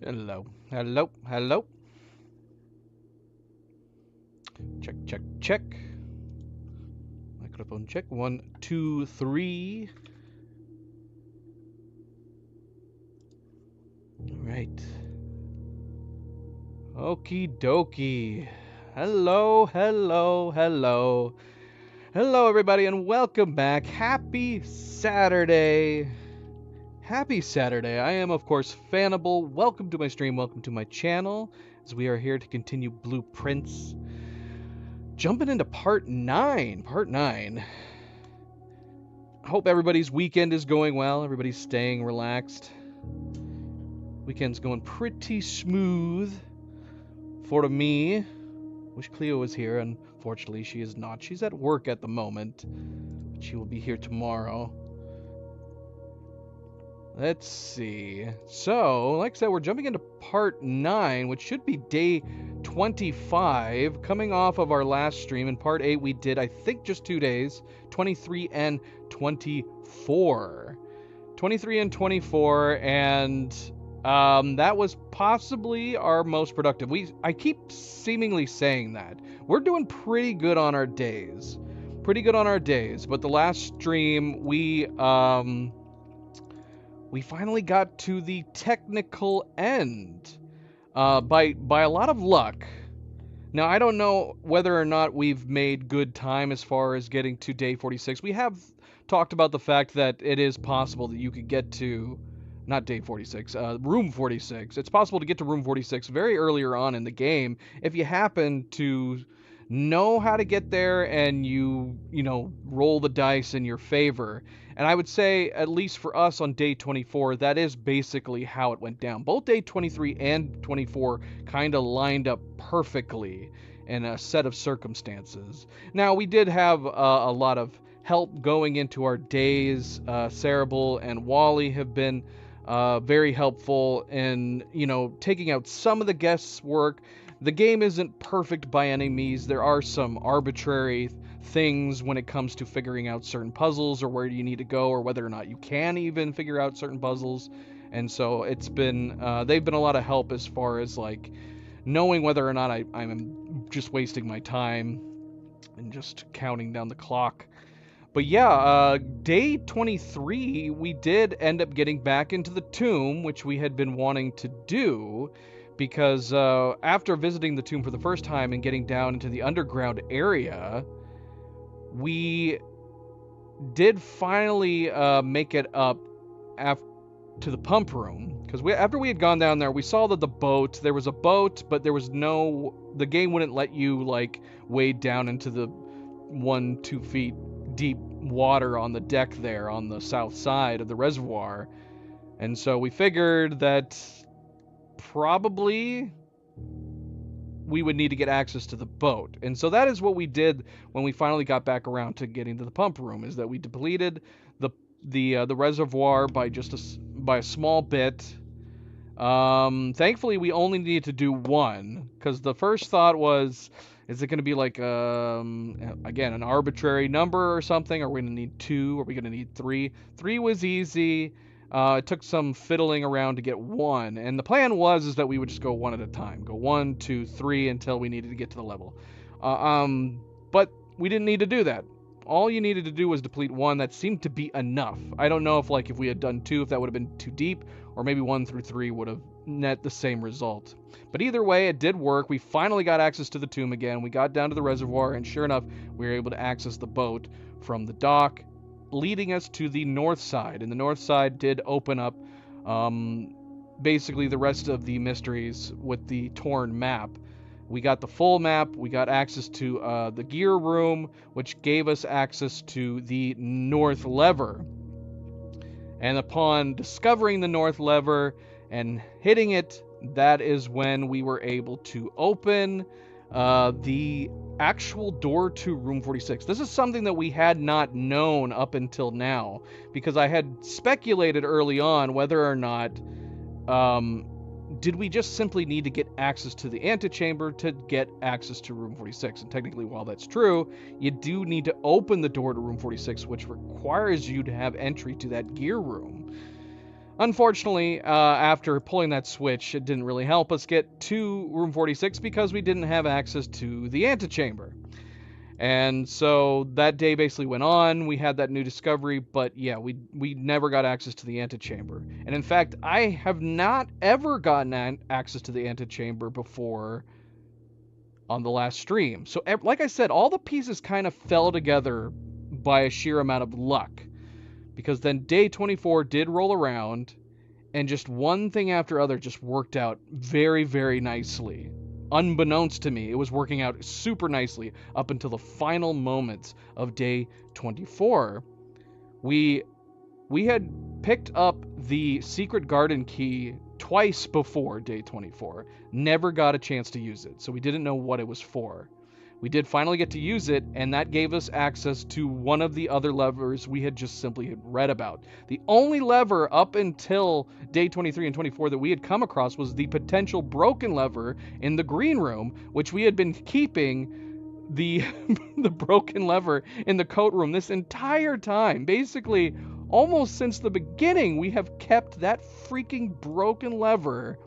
Hello, hello, hello. Check, check, check. Microphone check. One, two, three. All right. Okie dokie. Hello, hello, hello. Hello, everybody, and welcome back. Happy Saturday. Happy Saturday. I am, of course, Fanable. Welcome to my stream. Welcome to my channel as we are here to continue Blueprints. Jumping into part 9. Part 9. Hope everybody's weekend is going well. Everybody's staying relaxed. Weekend's going pretty smooth for me. Wish Cleo was here. Unfortunately, she is not. She's at work at the moment. But she will be here tomorrow. Let's see. So, like I said, we're jumping into part 9, which should be day 25, coming off of our last stream. In part 8, we did, I think, just 2 days, 23 and 24. 23 and 24, and that was possibly our most productive. I keep seemingly saying that. We're doing pretty good on our days. But the last stream, we finally got to the technical end by a lot of luck. Now, I don't know whether or not we've made good time as far as getting to day 46. We have talked about the fact that it is possible that you could get to, not day 46, room 46. It's possible to get to room 46 very earlier on in the game if you happen to know how to get there and you roll the dice in your favor. And I would say, at least for us on day 24, that is basically how it went down. Both day 23 and 24 kind of lined up perfectly in a set of circumstances. Now, we did have a lot of help going into our days. Cerebral and Wally have been very helpful in, taking out some of the guesswork. The game isn't perfect by any means. There are some arbitrary things when it comes to figuring out certain puzzles or where you need to go or whether or not you can even figure out certain puzzles. And so it's been, they've been a lot of help as far as like knowing whether or not I'm just wasting my time and just counting down the clock. But yeah, day 23, we did end up getting back into the tomb, which we had been wanting to do, because after visiting the tomb for the first time and getting down into the underground area, we did finally make it up to the pump room. Because after we had gone down there, we saw that there was a boat, but the game wouldn't let you, like, wade down into the 1-2 feet deep water on the deck there on the south side of the reservoir. And so we figured that probably we would need to get access to the boat. And so that is what we did when we finally got back around to getting to the pump room, is that we depleted the reservoir by a small bit. Thankfully, we only needed to do one, because the first thought was, is it going to be like, again, an arbitrary number or something? Are we going to need 2? Are we going to need 3? 3 was easy. It took some fiddling around to get 1. And the plan is that we would just go 1 at a time. Go 1, 2, 3 until we needed to get to the level. But we didn't need to do that. All you needed to do was deplete 1. That seemed to be enough. I don't know if we had done 2, if that would have been too deep, or maybe 1 through 3 would have net the same result. But either way, it did work. We finally got access to the tomb again. We got down to the reservoir, and sure enough, we were able to access the boat from the dock, leading us to the north side. And the north side did open up basically the rest of the mysteries with the torn map. We got the full map. We got access to the gear room, which gave us access to the north lever. And upon discovering the north lever and hitting it, that is when we were able to open the actual door to room 46. This is something that we had not known up until now, because I had speculated early on whether or not did we just simply need to get access to the antechamber to get access to room 46. And technically, while that's true, you do need to open the door to room 46, which requires you to have entry to that gear room. Unfortunately, after pulling that switch, it didn't really help us get to room 46 because we didn't have access to the antechamber. And so that day basically went on. We had that new discovery, but yeah, we never got access to the antechamber. And in fact, I have not ever gotten access to the antechamber before on the last stream. So like I said, all the pieces kind of fell together by a sheer amount of luck. Because then day 24 did roll around, and just one thing after other just worked out very, very nicely. Unbeknownst to me, it was working out super nicely up until the final moments of day 24. We had picked up the secret garden key twice before day 24. Never got a chance to use it, so we didn't know what it was for. We did finally get to use it, and that gave us access to one of the other levers we had just simply read about. The only lever up until day 23 and 24 that we had come across was the potential broken lever in the green room, which we had been keeping the the broken lever in the coat room this entire time. Basically, almost since the beginning, we have kept that freaking broken lever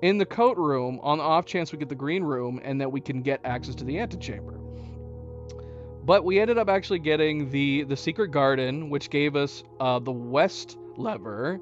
in the coat room on the off chance we get the green room and that we can get access to the antechamber. But we ended up actually getting the secret garden, which gave us the west lever,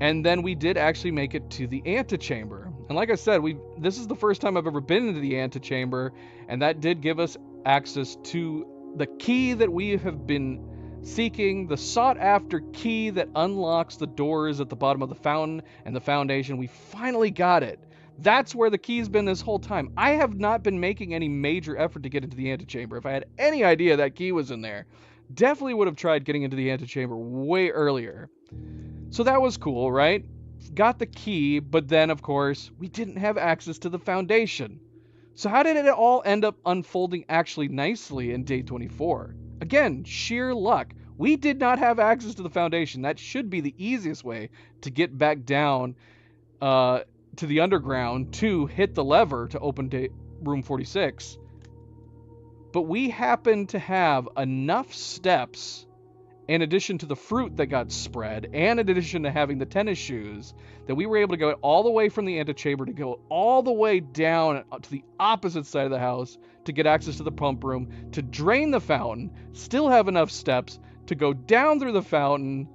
and then we did actually make it to the antechamber. And like I said, this is the first time I've ever been into the antechamber, and that did give us access to the key that we have been seeking, the sought-after key that unlocks the doors at the bottom of the fountain and the foundation. We finally got it. That's where the key's been this whole time. I have not been making any major effort to get into the antechamber. If I had any idea that key was in there, definitely would have tried getting into the antechamber way earlier. So that was cool, right? Got the key, but then, of course, we didn't have access to the foundation. So how did it all end up unfolding actually nicely in day 24? Again, sheer luck. We did not have access to the foundation. That should be the easiest way to get back down to the underground to hit the lever to open room 46. But we happened to have enough steps, in addition to the fruit that got spread, and in addition to having the tennis shoes, that we were able to go all the way from the antechamber to go all the way down to the opposite side of the house to get access to the pump room, to drain the fountain, still have enough steps to go down through the fountain,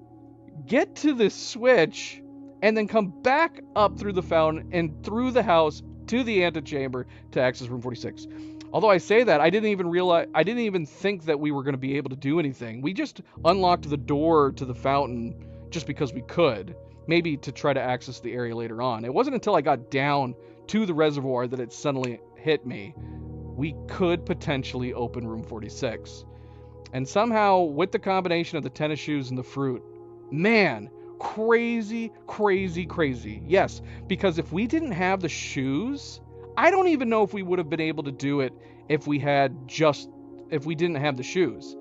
get to this switch, and then come back up through the fountain and through the house to the antechamber to access room 46. Although I say that, I didn't even think that we were going to be able to do anything. We just unlocked the door to the fountain just because we could, maybe to try to access the area later on. It wasn't until I got down to the reservoir that it suddenly hit me. We could potentially open room 46. And somehow, with the combination of the tennis shoes and the fruit, man, crazy, crazy, crazy. Yes, because if we didn't have the shoes, I don't even know if we would have been able to do it if we didn't have the shoes.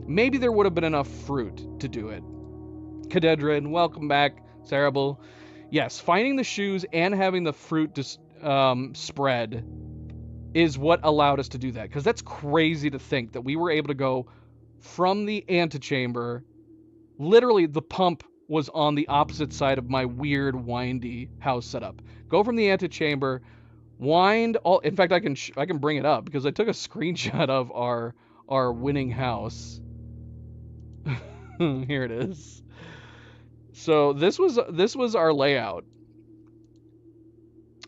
Maybe there would have been enough fruit to do it. Cadedrin, welcome back. Cerebral. Yes, finding the shoes and having the fruit spread is what allowed us to do that. Because that's crazy to think that we were able to go from the antechamber. Literally, the pump was on the opposite side of my weird, windy house setup. Go from the antechamber, wind all. In fact, I can bring it up because I took a screenshot of our winning house. Here it is. So this was our layout.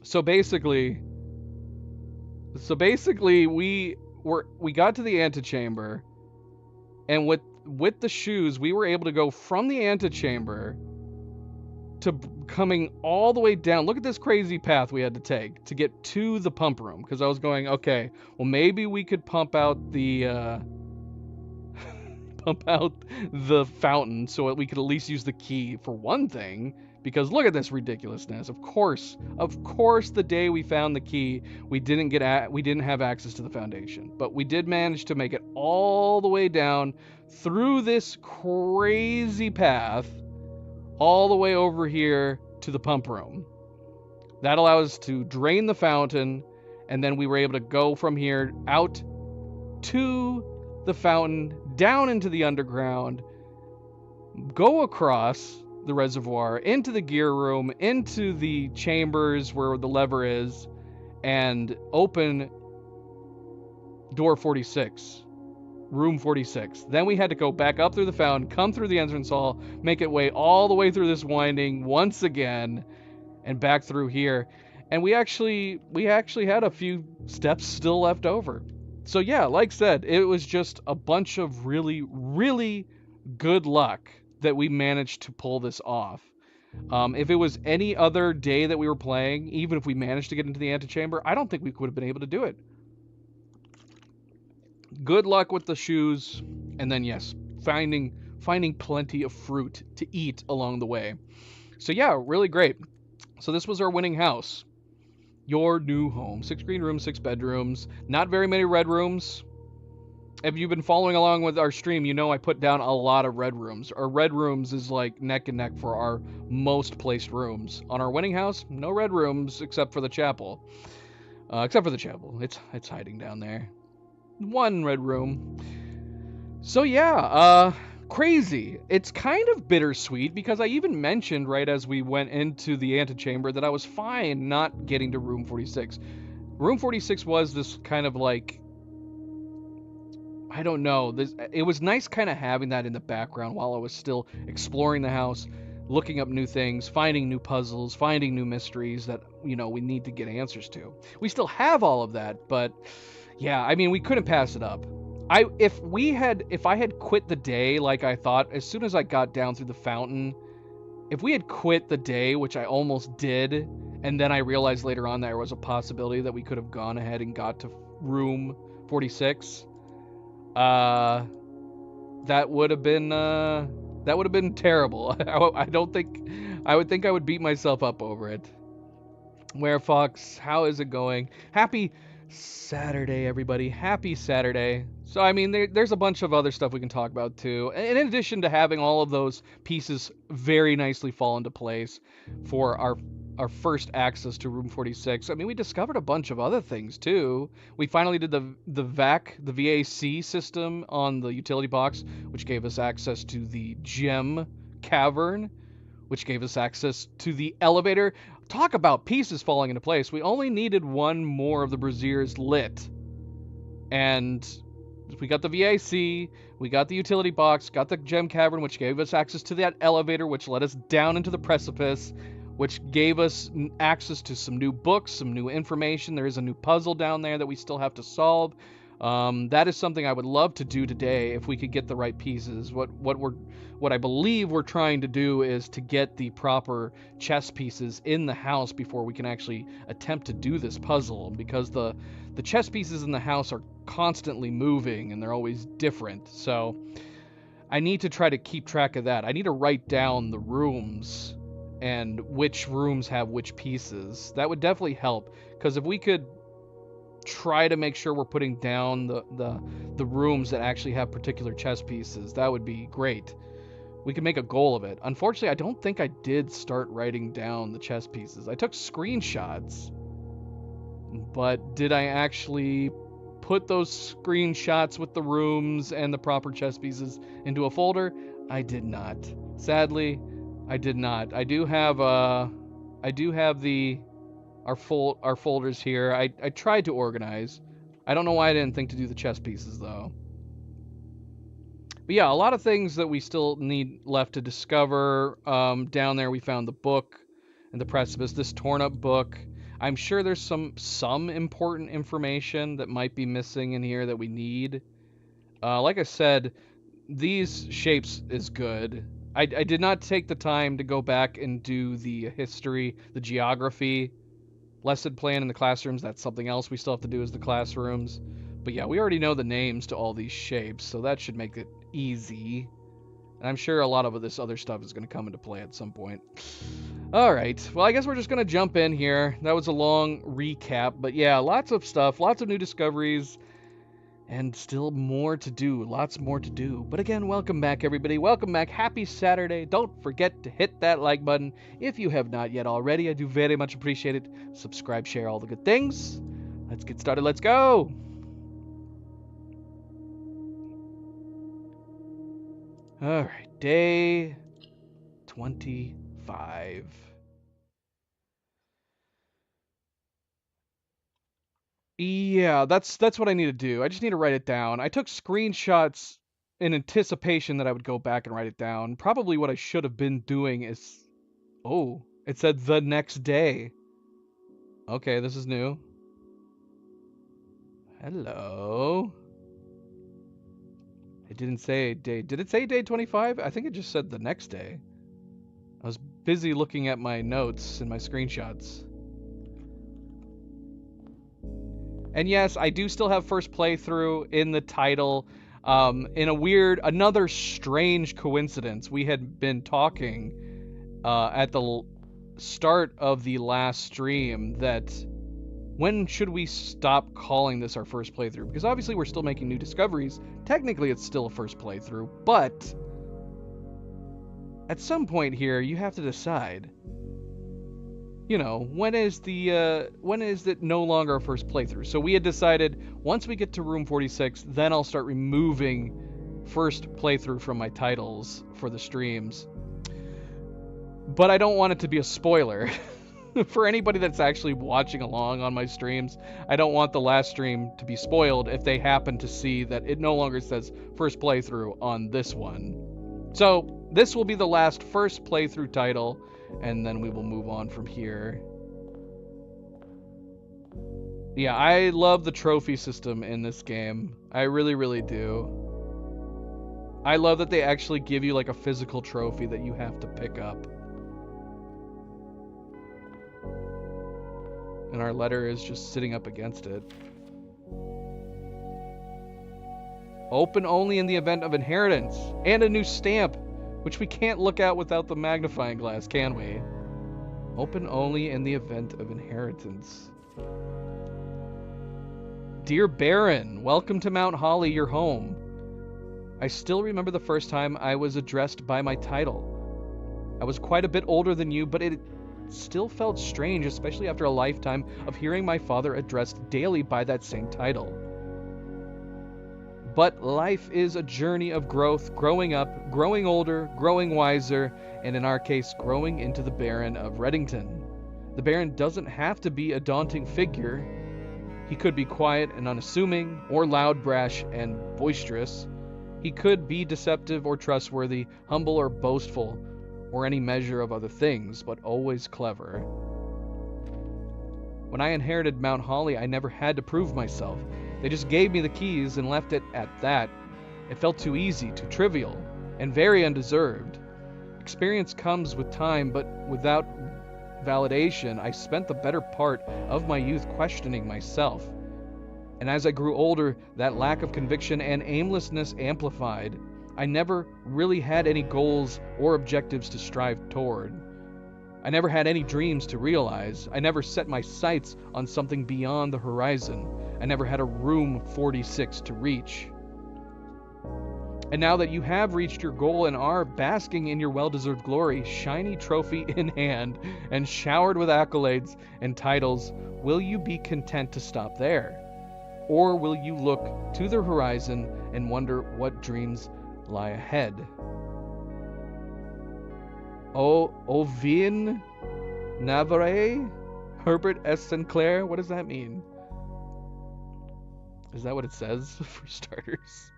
So basically we got to the antechamber, and with the shoes we were able to go from the antechamber to coming all the way down. Look at this crazy path we had to take to get to the pump room, because I was going, okay, well maybe we could pump out the fountain so that we could at least use the key for one thing. Because look at this ridiculousness. Of course, the day we found the key, we didn't have access to the foundation, but we did manage to make it all the way down through this crazy path, all the way over here to the pump room. That allowed us to drain the fountain, and then we were able to go from here out to the fountain, down into the underground, go across the reservoir, into the gear room, into the chambers where the lever is, and open door 46. Room 46. Then we had to go back up through the fountain, come through the entrance hall, make it way all the way through this winding once again, and back through here. And we actually had a few steps still left over. So yeah, like said, it was just a bunch of really, really good luck that we managed to pull this off. If it was any other day that we were playing, even if we managed to get into the antechamber, I don't think we would have been able to do it. Good luck with the shoes, and then yes, finding plenty of fruit to eat along the way. So yeah, really great. So this was our winning house. Your new home. 6 green rooms, 6 bedrooms. Not very many red rooms. If you've been following along with our stream, you know I put down a lot of red rooms. Our red rooms is like neck and neck for our most placed rooms. On our winning house, no red rooms except for the chapel. It's hiding down there. 1 red room. So yeah, crazy. It's kind of bittersweet because I even mentioned right as we went into the antechamber that I was fine not getting to room 46. Room 46 was this kind of like, I don't know, it was nice kind of having that in the background while I was still exploring the house, looking up new things, finding new puzzles, finding new mysteries that, we need to get answers to. We still have all of that, but yeah, I mean, we couldn't pass it up. If I had quit the day like I thought, as soon as I got down through the fountain, if we had quit the day, which I almost did, and then I realized later on there was a possibility that we could have gone ahead and got to room 46, that would have been terrible. I would think I would beat myself up over it. Werefox, how is it going? Happy Saturday, everybody. Happy Saturday. So, I mean, there's a bunch of other stuff we can talk about, too. And in addition to having all of those pieces very nicely fall into place for our first access to room 46, I mean, we discovered a bunch of other things, too. We finally did the VAC system on the utility box, which gave us access to the gem cavern, which gave us access to the elevator. Talk about pieces falling into place. We only needed 1 more of the braziers lit. And we got the VAC, we got the utility box, got the gem cavern, which gave us access to that elevator, which led us down into the precipice, which gave us access to some new books, some new information. There is a new puzzle down there that we still have to solve. That is something I would love to do today if we could get the right pieces. What I believe we're trying to do is to get the proper chess pieces in the house before we can actually attempt to do this puzzle, because the chess pieces in the house are constantly moving and they're always different. So I need to try to keep track of that. I need to write down the rooms and which rooms have which pieces. That would definitely help, because if we could try to make sure we're putting down the rooms that actually have particular chess pieces, that would be great. We can make a goal of it. Unfortunately, I don't think I did start writing down the chess pieces. I took screenshots, but did I actually put those screenshots with the rooms and the proper chess pieces into a folder? I did not. Sadly, I did not. I do have our folders here. I tried to organize. I don't know why I didn't think to do the chess pieces, though. But yeah, a lot of things that we still need left to discover. Down there we found the book and the precipice, this torn up book. I'm sure there's some important information that might be missing in here that we need. Like I said, these shapes is good. I did not take the time to go back and do the history, the geography lesson plan in the classrooms. That's something else we still have to do as the classrooms. But yeah, we already know the names to all these shapes, so that should make it easy. And I'm sure a lot of this other stuff is going to come into play at some point. Alright, well I guess we're just going to jump in here. That was a long recap, but yeah, lots of stuff, lots of new discoveries, and still more to do, lots more to do. But again, welcome back everybody, welcome back, happy Saturday. Don't forget to hit that like button if you have not yet already. I do very much appreciate it. Subscribe, share, all the good things. Let's get started, let's go! Alright. Day 25. Yeah, that's what I need to do. I just need to write it down. I took screenshots in anticipation that I would go back and write it down. Probably what I should have been doing is... Oh, it said the next day. Okay, this is new. Hello. It didn't say day. Did it say day 25? I think it just said the next day. I was busy looking at my notes and my screenshots. And yes, I do still have first playthrough in the title. In a weird, another strange coincidence, we had been talking at the start of the last stream that when should we stop calling this our first playthrough? Because obviously we're still making new discoveries. Technically it's still a first playthrough, but at some point here you have to decide. You know, when is it no longer a first playthrough? So we had decided once we get to room 46, then I'll start removing first playthrough from my titles for the streams. But I don't want it to be a spoiler. For anybody that's actually watching along on my streams, I don't want the last stream to be spoiled if they happen to see that it no longer says first playthrough on this one. So this will be the last first playthrough title, and then we will move on from here. Yeah, I love the trophy system in this game. I really, really do. I love that they actually give you like a physical trophy that you have to pick up. And our letter is just sitting up against it. Open only in the event of inheritance. And a new stamp, which we can't look at without the magnifying glass, can we? Open only in the event of inheritance. Dear Baron, welcome to Mount Holly, your home. I still remember the first time I was addressed by my title. I was quite a bit older than you, but it still felt strange, especially after a lifetime of hearing my father addressed daily by that same title. But life is a journey of growth, growing up, growing older, growing wiser, and in our case, growing into the Baron of Reddington. The Baron doesn't have to be a daunting figure. He could be quiet and unassuming, or loud, brash, and boisterous. He could be deceptive or trustworthy, humble or boastful, or any measure of other things, but always clever. When I inherited Mount Holly, I never had to prove myself. They just gave me the keys and left it at that. It felt too easy, too trivial, and very undeserved. Experience comes with time, but without validation, I spent the better part of my youth questioning myself. And as I grew older, that lack of conviction and aimlessness amplified. I never really had any goals or objectives to strive toward. I never had any dreams to realize. I never set my sights on something beyond the horizon. I never had a room 46 to reach. And now that you have reached your goal and are basking in your well-deserved glory, shiny trophy in hand, and showered with accolades and titles, will you be content to stop there? Or will you look to the horizon and wonder what dreams lie ahead? Ovin Navarre? Herbert S. Sinclair? What does that mean? Is that what it says, for starters?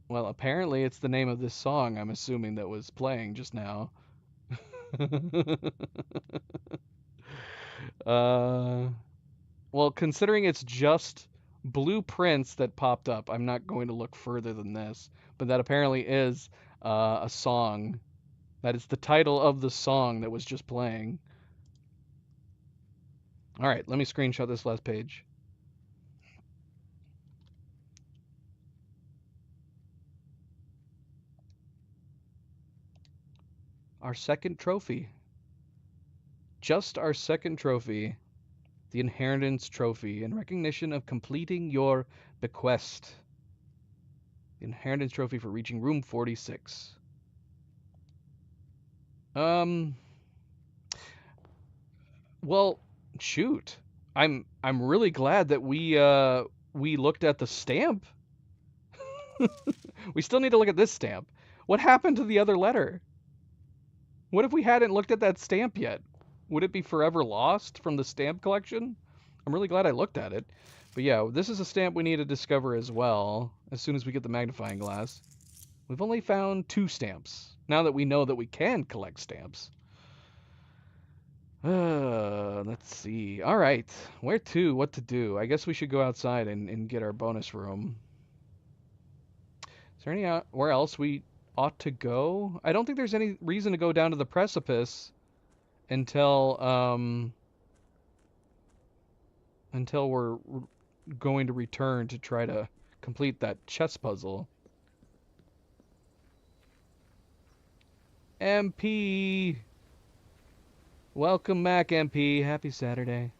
Well, apparently it's the name of this song, I'm assuming, that was playing just now. Well, considering it's just blueprints that popped up, I'm not going to look further than this. But that apparently is a song. That is the title of the song that was just playing. All right, let me screenshot this last page. Our second trophy. Just our second trophy. The Inheritance Trophy, in recognition of completing your bequest. The Inheritance Trophy for reaching room 46. Well, shoot. I'm really glad that we looked at the stamp. We still need to look at this stamp. What happened to the other letter? What if we hadn't looked at that stamp yet? Would it be forever lost from the stamp collection? I'm really glad I looked at it. But yeah, this is a stamp we need to discover as well as soon as we get the magnifying glass. We've only found 2 stamps. Now that we know that we can collect stamps. Let's see. All right. Where to? What to do? I guess we should go outside and get our bonus room. Is there anywhere else we ought to go? I don't think there's any reason to go down to the precipice until we're going to return to try to complete that chess puzzle. MP! Welcome back, MP. Happy Saturday.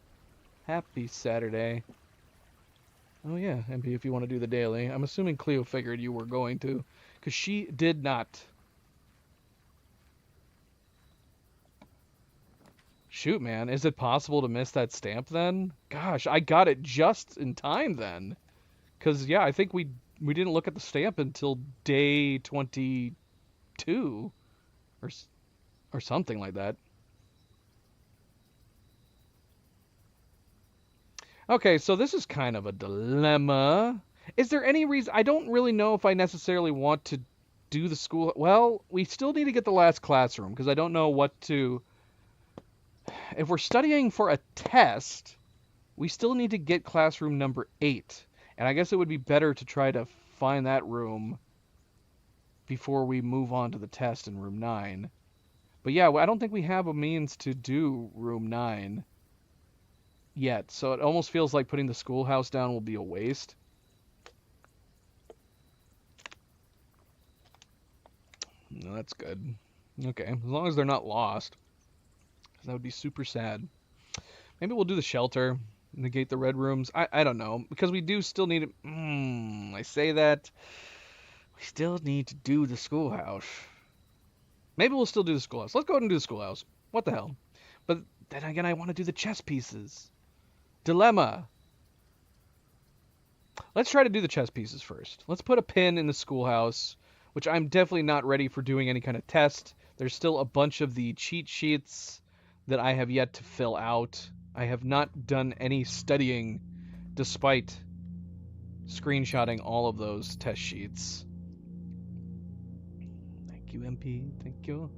Happy Saturday. Oh yeah, MP, if you want to do the daily. I'm assuming Cleo figured you were going to, because she did not. Shoot, man, is it possible to miss that stamp then? Gosh, I got it just in time then. Because, yeah, I think we didn't look at the stamp until day 22 or something like that. Okay, so this is kind of a dilemma. Is there any reason? I don't really know if I necessarily want to do the school. Well, we still need to get the last classroom because I don't know what to. If we're studying for a test, we still need to get classroom number 8. And I guess it would be better to try to find that room before we move on to the test in room 9. But yeah, I don't think we have a means to do room 9 yet, so it almost feels like putting the schoolhouse down will be a waste. No, that's good. Okay, as long as they're not lost. That would be super sad. Maybe we'll do the shelter, negate the red rooms. I don't know, because we do still need it. I say that. We still need to do the schoolhouse. Maybe we'll still do the schoolhouse. Let's go ahead and do the schoolhouse. What the hell? But then again, I want to do the chess pieces. Dilemma. Let's try to do the chess pieces first. Let's put a pin in the schoolhouse, which I'm definitely not ready for doing any kind of test. There's still a bunch of the cheat sheets that I have yet to fill out. I have not done any studying despite screenshotting all of those test sheets. Thank you, MP. Thank you.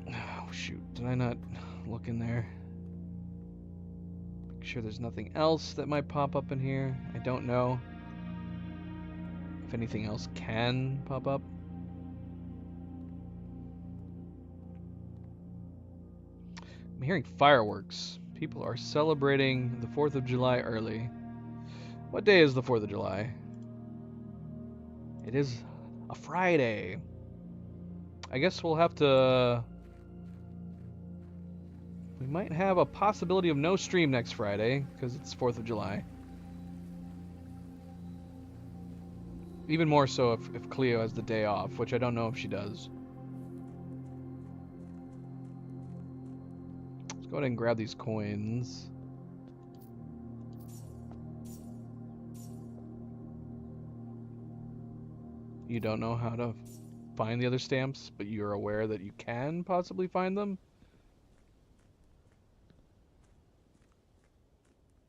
Oh, shoot. Did I not look in there? Make sure there's nothing else that might pop up in here. I don't know if anything else can pop up. I'm hearing fireworks. People are celebrating the 4th of July early. What day is the 4th of July? It is a Friday. I guess we'll have to... We might have a possibility of no stream next Friday, because it's 4th of July. Even more so if Cleo has the day off, which I don't know if she does. Let's go ahead and grab these coins. You don't know how to find the other stamps, but you're aware that you can possibly find them?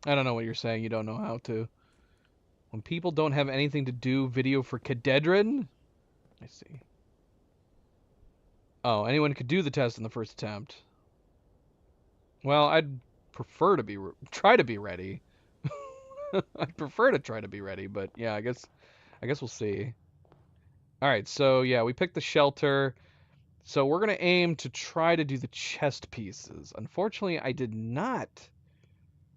I don't know what you're saying. You don't know how to. When people don't have anything to do, video for Cadedrin? I see. Oh, anyone could do the test in the first attempt. Well, I'd prefer to try to be ready. I'd prefer to try to be ready, but yeah, I guess we'll see. All right, so yeah, we picked the shelter. So we're going to aim to try to do the chest pieces. Unfortunately, I did not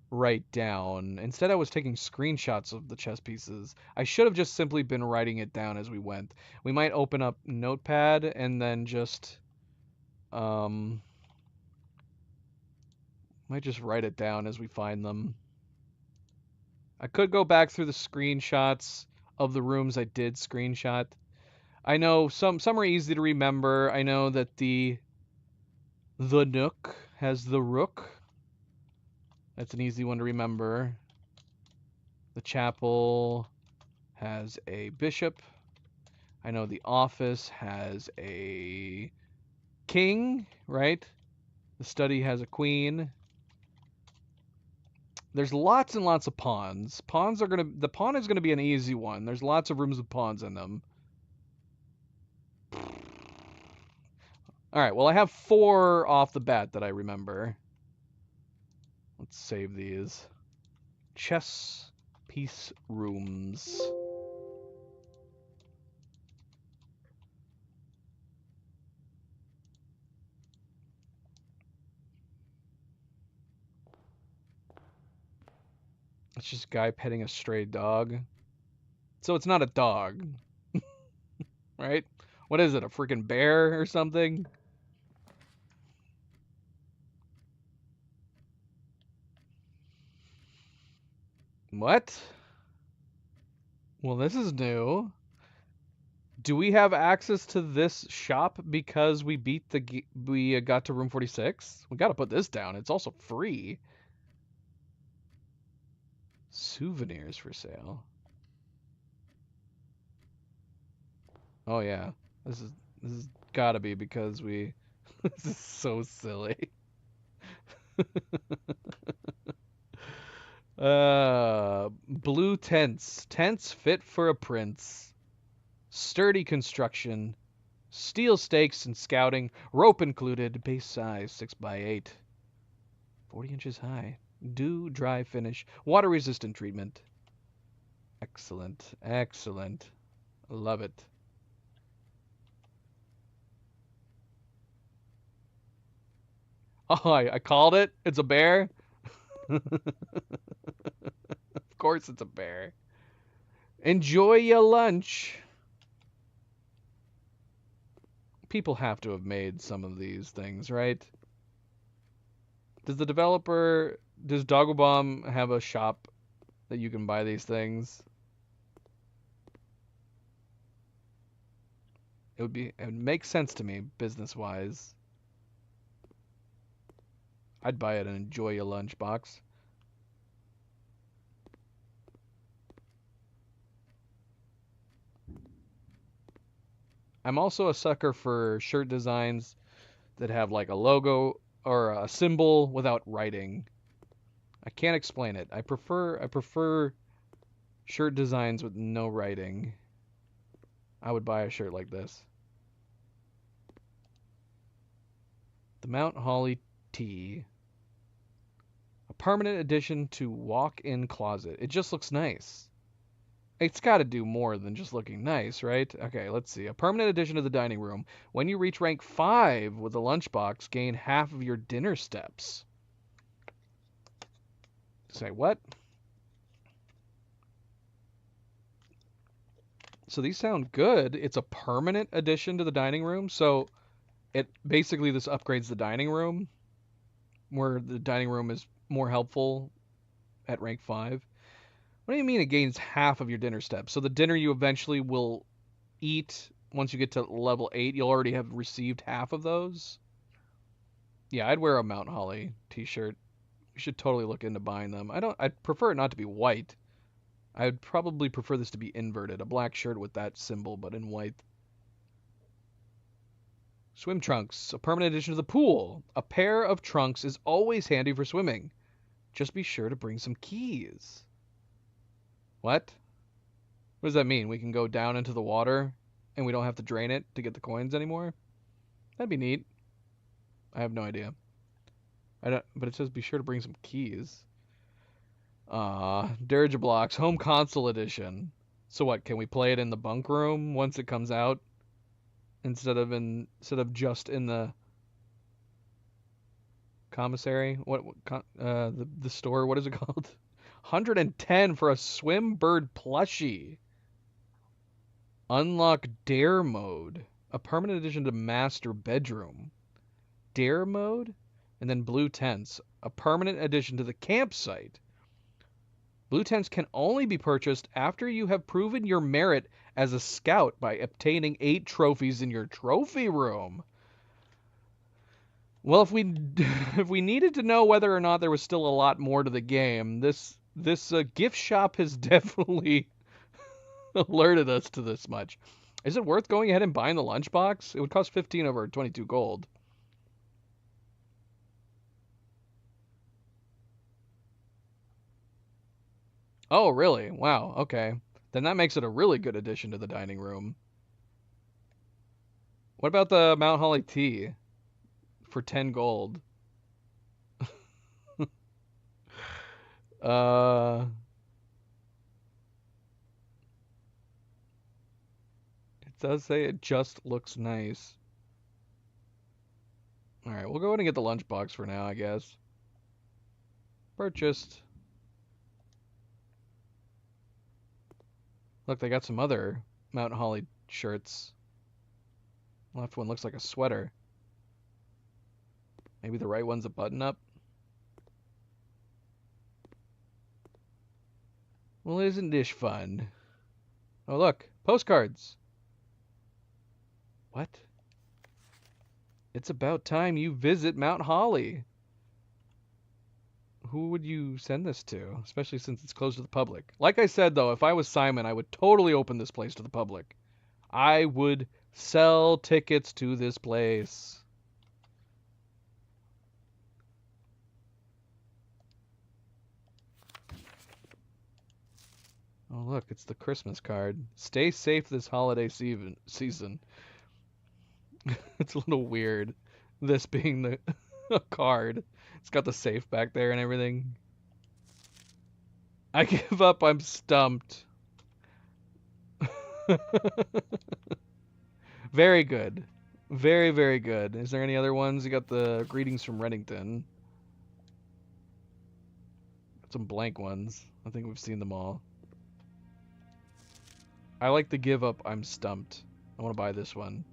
write down. Instead, I was taking screenshots of the chess pieces. I should have just simply been writing it down as we went. We might open up Notepad and then just might just write it down as we find them. I could go back through the screenshots of the rooms I did screenshot. I know some are easy to remember. I know that the Nook has the Rook. That's an easy one to remember. The Chapel has a Bishop. I know the Office has a King, right? The Study has a Queen. There's lots and lots of pawns. The pawn is gonna be an easy one. There's lots of rooms with pawns in them. All right, well I have 4 off the bat that I remember. Let's save these. Chess piece rooms. It's just a guy petting a stray dog. So it's not a dog. Right? What is it, a freaking bear or something? What? Well, this is new. Do we have access to this shop because we got to room 46? We got to put this down. It's also free. Souvenirs for sale. Oh yeah. This is got to be because we this is so silly. Blue tents. Tents fit for a prince. Sturdy construction. Steel stakes and scouting. Rope included. Base size 6x8. 40 inches high. Dew dry finish. Water resistant treatment. Excellent. Excellent. Love it. Oh, I called it. It's a bear. Of course it's a bear. Enjoy your lunch. People have to have made some of these things, right? Does Dogglebomb have a shop that you can buy these things? It would make sense to me business-wise. I'd buy it and enjoy your lunchbox. I'm also a sucker for shirt designs that have like a logo or a symbol without writing. I can't explain it. I prefer shirt designs with no writing. I would buy a shirt like this. The Mount Holly tee. A permanent addition to walk-in closet. It just looks nice. It's got to do more than just looking nice, right? Okay, let's see. A permanent addition to the dining room. When you reach rank 5 with a lunchbox, gain half of your dinner steps. Say what? So these sound good. It's a permanent addition to the dining room. So it basically this upgrades the dining room, where the dining room is more helpful at rank 5. What do you mean it gains half of your dinner steps? So the dinner you eventually will eat once you get to level 8, you'll already have received half of those? Yeah, I'd wear a Mount Holly t-shirt. You should totally look into buying them. I'd prefer it not to be white. I'd probably prefer this to be inverted, a black shirt with that symbol but in white. Swim trunks, a permanent addition to the pool. A pair of trunks is always handy for swimming. Just be sure to bring some keys. What? What does that mean? We can go down into the water and we don't have to drain it to get the coins anymore? That'd be neat. I have no idea. But it says be sure to bring some keys. Dirge Blocks, Home Console Edition. So what, can we play it in the bunk room once it comes out? Instead of just in the commissary? The store, what is it called? 110 for a Swim Bird plushie. Unlock Dare Mode. A permanent addition to Master Bedroom. Dare Mode? And then Blue Tents. A permanent addition to the campsite. Blue Tents can only be purchased after you have proven your merit as a scout by obtaining 8 trophies in your trophy room. Well, if we if we needed to know whether or not there was still a lot more to the game, this gift shop has definitely alerted us to this much. Is it worth going ahead and buying the lunchbox? It would cost 15 over 22 gold. Oh, really? Wow, okay. Then that makes it a really good addition to the dining room. What about the Mount Holly tea for 10 gold? Uh, it does say it just looks nice. All right, we'll go ahead and get the lunchbox for now, I guess. Purchased. Look, they got some other Mount Holly shirts. The left one looks like a sweater. Maybe the right one's a button-up? Well, isn't this fun? Oh, look. Postcards. What? It's about time you visit Mount Holly. Who would you send this to? Especially since it's closed to the public. Like I said, though, if I was Simon, I would totally open this place to the public. I would sell tickets to this place. Oh, look, it's the Christmas card. Stay safe this holiday season. It's a little weird, this being the a card. It's got the safe back there and everything. I give up, I'm stumped. Very good. Very, very good. Is there any other ones? You got the greetings from Reddington. Some blank ones. I think we've seen them all. I like the give up, I'm stumped. I want to buy this one.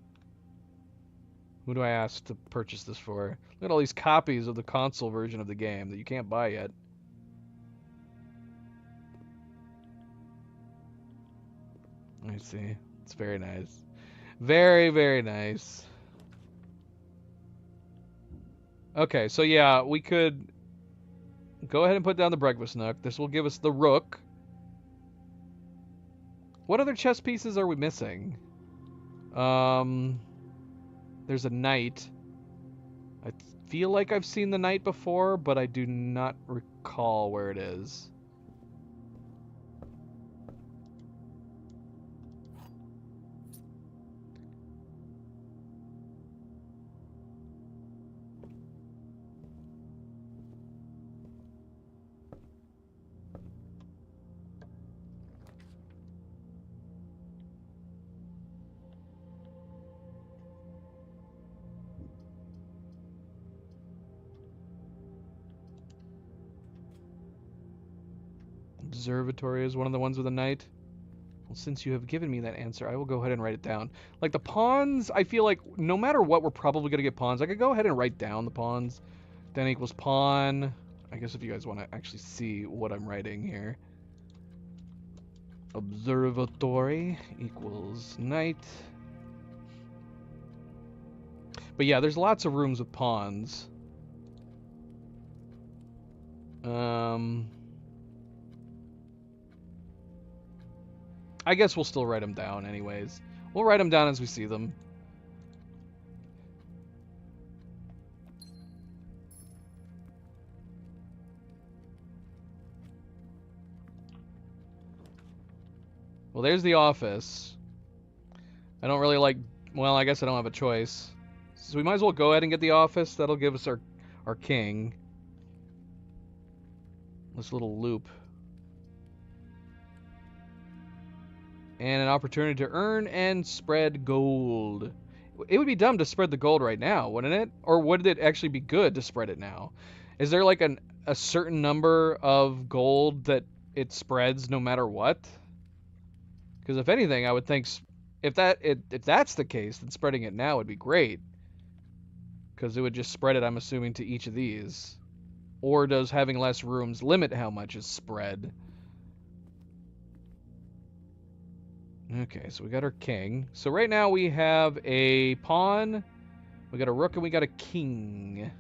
Who do I ask to purchase this for? Look at all these copies of the console version of the game that you can't buy yet. I see. It's very nice. Very, very nice. Okay, so yeah, we could go ahead and put down the breakfast nook. This will give us the rook. What other chess pieces are we missing? There's a knight. I feel like I've seen the knight before, but I do not recall where it is. Observatory is one of the ones with a knight. Well, since you have given me that answer, I will go ahead and write it down. Like the pawns, I feel like no matter what, we're probably going to get pawns. I could go ahead and write down the pawns. Then equals pawn. I guess if you guys want to actually see what I'm writing here. Observatory equals knight. But yeah, there's lots of rooms with pawns. I guess we'll still write them down anyways. We'll write them down as we see them. Well, there's the office. I don't really like... Well, I guess I don't have a choice. So we might as well go ahead and get the office. That'll give us our king. This little loop. And an opportunity to earn and spread gold. It would be dumb to spread the gold right now, wouldn't it? Or would it actually be good to spread it now? Is there like a certain number of gold that it spreads no matter what? Because if anything, I would think if that's the case, then spreading it now would be great. Because it would just spread it, I'm assuming, to each of these. Or does having less rooms limit how much is spread? Okay, so we got our king. So right now we have a pawn, we got a rook, and we got a king.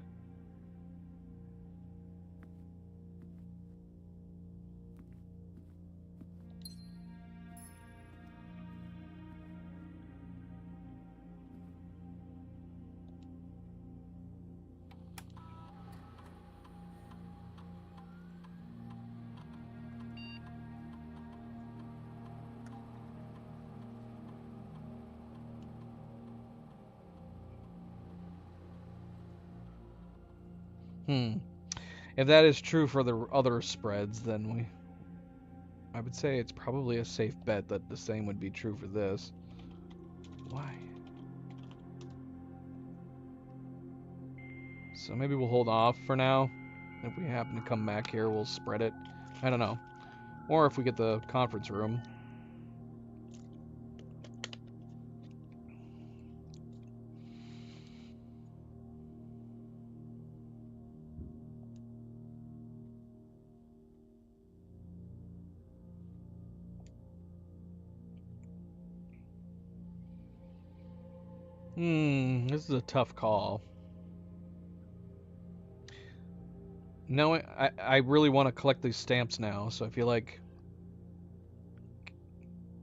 Hmm. If that is true for the other spreads, then I would say it's probably a safe bet that the same would be true for this. Why? So maybe we'll hold off for now. If we happen to come back here, we'll spread it. I don't know. Or if we get the conference room. This is a tough call. No, I really want to collect these stamps now, so I feel like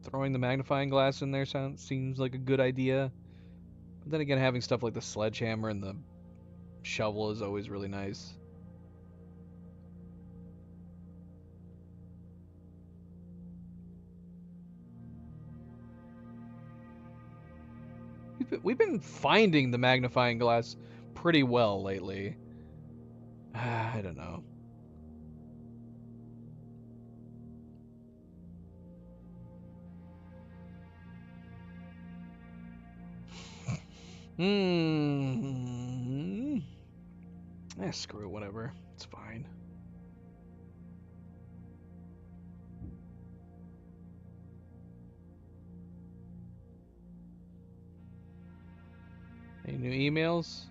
throwing the magnifying glass in there seems like a good idea. But then again, having stuff like the sledgehammer and the shovel is always really nice. We've been finding the magnifying glass pretty well lately. I don't know. Screw it, whatever. It's fine. Any new emails?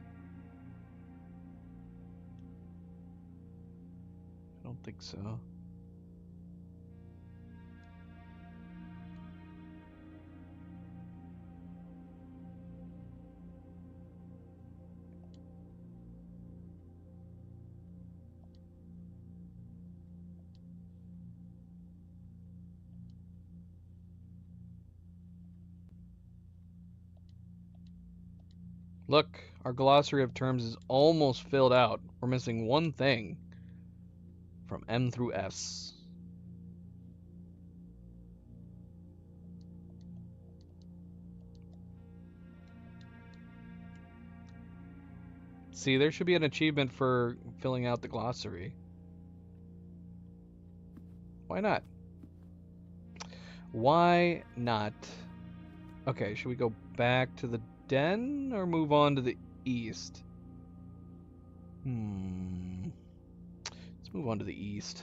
I don't think so. Look, our glossary of terms is almost filled out. We're missing one thing. From M through S. See, there should be an achievement for filling out the glossary. Why not? Why not? Okay, should we go back to the den or move on to the east? Let's move on to the east.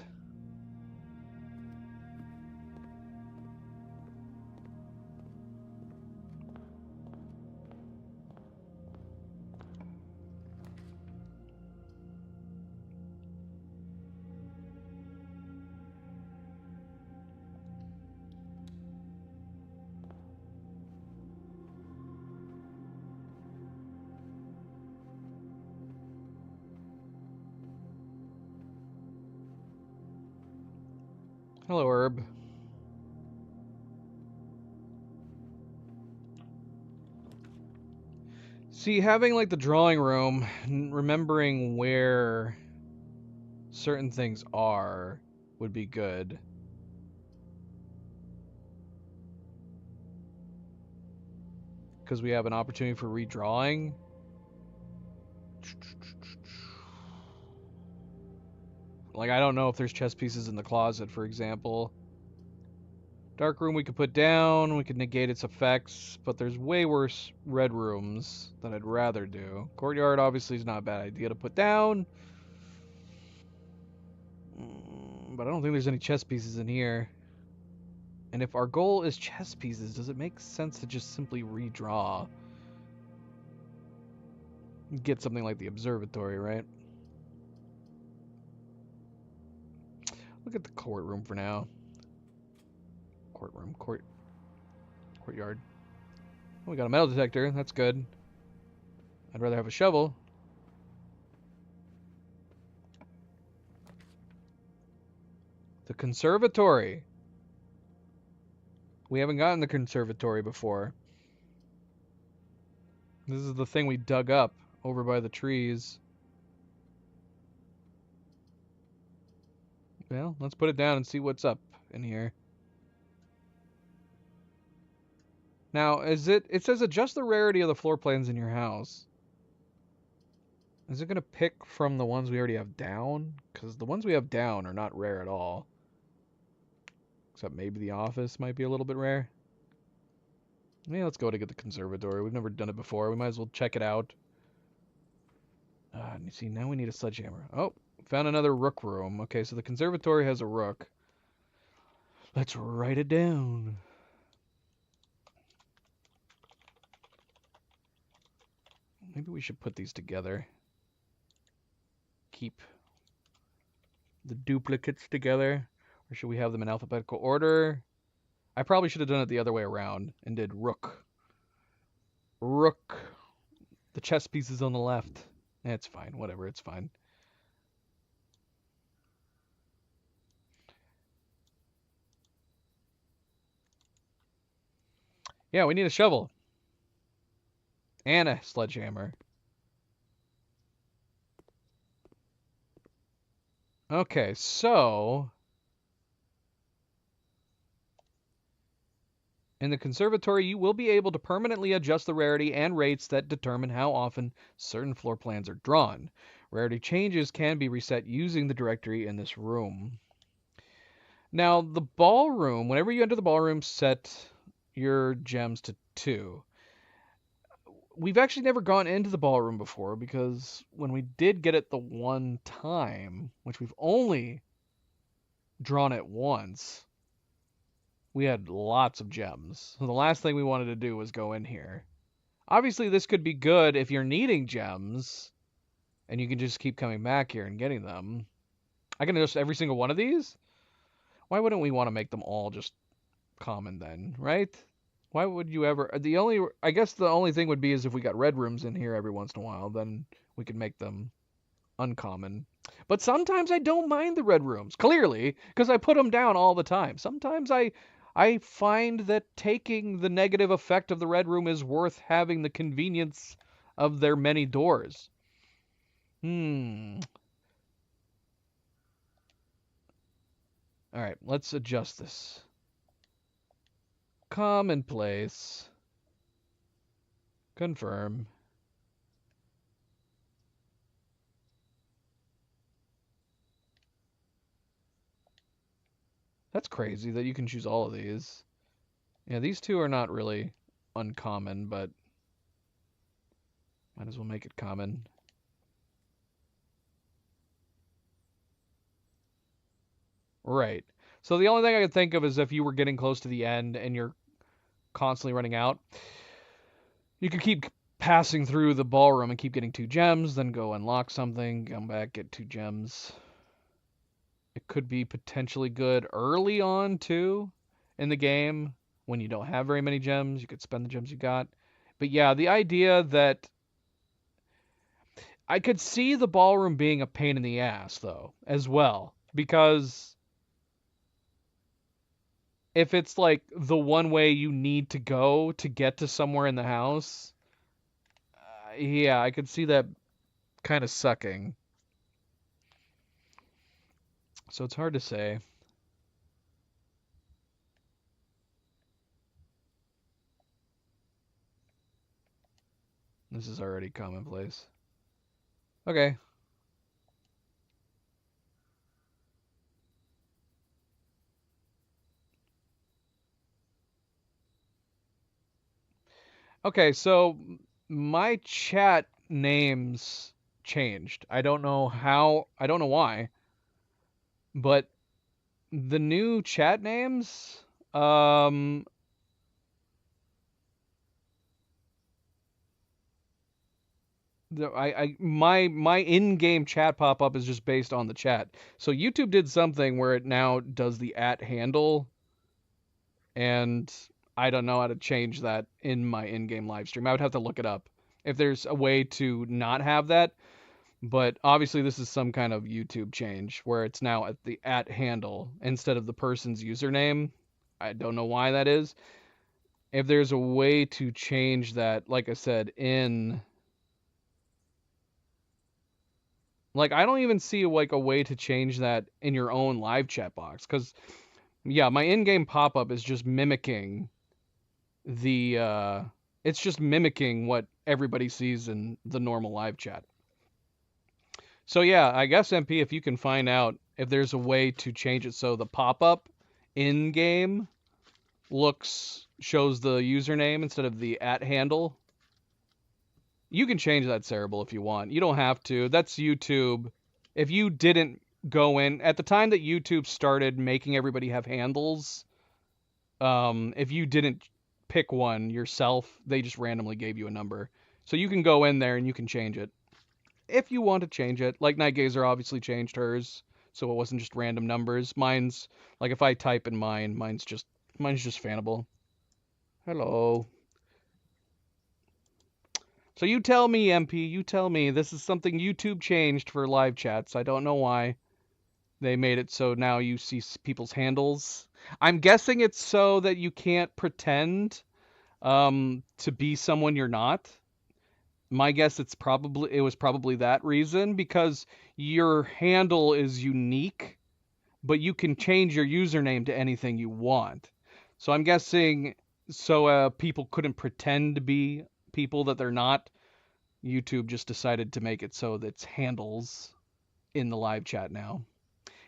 Hello, Herb. See, having like the drawing room, remembering where certain things are would be good. Because we have an opportunity for redrawing. Like, I don't know if there's chess pieces in the closet, for example. Dark room we could put down, we could negate its effects, but there's way worse red rooms that I'd rather do. Courtyard obviously is not a bad idea to put down. But I don't think there's any chess pieces in here. And if our goal is chess pieces, does it make sense to just simply redraw? Get something like the observatory, right? Look at the courtroom for now. Court. Courtyard. Oh, we got a metal detector. That's good. I'd rather have a shovel. The conservatory. We haven't gotten the conservatory before. This is the thing we dug up over by the trees. Well, let's put it down and see what's up in here. Now, it says adjust the rarity of the floor plans in your house. Is it going to pick from the ones we already have down? Because the ones we have down are not rare at all. Except maybe the office might be a little bit rare. Yeah, let's go to get the conservatory. We've never done it before. We might as well check it out. You see, now we need a sledgehammer. Oh, found another rook room. Okay, so the conservatory has a rook. Let's write it down. Maybe we should put these together. Keep the duplicates together. Or should we have them in alphabetical order? I probably should have done it the other way around and did rook. Rook. The chess pieces on the left. It's fine. Whatever. It's fine. Yeah, we need a shovel. And a sledgehammer. Okay, so in the conservatory, you will be able to permanently adjust the rarity and rates that determine how often certain floor plans are drawn. Rarity changes can be reset using the directory in this room. Now, the ballroom, whenever you enter the ballroom, set your gems to 2. We've actually never gone into the ballroom before because when we did get it the one time, which we've only drawn it once, we had lots of gems. So the last thing we wanted to do was go in here. Obviously, this could be good if you're needing gems and you can just keep coming back here and getting them. I can adjust every single one of these? Why wouldn't we want to make them all just common then, right? Why would you ever... I guess the only thing would be is if we got red rooms in here every once in a while, then we could make them uncommon. But sometimes I don't mind the red rooms, clearly, because I put them down all the time. Sometimes I find that taking the negative effect of the red room is worth having the convenience of their many doors. Alright, let's adjust this. Commonplace. Confirm. That's crazy that you can choose all of these. Yeah, these two are not really uncommon, but might as well make it common. Right. So the only thing I could think of is if you were getting close to the end and you're constantly running out, you could keep passing through the ballroom and keep getting 2 gems, then go unlock something, come back, get 2 gems. It could be potentially good early on, too, in the game. When you don't have very many gems, you could spend the gems you got. But yeah, the idea that... I could see the ballroom being a pain in the ass, though, as well. Because if it's like the one way you need to go to get to somewhere in the house, yeah, I could see that kind of sucking. So it's hard to say. This is already commonplace. Okay. Okay, so my chat names changed. I don't know how, I don't know why, but the new chat names, my in-game chat pop-up is just based on the chat. So YouTube did something where it now does the @ handle, and I don't know how to change that in my in-game live stream. I would have to look it up if there's a way to not have that. But obviously, this is some kind of YouTube change where it's now at the at handle instead of the person's username. I don't know why that is. If there's a way to change that, like I said, I don't even see like a way to change that in your own live chat box, because yeah, my in-game pop-up is just mimicking the it's just mimicking what everybody sees in the normal live chat. So yeah, I guess MP, if you can find out if there's a way to change it so the pop-up in game shows the username instead of the at handle. You can change that, Cerebral, if you want. You don't have to. That's YouTube. If you didn't go in at the time that YouTube started making everybody have handles, if you didn't pick one yourself, they just randomly gave you a number. So you can go in there and you can change it if you want to change it. Like Nightgazer obviously changed hers, so it wasn't just random numbers. Mine's like if I type in mine's just Fanable. Hello. So you tell me, MP, you tell me. This is something YouTube changed for live chats. I don't know why. They made it so now you see people's handles. I'm guessing it's so that you can't pretend to be someone you're not. My guess it was probably that reason, because your handle is unique, but you can change your username to anything you want. So I'm guessing so people couldn't pretend to be people that they're not. YouTube just decided to make it so that it's handles in the live chat now.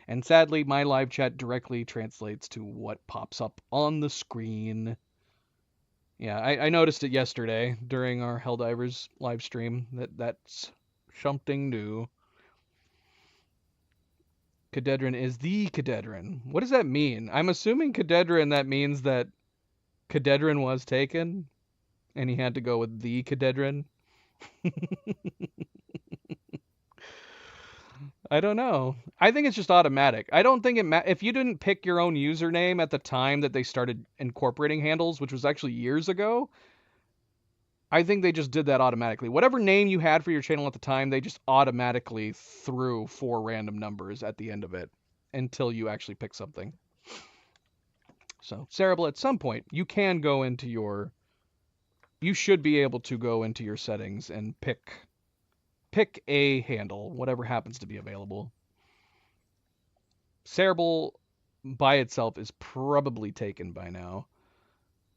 And sadly, my live chat directly translates to what pops up on the screen. Yeah, I noticed it yesterday during our Helldivers live stream that's something new. Cadedran is the Cadedran. What does that mean? I'm assuming Cadedran, that means that Cadedran was taken and he had to go with the Cadedran. I don't know. I think it's just automatic. I don't think if you didn't pick your own username at the time that they started incorporating handles, which was actually years ago, I think they just did that automatically. Whatever name you had for your channel at the time, they just automatically threw 4 random numbers at the end of it until you actually pick something. So, Cerebral, at some point, you should be able to go into your settings and pick a handle, whatever happens to be available. Cerebral by itself is probably taken by now.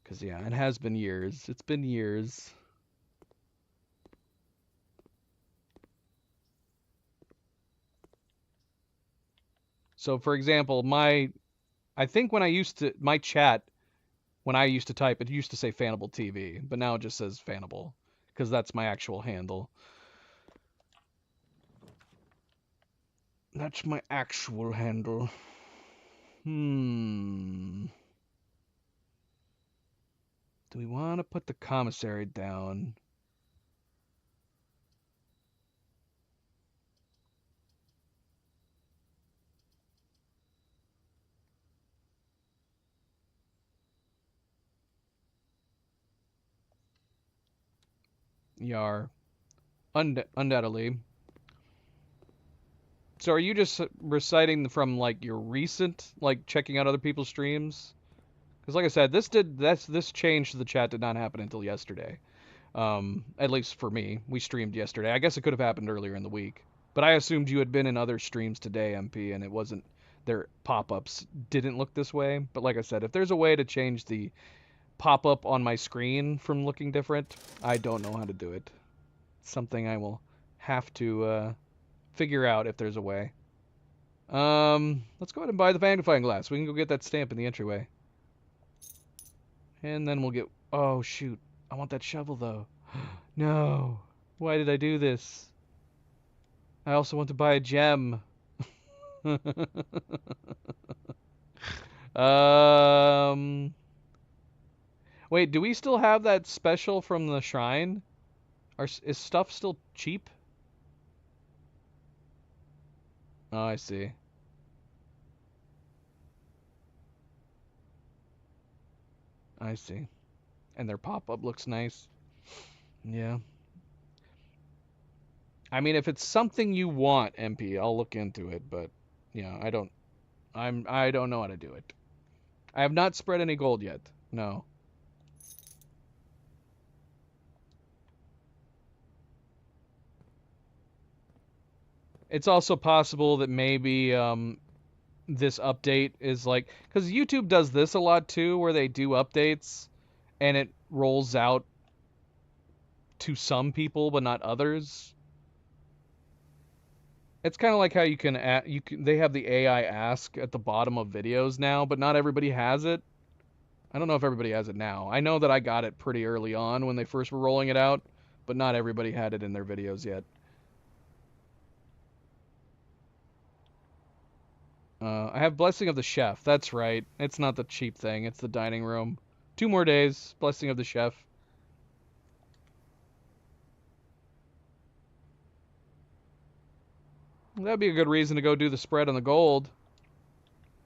Because, yeah, it has been years. It's been years. So, for example, I think when my chat, when I used to type, it used to say Fanable TV, but now it just says Fanable, because that's my actual handle. That's my actual handle. Do we want to put the commissary down? Yar. Undoubtedly. So are you just reciting from like your recent, like checking out other people's streams? Because like I said, this change to the chat did not happen until yesterday. At least for me, we streamed yesterday. I guess it could have happened earlier in the week, but I assumed you had been in other streams today, MP, and it wasn't. Their pop-ups didn't look this way. But like I said, if there's a way to change the pop-up on my screen from looking different, I don't know how to do it. It's something I will have to figure out if there's a way. Let's go ahead and buy the magnifying glass. We can go get that stamp in the entryway. And then we'll get... Oh, shoot. I want that shovel, though. No. Why did I do this? I also want to buy a gem. um... Wait, do we still have that special from the shrine? Is stuff still cheap? Oh, I see. I see. And their pop-up looks nice. Yeah. I mean, if it's something you want, MP, I'll look into it, but yeah, I don't know how to do it. I have not spread any gold yet. No. It's also possible that maybe this update is like, because YouTube does this a lot too, where they do updates and it rolls out to some people but not others. It's kind of like how they have the AI ask at the bottom of videos now, but not everybody has it. I don't know if everybody has it now. I know that I got it pretty early on when they first were rolling it out, but not everybody had it in their videos yet. I have Blessing of the Chef. That's right. It's not the cheap thing. It's the dining room. 2 more days. Blessing of the Chef. That'd be a good reason to go do the spread on the gold.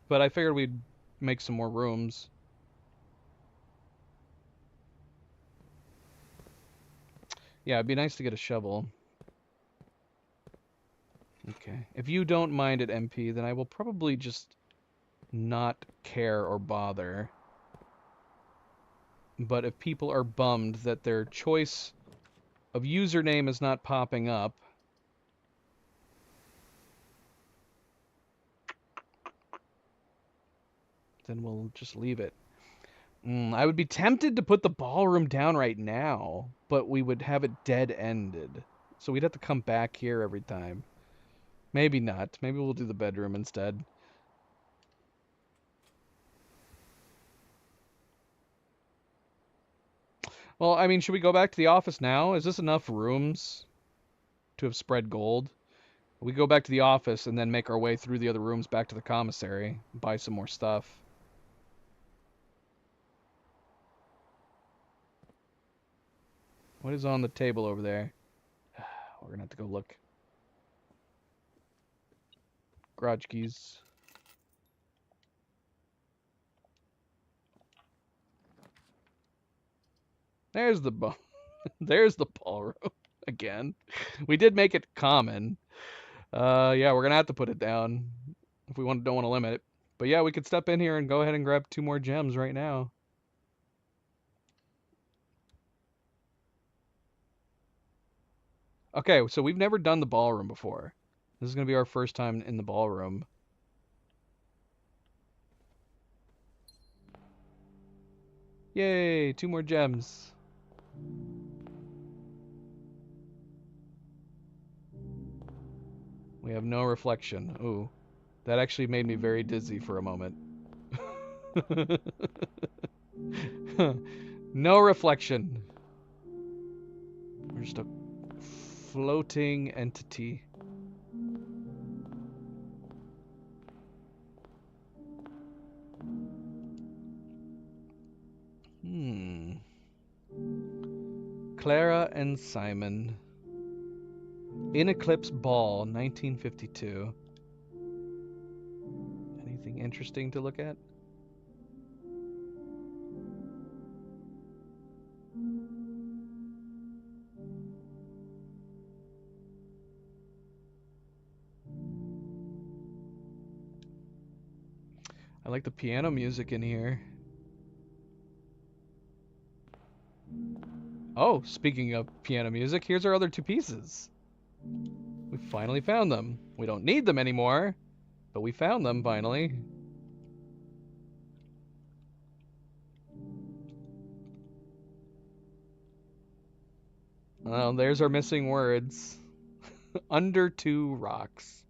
But I figured we'd make some more rooms. Yeah, it'd be nice to get a shovel. Okay. If you don't mind it, MP, then I will probably just not care or bother. But if people are bummed that their choice of username is not popping up, then we'll just leave it. I would be tempted to put the ballroom down right now, but we would have it dead-ended. So we'd have to come back here every time. Maybe not. Maybe we'll do the bedroom instead. Well, I mean, should we go back to the office now? Is this enough rooms to have spread gold? We go back to the office and then make our way through the other rooms back to the commissary, buy some more stuff. What is on the table over there? We're gonna have to go look. Garage keys. There's the there's the ballroom again. We did make it common. Yeah, we're gonna have to put it down if we don't want to limit it. But yeah, we could step in here and go ahead and grab 2 more gems right now. Okay, so we've never done the ballroom before. This is gonna be our first time in the ballroom. Yay, 2 more gems. We have no reflection. Ooh, that actually made me very dizzy for a moment. No reflection. We're just a floating entity. Clara and Simon. In Eclipse Ball, 1952. Anything interesting to look at? I like the piano music in here. Oh, speaking of piano music, here's our other 2 pieces. We finally found them. We don't need them anymore, but we found them finally. Well, there's our missing words. Under 2 rocks.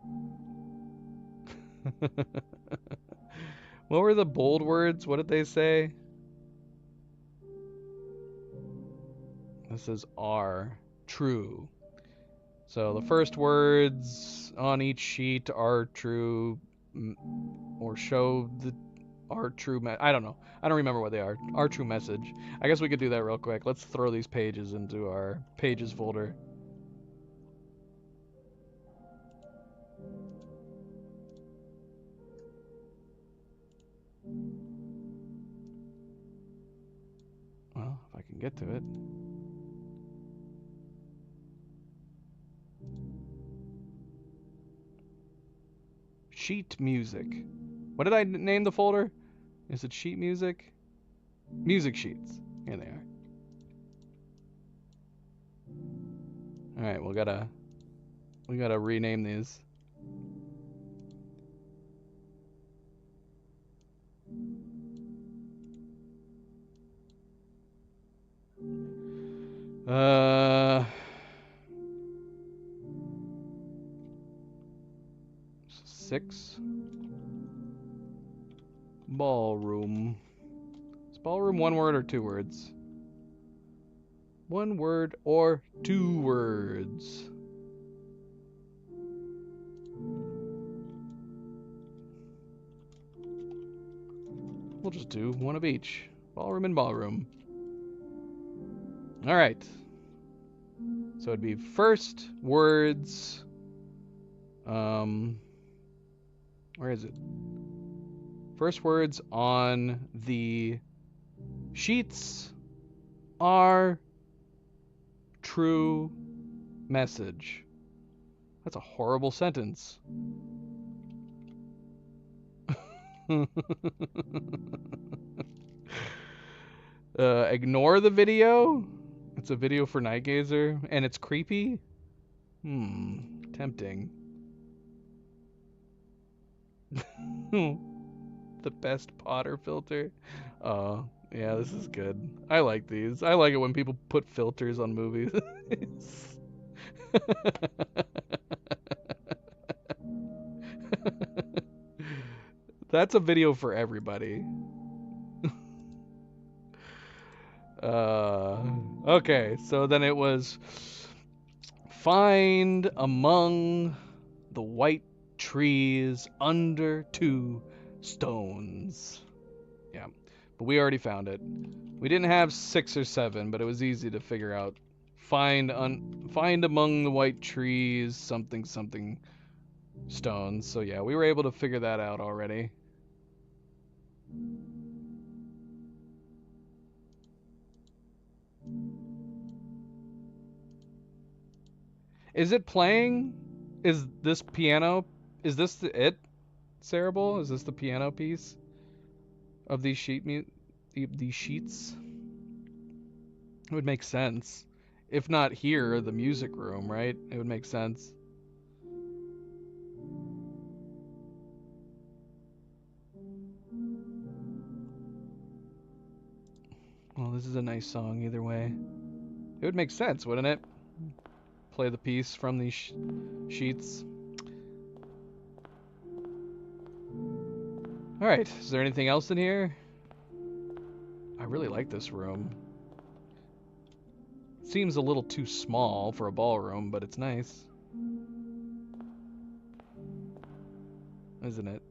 What were the bold words? What did they say? This is R. True. So the first words on each sheet are true, or show the our true I don't know. I don't remember what they are. Our true message. I guess we could do that real quick. Let's throw these pages into our pages folder. can get to it. Sheet music. What did I name the folder? Is it sheet music? Music sheets. Here they are. Alright, we gotta rename these. Six. Ballroom. Is ballroom one word or two words? One word or two words? We'll just do one of each. Ballroom and ballroom. Alright. So it'd be first words. Where is it? First words on the sheets are true message. That's a horrible sentence. Ignore the video. It's a video for Nightgazer, and it's creepy. Tempting. The best Potter filter. Yeah, this is good. I like these. I like it when people put filters on movies. That's a video for everybody. Okay, so then it was find among the white trees under two stones. Yeah, but we already found it. We didn't have 6 or 7, but it was easy to figure out. Find among the white trees something something stones. So yeah, we were able to figure that out already. Is it playing? Is this piano? Is this it, Cerebral? Is this the piano piece of these these sheets? It would make sense. If not here, the music room, right? It would make sense. Well, this is a nice song either way. It would make sense, wouldn't it? Play the piece from these sheets. Alright, is there anything else in here? I really like this room. Seems a little too small for a ballroom, but it's nice. Isn't it?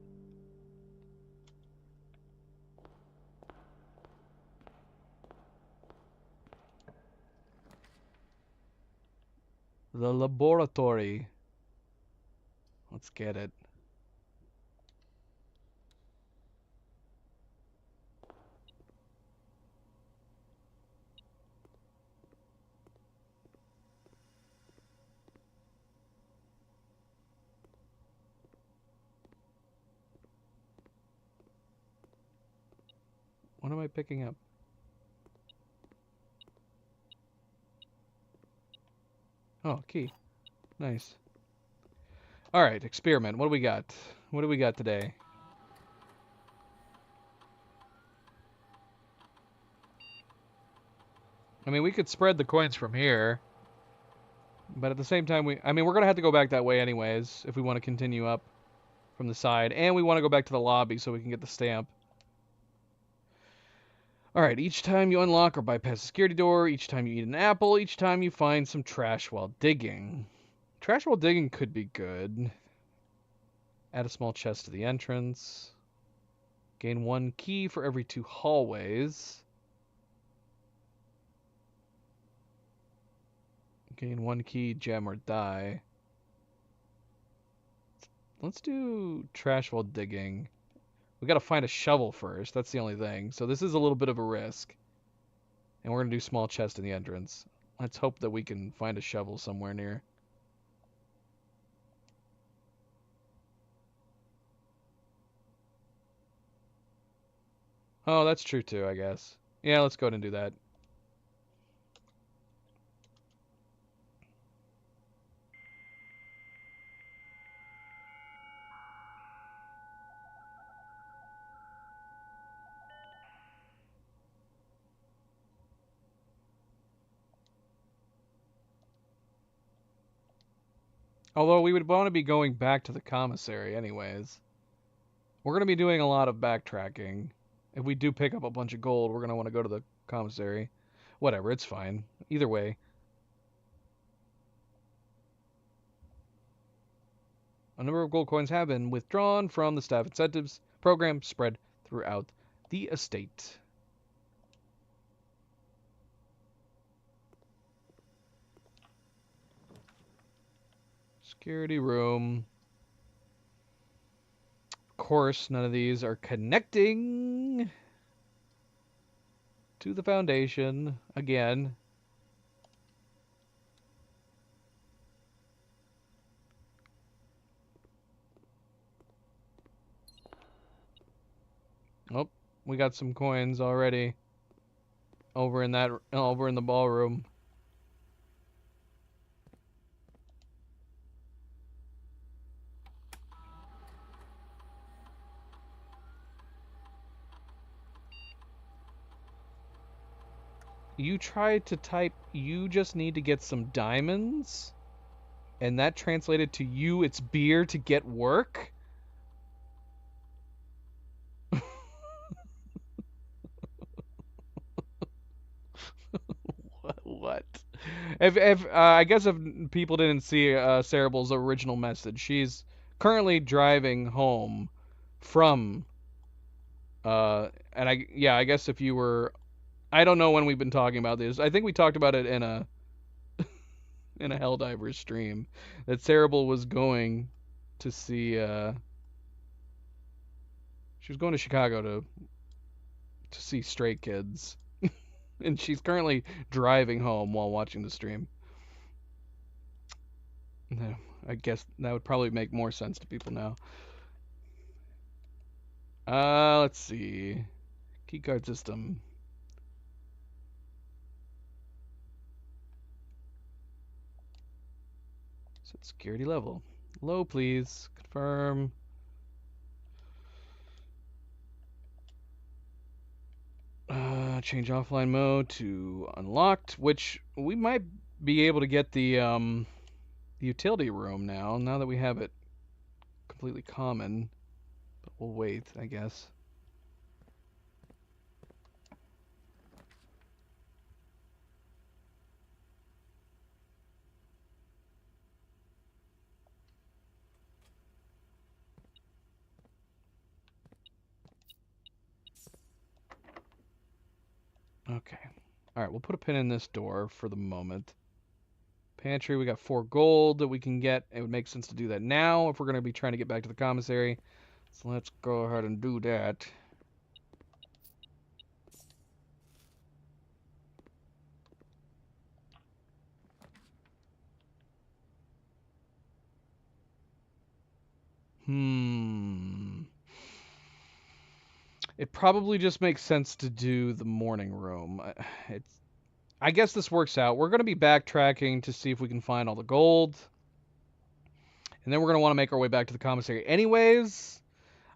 The laboratory. Let's get it. What am I picking up? Oh, key. Nice. Alright, experiment. What do we got? What do we got today? I mean, we could spread the coins from here. But at the same time, we're going to have to go back that way anyways if we want to continue up from the side. And we want to go back to the lobby so we can get the stamp. Alright, each time you unlock or bypass a security door, each time you eat an apple, each time you find some trash while digging. Trash while digging could be good. Add a small chest to the entrance. Gain 1 key for every 2 hallways. Gain 1 key, gem, or die. Let's do trash while digging. We gotta find a shovel first. That's the only thing. So this is a little bit of a risk. And we're going to do small chest in the entrance. Let's hope that we can find a shovel somewhere near. Oh, that's true too, I guess. Yeah, let's go ahead and do that. Although we would want to be going back to the commissary anyways. We're going to be doing a lot of backtracking. If we do pick up a bunch of gold, we're going to want to go to the commissary. Whatever, it's fine. Either way. A number of gold coins have been withdrawn from the staff incentives program spread throughout the estate. Security room. Of course, none of these are connecting to the foundation again. Oh, we got some coins already over in the ballroom. You tried to type, you just need to get some diamonds, and that translated to you, it's beer to get work? What? If I guess if people didn't see Cerebral's original message, she's currently driving home from and I guess if you were, I don't know when we've been talking about this. I think we talked about it in a Helldivers stream that Cerebral was going to see she was going to Chicago to see Stray Kids. And she's currently driving home while watching the stream. I guess that would probably make more sense to people now. Let's see. Keycard system. Set security level. Low, please. Confirm. Change offline mode to unlocked, which we might be able to get the utility room now that we have it completely common. But we'll wait, I guess. Okay. Alright, we'll put a pin in this door for the moment. Pantry, we got 4 gold that we can get. It would make sense to do that now if we're going to be trying to get back to the commissary. So let's go ahead and do that. It probably just makes sense to do the morning room. I guess this works out. We're going to be backtracking to see if we can find all the gold. And then we're going to want to make our way back to the commissary anyways.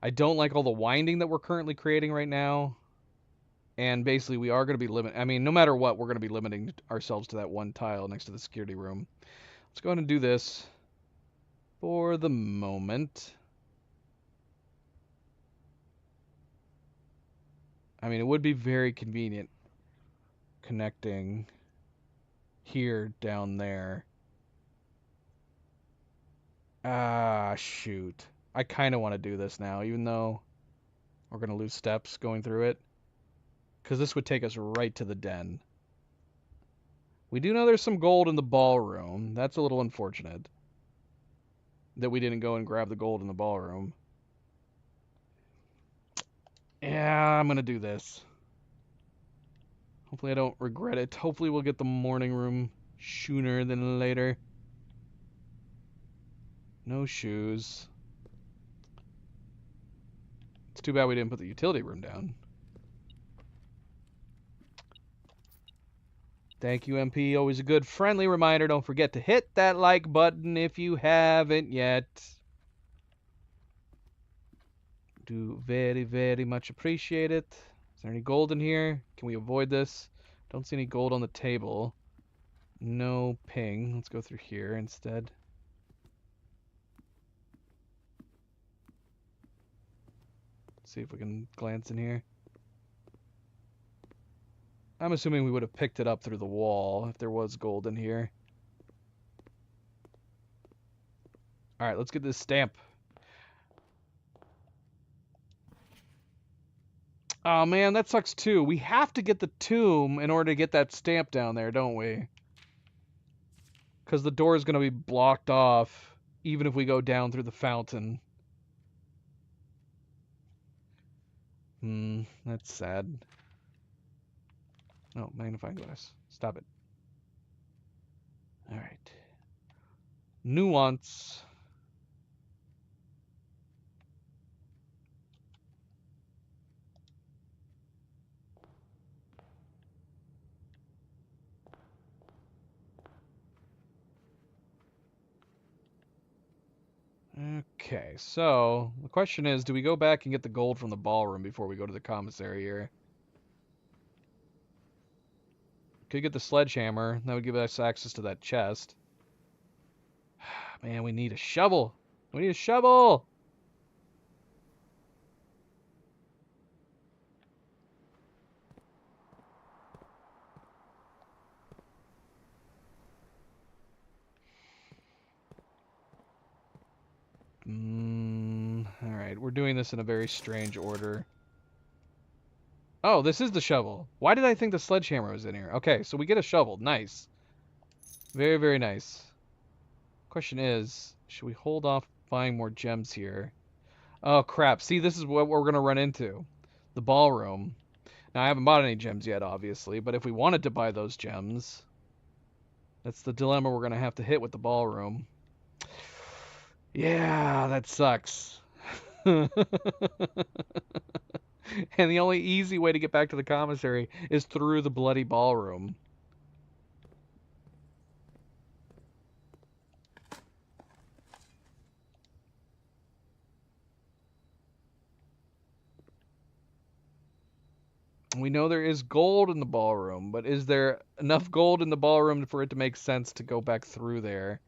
I don't like all the winding that we're currently creating right now. And basically, we are going to be no matter what, we're going to be limiting ourselves to that one tile next to the security room. Let's go ahead and do this for the moment. I mean, it would be very convenient connecting here down there. Ah, shoot. I kind of want to do this now, even though we're going to lose steps going through it. Because this would take us right to the den. We do know there's some gold in the ballroom. That's a little unfortunate that we didn't go and grab the gold in the ballroom. Yeah, I'm going to do this. Hopefully I don't regret it. Hopefully we'll get the morning room sooner than later. No shoes. It's too bad we didn't put the utility room down. Thank you, MP. Always a good friendly reminder. Don't forget to hit that like button if you haven't yet. Do very, very much appreciate it. Is there any gold in here? Can we avoid this? Don't see any gold on the table. No ping. Let's go through here instead. See if we can glance in here. I'm assuming we would have picked it up through the wall if there was gold in here. Alright, let's get this stamp. Oh man, that sucks too. We have to get the tomb in order to get that stamp down there, don't we? Because the door is going to be blocked off even if we go down through the fountain. That's sad. Oh, magnifying glass. Stop it. Alright. Nuance. Okay, so the question is, do we go back and get the gold from the ballroom before we go to the commissary here? Could get the sledgehammer. That would give us access to that chest. Man, we need a shovel. We need a shovel. Alright, we're doing this in a very strange order. Oh, this is the shovel. Why did I think the sledgehammer was in here? Okay, so we get a shovel. Nice. Very, very nice. Question is, should we hold off buying more gems here? Oh, crap. See, this is what we're going to run into. The ballroom. Now, I haven't bought any gems yet, obviously, but if we wanted to buy those gems, that's the dilemma we're going to have to hit with the ballroom. Yeah, that sucks. And the only easy way to get back to the commissary is through the bloody ballroom. We know there is gold in the ballroom, but is there enough gold in the ballroom for it to make sense to go back through there?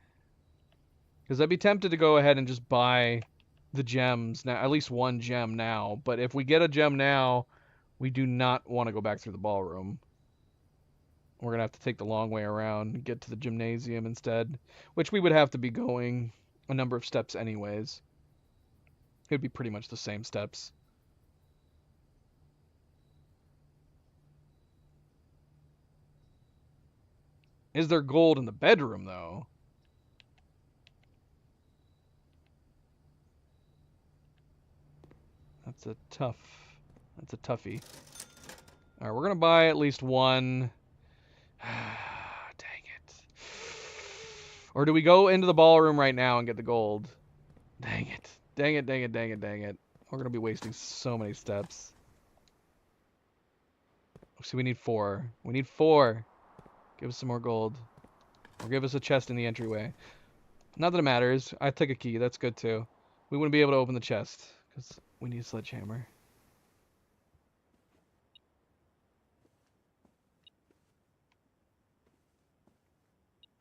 Because I'd be tempted to go ahead and just buy the gems now, at least one gem now. But if we get a gem now, we do not want to go back through the ballroom. We're going to have to take the long way around and get to the gymnasium instead, which we would have to be going a number of steps anyways. It would be pretty much the same steps. Is there gold in the bedroom, though? That's a toughie. Alright, we're going to buy at least one. Dang it. Or do we go into the ballroom right now and get the gold? Dang it. Dang it, dang it, dang it, dang it. We're going to be wasting so many steps. See, we need 4. We need 4. Give us some more gold. Or give us a chest in the entryway. Not that it matters. I took a key. That's good, too. We wouldn't be able to open the chest, because we need a sledgehammer.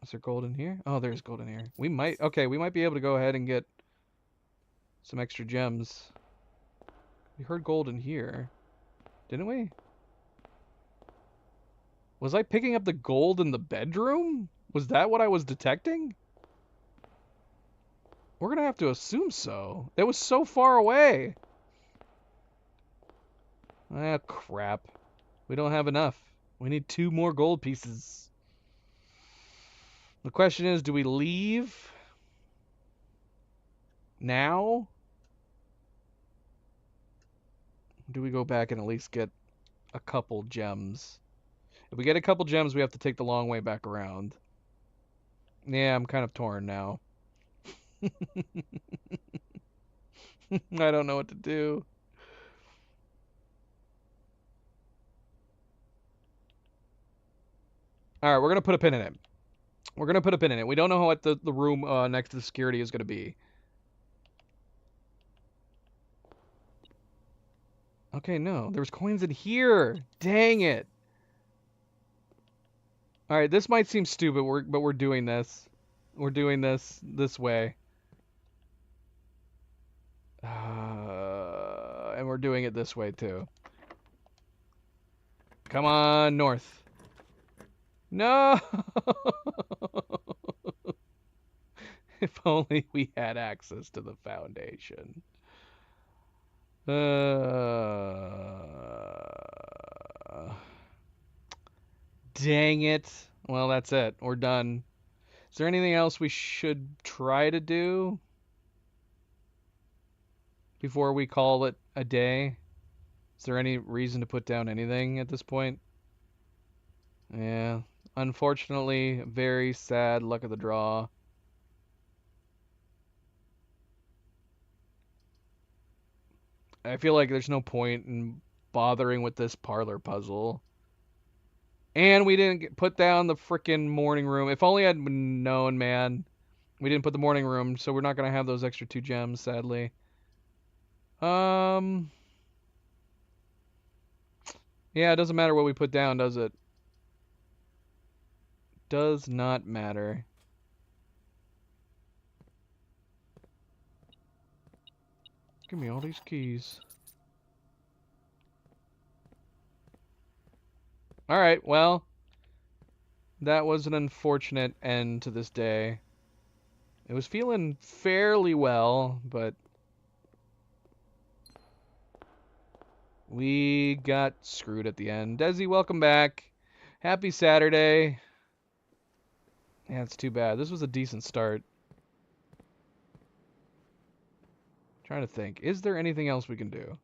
Is there gold in here? Oh, there's gold in here. We might be able to go ahead and get some extra gems. We heard gold in here. Didn't we? Was I picking up the gold in the bedroom? Was that what I was detecting? We're gonna have to assume so. It was so far away. Ah, crap. We don't have enough. We need 2 more gold pieces. The question is, do we leave now? Do we go back and at least get a couple gems? If we get a couple gems, we have to take the long way back around. Yeah, I'm kind of torn now. I don't know what to do. All right, we're gonna put a pin in it. We're gonna put a pin in it. We don't know what the room next to the security is gonna be. Okay, no, there's coins in here. Dang it. All right, this might seem stupid, but we're doing this. We're doing this way. And we're doing it this way too. Come on, north. No! If only we had access to the foundation. Dang it. Well, that's it. We're done. Is there anything else we should try to do before we call it a day? Is there any reason to put down anything at this point? Yeah. Unfortunately, very sad luck of the draw. I feel like there's no point in bothering with this parlor puzzle. And we didn't put down the frickin' morning room. If only I'd known, man. We didn't put the morning room, so we're not gonna have those extra 2 gems, sadly. Yeah, it doesn't matter what we put down, does it? Does not matter. Give me all these keys. Alright, well, that was an unfortunate end to this day. It was feeling fairly well, but we got screwed at the end. Desi, welcome back. Happy Saturday. Yeah, it's too bad. This was a decent start. Trying to think. Is there anything else we can do?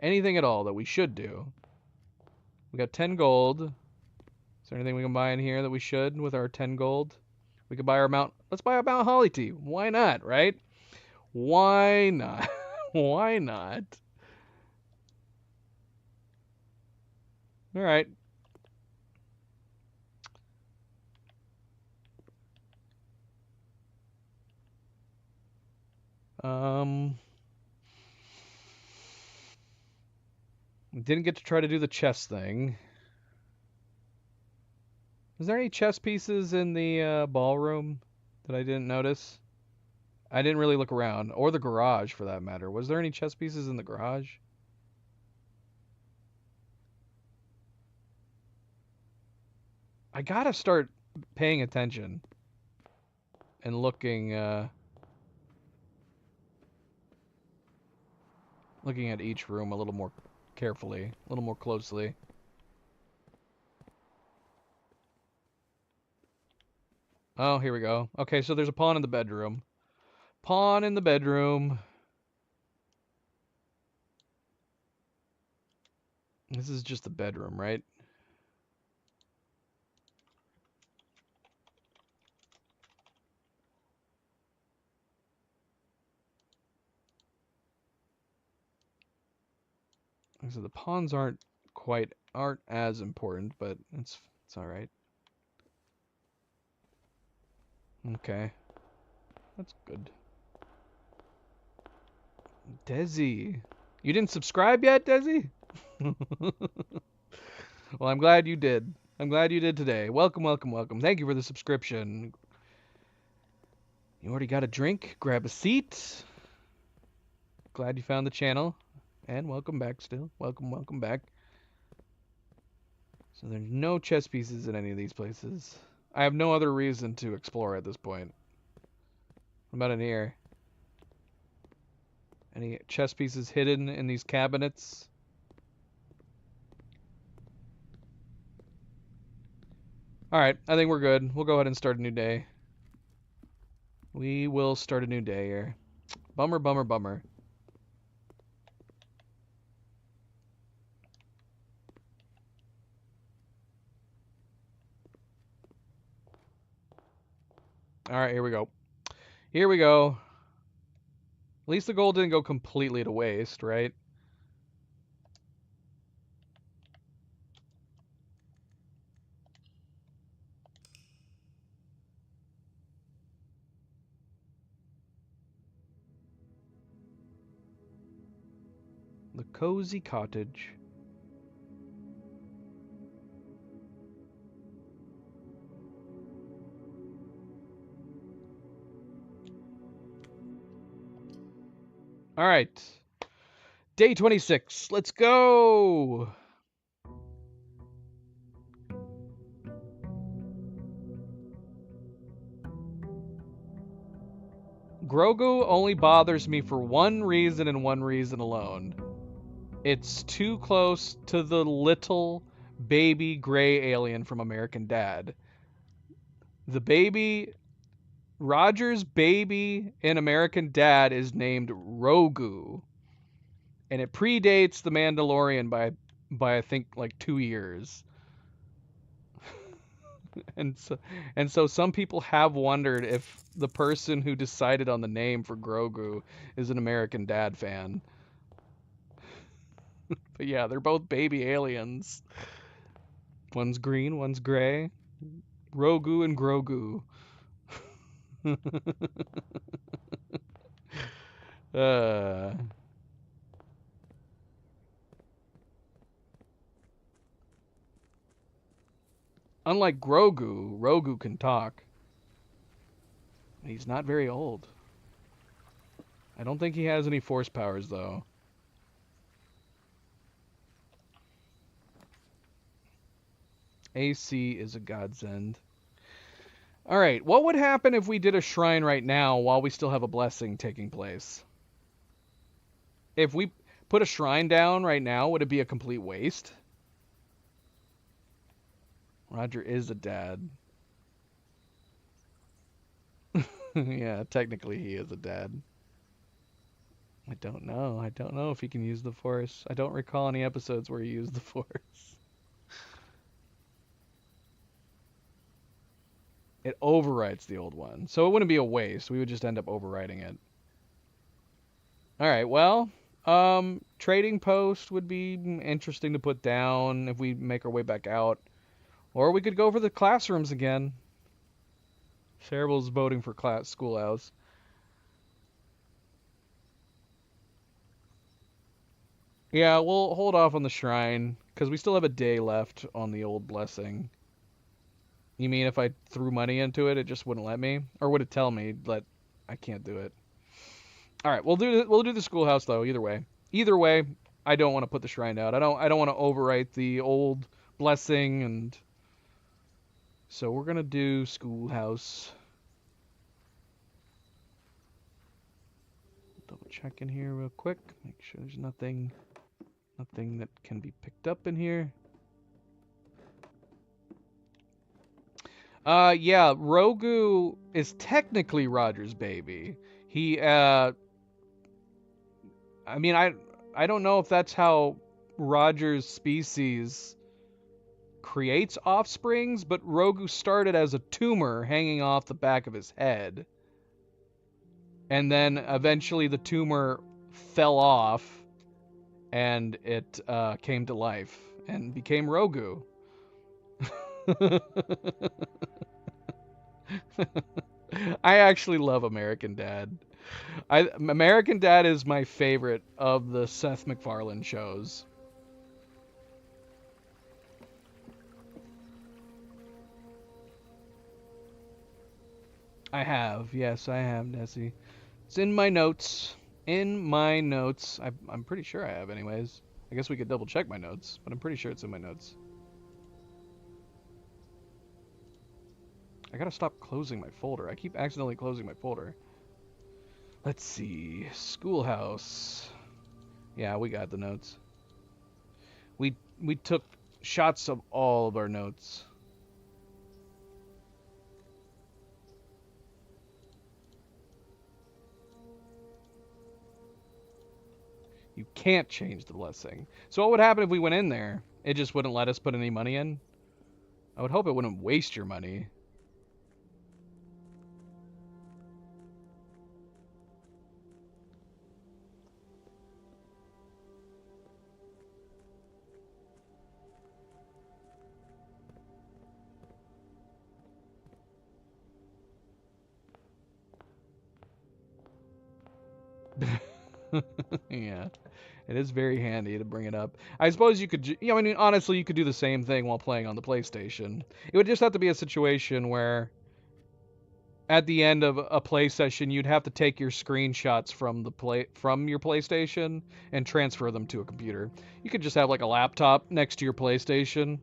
Anything at all that we should do? We got 10 gold. Is there anything we can buy in here that we should with our 10 gold? We could buy our Mount... Let's buy our Mount Holly tea. Why not, right? Why not? Why not? All right. Didn't get to try to do the chess thing. Is there any chess pieces in the ballroom that I didn't notice? I didn't really look around, or the garage for that matter. Was there any chess pieces in the garage? I gotta start paying attention and looking looking at each room a little more carefully, a little more closely. Oh, here we go. Okay, so there's a pawn in the bedroom. Pawn in the bedroom. This is just the bedroom, right? So the pawns aren't as important, but it's all right. Okay. That's good. Desi. You didn't subscribe yet, Desi? Well, I'm glad you did. I'm glad you did today. Welcome, welcome, welcome. Thank you for the subscription. You already got a drink? Grab a seat. Glad you found the channel. And welcome back still. Welcome, welcome back. So there's no chess pieces in any of these places. I have no other reason to explore at this point. What about in here? Any chess pieces hidden in these cabinets? Alright, I think we're good. We'll go ahead and start a new day. We will start a new day here. Bummer, bummer, bummer. All right, here we go. Here we go. At least the gold didn't go completely to waste, right? The cozy cottage. All right. Day 26. Let's go. Grogu only bothers me for one reason and one reason alone. It's too close to the little baby gray alien from American Dad. The baby, Roger's baby in American Dad is named Rogu, and it predates the Mandalorian by I think like 2 years. And so some people have wondered if the person who decided on the name for Grogu is an American Dad fan. But yeah, they're both baby aliens. One's green, one's gray. Rogu and Grogu. uh, Unlike Grogu, Rogu can talk. He's not very old. I don't think he has any force powers, though. AC is a godsend. Alright, what would happen if we did a shrine right now while we still have a blessing taking place? If we put a shrine down right now, would it be a complete waste? Roger is a dad. Yeah, technically he is a dad. I don't know. I don't know if he can use the Force. I don't recall any episodes where he used the Force. It overwrites the old one. So it wouldn't be a waste. We would just end up overwriting it. Alright, well, trading post would be interesting to put down if we make our way back out. Or we could go for the classrooms again. Cerebral's voting for schoolhouse. Yeah, we'll hold off on the shrine, because we still have a day left on the old blessing. You mean if I threw money into it, it just wouldn't let me? Or would it tell me that I can't do it? Alright, we'll do the schoolhouse, though, either way. Either way, I don't want to put the shrine out. I don't want to overwrite the old blessing, and so we're going to do schoolhouse. Double check in here real quick. Make sure there's nothing that can be picked up in here. Yeah, Rogu is technically Roger's baby. He, I mean, I don't know if that's how Roger's species creates offsprings, but Rogu started as a tumor hanging off the back of his head. And then eventually the tumor fell off and it came to life and became Rogu. I actually love American Dad. American Dad is my favorite of the Seth MacFarlane shows. I have, yes, I have, Nessie. It's in my notes. In my notes. I'm pretty sure I have, anyways. I guess we could double check my notes, but I'm pretty sure it's in my notes. I gotta stop closing my folder. I keep accidentally closing my folder. Let's see. Schoolhouse. Yeah, we got the notes. We took shots of all of our notes. You can't change the blessing. So what would happen if we went in there? It just wouldn't let us put any money in? I would hope it wouldn't waste your money. Yeah. It is very handy to bring it up. I suppose you could, I mean, honestly, you could do the same thing while playing on the PlayStation. It would just have to be a situation where, at the end of a play session, you'd have to take your screenshots from your PlayStation and transfer them to a computer. You could just have like a laptop next to your PlayStation,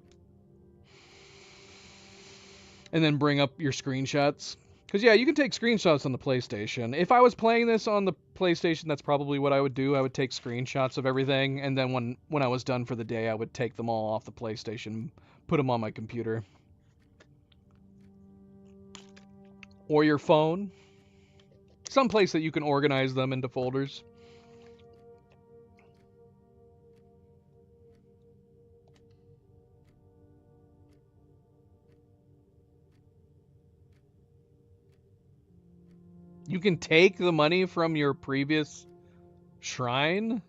and then bring up your screenshots. Because, yeah, you can take screenshots on the PlayStation. If I was playing this on the PlayStation, that's probably what I would do. I would take screenshots of everything, and then when I was done for the day, I would take them all off the PlayStation, put them on my computer. Or your phone. Some place that you can organize them into folders. You can take the money from your previous shrine?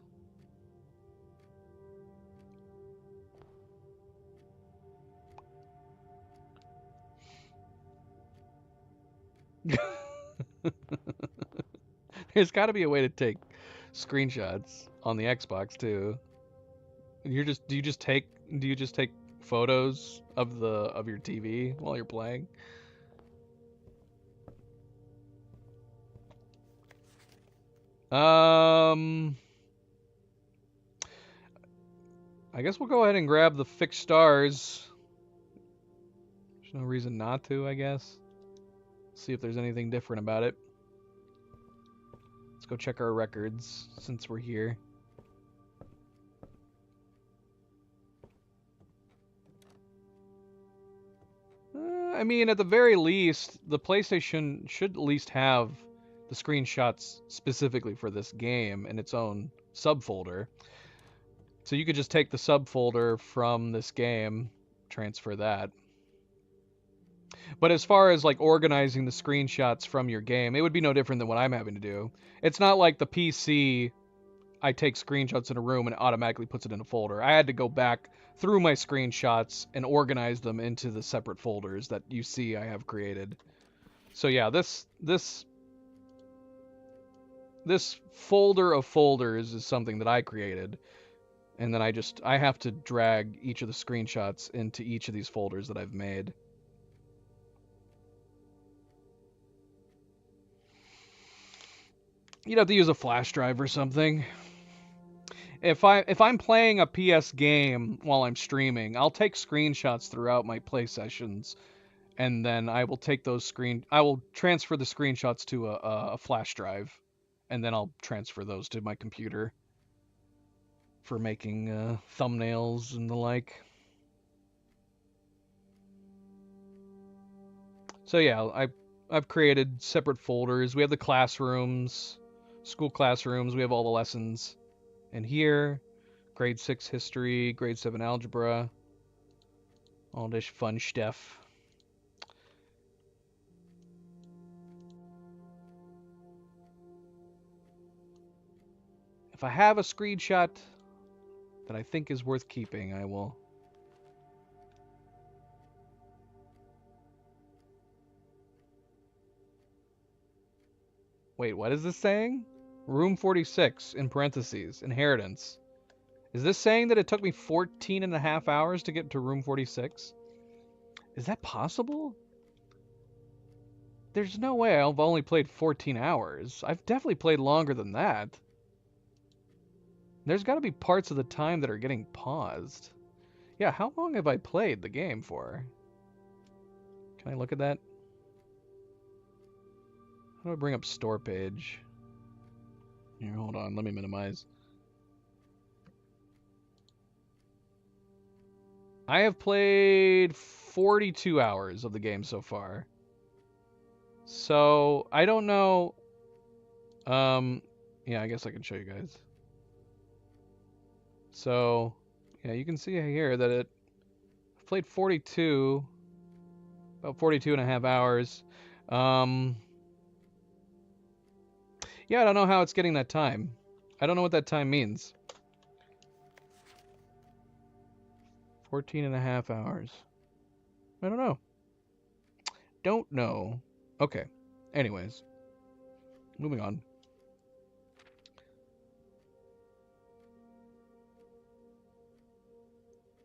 There's got to be a way to take screenshots on the Xbox too. Do you just take photos of your TV while you're playing? Um I guess we'll go ahead and grab the fixed stars. There's no reason not to, I guess. See if there's anything different about it. Let's go check our records since we're here. I mean, at the very least, the PlayStation should at least have the screenshots specifically for this game in its own subfolder. So you could just take the subfolder from this game, transfer that. But as far as like organizing the screenshots from your game, it would be no different than what I'm having to do. It's not like the PC, I take screenshots in a room and it automatically puts it in a folder. I had to go back through my screenshots and organize them into the separate folders that you see I have created. So yeah, this folder of folders is something that I created. And then I have to drag each of the screenshots into each of these folders that I've made. You'd have to use a flash drive or something. If I'm playing a PS game while I'm streaming, I'll take screenshots throughout my play sessions, and then I will I will transfer the screenshots to a flash drive, and then I'll transfer those to my computer for making thumbnails and the like. So yeah, I've created separate folders. We have the classrooms, school classrooms. We have all the lessons in here. Grade 6 history, grade 7 algebra, all this fun stuff. If I have a screenshot that I think is worth keeping, I will. Wait, what is this saying? Room 46, in parentheses, inheritance. Is this saying that it took me 14 and a half hours to get to room 46? Is that possible? There's no way I've only played 14 hours. I've definitely played longer than that. There's got to be parts of the time that are getting paused. Yeah, how long have I played the game for? Can I look at that? How do I bring up store page? Here, hold on, let me minimize. I have played 42 hours of the game so far. So, I don't know. Yeah, I guess I can show you guys. So, yeah, you can see here that it played 42, about 42 and a half hours. Yeah, I don't know how it's getting that time. I don't know what that time means. 14 and a half hours. I don't know. Don't know. Okay. Anyways, moving on.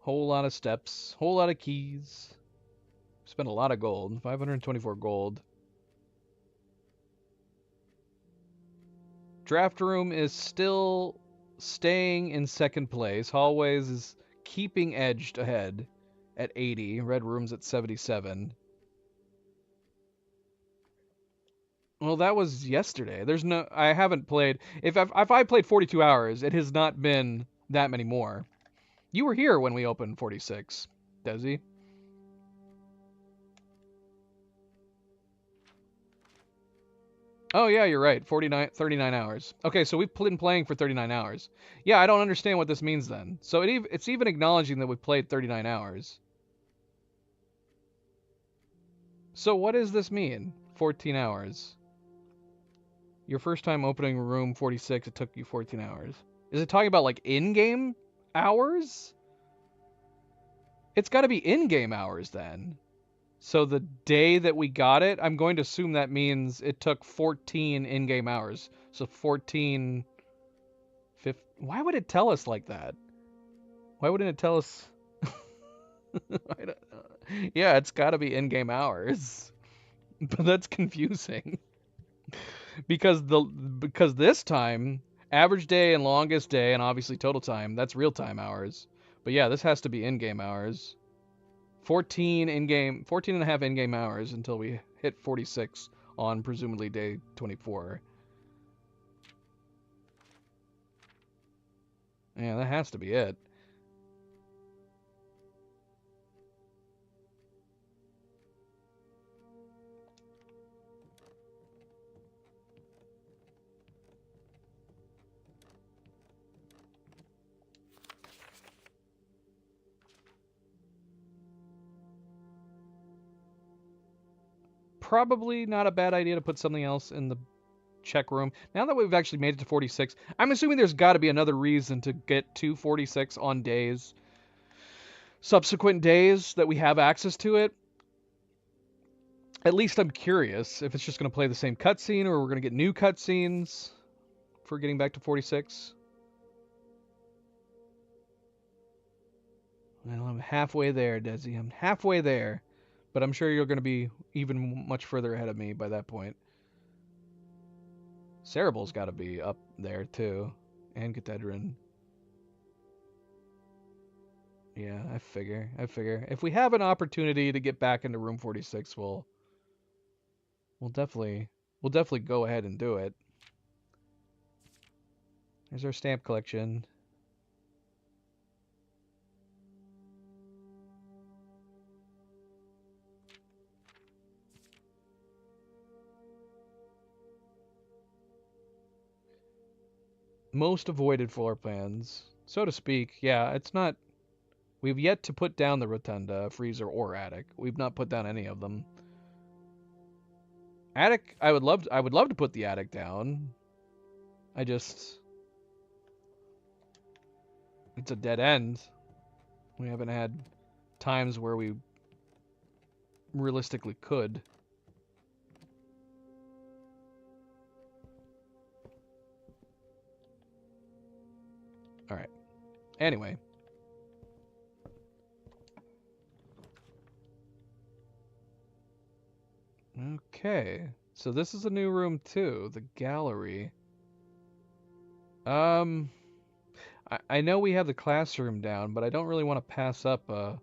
Whole lot of steps, whole lot of keys. Spent a lot of gold, 524 gold. Draft room is still staying in second place. Hallways is keeping edged ahead at 80. Red room's at 77. Well, that was yesterday. There's no. I haven't played. If I played 42 hours, it has not been that many more. You were here when we opened 46, Desi. Oh yeah, you're right. 39 hours. Okay, so we've been playing for 39 hours. Yeah, I don't understand what this means then. So it's even acknowledging that we played 39 hours. So what does this mean? 14 hours. Your first time opening room 46, it took you 14 hours. Is it talking about like in-game hours? It's got to be in-game hours then. So the day that we got it, I'm going to assume that means it took 14 in-game hours. So 14... Why would it tell us like that? Why wouldn't it tell us... I don't know. Yeah, it's got to be in-game hours. But that's confusing. because this time, average day and longest day, and obviously total time, that's real-time hours. But yeah, this has to be in-game hours. 14 and a half in-game hours until we hit 46 on presumably day 24. Yeah, that has to be it. Probably not a bad idea to put something else in the check room. Now that we've actually made it to 46, I'm assuming there's got to be another reason to get to 46 on days, subsequent days that we have access to it. At least I'm curious if it's just going to play the same cutscene or we're going to get new cutscenes for getting back to 46. Well, I'm halfway there, Desi. I'm halfway there. But I'm sure you're going to be even much further ahead of me by that point. Cerebral's got to be up there, too. And Catedrin. Yeah, I figure. If we have an opportunity to get back into room 46, we'll definitely go ahead and do it. There's our stamp collection. Most avoided floor plans, so to speak. Yeah, it's not. We've yet to put down the rotunda, freezer, or attic. We've not put down any of them. Attic, I would love to put the attic down. It's a dead end. We haven't had times where we realistically could. All right. Anyway. Okay. So this is a new room too, the gallery. I know we have the classroom down, but I don't really want to pass up a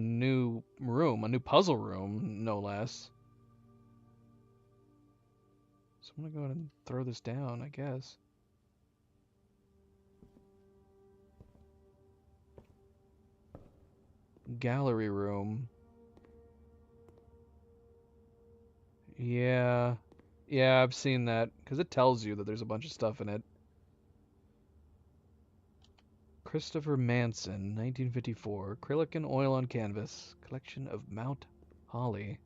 new room, a new puzzle room, no less. So I'm gonna go ahead and throw this down, I guess. Gallery room. Yeah. Yeah, I've seen that, because it tells you that there's a bunch of stuff in it. Christopher Manson, 1954. Acrylic and oil on canvas. Collection of Mount Holly.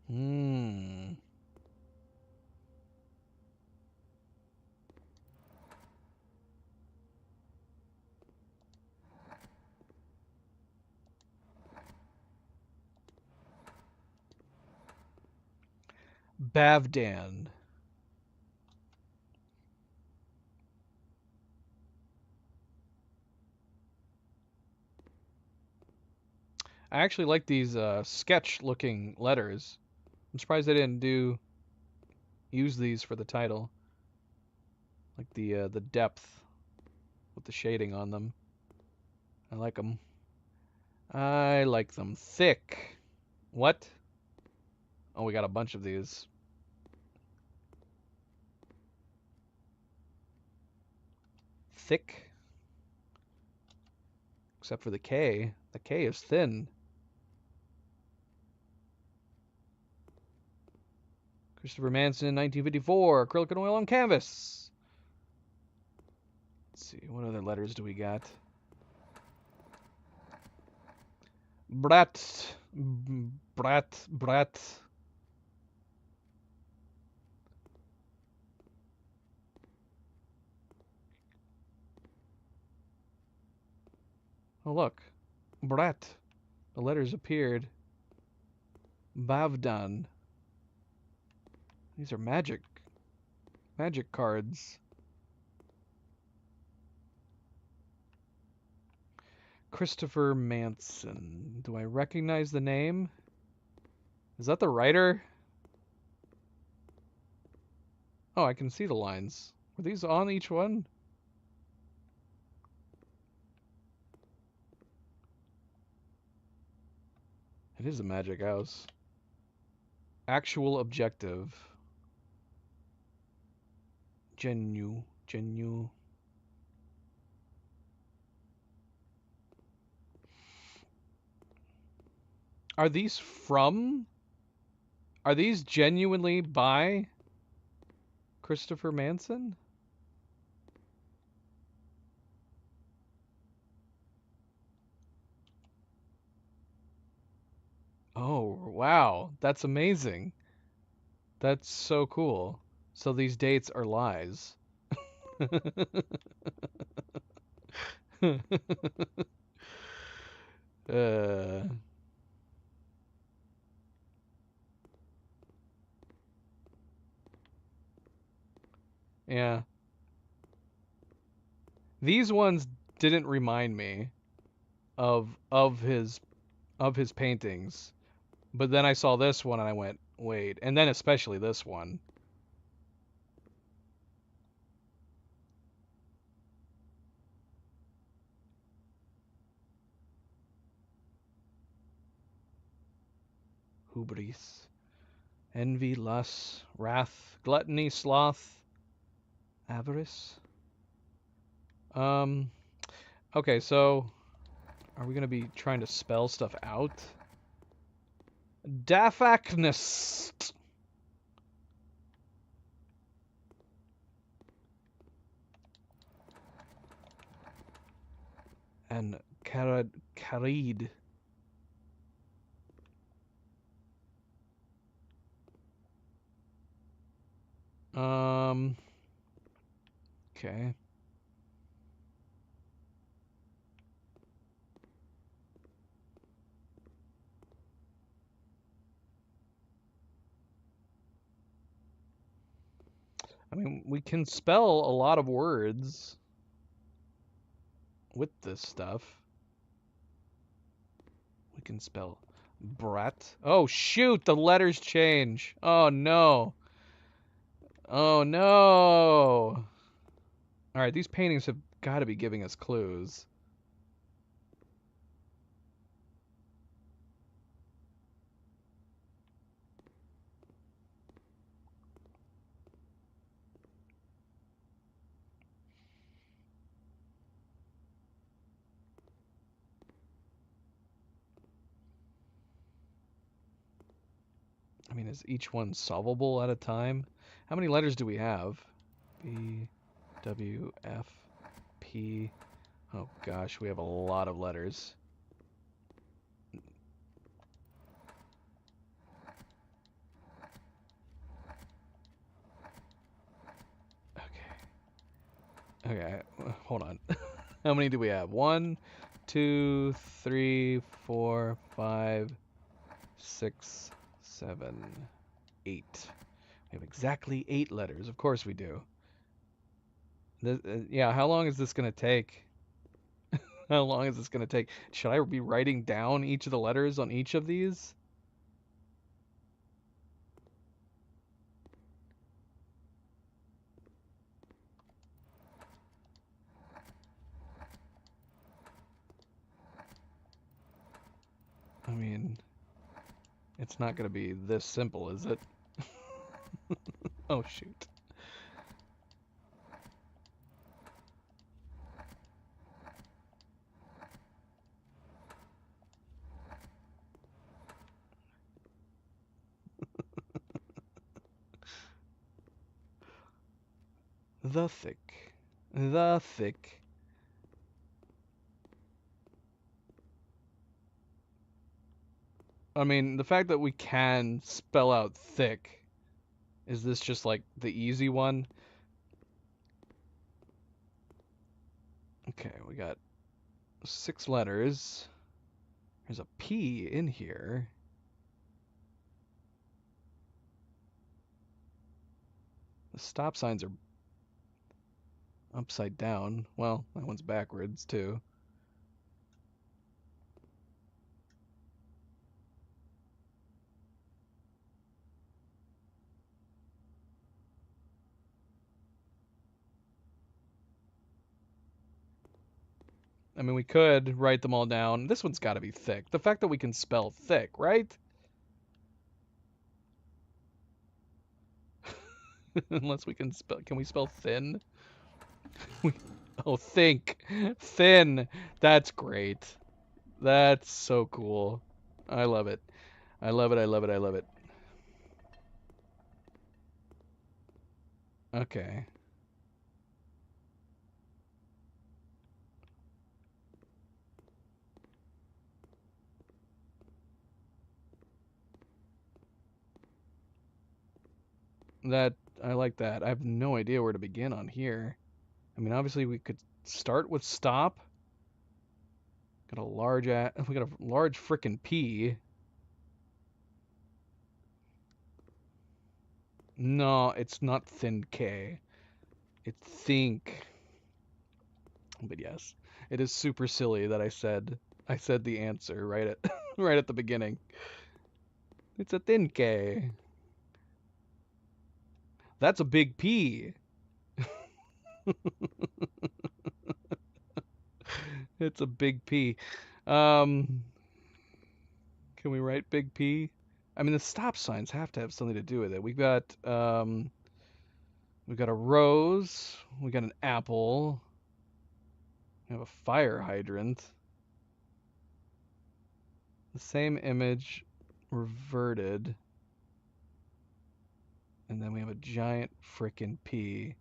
Hmm. Bavdan. I actually like these sketch-looking letters. I'm surprised they didn't use these for the title. Like the depth with the shading on them. I like them. I like them thick. What? Oh, we got a bunch of these. Thick. Except for the K. The K is thin. Christopher Manson, 1954. Acrylic and oil on canvas. Let's see. What other letters do we got? Brat. Brat. Oh, look. Brat. The letters appeared. Bavdan. These are magic cards. Christopher Manson. Do I recognize the name? Is that the writer? Oh, I can see the lines. Were these on each one? It is a magic house. Actual objective. Genu. Are these genuinely by Christopher Manson? Oh, wow. That's amazing. That's so cool. So these dates are lies. uh, yeah. These ones didn't remind me of his paintings. But then I saw this one and I went, wait. And then especially this one. Hubris. Envy, lust, wrath, gluttony, sloth, avarice. Okay, so are we gonna be trying to spell stuff out? Daphacnus. And Carid. Okay. I mean, we can spell a lot of words with this stuff. We can spell brat. Oh, shoot, the letters change. Oh, no. Oh, no. All right, these paintings have got to be giving us clues. I mean, is each one solvable at a time? How many letters do we have? B, W, F, P. Oh gosh, we have a lot of letters. Okay, hold on. How many do we have? 1, 2, 3, 4, 5, 6, 7, 8. We have exactly 8 letters. Of course we do. Yeah, how long is this going to take? How long is this going to take? Should I be writing down each of the letters on each of these? I mean, it's not going to be this simple, is it? Oh, shoot. The thick. The thick. I mean, the fact that we can spell out thick, is this just like the easy one? Okay, we got 6 letters. There's a P in here. The stop signs are upside down. Well, that one's backwards too. I mean, we could write them all down. This one's got to be thick. The fact that we can spell thick, right? Unless we can spell, can we spell thin? Oh, think. Thin. That's great. That's so cool. I love it. I love it. I love it. I love it. Okay. That, I like that. I have no idea where to begin on here. I mean, obviously we could start with stop. We got a large frickin' P. No, it's not thin K. It's think. But yes, it is super silly that I said the answer right at right at the beginning. It's a thin K. That's a big P. It's a big P. Um, can we write big P? I mean, the stop signs have to have something to do with it. We've got a rose. We got an apple. We have a fire hydrant. The same image reverted. And then we have a giant frickin' P.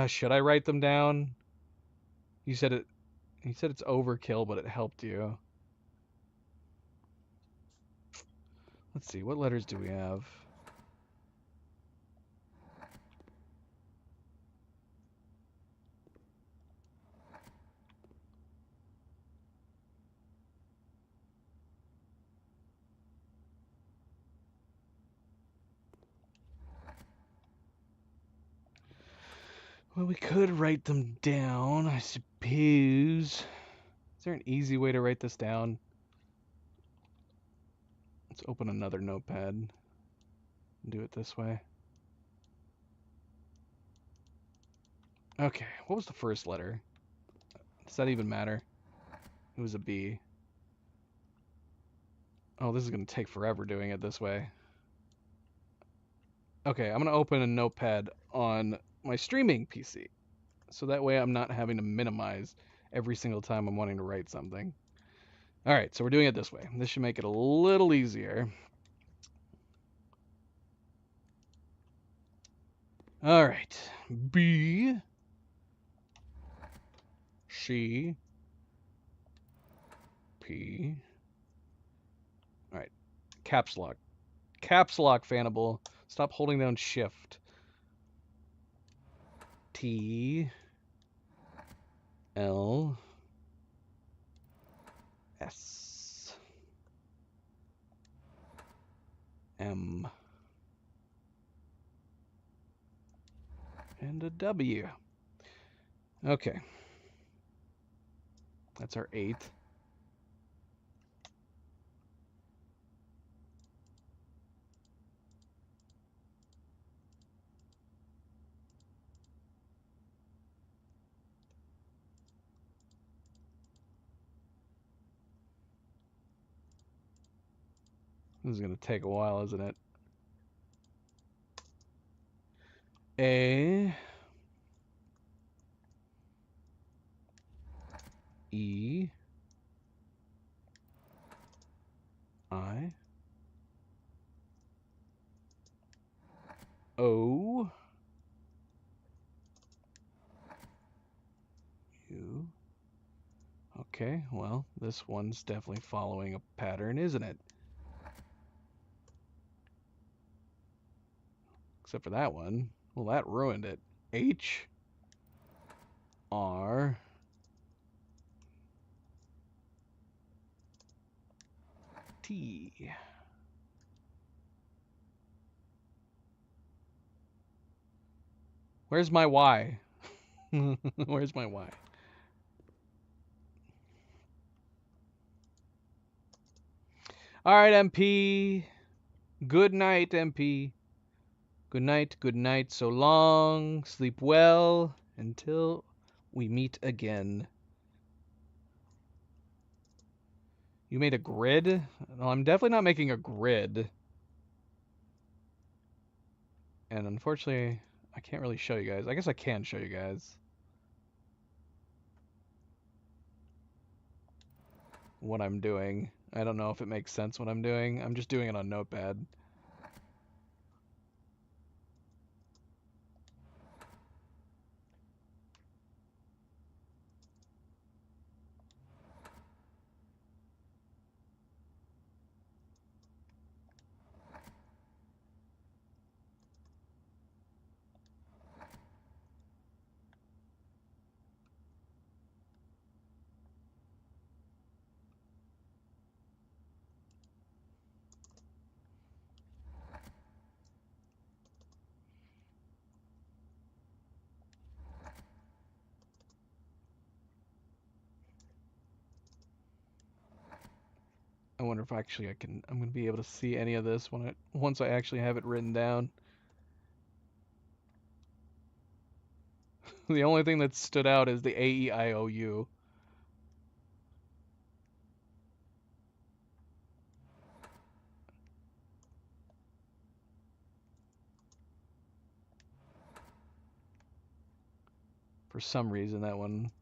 Should I write them down? You said it. You said it's overkill, but it helped you. Let's see. What letters do we have? Well, we could write them down, I suppose. Is there an easy way to write this down? Let's open another notepad and do it this way. Okay, what was the first letter? Does that even matter? It was a B. Oh, this is going to take forever doing it this way. Okay, I'm going to open a notepad on my streaming PC. So that way I'm not having to minimize every single time I'm wanting to write something. All right, so we're doing it this way. This should make it a little easier. All right, B, C, P. All right, caps lock. Caps lock, Fanable. Stop holding down shift. T L S M and a W. Okay. That's our 8th. This is going to take a while, isn't it? A E I O U. Okay, well, this one's definitely following a pattern, isn't it? Except for that one. Well, that ruined it. H R T. Where's my Y? Where's my Y? All right, MP. Good night, MP. Good night, good night. So long. Sleep well until we meet again. You made a grid? No, I'm definitely not making a grid. And unfortunately, I can't really show you guys. I guess I can show you guys what I'm doing. I don't know if it makes sense what I'm doing. I'm just doing it on Notepad. I wonder if actually I'm gonna be able to see any of this once I actually have it written down. The only thing that stood out is the A-E-I-O-U. For some reason, that one.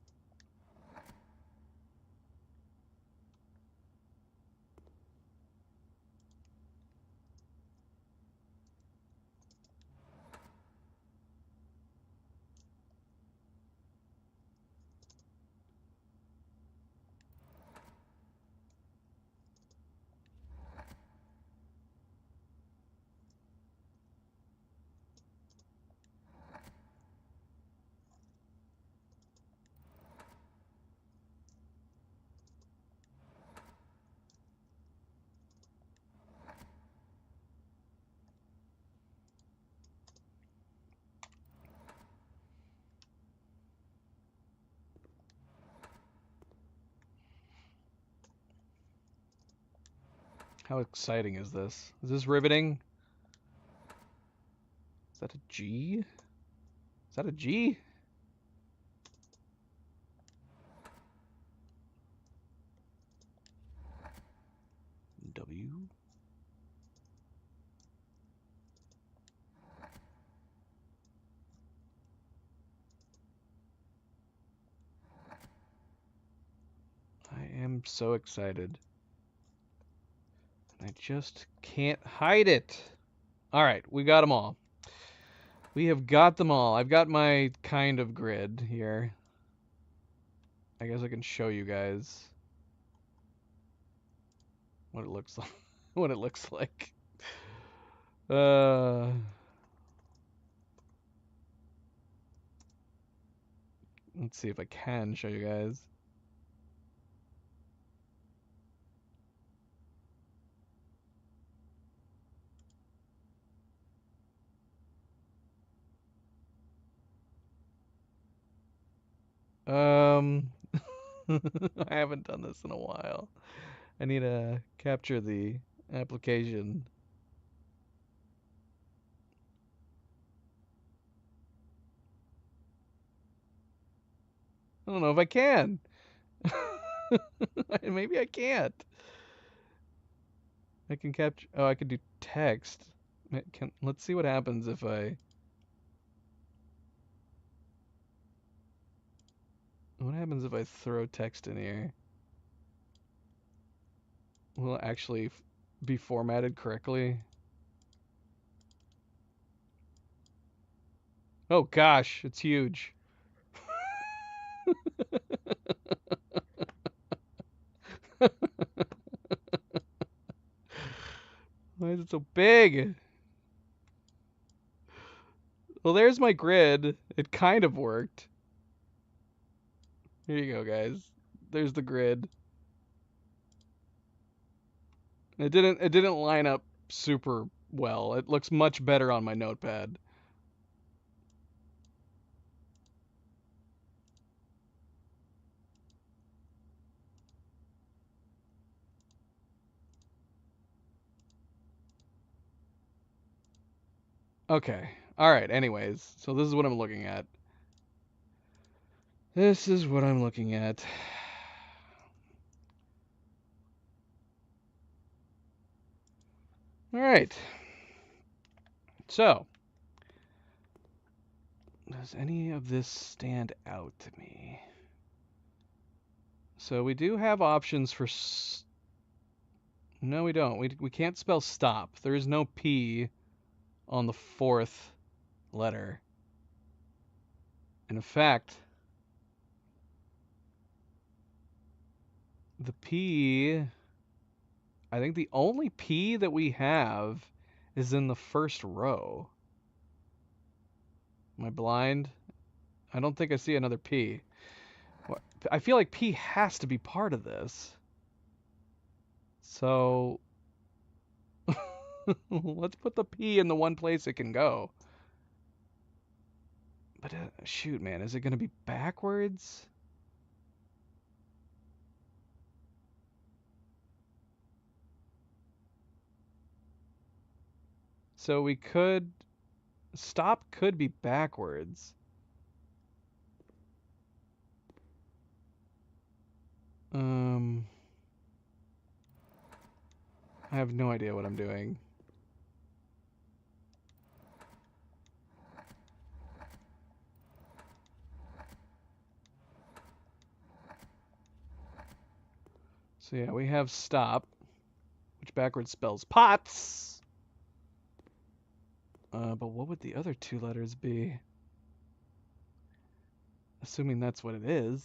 How exciting is this? Is this riveting? Is that a G? Is that a G? W? I am so excited. I just can't hide it. All right, we got them all. We have got them all. I've got my kind of grid here. I guess I can show you guys what it looks like. what it looks like. Uh, let's see if I can show you guys. Um, I haven't done this in a while. I need to capture the application. I don't know if I can. Maybe I can't. I can capture. Oh, I could do text. Let's see what happens if I. What happens if I throw text in here? Will it actually be formatted correctly? Oh gosh, it's huge. Why is it so big? Well, there's my grid. It kind of worked. Here you go, guys. There's the grid. It didn't line up super well. It looks much better on my notepad. Okay. All right. Anyways, so this is what I'm looking at. This is what I'm looking at. All right. So, does any of this stand out to me? So we do have options for. No, we don't. We can't spell stop. There is no P on the fourth letter. And in fact, the P. I think the only P that we have is in the first row. Am I blind? I don't think I see another P. I feel like P has to be part of this. So let's put the P in the one place it can go. But shoot, man, is it going to be backwards? So we could stop could be backwards. I have no idea what I'm doing. So yeah, we have stop, which backwards spells pots. But what would the other two letters be? Assuming that's what it is.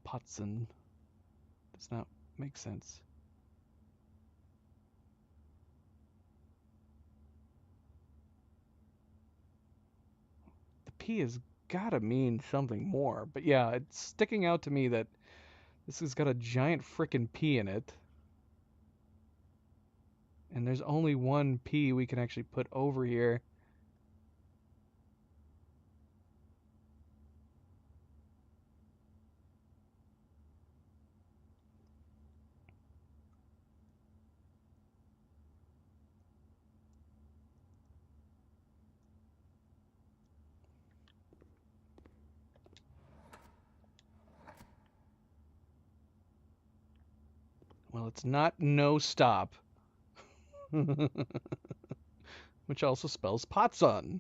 Potson. Does not make sense. The P has gotta mean something more. But yeah, it's sticking out to me that this has got a giant frickin' P in it. And there's only one P we can actually put over here. Well, it's not no stop. Which also spells potson.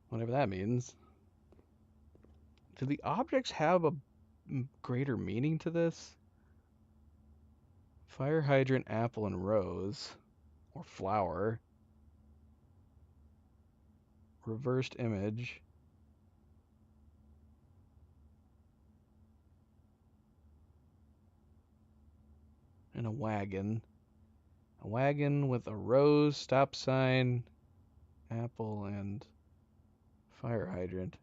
Whatever that means. Do the objects have a greater meaning to this? Fire hydrant, apple, and rose. Or flower. Reversed image. And a wagon. A wagon with a rose, stop sign, apple, and fire hydrant.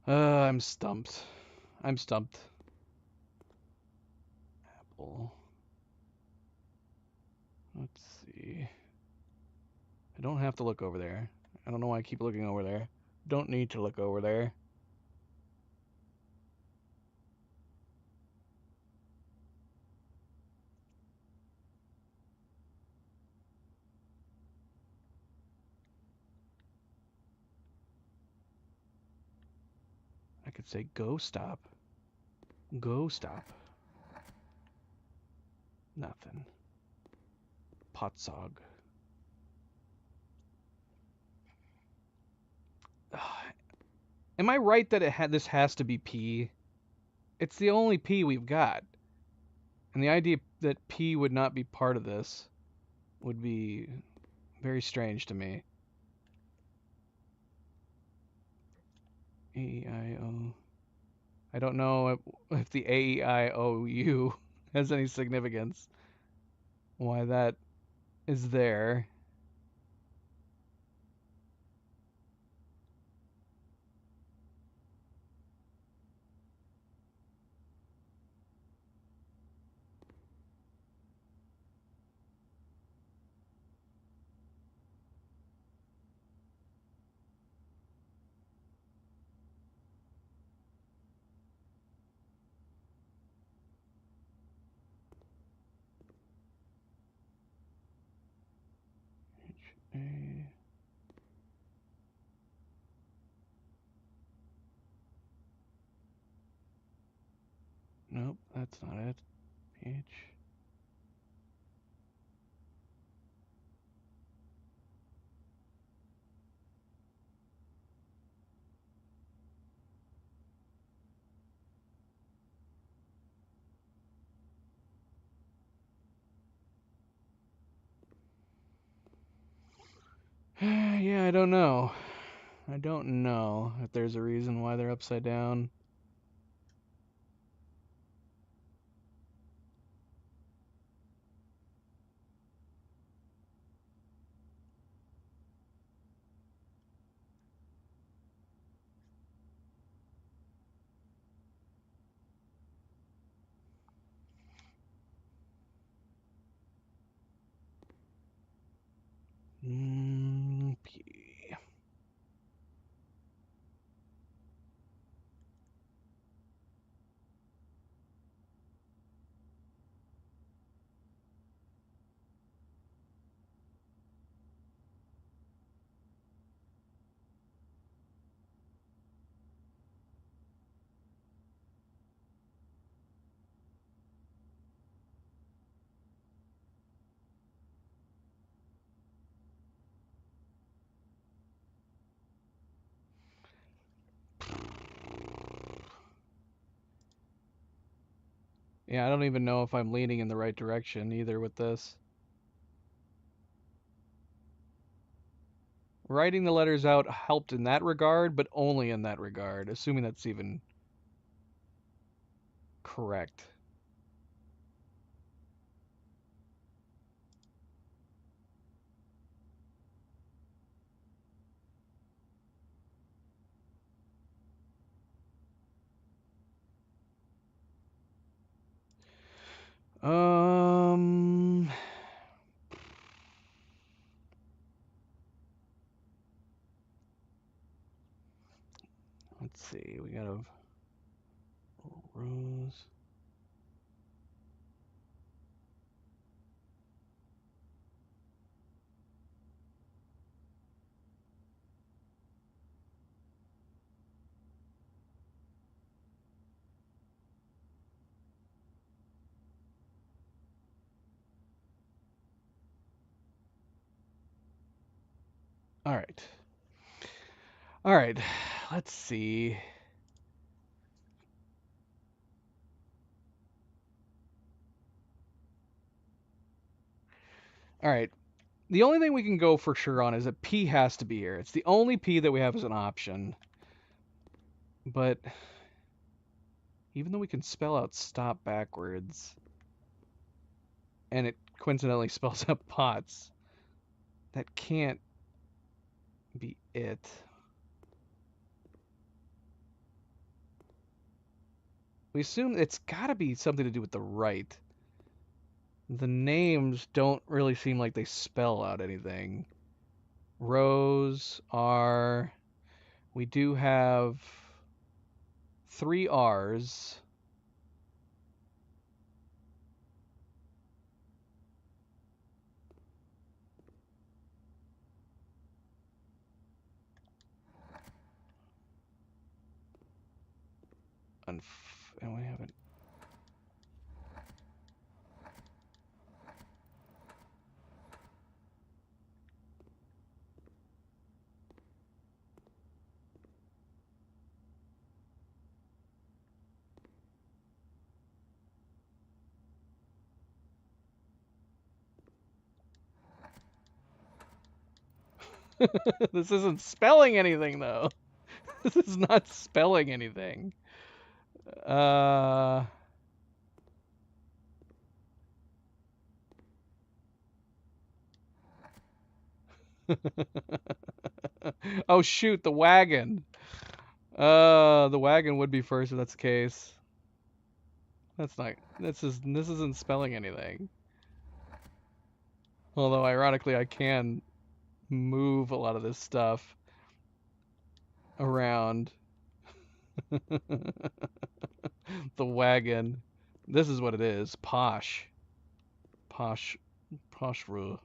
I'm stumped. I'm stumped. Apple. Let's see. I don't have to look over there. I don't know why I keep looking over there. Don't need to look over there. I could say go stop. Go stop. Nothing. Potsog. Am I right that this has to be P? It's the only P we've got. And the idea that P would not be part of this would be very strange to me. A-E-I-O. I don't know if the A-E-I-O-U has any significance. Why that is there. H-A... Nope, that's not it. H. Yeah, I don't know. I don't know if there's a reason why they're upside down. P. Yeah, I don't even know if I'm leaning in the right direction either with this. Writing the letters out helped in that regard, but only in that regard, assuming that's even correct. Um, let's see. We got a rose. All right. All right. Let's see. All right. The only thing we can go for sure on is that P has to be here. It's the only P that we have as an option. But even though we can spell out stop backwards, and it coincidentally spells out pots, that can't be it. We assume it's got to be something to do with the right. The names don't really seem like they spell out anything. Rows are... We do have 3 R's. And we haven't... This isn't spelling anything, though. This is not spelling anything. Oh shoot, the wagon. The wagon would be first if that's the case. That's not. This isn't spelling anything. Although ironically, I can move a lot of this stuff around. The wagon. This is what it is. Posh. Posh. Poshru.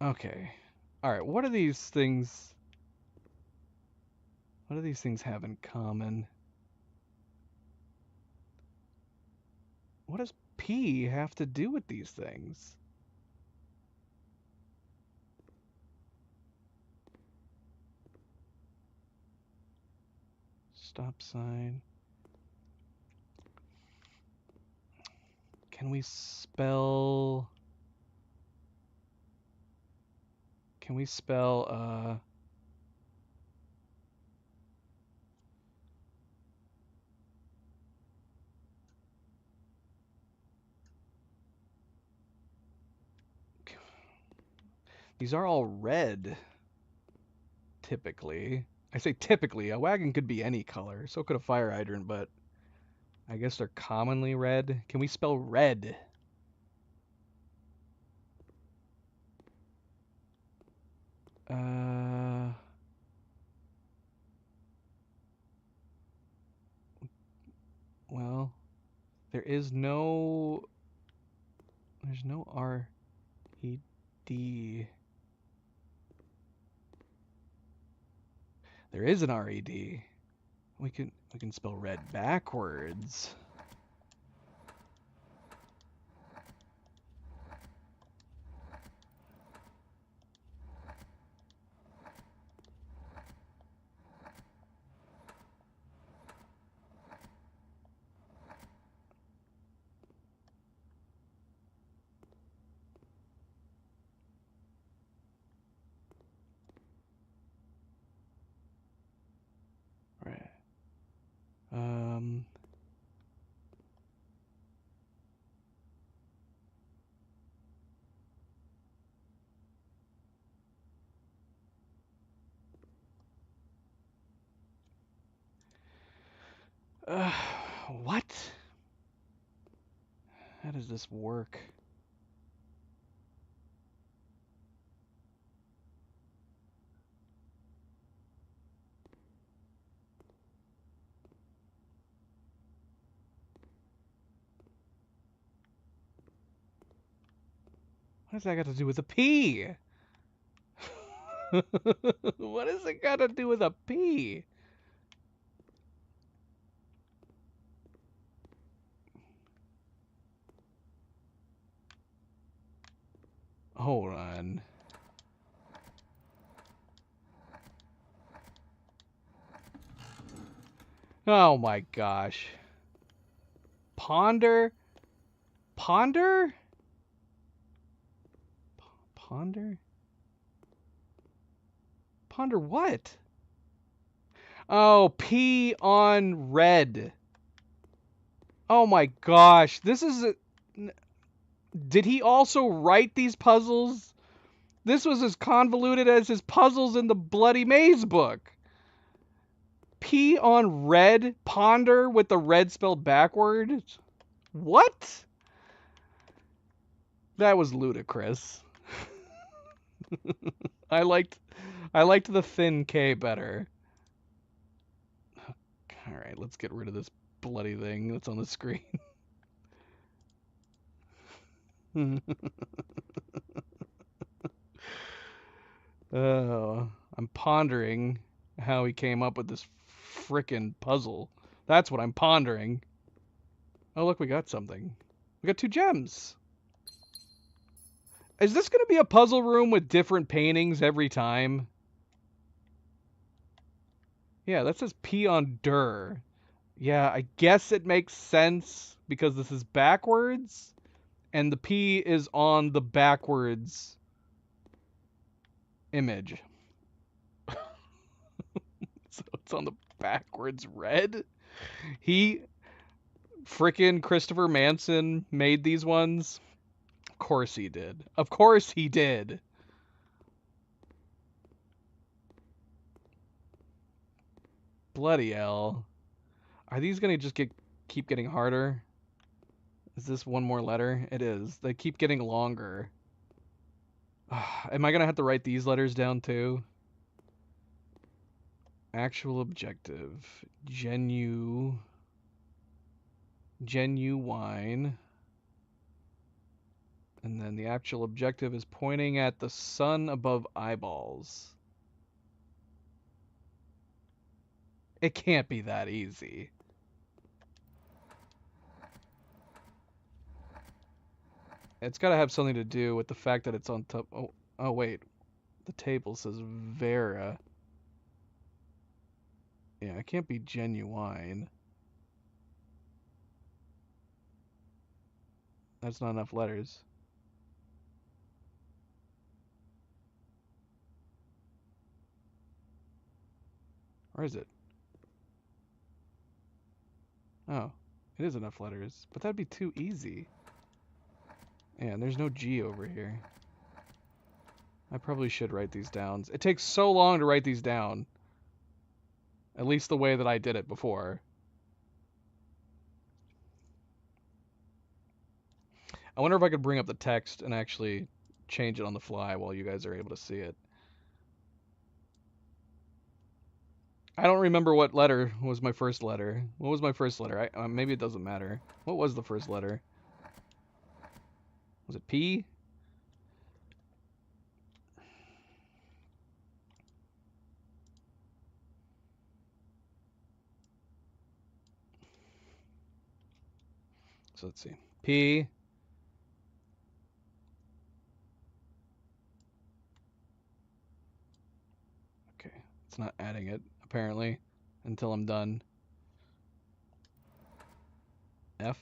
Okay. Alright, what do these things... What do these things have in common? What does P have to do with these things? Stop sign. Can we spell... Can we spell, These are all red, typically. I say typically, a wagon could be any color, so could a fire hydrant, but I guess they're commonly red. Can we spell red? Well, there's no R-E-D. There is an R-E-D. We can spell red backwards. Right. What? How does this work? What does that got to do with a P? What has it got to do with a P? Hold on. Oh my gosh. Ponder? Ponder? Ponder? Ponder what? Oh, P on red. Oh my gosh. This is Did he also write these puzzles? This was as convoluted as his puzzles in the Bloody Maze book. P on red? Ponder with the red spelled backwards? What? That was ludicrous. I liked the thin K better. Alright, let's get rid of this bloody thing that's on the screen. Oh, I'm pondering how he came up with this frickin' puzzle. That's what I'm pondering. Oh, look, we got something. We got 2 gems. Is this going to be a puzzle room with different paintings every time? Yeah, that says P on der. Yeah, I guess it makes sense because this is backwards, and the P is on the backwards image. So it's on the backwards red. He frickin' Christopher Manson made these ones. Of course he did. Of course he did. Bloody hell. Are these gonna just keep getting harder? Is this one more letter? It is. They keep getting longer. Am I gonna have to write these letters down too? Actual objective. Genuine. And then the actual objective is pointing at the sun above eyeballs. It can't be that easy. It's got to have something to do with the fact that it's on top. Oh wait. The table says Vera. Yeah, it can't be genuine. That's not enough letters. Or is it? Oh, it is enough letters. But that'd be too easy. Yeah, and there's no G over here. I probably should write these down. It takes so long to write these down. At least the way that I did it before. I wonder if I could bring up the text and actually change it on the fly while you guys are able to see it. I don't remember what letter was my first letter. What was my first letter? Maybe it doesn't matter. What was the first letter? Was it P? So let's see. P. Okay. It's not adding it, apparently, until I'm done. F.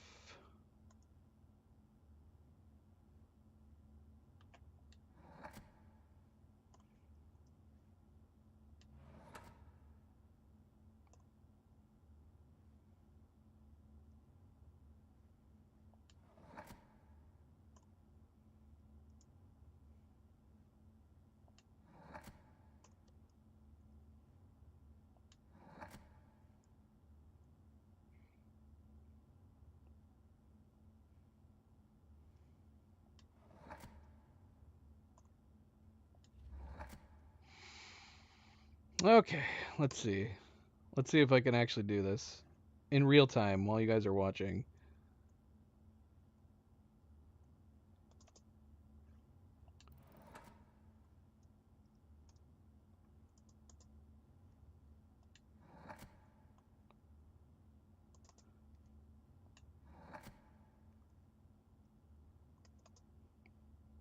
Okay, let's see. Let's see if I can actually do this in real time while you guys are watching.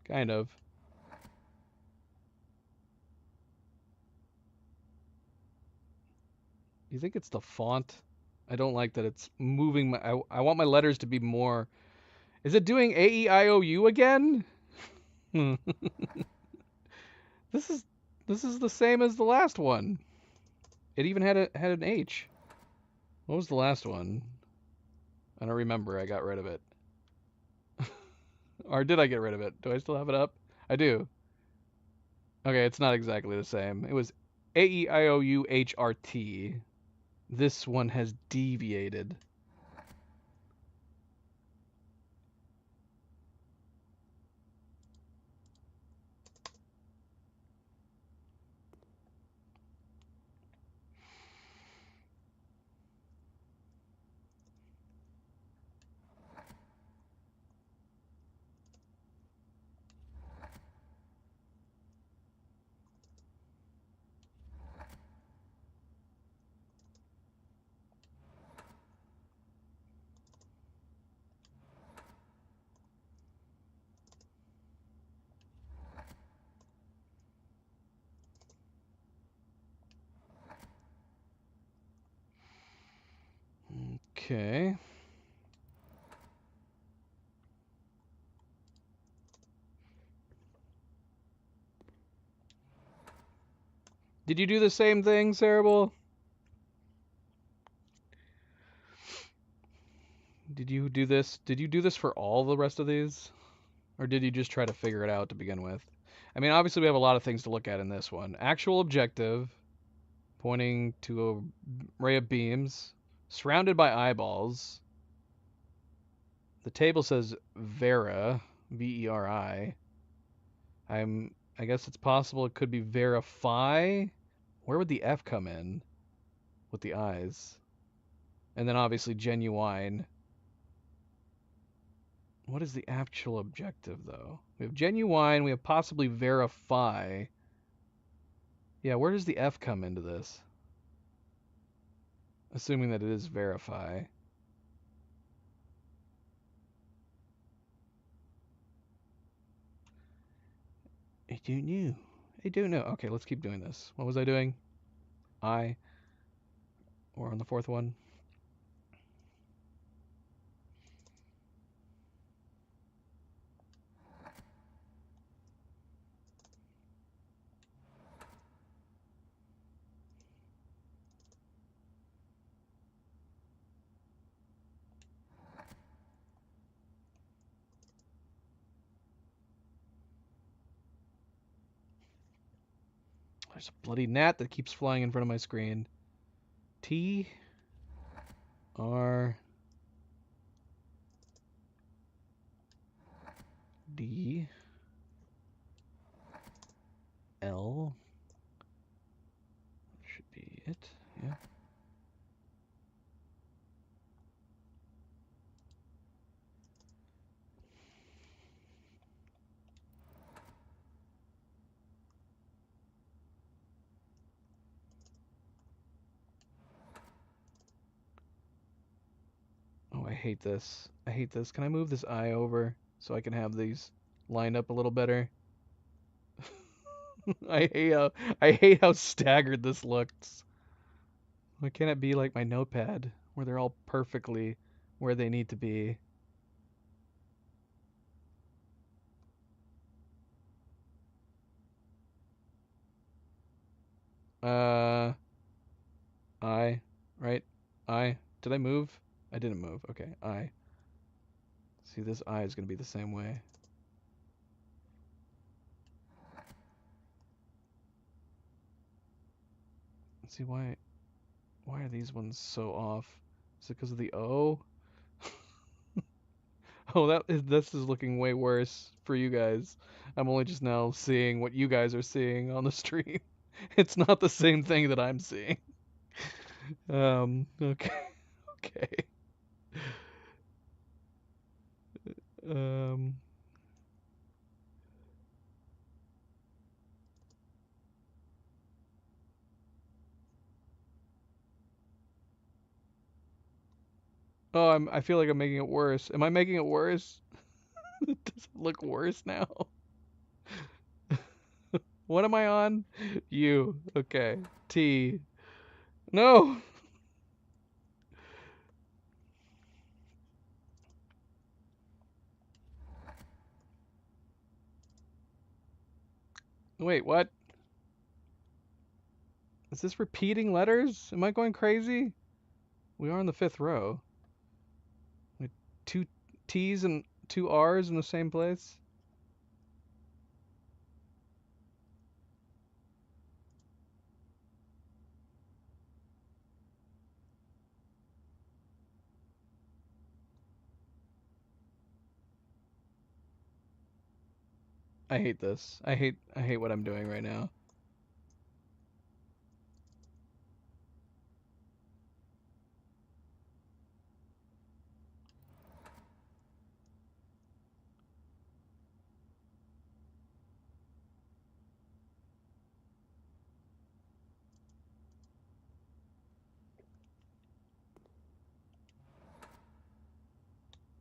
Kind of. You think it's the font? I don't like that it's moving my. I want my letters to be more. Is it doing A-E-I-O-U again? This is the same as the last one. It even had an H. What was the last one? I don't remember. I got rid of it. Or did I get rid of it? Do I still have it up? I do. Okay, it's not exactly the same. It was A-E-I-O-U-H-R-T. This one has deviated. Okay. Did you do the same thing, Cerebral? Did you do this? Did you do this for all the rest of these? Or did you just try to figure it out to begin with? I mean, obviously we have a lot of things to look at in this one. Actual objective, pointing to a ray of beams, surrounded by eyeballs. The table says Vera, V-E-R-I. I guess it's possible it could be verify. Where would the F come in with the eyes? And then obviously genuine. What is the actual objective, though? We have genuine, we have possibly verify. Yeah, where does the F come into this? Assuming that it is verify. I don't know. I don't know. Okay, let's keep doing this. What was I doing? I. Or on the fourth one? There's a bloody gnat that keeps flying in front of my screen. T. R. D. L. Should be it. Yeah. Oh, I hate this. I hate this. Can I move this eye over so I can have these lined up a little better? I hate how staggered this looks. Why can't it be like my notepad where they're all perfectly where they need to be? Uh, I, right? I. Did I move? I didn't move. Okay, I. See, this eye is gonna be the same way. Let's see why are these ones so off? Is it because of the O? Oh, this is looking way worse for you guys. I'm only just now seeing what you guys are seeing on the stream. It's not the same thing that I'm seeing. Okay. Okay. Um, oh, I feel like I'm making it worse. Am I making it worse? Does it look worse now? What am I on? U. Okay. T. No. Wait, what? Is this repeating letters? Am I going crazy? We are in the fifth row. With two T's and two R's in the same place? I hate this. I hate what I'm doing right now.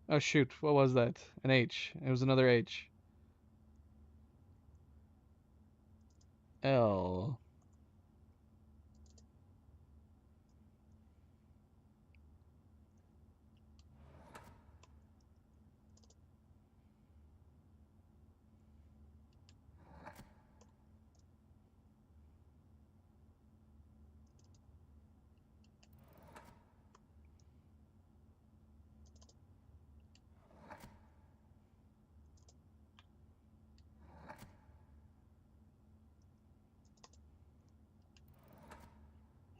Oh shoot, what was that? An H. It was another H. L.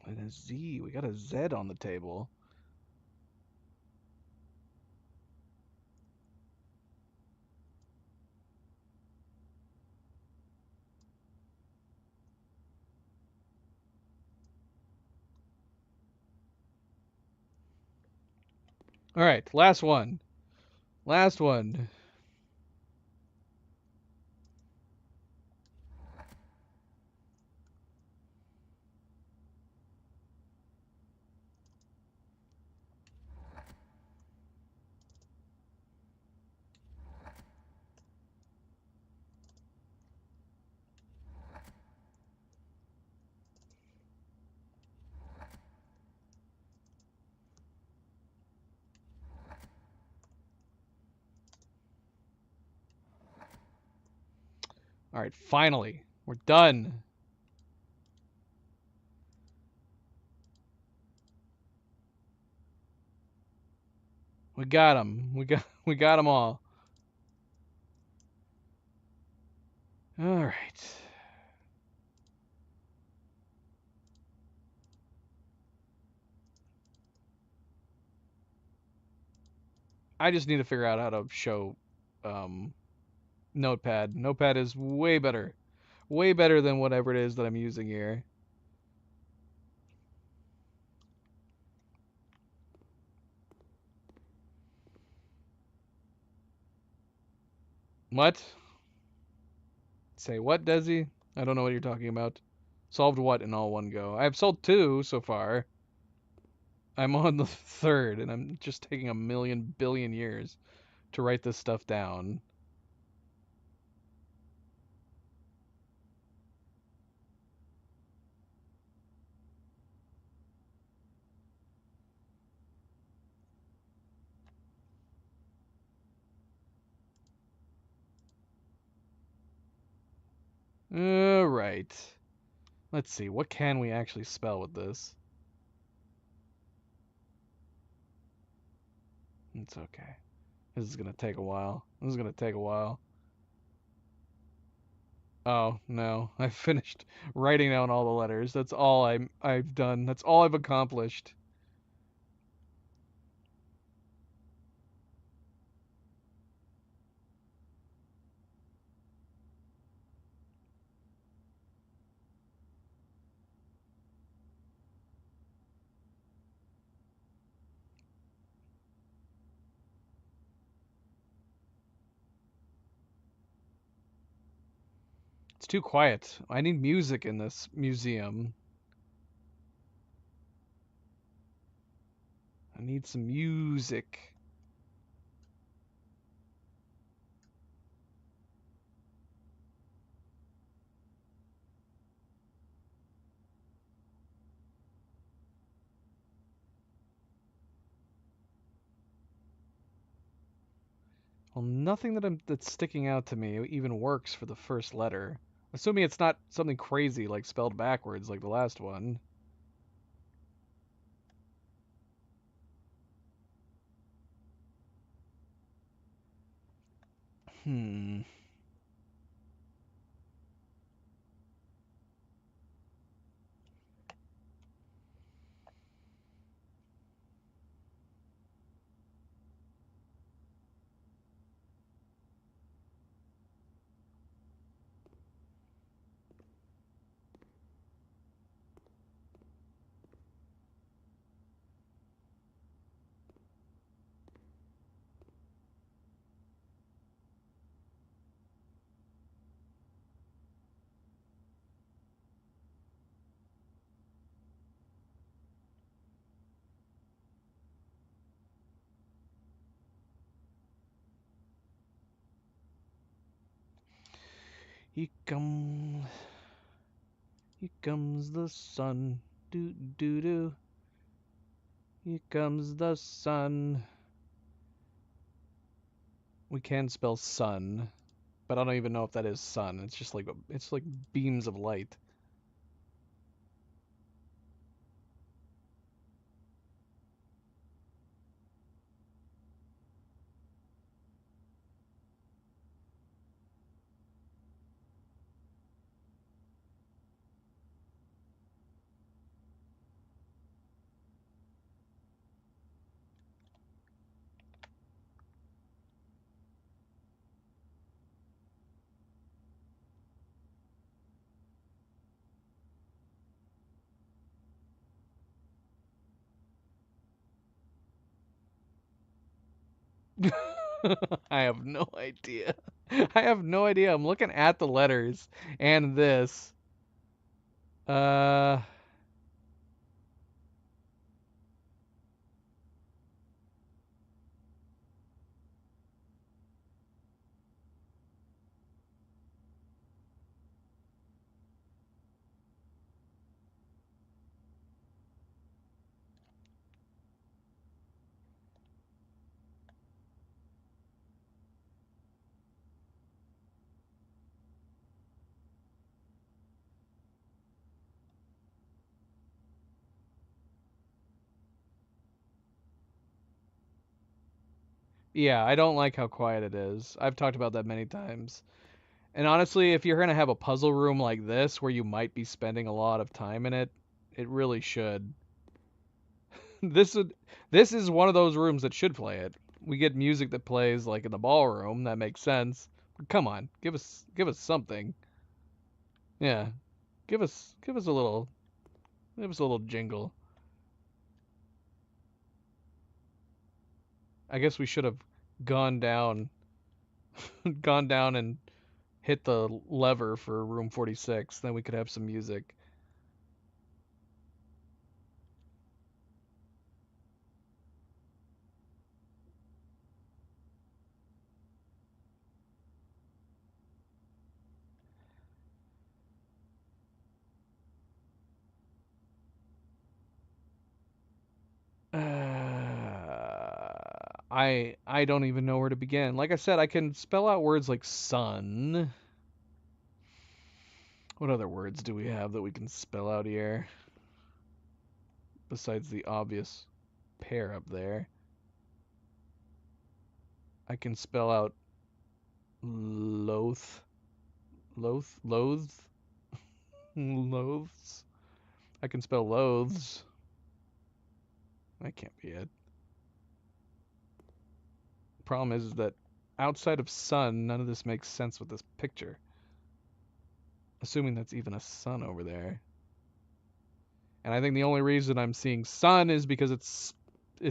And a Z. We got a Z on the table. Alright, last one. Last one. Alright, finally. We're done. We got them. We got them all. All right. I just need to figure out how to show um, Notepad. Notepad is way better. Way better than whatever it is that I'm using here. What? Say what, Desi? I don't know what you're talking about. Solved what in all one go? I've solved two so far. I'm on the third, and I'm just taking a million billion years to write this stuff down. All right. Let's see. What can we actually spell with this? It's okay. This is gonna take a while. This is gonna take a while. Oh, no. I finished writing down all the letters. That's all I've done. That's all I've accomplished. It's too quiet. I need music in this museum. I need some music. Well, nothing that's sticking out to me even works for the first letter. Assuming it's not something crazy like spelled backwards like the last one. Hmm. Here comes the sun. Do do do. Here comes the sun. We can spell sun, but I don't even know if that is sun. It's just like it's like beams of light. I have no idea. I have no idea. I'm looking at the letters and this. Uh, yeah, I don't like how quiet it is. I've talked about that many times. And honestly, if you're gonna have a puzzle room like this where you might be spending a lot of time in it, it really should. This would this is one of those rooms that should play it. We get music that plays like in the ballroom, that makes sense. But come on, give us something. Yeah. Give us a little give us a little jingle. I guess we should have gone down gone down and hit the lever for room 46, then we could have some music. I don't even know where to begin. Like I said, I can spell out words like sun. What other words do we have that we can spell out here besides the obvious pair up there? I can spell out loath, loathes, loathes. I can spell loathes. That can't be it. Problem is that outside of sun, none of this makes sense with this picture. Assuming that's even a sun over there. And I think the only reason I'm seeing sun is because it's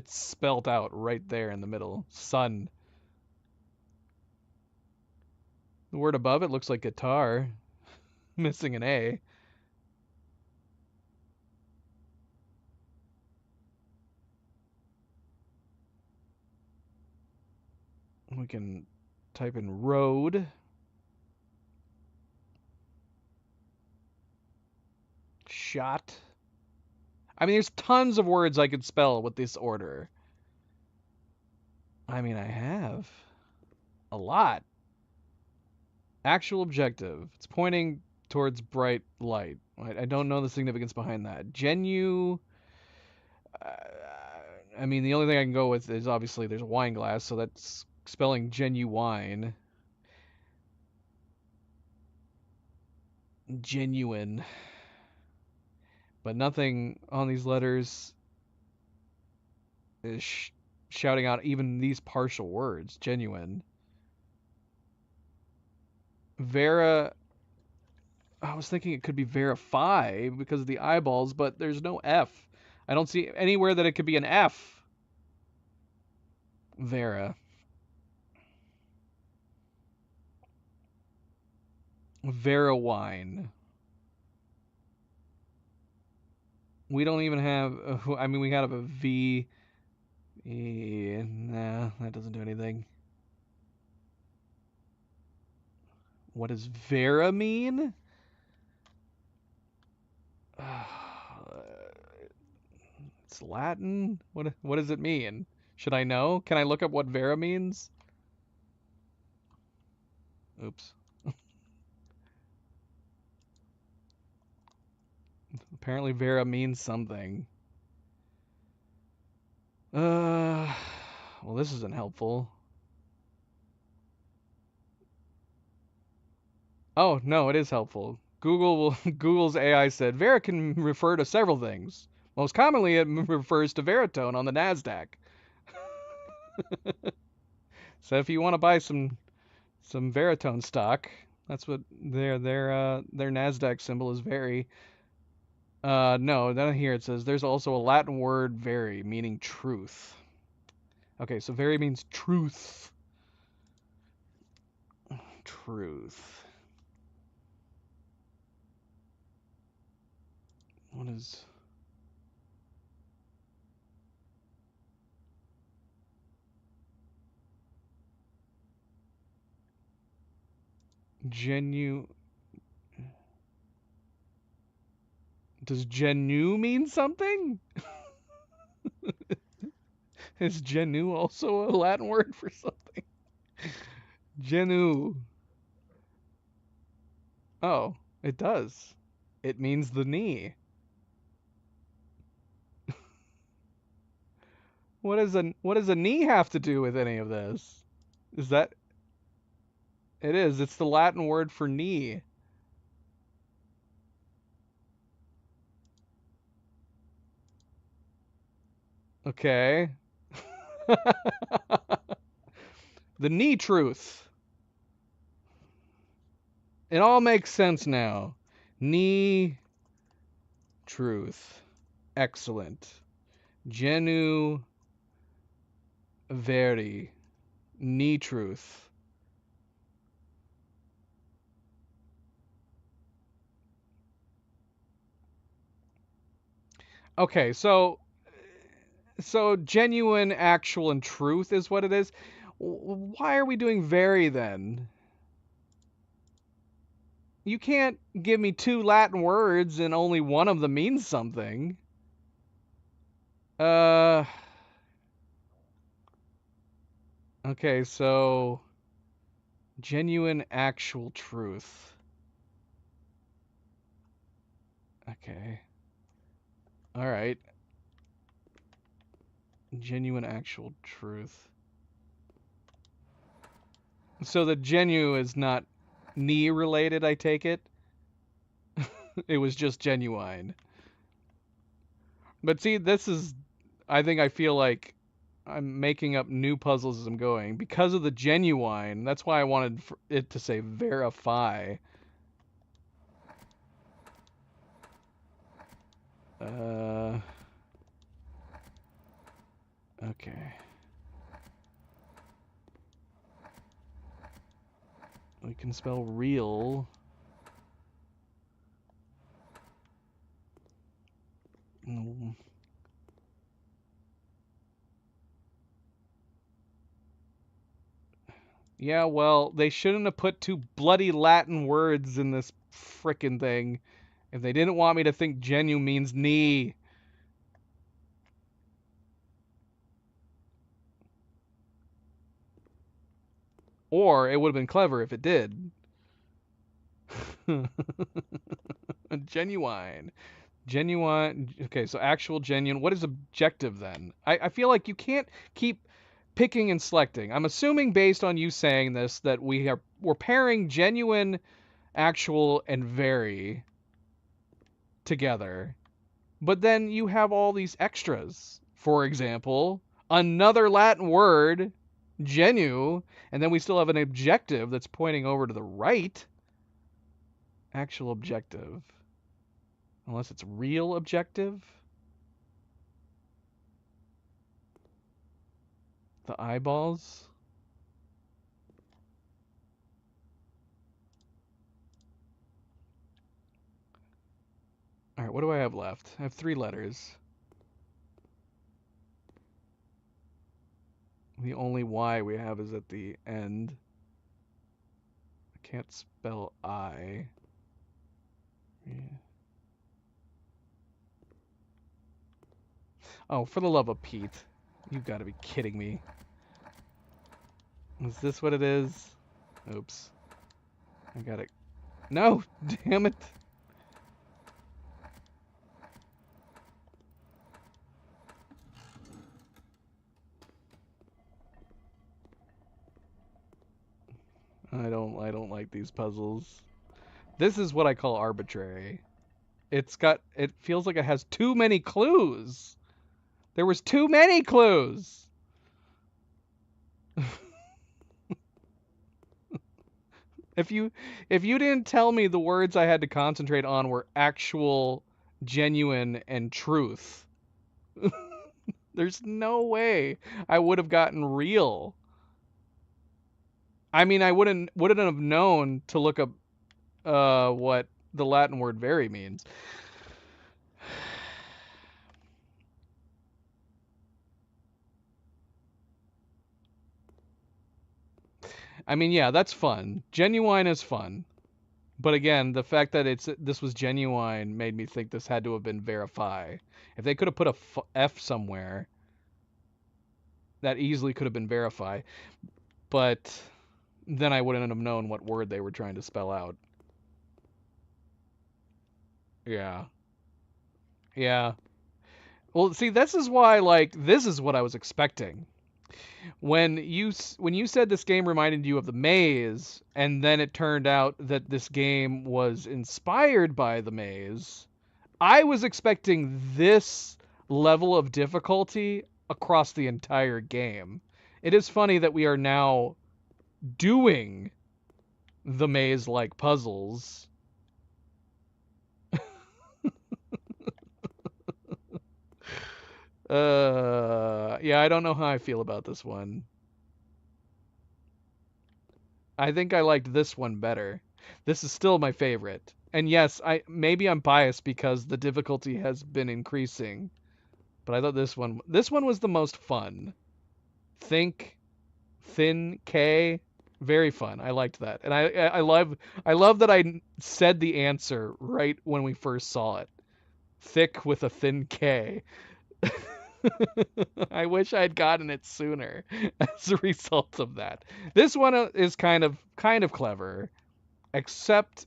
spelt out right there in the middle. Sun. The word above it looks like guitar, missing an A. We can type in road. Shot. I mean, there's tons of words I could spell with this order. I mean, I have a lot. Actual objective. It's pointing towards bright light. I don't know the significance behind that. Uh, I mean, the only thing I can go with is obviously there's a wine glass, so that's spelling genuine. Genuine. But nothing on these letters is shouting out even these partial words. Genuine. Vera. I was thinking it could be verify because of the eyeballs, but there's no F. I don't see anywhere that it could be an F. Vera. Vera wine. We don't even have. I mean, we have a V. Nah, that doesn't do anything. What does Vera mean? It's Latin. What does it mean? Should I know? Can I look up what Vera means? Oops. Apparently Vera means something. Well, this isn't helpful. Oh, no, it is helpful. Google's AI said Vera can refer to several things. Most commonly, it refers to Veritone on the Nasdaq. So if you want to buy some Veritone stock, that's what their Nasdaq symbol is. Very. No, down here it says there's also a Latin word veri, meaning truth. Okay, so veri means truth. Truth. What is... Does genu mean something? Is genu also a Latin word for something? Genu. Oh, it does. It means the knee. What does a knee have to do with any of this? Is that... It is. It's the Latin word for knee. Okay. The knee truth. It all makes sense now. Knee truth. Excellent. Genu veri. Knee truth. Okay, so genuine, actual, and truth is what it is. Why are we doing veri then? You can't give me two Latin words and only one of them means something. Okay, so genuine, actual, truth. Okay. All right. Genuine, actual, truth. So the genu is not knee related, I take it? It was just genuine. But see, this is... I feel like I'm making up new puzzles as I'm going. Because of the genuine, that's why I wanted it to say verify. Okay. We can spell real. Yeah, well, they shouldn't have put two bloody Latin words in this frickin' thing if they didn't want me to think genu means knee. Or it would have been clever if it did. Genuine. Genuine. Okay, so actual, genuine. What is objective then? I feel like you can't keep picking and selecting. I'm assuming based on you saying this that we're pairing genuine, actual, and very together. But then you have all these extras. For example, another Latin word, genu, and then we still have an objective that's pointing over to the right. Actual objective. Unless it's real objective. The eyeballs. All right, what do I have left? I have 3 letters. The only Y we have is at the end. I can't spell I. Yeah. Oh, for the love of Pete. You've got to be kidding me. Is this what it is? Oops. I got it. No! Damn it! I don't like these puzzles. This is what I call arbitrary. It feels like it has too many clues. There was too many clues. If you didn't tell me the words I had to concentrate on were actual, genuine, and truth, there's no way I would have gotten real. I mean, I wouldn't have known to look up what the Latin word very means. I mean, yeah, that's fun. Genuine is fun. But again, the fact that this was genuine made me think this had to have been verify. If they could have put a F somewhere, that easily could have been verify. But then I wouldn't have known what word they were trying to spell out. Yeah. Yeah. Well, see, this is why, like, this is what I was expecting. When you said this game reminded you of the Maze, and then it turned out that this game was inspired by the Maze, I was expecting this level of difficulty across the entire game. It is funny that we are now doing the maze-like puzzles. Yeah, I don't know how I feel about this one. I think I liked this one better. This is still my favorite. And yes, maybe I'm biased because the difficulty has been increasing, but I thought this one was the most fun. Think Thin K, very fun. I liked that. And I love that I said the answer right when we first saw it. Thick with a thin K. I wish I had gotten it sooner as a result of that. This one is kind of clever, except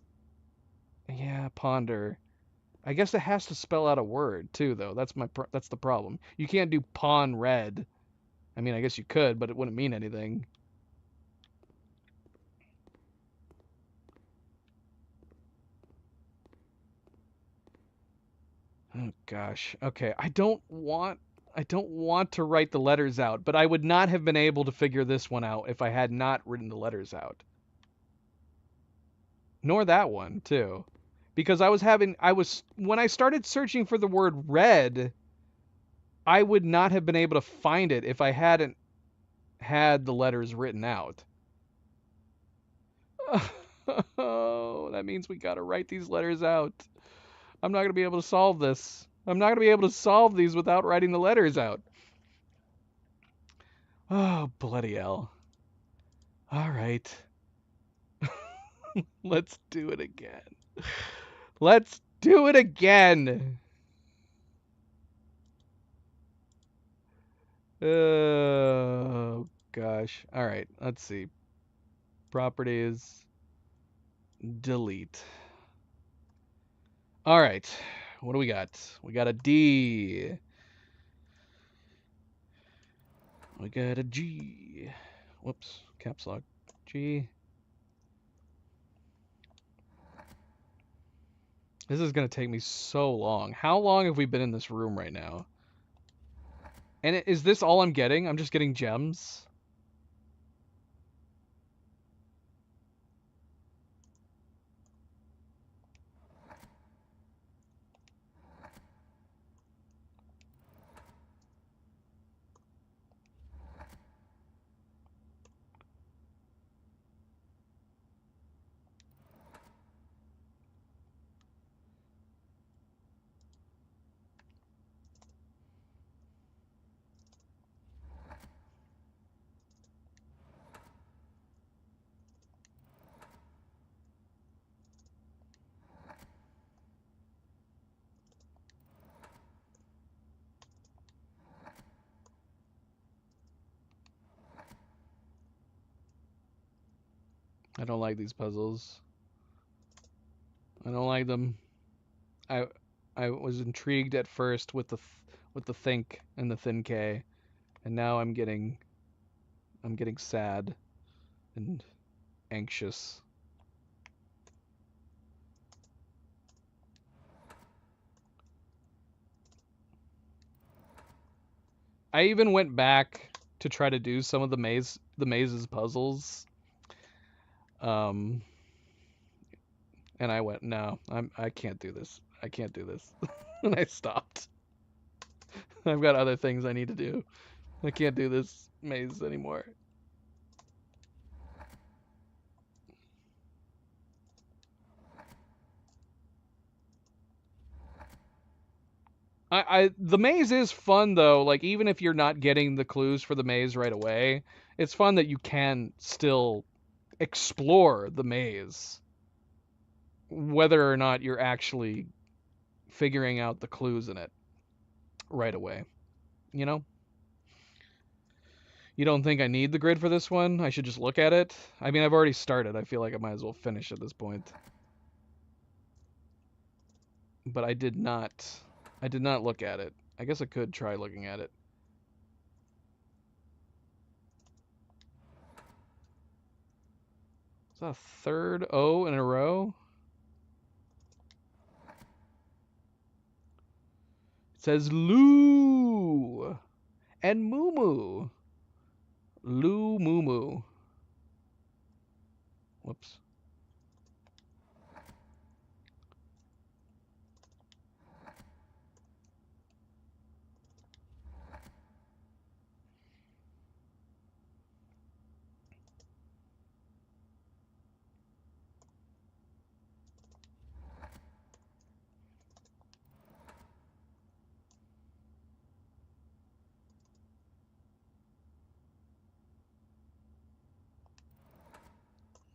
yeah, ponder. I guess it has to spell out a word too, though. That's the problem. You can't do pawn red. I mean, I guess you could, but it wouldn't mean anything. Oh gosh. Okay, I don't want to write the letters out, but I would not have been able to figure this one out if I had not written the letters out. Nor that one, too. Because I was when I started searching for the word red, I would not have been able to find it if I hadn't had the letters written out. Oh, that means we got to write these letters out. I'm not going to be able to solve this. I'm not going to be able to solve these without writing the letters out. Oh, bloody hell. All right. Let's do it again. Let's do it again. Oh, gosh. All right. Let's see. Properties. delete. All right, what do we got? We got a D. We got a G. Whoops, caps lock. G. This is gonna take me so long. How long have we been in this room right now? And is this all I'm getting? I'm just getting gems? I don't like these puzzles. I don't like them. I I was intrigued at first with the think and the thin K, and now I'm getting sad and anxious. I even went back to try to do some of the mazes puzzles. And I went, no, I can't do this. I can't do this. And I stopped. I've got other things I need to do. I can't do this maze anymore. The maze is fun though. Like even if you're not getting the clues for the maze right away, it's fun that you can still explore the maze, whether or not you're actually figuring out the clues in it right away. You know? You don't think I need the grid for this one? I should just look at it? I mean, I've already started. I feel like I might as well finish at this point. But I did not look at it. I guess I could try looking at it. Is that a third O in a row? It says Lou and Moo Moo. Lou Moo Moo. Whoops.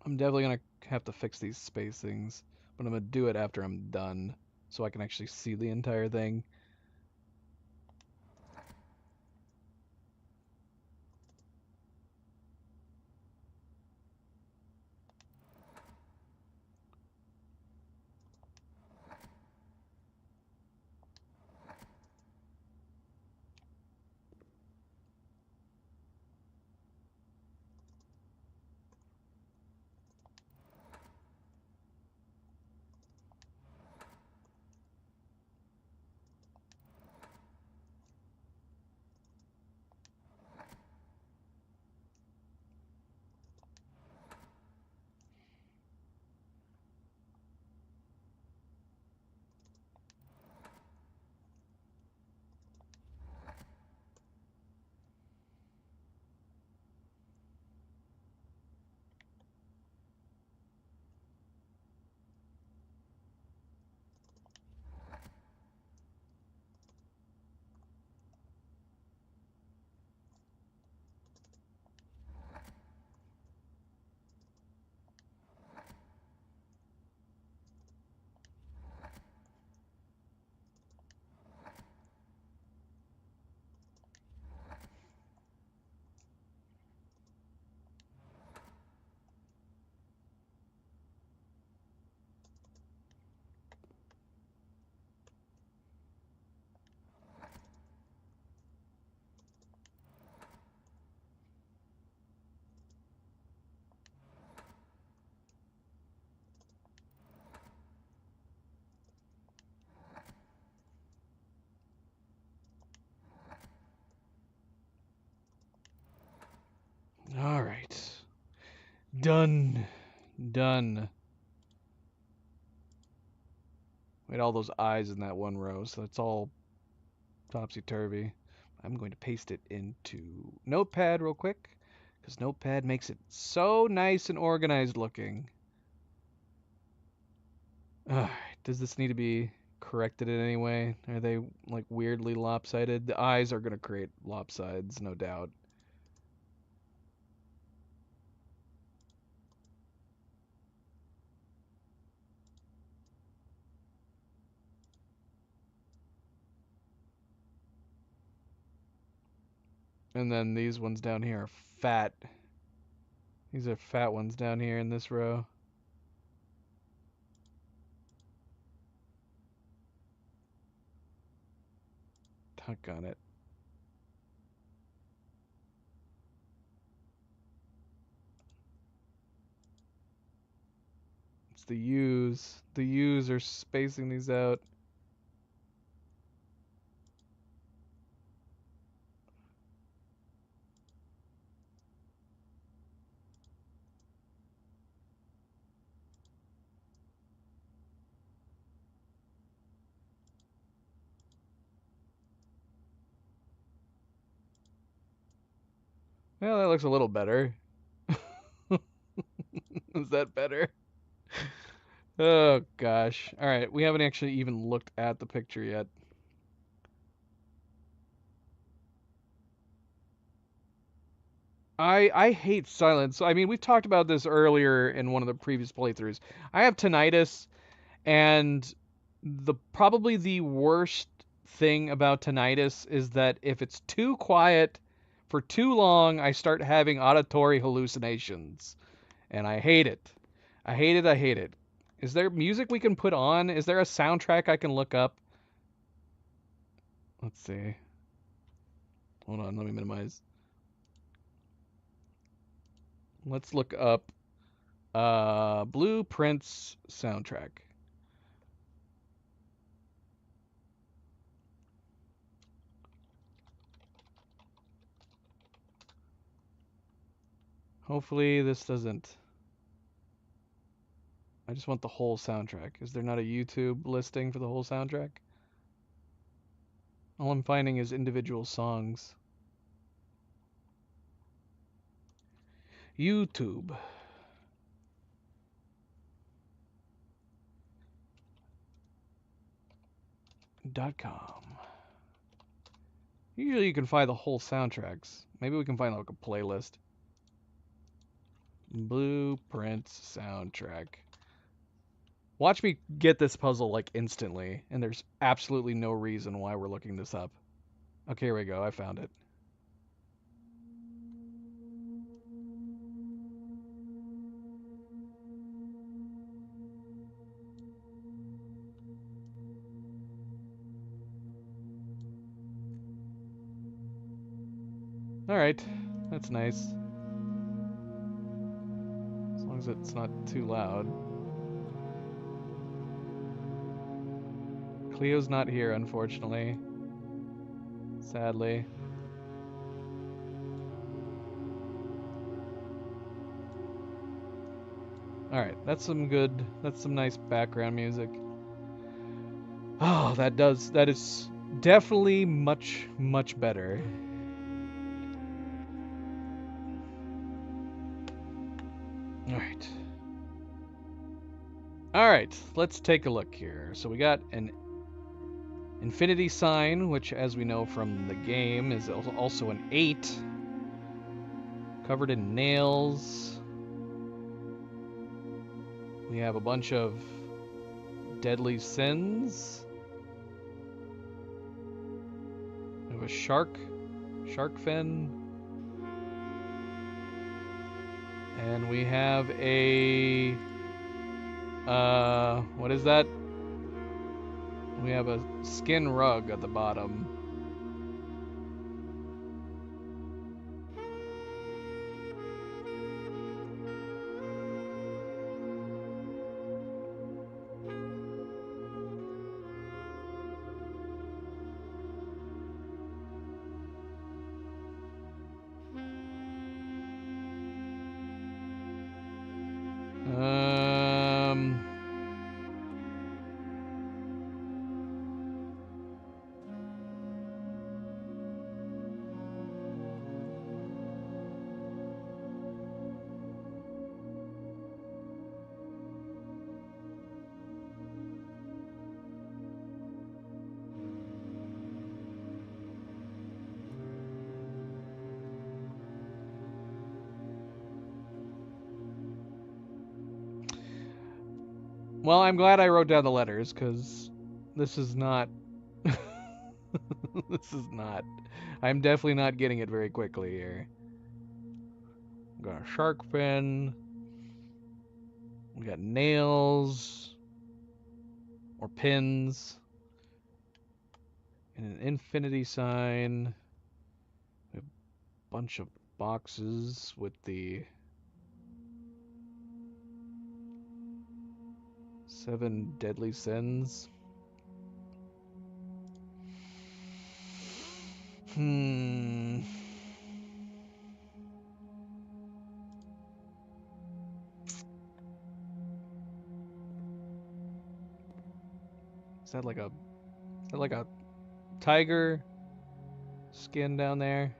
I'm definitely gonna have to fix these spacings, but I'm gonna do it after I'm done so I can actually see the entire thing. Done. Done. We had all those eyes in that one row, so it's all topsy-turvy. I'm going to paste it into Notepad real quick, because Notepad makes it so nice and organized looking. Does this need to be corrected in any way? Are they like weirdly lopsided? The eyes are going to create lopsides, no doubt. And then these ones down here are fat. These are fat ones down here in this row. Tuck on it. It's the U's. The U's are spacing these out. Well, that looks a little better. Is that better? Oh gosh. All right, we haven't actually even looked at the picture yet. I hate silence. I mean, we've talked about this earlier in one of the previous playthroughs. I have tinnitus, and probably the worst thing about tinnitus is that if it's too quiet for too long, I start having auditory hallucinations, and I hate it. I hate it. I hate it. Is there music we can put on? Is there a soundtrack I can look up? Let's see. Hold on, let me minimize. Let's look up Blue Prince soundtrack. Hopefully this doesn't. I just want the whole soundtrack. Is there not a YouTube listing for the whole soundtrack? All I'm finding is individual songs. YouTube. .com. Usually you can find the whole soundtracks. Maybe we can find like a playlist. Blueprint soundtrack. Watch me get this puzzle like instantly, and there's absolutely no reason why we're looking this up. Okay, here we go. I found it. Alright, that's nice. As long as it's not too loud. Cleo's not here, unfortunately. Sadly. Alright, that's some nice background music. Oh, that is definitely much, much better. Alright. Alright, let's take a look here. So we got an infinity sign, which as we know from the game is also an 8. Covered in nails. We have a bunch of deadly sins. We have a shark fin. And we have a what is that? We have a skin rug at the bottom. Well, I'm glad I wrote down the letters, because this is not... this is not... I'm definitely not getting it very quickly here. We got a shark fin. We got nails. Or pins. And an infinity sign. A bunch of boxes with the 7 deadly sins. Is that like a tiger skin down there?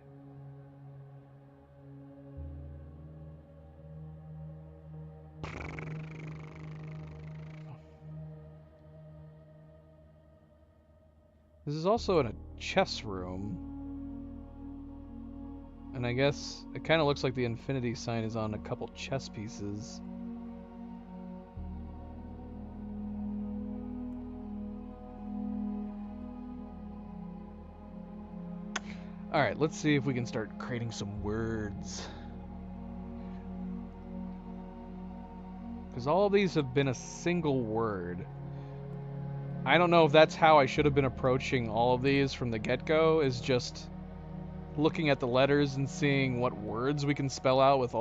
This is also in a chess room. And I guess it kind of looks like the infinity sign is on a couple chess pieces. Alright, let's see if we can start creating some words. Because all of these have been a single word. I don't know if that's how I should have been approaching all of these from the get-go, is just looking at the letters and seeing what words we can spell out with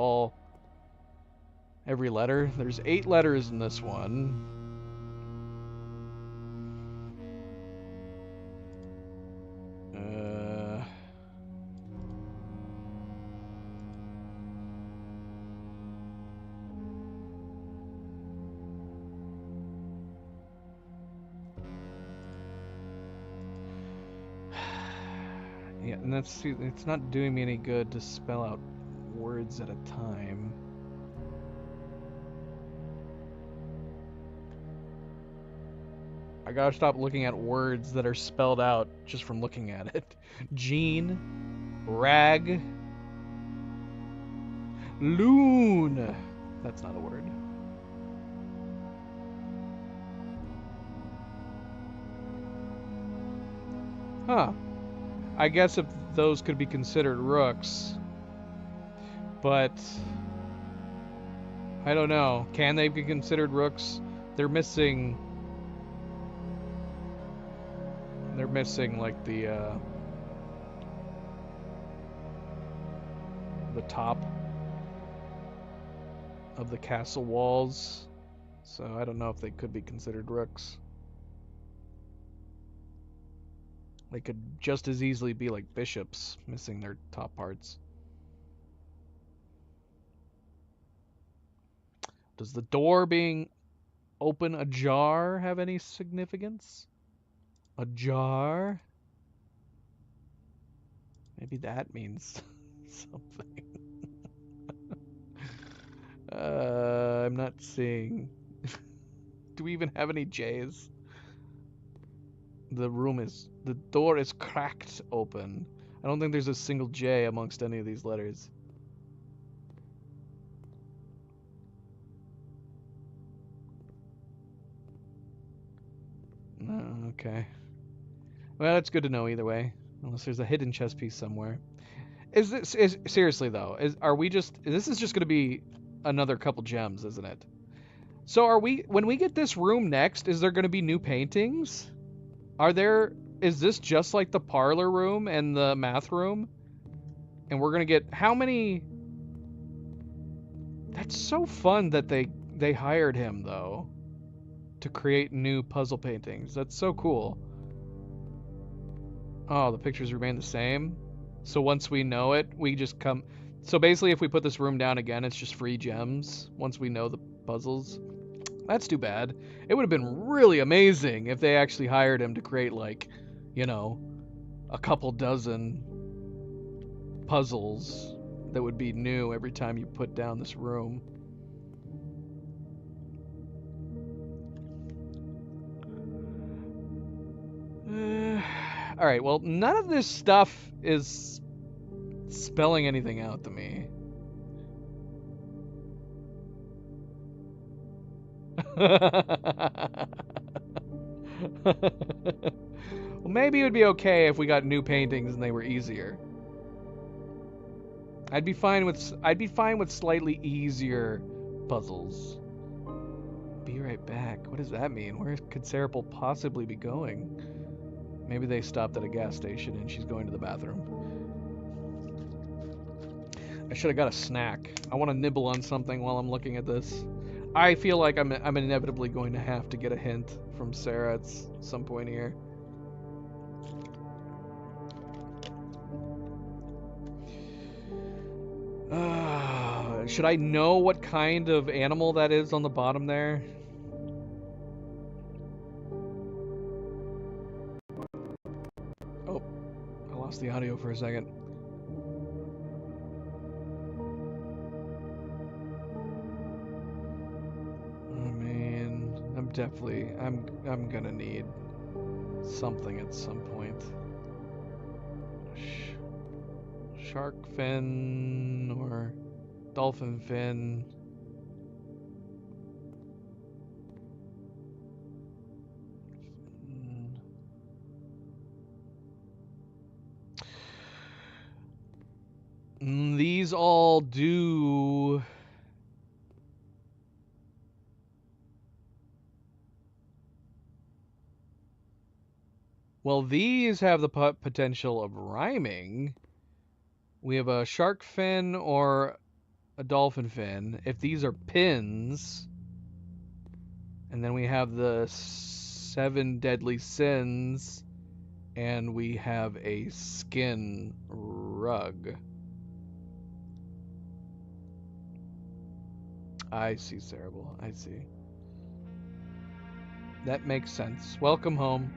every letter. There's 8 letters in this one. Yeah, and it's not doing me any good to spell out words at a time. I gotta stop looking at words that are spelled out just from looking at it. Gene, rag, loon. That's not a word. Huh. I guess if those could be considered rooks. But I don't know. Can they be considered rooks? They're missing like the top of the castle walls. So I don't know if they could be considered rooks. They could just as easily be like bishops, missing their top parts. Does the door being open ajar have any significance? Ajar? Maybe that means something. I'm not seeing. Do we even have any J's? The door is cracked open. I don't think there's a single J amongst any of these letters. Okay. Well, that's good to know either way. Unless there's a hidden chess piece somewhere. Seriously though, this is just gonna be another couple gems, isn't it? So when we get this room next, is there gonna be new paintings? Is this just like the parlor room and the math room? And we're gonna get how many? That's so fun that they hired him though to create new puzzle paintings. That's so cool. Oh, the pictures remain the same. So once we know it, we just come. So basically, if we put this room down again, it's just free gems once we know the puzzles. That's too bad. It would have been really amazing if they actually hired him to create, like, you know, a couple dozen puzzles that would be new every time you put down this room. Alright, well, none of this stuff is spelling anything out to me. Well, maybe it would be okay if we got new paintings and they were easier. I'd be fine with slightly easier puzzles. Be right back. What does that mean? Where could Serapal possibly be going? Maybe they stopped at a gas station and she's going to the bathroom. I should have got a snack. I want to nibble on something while I'm looking at this. I feel like I'm inevitably going to have to get a hint from Sarah at some point here. Should I know what kind of animal that is on the bottom there? Oh, I lost the audio for a second. I mean, I'm gonna need something at some point. Shark fin or dolphin fin. These all do. Well, these have the potential of rhyming. We have a shark fin or a dolphin fin. If these are pins, and then we have the 7 deadly sins, and we have a skin rug. I see, Cerebral. I see. That makes sense. Welcome home.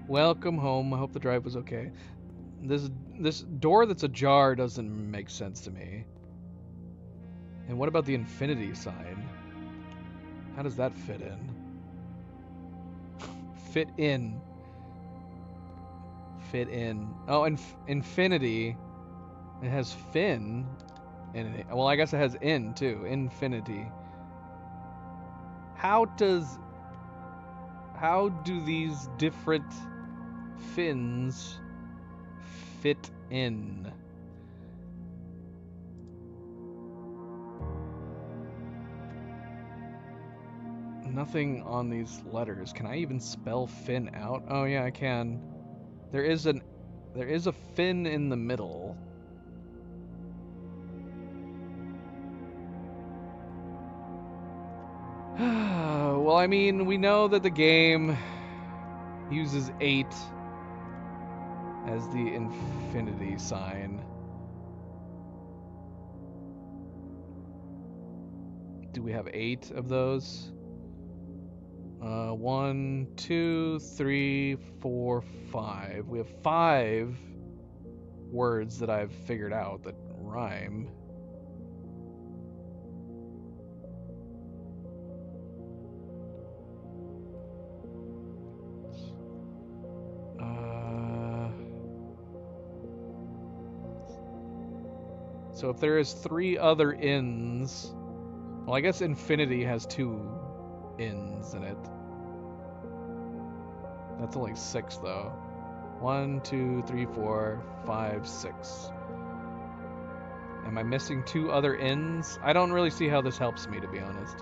Welcome home. I hope the drive was okay. This door that's ajar doesn't make sense to me. And what about the infinity sign? How does that fit in? Fit in. Fit in. Oh, and infinity. It has fin in it. Well, I guess it has in too. Infinity. How do these different fins fit in? Nothing on these letters. Can I even spell fin out? Oh yeah, I can. There is a fin in the middle. Well, I mean, we know that the game uses 8 as the infinity sign. Do we have 8 of those? 1, 2, 3, 4, 5. We have 5 words that I've figured out that rhyme. So if there is 3 other ins, well, I guess infinity has 2 ins in it. That's only 6 though. 1, 2, 3, 4, 5, 6. Am I missing 2 other ins? I don't really see how this helps me, to be honest.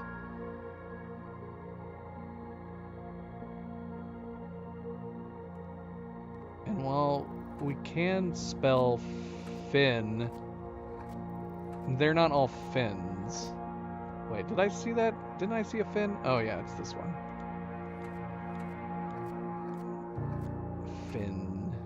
And while we can spell fin, they're not all fins. Wait, did I see that? Didn't I see a fin? Oh yeah, it's this one. Fin.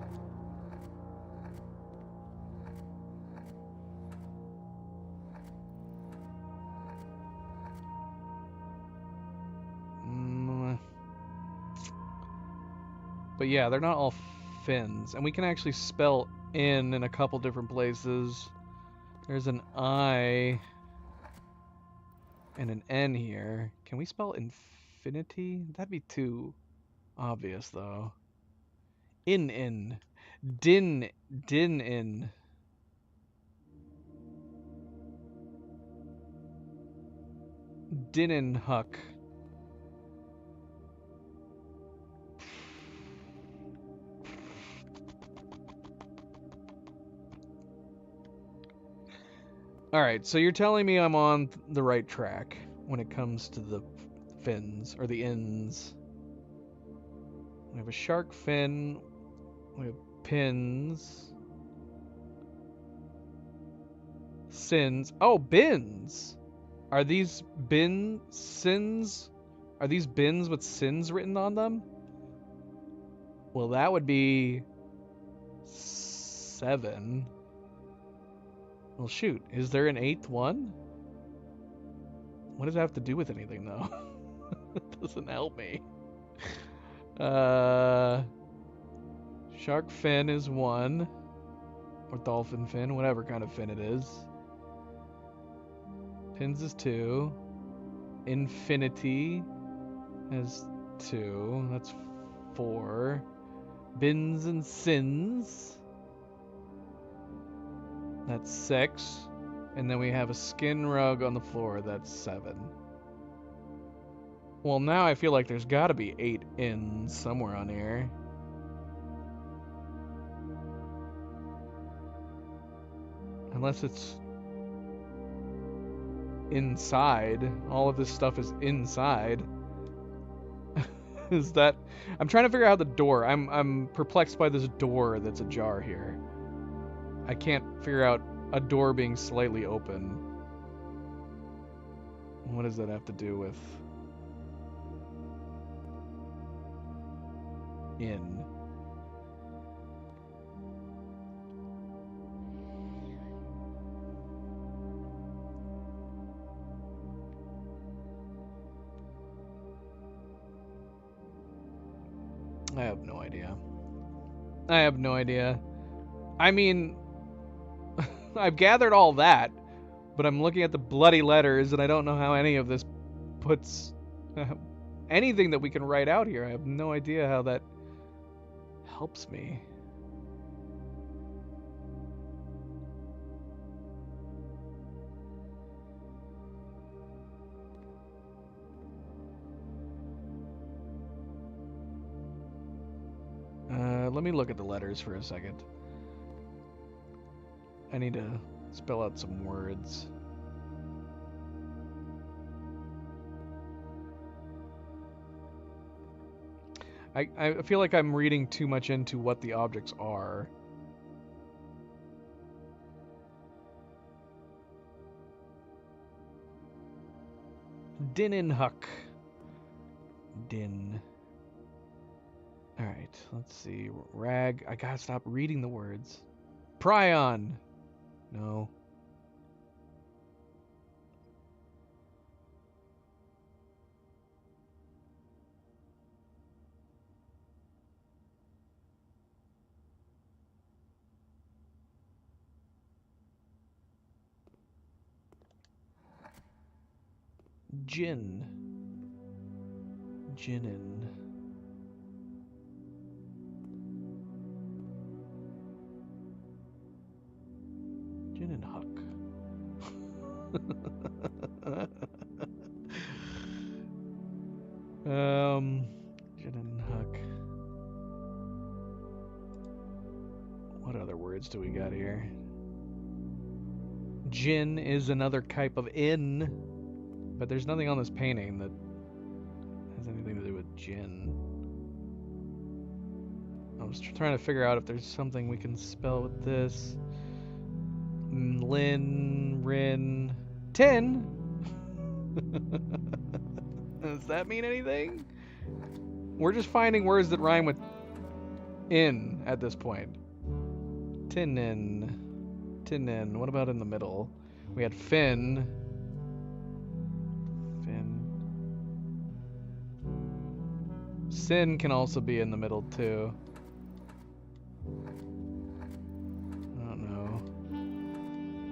But yeah, they're not all fins. And we can actually spell in a couple different places. There's an I and an N here. Can we spell infinity? That'd be too obvious, though. In. Din in. Dinnin huck. All right, so you're telling me I'm on the right track when it comes to the fins or the ends. We have a shark fin. We have pins. Sins. Oh, bins. Are these sins? Are these bins with sins written on them? Well, that would be 7. Well, shoot. Is there an 8th one? What does that have to do with anything, though? It doesn't help me. Shark fin is 1. Or dolphin fin, whatever kind of fin it is. Pins is 2. Infinity has 2. That's 4. Bins and sins. That's 6. And then we have a skin rug on the floor. That's 7. Well, now I feel like there's got to be 8 ins somewhere on here. Unless it's inside. All of this stuff is inside. Is that... I'm trying to figure out the door. I'm perplexed by this door that's ajar here. I can't figure out a door being slightly open. What does that have to do with... in? I have no idea. I have no idea. I mean, I've gathered all that, but I'm looking at the bloody letters and I don't know how any of this puts anything that we can write out here. I have no idea how that helps me. Let me look at the letters for a second. I need to spell out some words. I feel like I'm reading too much into what the objects are. Dinninhuck. Din. Alright, let's see. Rag. I gotta stop reading the words. Prion. No. Gin. Ginin. Ginninhuck. Ginninhuck. What other words do we got here? Gin is another type of inn, but there's nothing on this painting that has anything to do with gin. I was trying to figure out if there's something we can spell with this. Lin, Rin, Tin. Does that mean anything? We're just finding words that rhyme with in at this point. Tinin. Tinin. What about in the middle? We had Fin. Fin. Sin can also be in the middle too. I don't know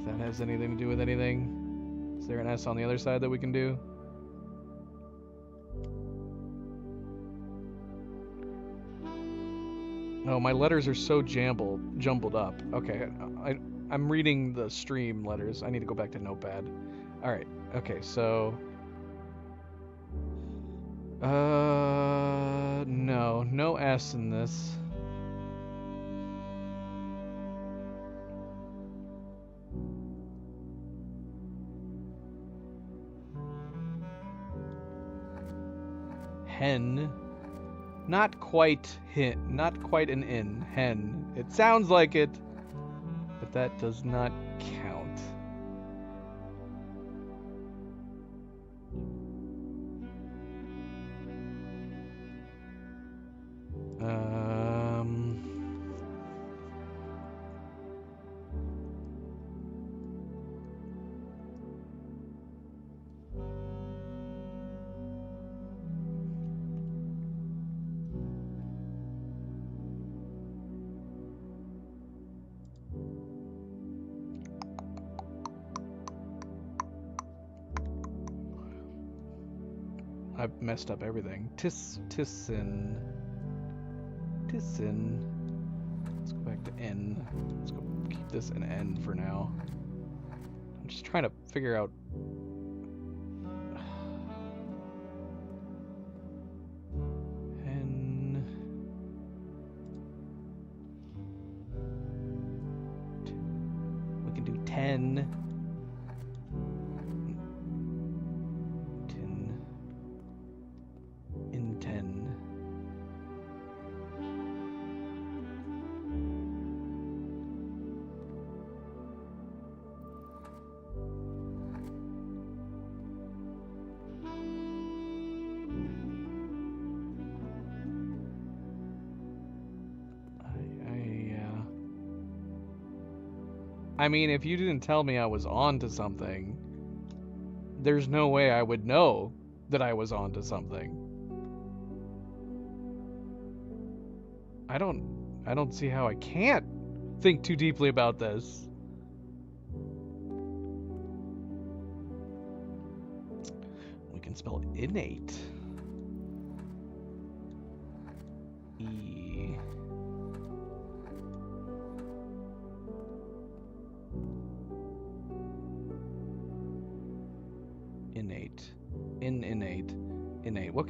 if that has anything to do with anything. Is there an S on the other side that we can do? Oh, my letters are so jumbled up. Okay, I'm reading the stream letters. I need to go back to Notepad. All right. Okay, so no S in this. hen. Not quite not quite an in. Hen. It sounds like it, but that does not count. I've messed up everything. Tissin. Let's go back to N. Let's go keep this an N for now. I'm just trying to figure out. N. We can do 10. I mean, if you didn't tell me I was on to something, there's no way I would know that I was on to something. I don't see how I can't think too deeply about this. We can spell innate. Innate. What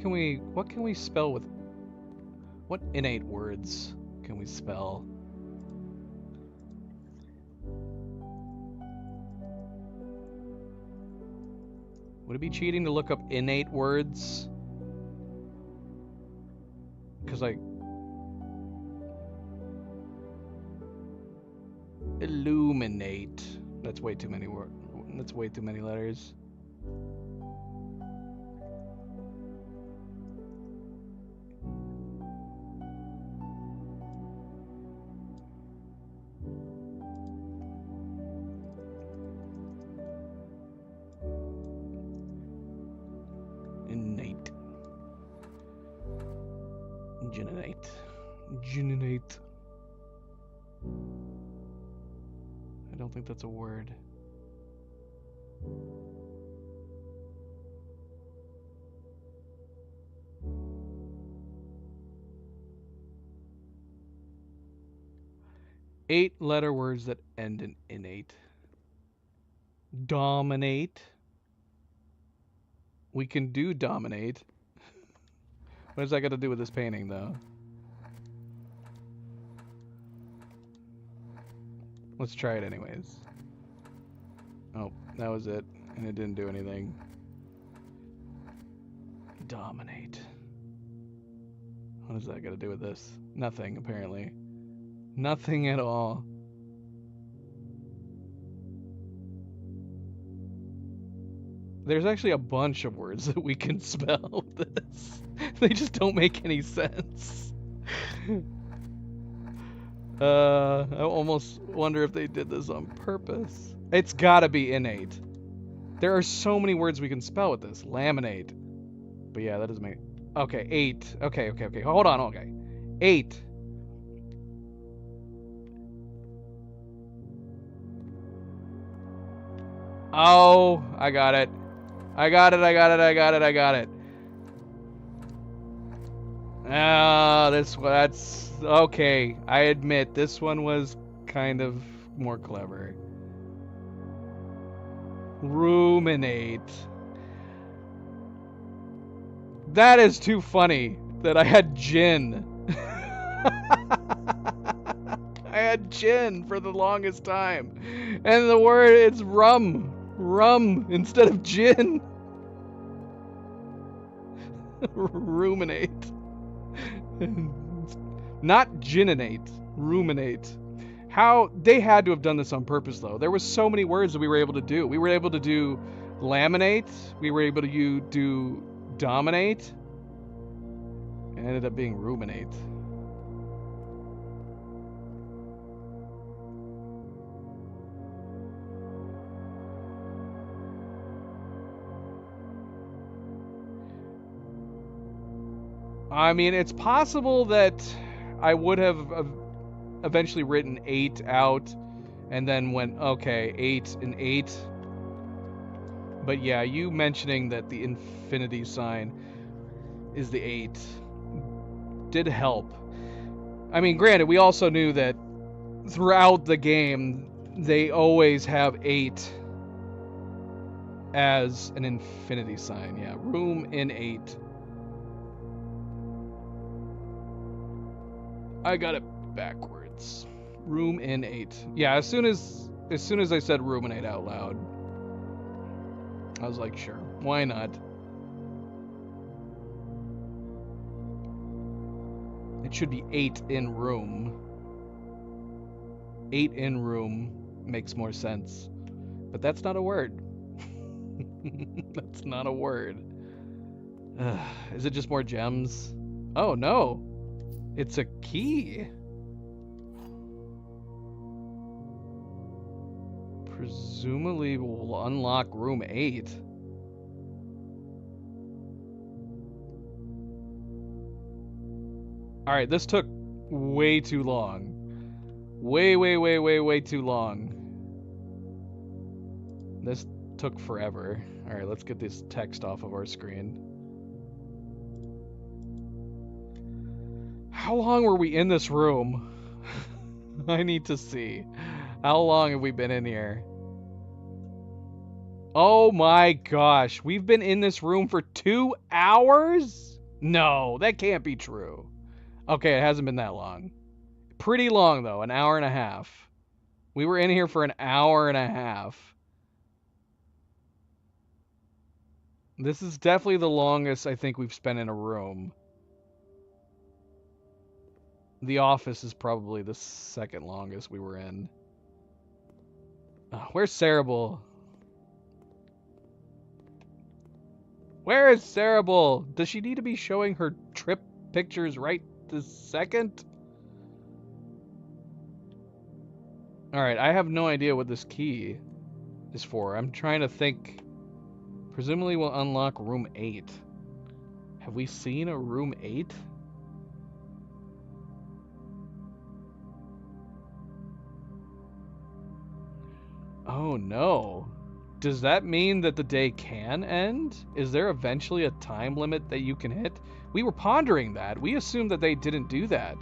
can we spell with? What innate words can we spell? Would it be cheating to look up innate words? Because like illuminate. That's way too many words. That's way too many letters. Generate. I don't think that's a word. Eight-letter words that end in innate. Dominate. We can do dominate. What does that got to do with this painting, though? Let's try it anyways. Oh, that was it. And it didn't do anything. Dominate. What does that got to do with this? Nothing, apparently. Nothing at all. There's actually a bunch of words that we can spell with this. They just don't make any sense. I almost wonder if they did this on purpose. It's gotta be innate. There are so many words we can spell with this. Laminate. But yeah, that doesn't make... Okay, 8. Okay. Hold on, okay. 8. Oh, I got it. I got it. That's okay. I admit this one was kind of more clever. Ruminate. That is too funny that I had gin. I had gin for the longest time. And the word it's rum. Rum instead of gin. Ruminate. Not ginninate. Ruminate. How they had to have done this on purpose, though. There was so many words that we were able to do. We were able to do laminate. We were able to do dominate. It ended up being ruminate. I mean, it's possible that I would have eventually written 8 out and then went, okay, 8 and 8. But yeah, you mentioning that the infinity sign is the 8 did help. I mean, granted, we also knew that throughout the game, they always have 8 as an infinity sign. Yeah, room in 8. I got it backwards. Room in 8. Yeah, as soon as I said ruminate out loud, I was like, sure, why not? It should be 8 in room. 8 in room makes more sense. But that's not a word. That's not a word. Is it just more gems? Oh no. It's a key. Presumably will unlock room 8. Alright, this took way too long. Way too long. This took forever. Alright, let's get this text off of our screen. How long were we in this room? I need to see. How long have we been in here? Oh my gosh, we've been in this room for 2 hours? No, that can't be true. Okay, it hasn't been that long. Pretty long though, an hour and a half. We were in here for an hour and a half. This is definitely the longest I think we've spent in a room. The office is probably the second longest we were in. Where's Cerebral? Where is Cerebral? Does she need to be showing her trip pictures right this second? Alright, I have no idea what this key is for. I'm trying to think. Presumably we'll unlock room 8. Have we seen a room 8? Oh no. Does that mean that the day can end? Is there eventually a time limit that you can hit? We were pondering that. We assumed that they didn't do that.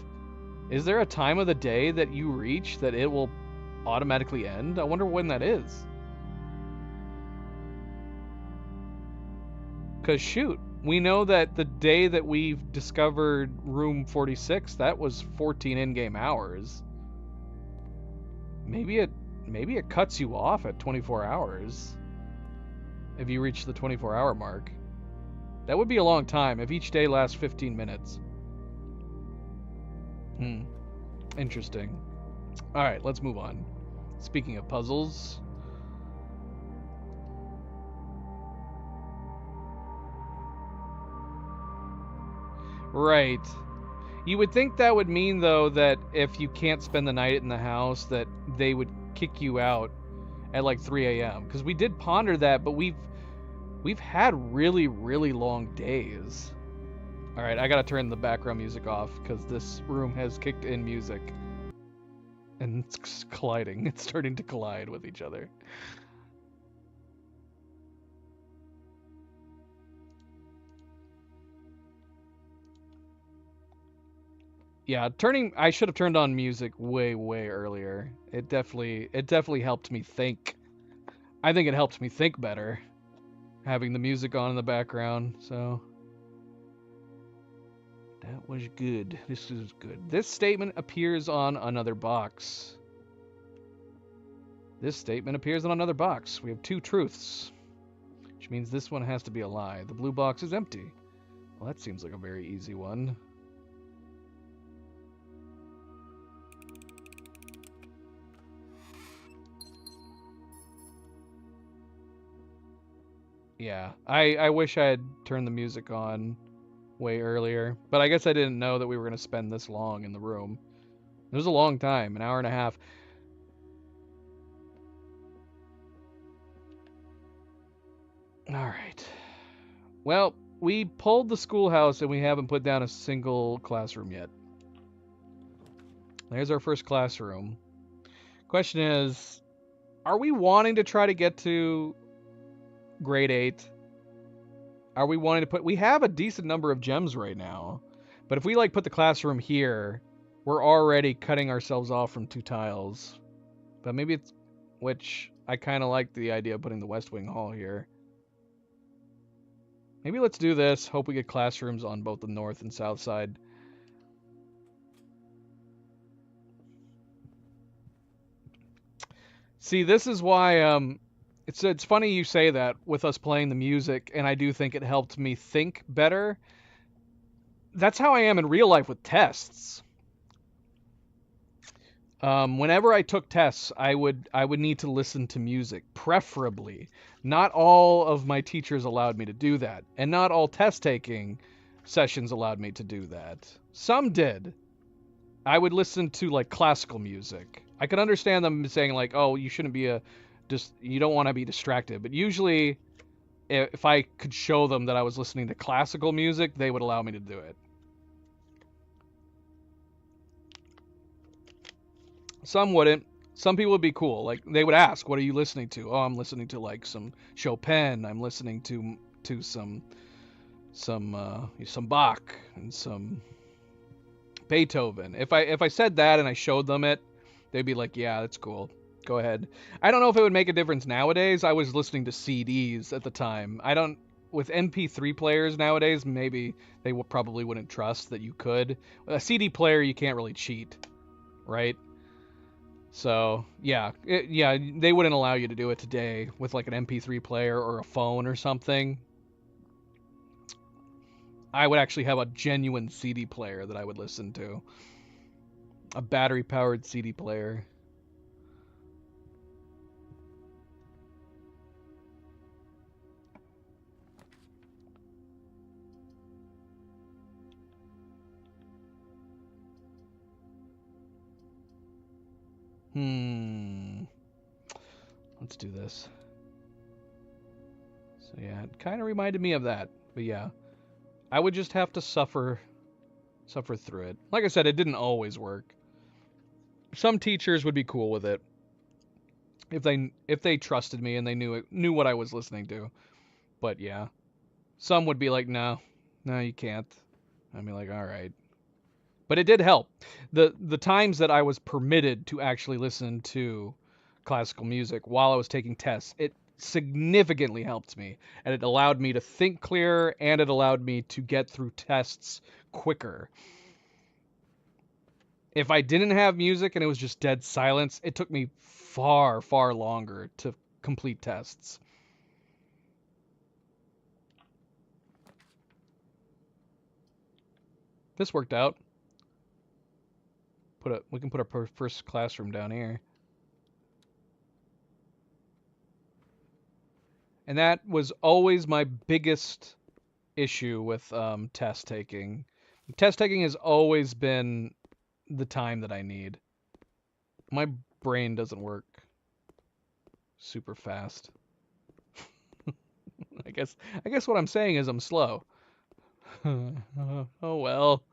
Is there a time of the day that you reach that it will automatically end? I wonder when that is. Because shoot, we know that the day that we've discovered room 46, that was 14 in-game hours. Maybe it cuts you off at 24 hours. If you reach the 24-hour mark. That would be a long time if each day lasts 15 minutes. Interesting. Alright, let's move on. Speaking of puzzles. Right. You would think that would mean, though, that if you can't spend the night in the house, that they would kick you out at like 3 a.m. Because we did ponder that, but we've had really long days. All right, I gotta turn the background music off because this room has kicked in music, and it's colliding. It's starting to collide with each other. Yeah, I should have turned on music way earlier. It definitely helped me think. I think it helped me think better, having the music on in the background, so that was good. This is good. This statement appears on another box. This statement appears on another box. We have 2 truths, which means this one has to be a lie. The blue box is empty. Well, that seems like a very easy one. Yeah, I wish I had turned the music on way earlier, but I guess I didn't know that we were going to spend this long in the room. It was a long time, an hour and a half. All right. Well, we pulled the schoolhouse and we haven't put down a single classroom yet. There's our first classroom. Question is, are we wanting to try to get to grade 8? Are we wanting to put... We have a decent number of gems right now. But if we, like, put the classroom here, we're already cutting ourselves off from 2 tiles. But maybe it's... Which, I kind of like the idea of putting the West Wing Hall here. Maybe let's do this. Hope we get classrooms on both the north and south side. See, this is why it's funny you say that with us playing the music, and I do think it helped me think better. That's how I am in real life with tests. Whenever I took tests, I would need to listen to music, preferably. Not all of my teachers allowed me to do that, and not all test taking sessions allowed me to do that. Some did. I would listen to like classical music. I could understand them saying like, "Oh, you shouldn't be you don't want to be distracted." But usually, if I could show them that I was listening to classical music, they would allow me to do it. Some wouldn't. Some people would be cool. Like they would ask, "What are you listening to?" "Oh, I'm listening to like some Chopin. I'm listening to some Bach and some Beethoven." If I said that and I showed them it, they'd be like, "Yeah, that's cool. Go ahead." I don't know if it would make a difference nowadays. I was listening to CDs at the time. I don't with MP3 players nowadays, maybe they probably wouldn't trust that you could. A CD player you can't really cheat, right? So yeah, yeah, they wouldn't allow you to do it today with like an MP3 player or a phone or something. I would actually have a genuine CD player that I would listen to, a battery-powered CD player. Let's do this. So yeah, it kind of reminded me of that. But yeah, I would just have to suffer through it. Like I said, it didn't always work. Some teachers would be cool with it if they trusted me and they knew what I was listening to. But yeah, some would be like, "No, no, you can't." I'd be like, "All right." But it did help. The times that I was permitted to actually listen to classical music while I was taking tests, it significantly helped me, and it allowed me to think clearer, and it allowed me to get through tests quicker. If I didn't have music and it was just dead silence, it took me far, far longer to complete tests. This worked out. We can put our first classroom down here. And that was always my biggest issue with test taking. Test taking has always been the time that I need. My brain doesn't work super fast. I guess what I'm saying is I'm slow. Oh well.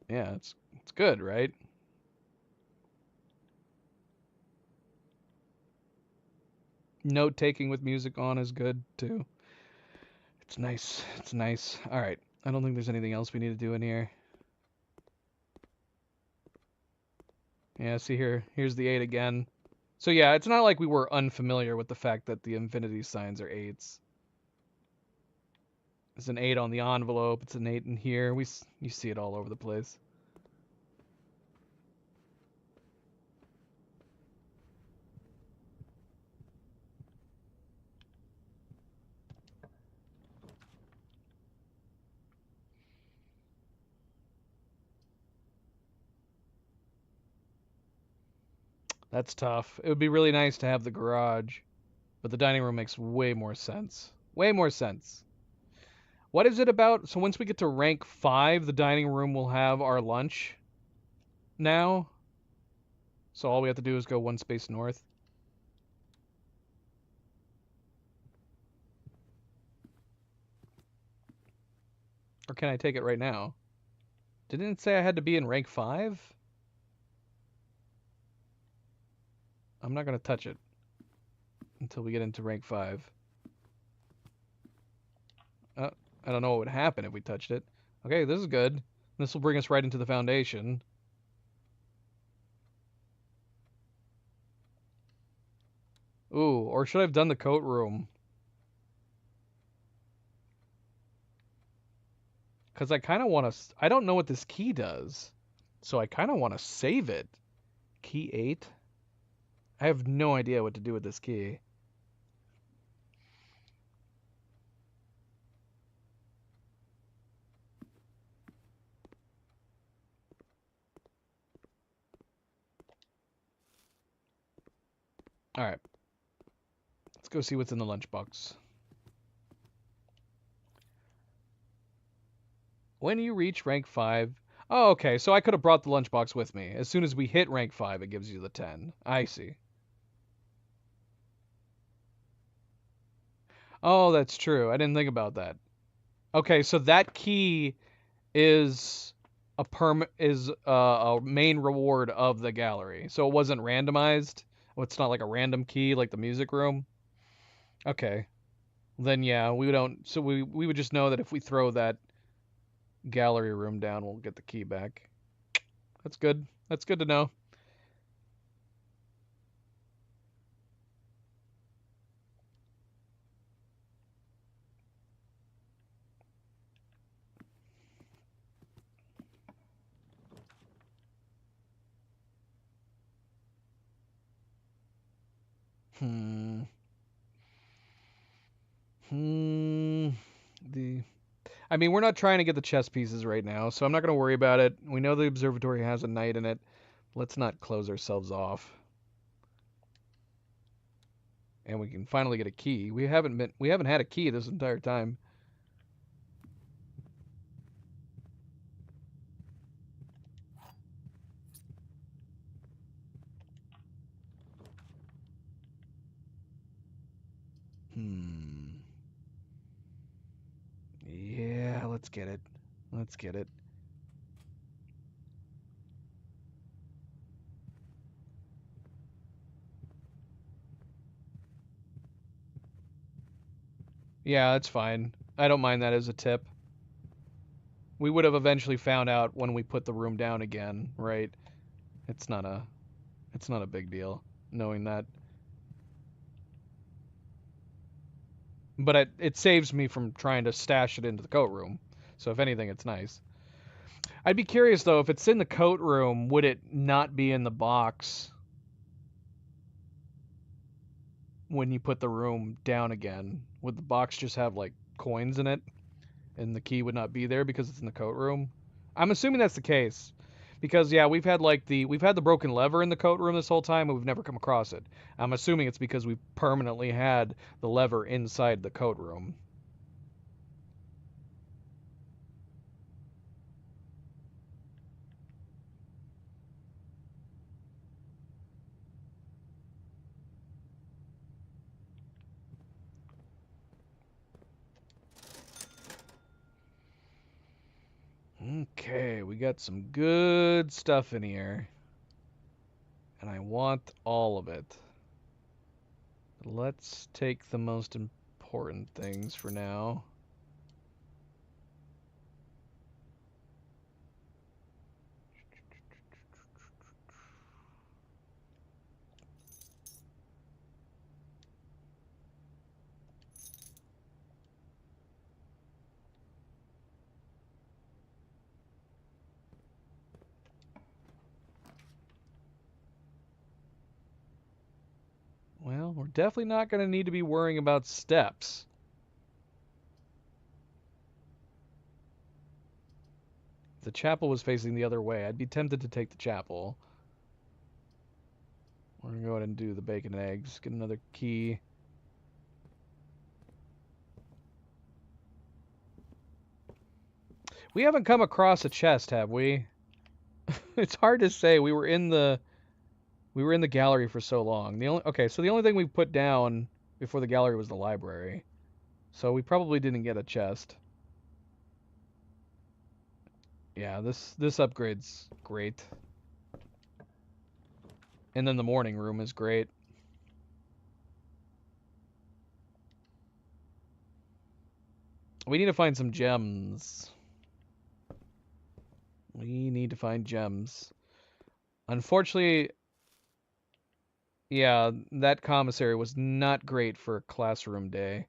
Yeah, it's good, right? Note taking with music on is good too. It's nice. It's nice. All right. I don't think there's anything else we need to do in here. Yeah, see here. Here's the 8 again. So yeah, it's not like we were unfamiliar with the fact that the infinity signs are 8s. It's an 8 on the envelope. It's an 8 in here. You see it all over the place. That's tough. It would be really nice to have the garage, but the dining room makes way more sense. Way more sense. What is it about? So once we get to rank 5, the dining room will have our lunch now. So all we have to do is go one space north. Or can I take it right now? Didn't it say I had to be in rank 5? I'm not going to touch it until we get into rank 5. I don't know what would happen if we touched it. Okay, this is good. This will bring us right into the foundation. Ooh, or should I have done the coat room? Because I kind of want to... I don't know what this key does. So I kind of want to save it. Key 8? I have no idea what to do with this key. Alright. Let's go see what's in the lunchbox. When you reach rank 5... Oh, okay, so I could have brought the lunchbox with me. As soon as we hit rank 5, it gives you the 10. I see. Oh, that's true. I didn't think about that. Okay, so that key is a main reward of the gallery. So it wasn't randomized. It's not like a random key like the music room. Okay. Then yeah, we don't so we would just know that if we throw that gallery room down, we'll get the key back. That's good. That's good to know. Hmm. Hmm. The I mean, we're not trying to get the chess pieces right now, so I'm not going to worry about it. We know the observatory has a knight in it. Let's not close ourselves off. And we can finally get a key. We haven't had a key this entire time. Hmm. Yeah, let's get it. Let's get it. Yeah, that's fine. I don't mind that as a tip. We would have eventually found out when we put the room down again, right? It's not a it's not a big deal knowing that. But it saves me from trying to stash it into the coat room. So if anything, it's nice. I'd be curious though, if it's in the coat room, would it not be in the box when you put the room down again? Would the box just have like coins in it and the key would not be there because it's in the coat room? I'm assuming that's the case. Because yeah, we've had the broken lever in the coat room this whole time and we've never come across it. I'm assuming it's because we permanently had the lever inside the coat room. Okay, we got some good stuff in here. And I want all of it. Let's take the most important things for now. Well, we're definitely not going to need to be worrying about steps. If the chapel was facing the other way, I'd be tempted to take the chapel. We're gonna go ahead and do the bacon and eggs. Get another key. We haven't come across a chest, have we? It's hard to say. We were in the gallery for so long. So the only thing we put down before the gallery was the library. So we probably didn't get a chest. Yeah, this upgrade's great. And then the morning room is great. We need to find some gems. We need to find gems. Unfortunately, yeah, that commissary was not great for classroom day.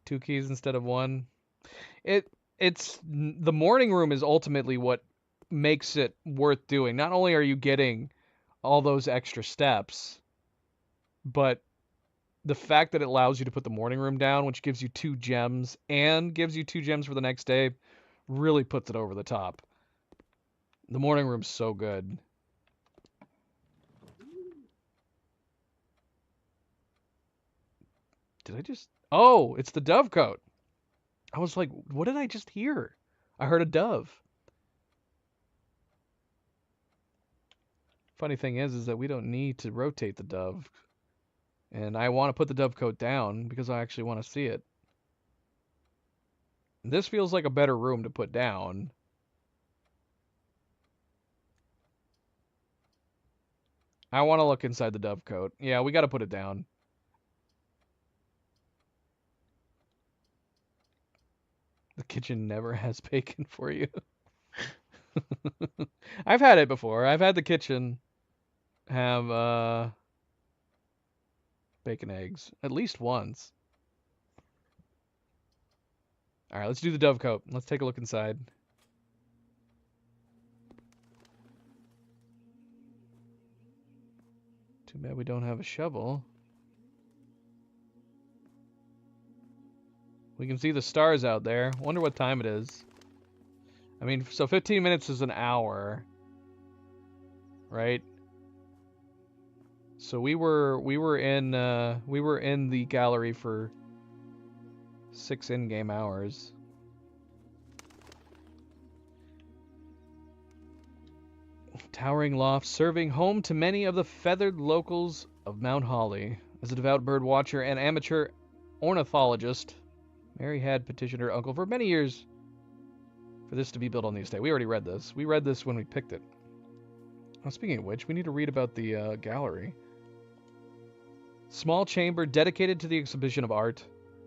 2 keys instead of 1. It's the morning room is ultimately what makes it worth doing. Not only are you getting all those extra steps, but the fact that it allows you to put the morning room down, which gives you 2 gems and gives you 2 gems for the next day, really puts it over the top. The morning room's so good. Did I just... Oh, it's the dovecote. I was like, what did I just hear? I heard a dove. Funny thing is that we don't need to rotate the dove. And I want to put the dovecote down because I actually want to see it. This feels like a better room to put down. I want to look inside the dovecote. Yeah, we got to put it down. The kitchen never has bacon for you. I've had it before. I've had the kitchen have bacon eggs at least once. All right, let's do the dovecote. Let's take a look inside. Too bad we don't have a shovel. We can see the stars out there. Wonder what time it is. I mean, so 15 minutes is an hour, right? So we were in the gallery for 6 in-game hours. Towering loft serving home to many of the feathered locals of Mount Holly. As a devout bird watcher and amateur ornithologist, Mary had petitioned her uncle for many years for this to be built on the estate. We already read this. We read this when we picked it. Oh, speaking of which, we need to read about the gallery. Small chamber dedicated to the exhibition of art,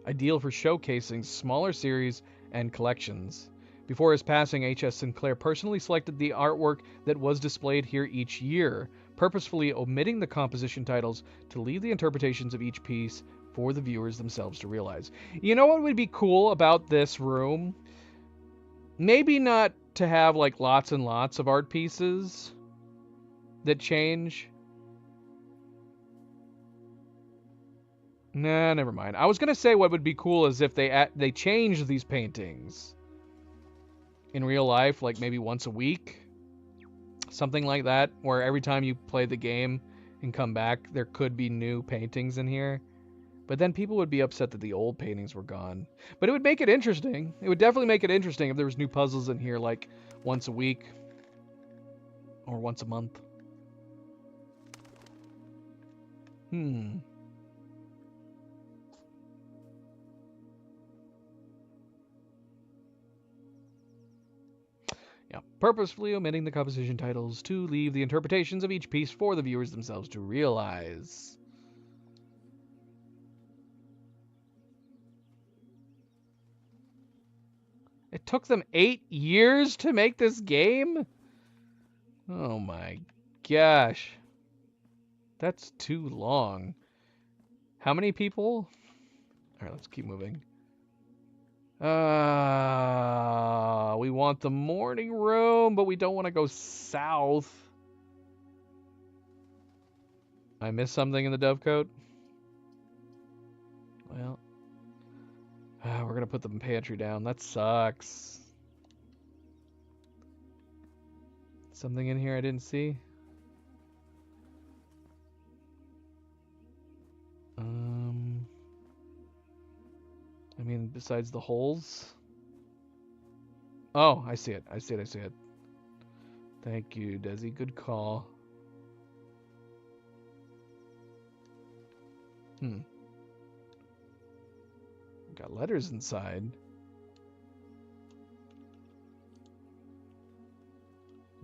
ideal for showcasing smaller series and collections. Before his passing, H.S. Sinclair personally selected the artwork that was displayed here each year, purposefully omitting the composition titles to leave the interpretations of each piece for the viewers themselves to realize. You know what would be cool about this room? Maybe not to have like lots and lots of art pieces that change. Nah, never mind. I was gonna say what would be cool is if they changed these paintings in real life, like maybe once a week, something like that, where every time you play the game and come back, there could be new paintings in here. But then people would be upset that the old paintings were gone. But it would make it interesting. It would definitely make it interesting if there was new puzzles in here, like once a week or once a month. Yeah, purposefully omitting the composition titles to leave the interpretations of each piece for the viewers themselves to realize. It took them 8 years to make this game? Oh my gosh. That's too long. How many people? Alright, let's keep moving. We want the morning room, but we don't want to go south. I missed something in the dovecote? Well, we're going to put the pantry down. That sucks. Something in here I didn't see? besides the holes? Oh, I see it. I see it. I see it. Thank you, Desi. Good call. Got letters inside.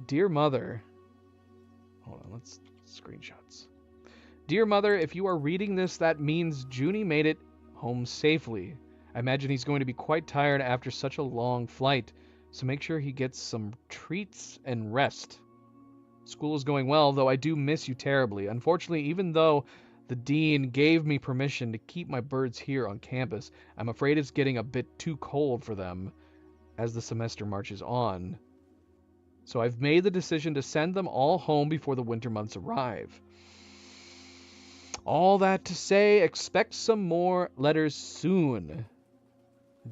Dear Mother. Hold on, let's screenshots. Dear Mother, if you are reading this, that means Junie made it home safely. I imagine he's going to be quite tired after such a long flight, so make sure he gets some treats and rest. School is going well, though I do miss you terribly. Unfortunately, even though the dean gave me permission to keep my birds here on campus, I'm afraid it's getting a bit too cold for them as the semester marches on. So I've made the decision to send them all home before the winter months arrive. All that to say, expect some more letters soon.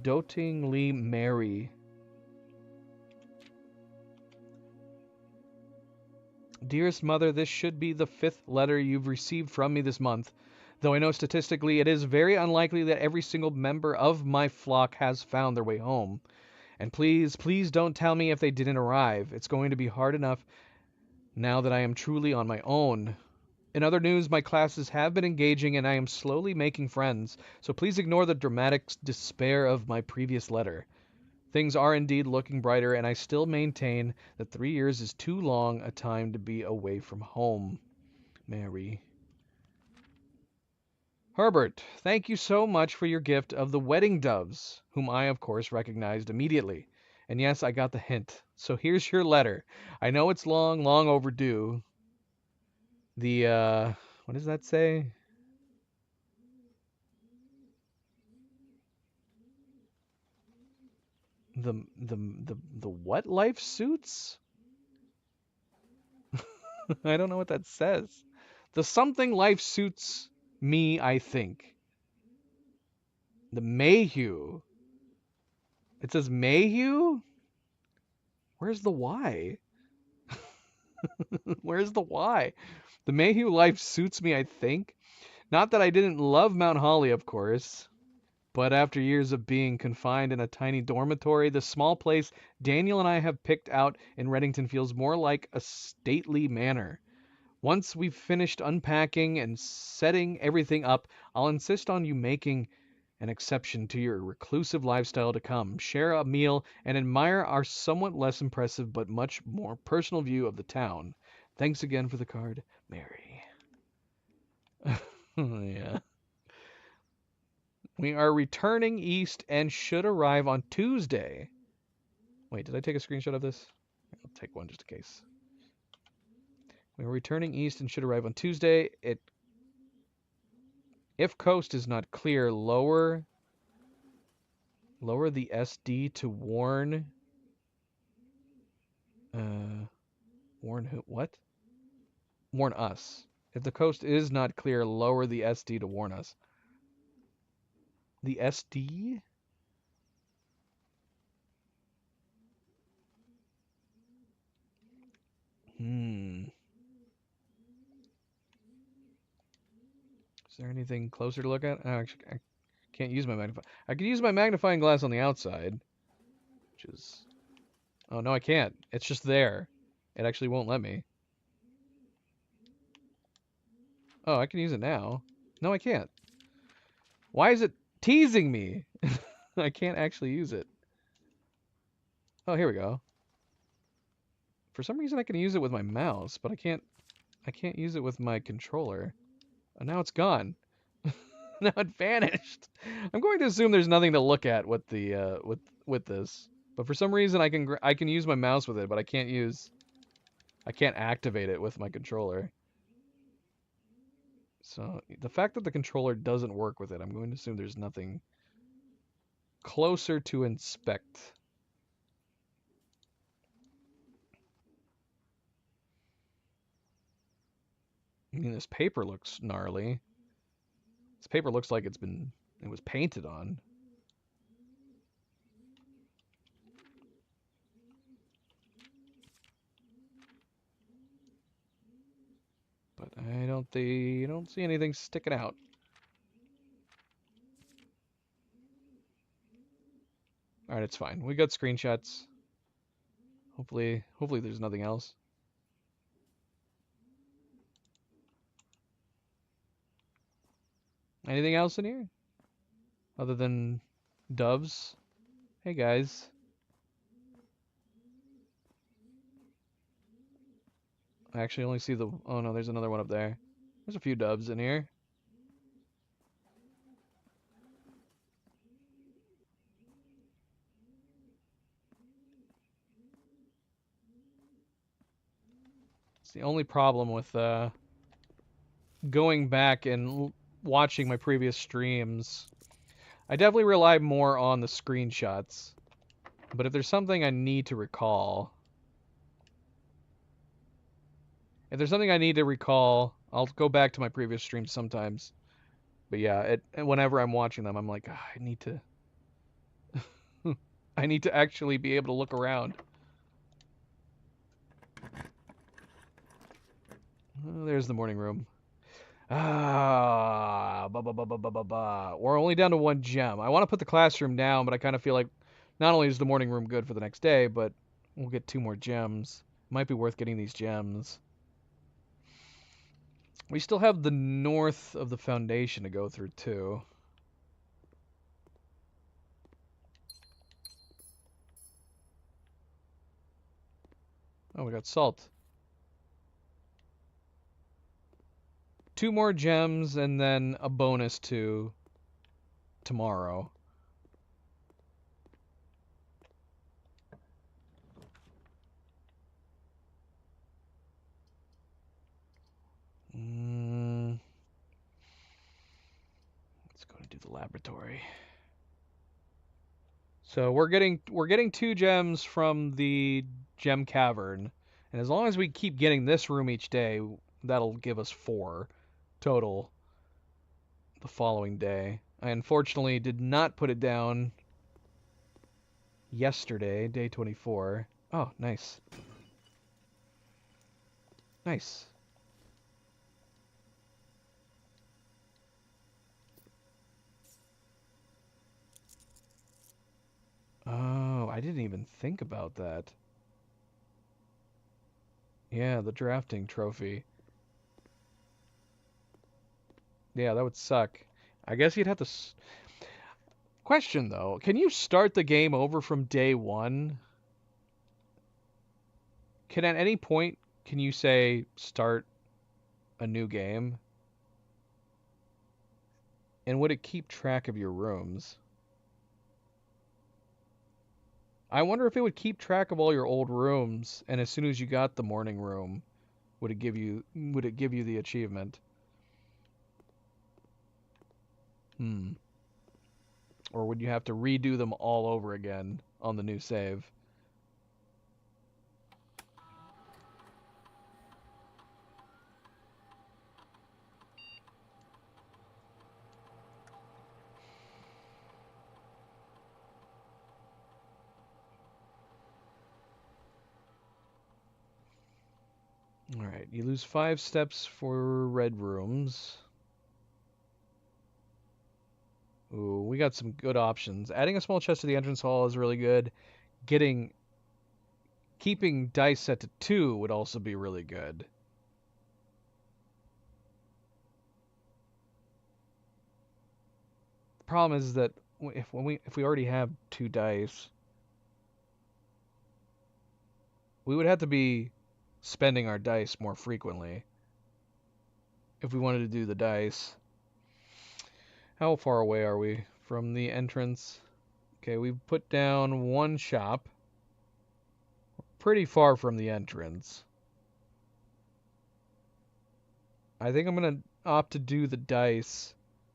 Dotingly Mary. Dearest Mother, this should be the 5th letter you've received from me this month, though I know statistically it is very unlikely that every single member of my flock has found their way home. And please, please don't tell me if they didn't arrive. It's going to be hard enough now that I am truly on my own. In other news, my classes have been engaging and I am slowly making friends, so please ignore the dramatic despair of my previous letter. Things are indeed looking brighter, and I still maintain that 3 years is too long a time to be away from home. Mary. Herbert, thank you so much for your gift of the wedding doves, whom I, of course, recognized immediately. And yes, I got the hint. So here's your letter. I know it's long, long overdue. What does that say? The what life suits? I don't know what that says. The something life suits me, I think. The Mayhew. It says Mayhew? Where's the Y? Where's the Y? The Mayhew life suits me, I think. Not that I didn't love Mount Holly, of course. But after years of being confined in a tiny dormitory, the small place Daniel and I have picked out in Reddington feels more like a stately manor. Once we've finished unpacking and setting everything up, I'll insist on you making an exception to your reclusive lifestyle to come, share a meal, and admire our somewhat less impressive but much more personal view of the town. Thanks again for the card, Mary. Yeah. We are returning east and should arrive on Tuesday. Wait, did I take a screenshot of this? I'll take one just in case. We are returning east and should arrive on Tuesday. If coast is not clear, lower the SD to warn. Warn who? What? Warn us. If the coast is not clear, lower the SD to warn us. The SD? Is there anything closer to look at? Actually, I can't use my magnifying. I can use my magnifying glass on the outside, which is. Oh no, I can't. It's just there. It actually won't let me. Oh, I can use it now. No, I can't. Why is it teasing me? I can't actually use it. Oh, here we go. For some reason I can use it with my mouse, but I can't use it with my controller. And now it's gone. Now it vanished. I'm going to assume there's nothing to look at with the with this. But for some reason I can use my mouse with it, but I can't activate it with my controller. So the fact that the controller doesn't work with it, I'm going to assume there's nothing closer to inspect. I mean, this paper looks gnarly. This paper looks like it was painted on. But I don't see anything sticking out. Alright, it's fine. We got screenshots. Hopefully there's nothing else. Anything else in here? Other than doves? Hey guys. I actually only see the... Oh no, there's another one up there. There's a few doves in here. It's the only problem with going back and watching my previous streams. I definitely rely more on the screenshots. But if there's something I need to recall... If there's something I need to recall, I'll go back to my previous streams sometimes. But yeah, whenever I'm watching them, I'm like, I need to... I need to actually be able to look around. Oh, there's the morning room. We're only down to 1 gem. I want to put the classroom down, but I kind of feel like not only is the morning room good for the next day, but we'll get 2 more gems. Might be worth getting these gems. We still have the north of the foundation to go through, too. Oh, we got salt. 2 more gems, and then a bonus to tomorrow. Let's go and do the laboratory. So we're getting 2 gems from the gem cavern, and as long as we keep getting this room each day, that'll give us 4 total the following day. I unfortunately did not put it down yesterday, day 24. Oh, nice. Nice. Oh, I didn't even think about that. Yeah, the drafting trophy. Yeah, that would suck. I guess you'd have to... Question, though. Can you start the game over from day 1? Can at any point, can you say, start a new game? And would it keep track of your rooms? I wonder if it would keep track of all your old rooms, and as soon as you got the morning room, would it give you the achievement? Or would you have to redo them all over again on the new save? Alright, you lose 5 steps for red rooms. Ooh, we got some good options. Adding a small chest to the entrance hall is really good. Keeping dice set to 2 would also be really good. The problem is that if we already have 2 dice, we would have to be spending our dice more frequently if we wanted to do the dice. How far away are we from the entrance? Okay, we've put down 1 shop. We're pretty far from the entrance. I think I'm going to opt to do the dice.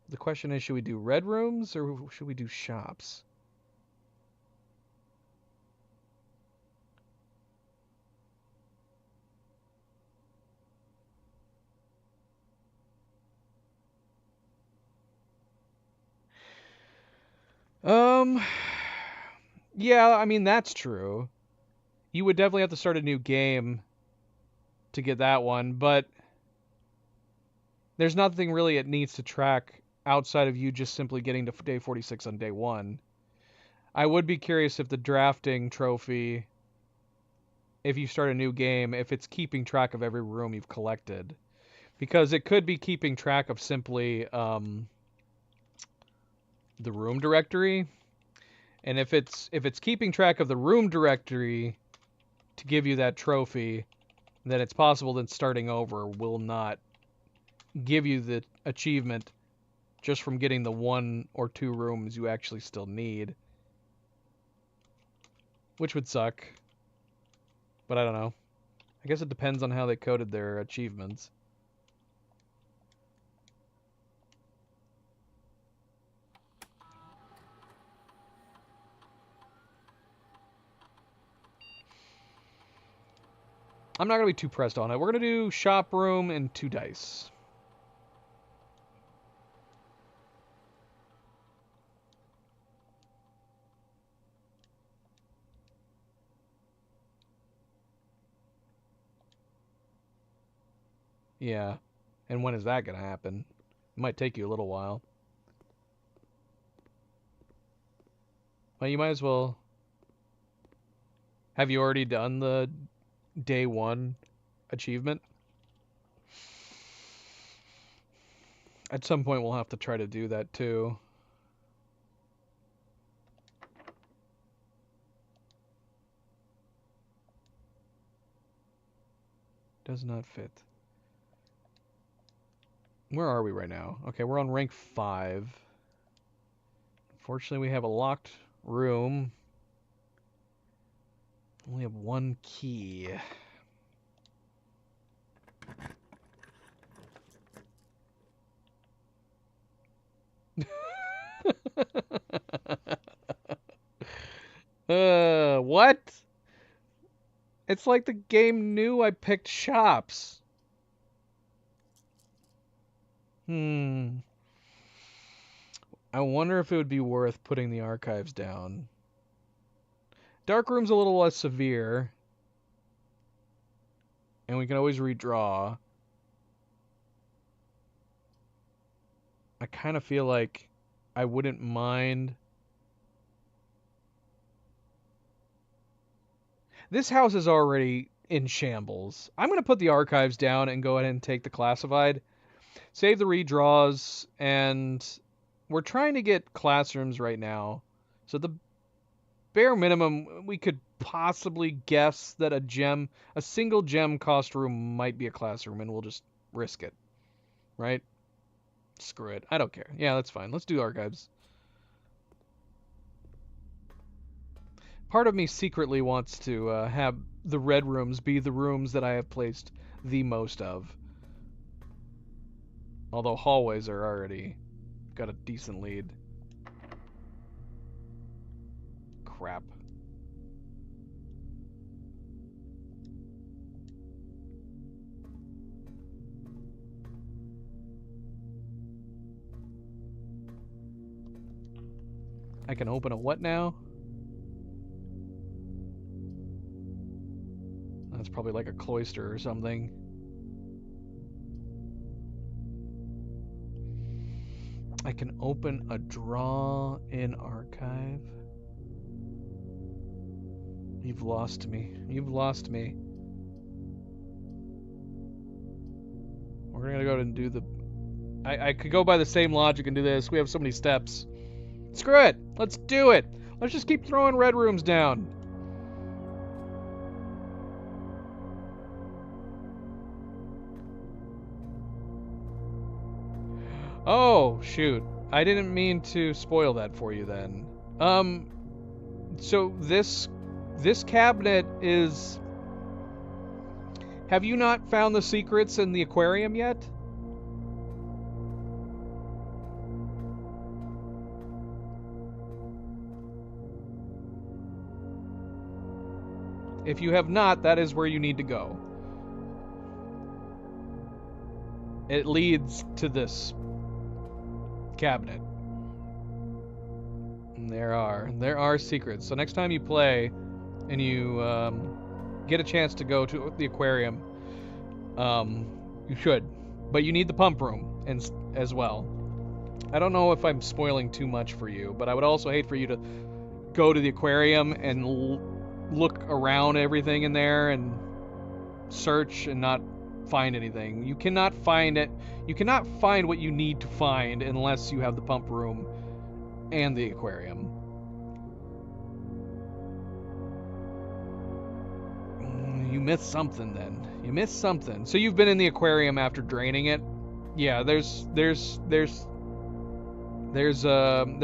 The question is, should we do red rooms or should we do shops? Yeah, I mean, that's true. You would definitely have to start a new game to get that one, but there's nothing really it needs to track outside of you just simply getting to day 46 on day 1. I would be curious if the drafting trophy, if you start a new game, if it's keeping track of every room you've collected. Because it could be keeping track of simply the room directory. And if it's keeping track of the room directory to give you that trophy, then it's possible that starting over will not give you the achievement just from getting the 1 or 2 rooms you actually still need. Which would suck. But I don't know. I guess it depends on how they coded their achievements. I'm not going to be too pressed on it. We're going to do shop room and 2 dice. Yeah. And when is that going to happen? It might take you a little while. Well, you might as well... Have you already done the day 1 achievement? At some point we'll have to try to do that too. Does not fit. Where are we right now? Okay, we're on rank 5. Unfortunately, we have a locked room. Only have 1 key. What? It's like the game knew I picked shops. I wonder if it would be worth putting the archives down. Dark room's a little less severe. And we can always redraw. I kind of feel like I wouldn't mind. This house is already in shambles. I'm going to put the archives down and go ahead and take the classified. Save the redraws, and we're trying to get classrooms right now. So the bare minimum, we could possibly guess that a single gem cost room might be a classroom, and we'll just risk it. Right? Screw it. I don't care. Yeah, that's fine. Let's do archives. Part of me secretly wants to have the red rooms be the rooms that I have placed the most of. Although hallways are already got a decent lead. Crap. I can open a what now? That's probably like a cloister or something. I can open a draw in archive. You've lost me. You've lost me. We're gonna go ahead and do the... I could go by the same logic and do this. We have so many steps. Screw it! Let's do it! Let's just keep throwing red rooms down. Oh, shoot. I didn't mean to spoil that for you then. So this cabinet is... Have you not found the secrets in the aquarium yet? If you have not, that is where you need to go. It leads to this cabinet. And there are secrets. So next time you play and you get a chance to go to the aquarium, you should. But you need the pump room as well. I don't know if I'm spoiling too much for you, but I would also hate for you to go to the aquarium and look around everything in there and search and not find anything. You cannot find it. You cannot find what you need to find unless you have the pump room and the aquarium. You missed something then. You missed something. So you've been in the aquarium after draining it? Yeah, there's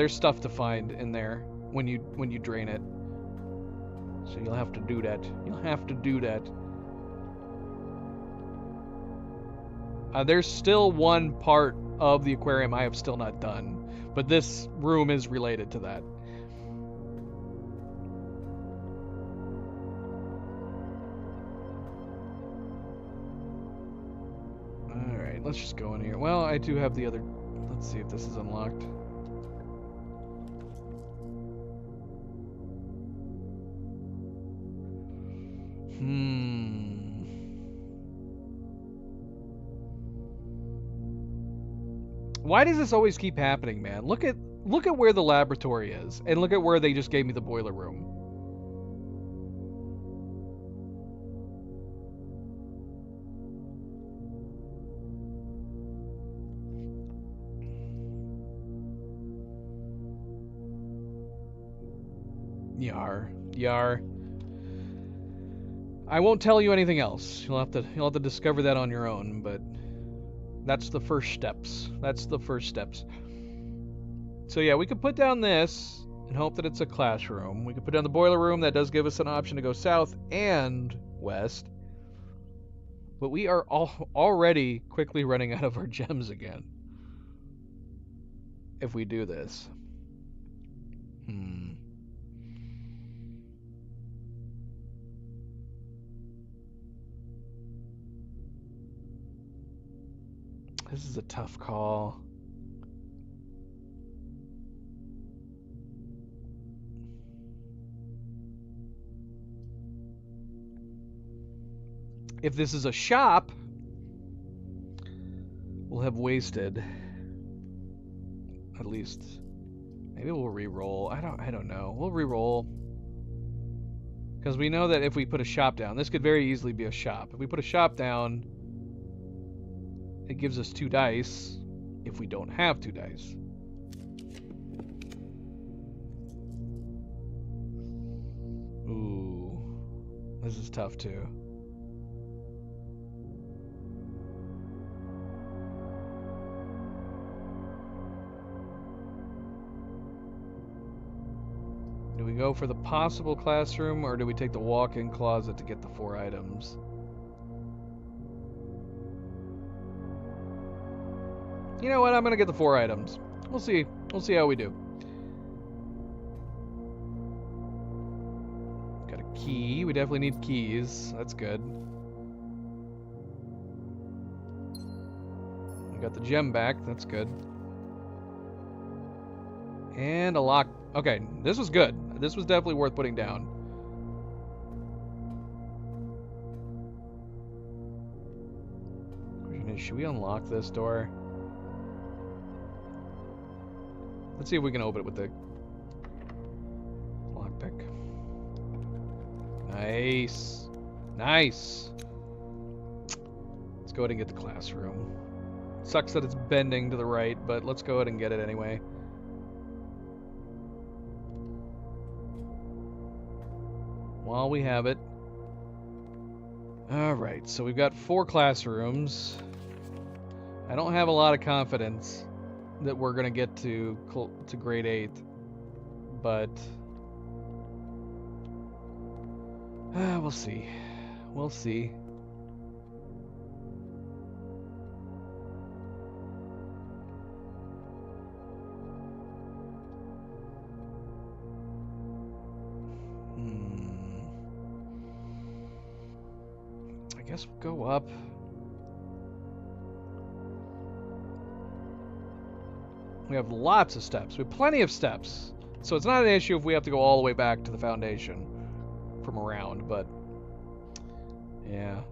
stuff to find in there when you drain it. So you'll have to do that. You'll have to do that. There's still one part of the aquarium I have still not done, but this room is related to that. Alright, let's just go in here. Well, I do have the other... Let's see if this is unlocked. Why does this always keep happening, man? Look at where the laboratory is, and look at where they just gave me the boiler room. Yar. I won't tell you anything else. You'll have to discover that on your own, but that's the first steps. That's the first steps. So yeah, we could put down this and hope that it's a classroom. We could put down the boiler room. That does give us an option to go south and west. But we are already quickly running out of our gems again. If we do this. This is a tough call. If this is a shop, we'll have wasted. At least. Maybe we'll re-roll. I don't know. We'll re-roll. Because we know that if we put a shop down, this could very easily be a shop. If we put a shop down, it gives us 2 dice if we don't have 2 dice. Ooh. This is tough too. Do we go for the possible classroom, or do we take the walk-in closet to get the 4 items? You know what? I'm gonna get the 4 items. We'll see. We'll see how we do. Got a key. We definitely need keys. That's good. We got the gem back. That's good. And a lock. Okay, this was good. This was definitely worth putting down. Question is, should we unlock this door? Let's see if we can open it with the lockpick. Nice. Nice. Let's go ahead and get the classroom. Sucks that it's bending to the right, but let's go ahead and get it anyway. While we have it. Alright, so we've got 4 classrooms. I don't have a lot of confidence that we're going to get to grade 8, but we'll see. We'll see. I guess we'll go up. We have lots of steps. We have plenty of steps. So it's not an issue if we have to go all the way back to the foundation from around, but yeah.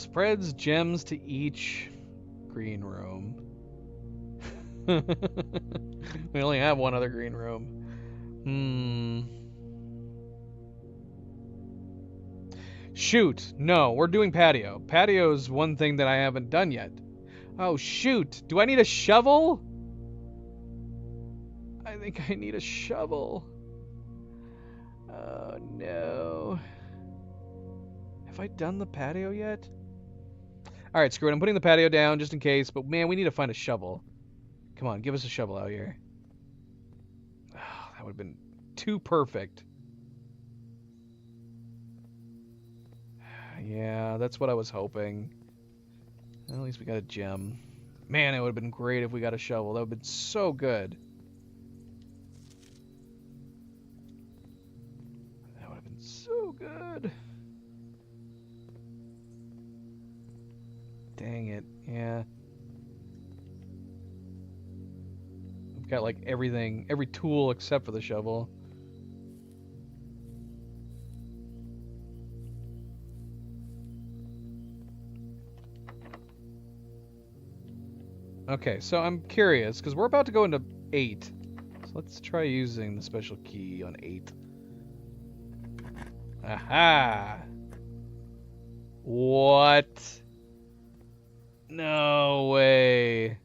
Spreads gems to each green room. We only have one other green room. Shoot! No, we're doing patio. Patio's one thing that I haven't done yet. Oh, shoot! Do I need a shovel? I think I need a shovel. Oh, no. Have I done the patio yet? Alright, screw it. I'm putting the patio down just in case, but man, we need to find a shovel. Come on, give us a shovel out here. Oh, that would have been too perfect. Yeah, that's what I was hoping. At least we got a gem. Man, it would have been great if we got a shovel. That would have been so good. That would have been so good. Dang it, yeah. We've got like everything, every tool except for the shovel. Okay, so I'm curious, because we're about to go into 8. So let's try using the special key on 8. Aha! What? No way.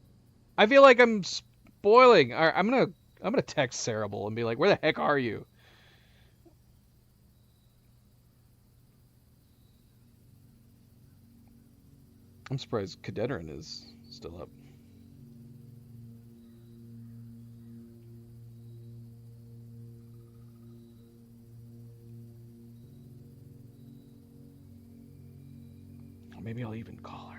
I feel like I'm spoiling. All right, I'm gonna text Cerebral and be like, "Where the heck are you?" I'm surprised Cadetrin is still up. Or maybe I'll even call her.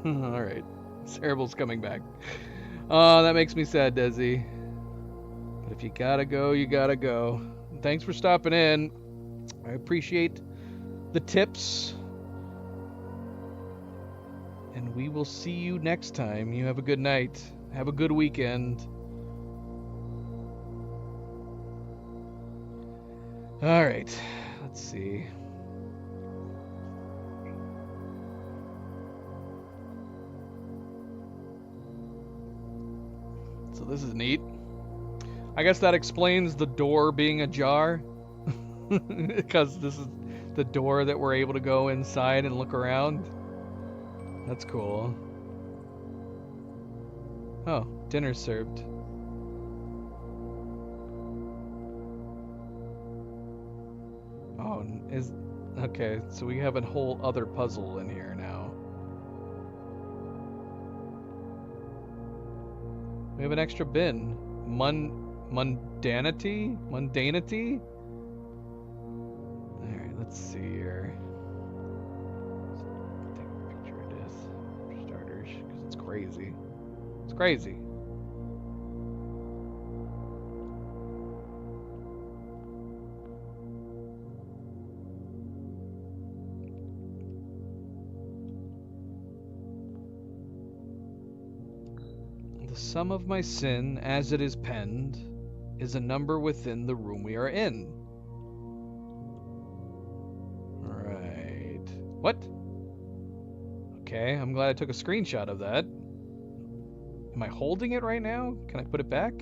Alright. Cerebral's coming back. Oh, that makes me sad, Desi. But if you gotta go, you gotta go. Thanks for stopping in. I appreciate the tips. And we will see you next time. You have a good night. Have a good weekend. Alright. Let's see. So this is neat. I guess that explains the door being ajar. Because this is the door that we're able to go inside and look around. That's cool. Oh, dinner's served. Oh, okay, so we have a whole other puzzle in here now. We have an extra bin. Mundanity? Mundanity? Alright, let's see here. Let's take a picture of this for starters, because it's crazy. It's crazy. The sum of my sin, as it is penned, is a number within the room we are in. Right. What? Okay, I'm glad I took a screenshot of that. Am I holding it right now? Can I put it back?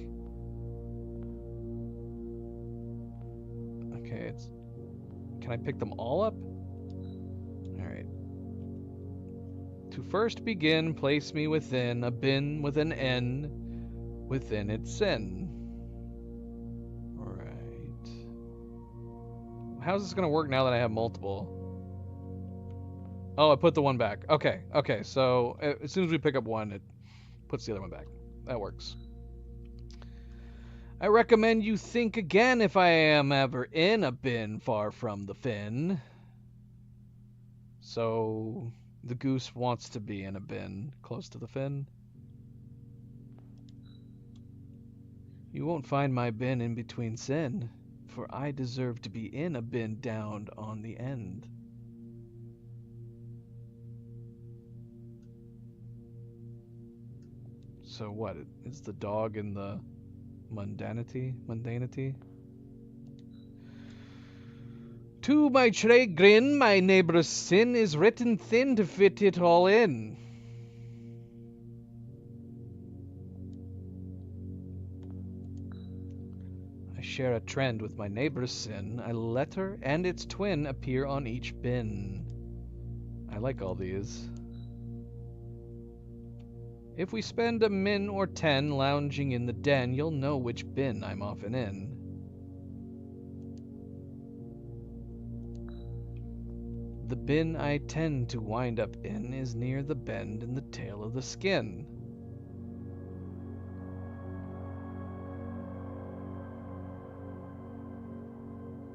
Okay, it's... Can I pick them all up? Alright. To first begin, place me within a bin with an N within its sin. Alright. How's this gonna work now that I have multiple? Oh, I put the one back. Okay, so as soon as we pick up one, it puts the other one back. That works. I recommend you think again if I am ever in a bin far from the fin. So, the goose wants to be in a bin close to the fin. You won't find my bin in between sin, for I deserve to be in a bin down on the end. So what? Is the dog in the mundanity? To my chagrin, my neighbor's sin is written thin to fit it all in. I share a trend with my neighbor's sin. A letter and its twin appear on each bin. I like all these. If we spend a min or 10 lounging in the den, you'll know which bin I'm often in. The bin I tend to wind up in is near the bend in the tail of the skin.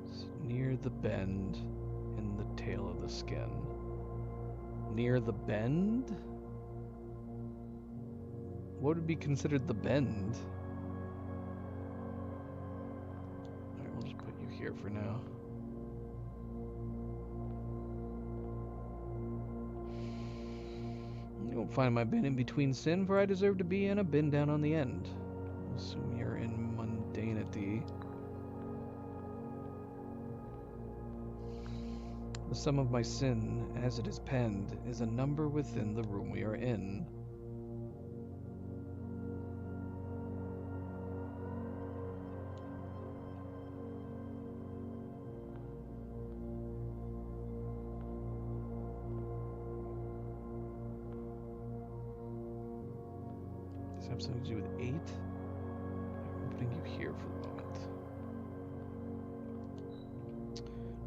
It's near the bend in the tail of the skin. Near the bend? What would be considered the bend? Alright, we'll just put you here for now. You won't find my bin in between sin, for I deserve to be in a bin down on the end. Assume you're in mundanity. The sum of my sin, as it is penned, is a number within the room we are in. Does it have something to do with 8? I'm putting you here for the moment.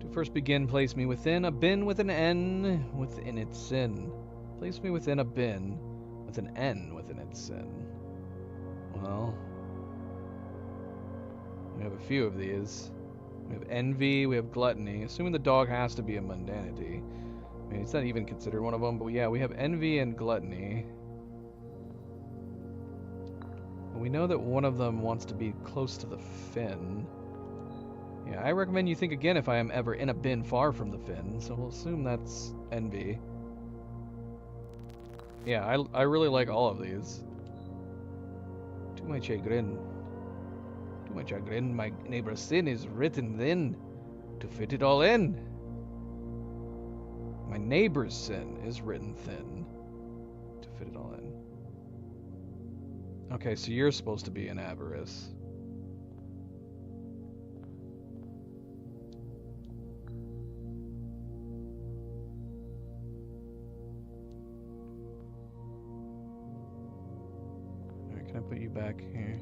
To first begin, place me within a bin with an N within its sin. Place me within a bin with an N within its sin. Well, we have a few of these. We have envy, we have gluttony. Assuming the dog has to be a mundanity. I mean, it's not even considered one of them, but yeah, we have envy and gluttony. We know that one of them wants to be close to the fin. Yeah, I recommend you think again if I am ever in a bin far from the fin, so we'll assume that's envy. Yeah, I really like all of these. To my chagrin, my neighbor's sin is written thin to fit it all in. My neighbor's sin is written thin to fit it all in. Okay, so you're supposed to be an avarice. Alright, can I put you back here?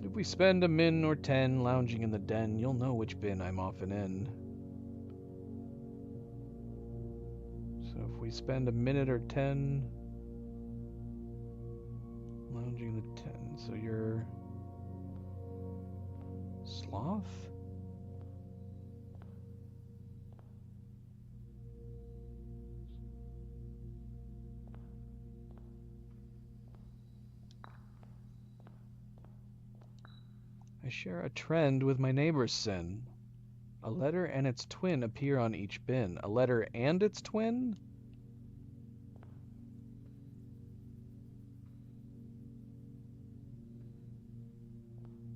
If we spend a min or 10 lounging in the den, you'll know which bin I'm often in. So if we spend a minute or 10 lounging in the den, so you're sloth? I share a trend with my neighbor's sin. A letter and its twin appear on each bin. A letter and its twin?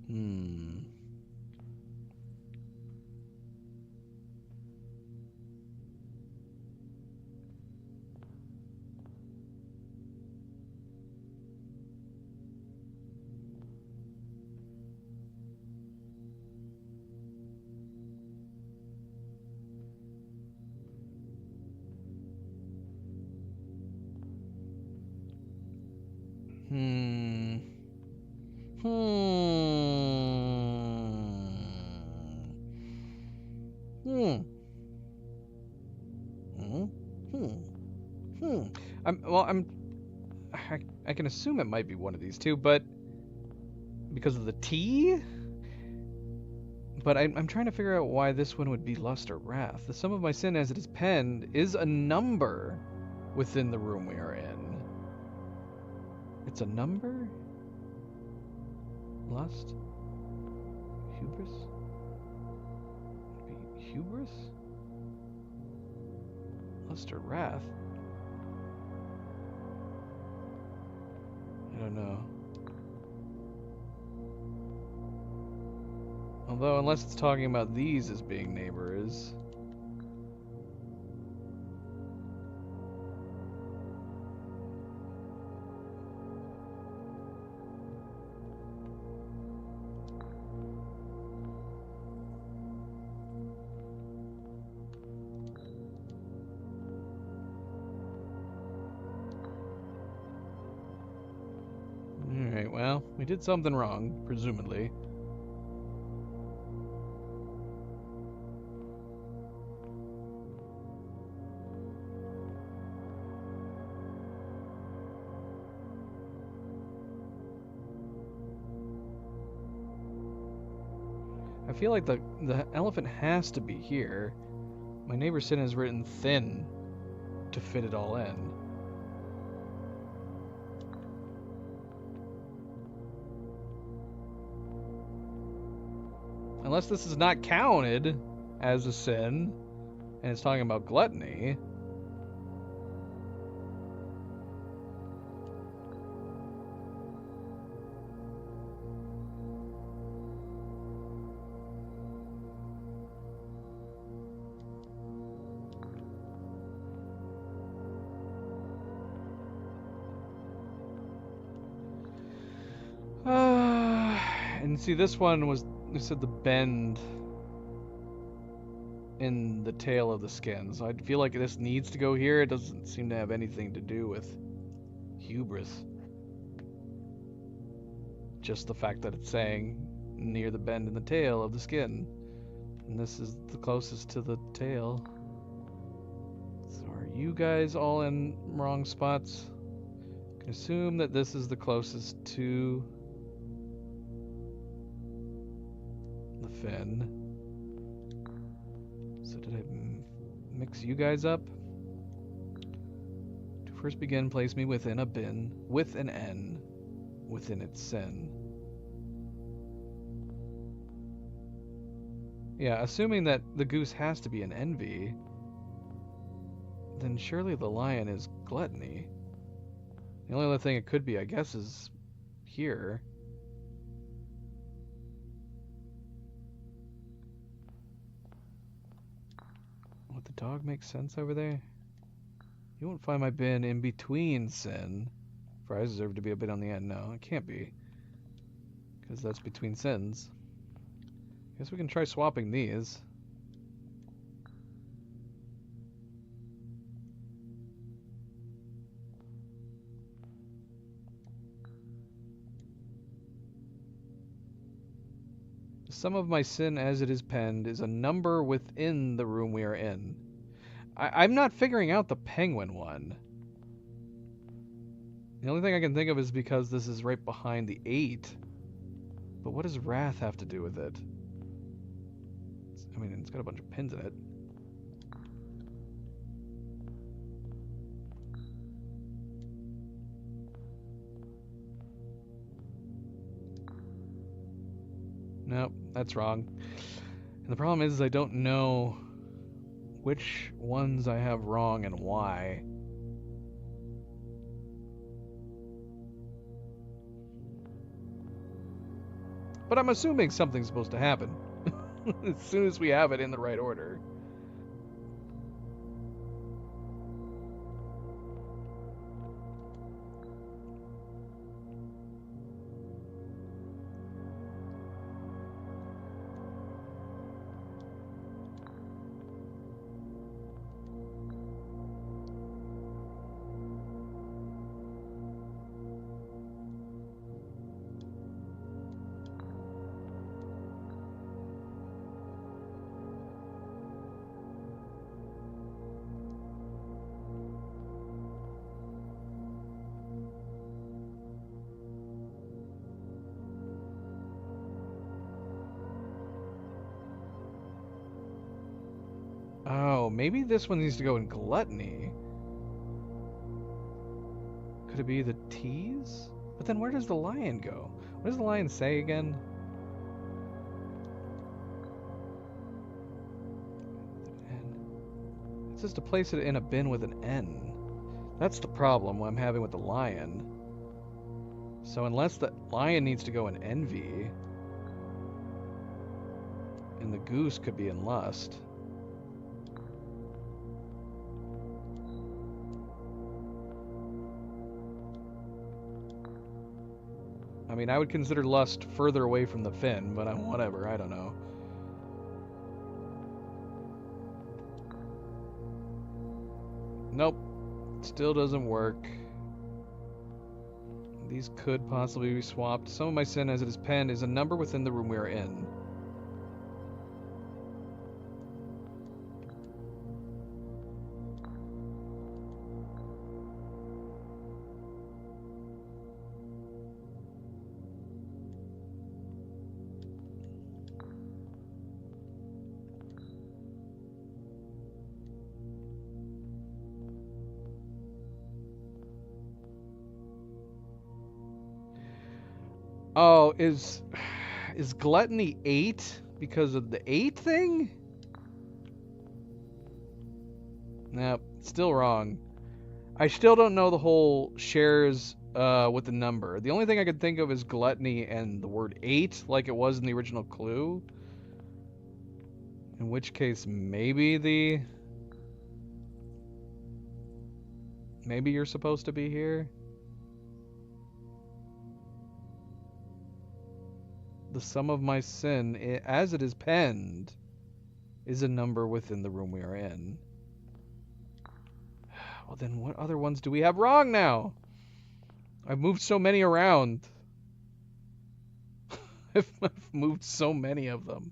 Hmm. Hmm. Hmm. Hmm. Hmm. Hmm. I'm. I can assume it might be one of these two, but because of the T. But I'm trying to figure out why this one would be lust or wrath. The sum of my sin as it is penned is a number within the room we are in. It's a number? Lust? Hubris? Hubris? Lust or wrath? I don't know. Although, unless it's talking about these as being neighbors. Alright, well, we did something wrong, presumably. I feel like the elephant has to be here. My neighbor's sin is written thin to fit it all in. Unless this is not counted as a sin, and it's talking about gluttony. And see, this one was, they said the bend in the tail of the skin. So I feel like this needs to go here. It doesn't seem to have anything to do with hubris. Just the fact that it's saying near the bend in the tail of the skin. And this is the closest to the tail. So are you guys all in wrong spots? I can assume that this is the closest to the fin. So did I mix you guys up? To first begin, place me within a bin with an N within its sin. Yeah, assuming that the goose has to be an envy, then surely the lion is gluttony. The only other thing it could be, I guess, is here. Would the dog make sense over there? You won't find my bin in between sin. For I deserve to be a bit on the end. No, it can't be. Because that's between sins. Guess we can try swapping these. The sum of my sin as it is penned is a number within the room we are in. I'm not figuring out the penguin one. The only thing I can think of is because this is right behind the 8. But what does wrath have to do with it? I mean, it's got a bunch of pins in it. Nope, that's wrong. And the problem is I don't know which ones I have wrong and why. But I'm assuming something's supposed to happen as soon as we have it in the right order. Oh, maybe this one needs to go in gluttony. Could it be the T's? But then where does the lion go? What does the lion say again? It says to place it in a bin with an N. That's the problem I'm having with the lion. So unless the lion needs to go in envy, and the goose could be in lust. I mean, I would consider lust further away from the fin, but whatever, I don't know. Nope. Still doesn't work. These could possibly be swapped. Some of my sin as it is penned is a number within the room we are in. Oh, is gluttony 8 because of the 8 thing? Nope, still wrong. I still don't know the whole shares with the number. The only thing I could think of is gluttony and the word 8, like it was in the original clue. In which case, maybe you're supposed to be here. The sum of my sin, as it is penned, is a number within the room we are in. Well, then what other ones do we have wrong now? I've moved so many around. I've moved so many of them.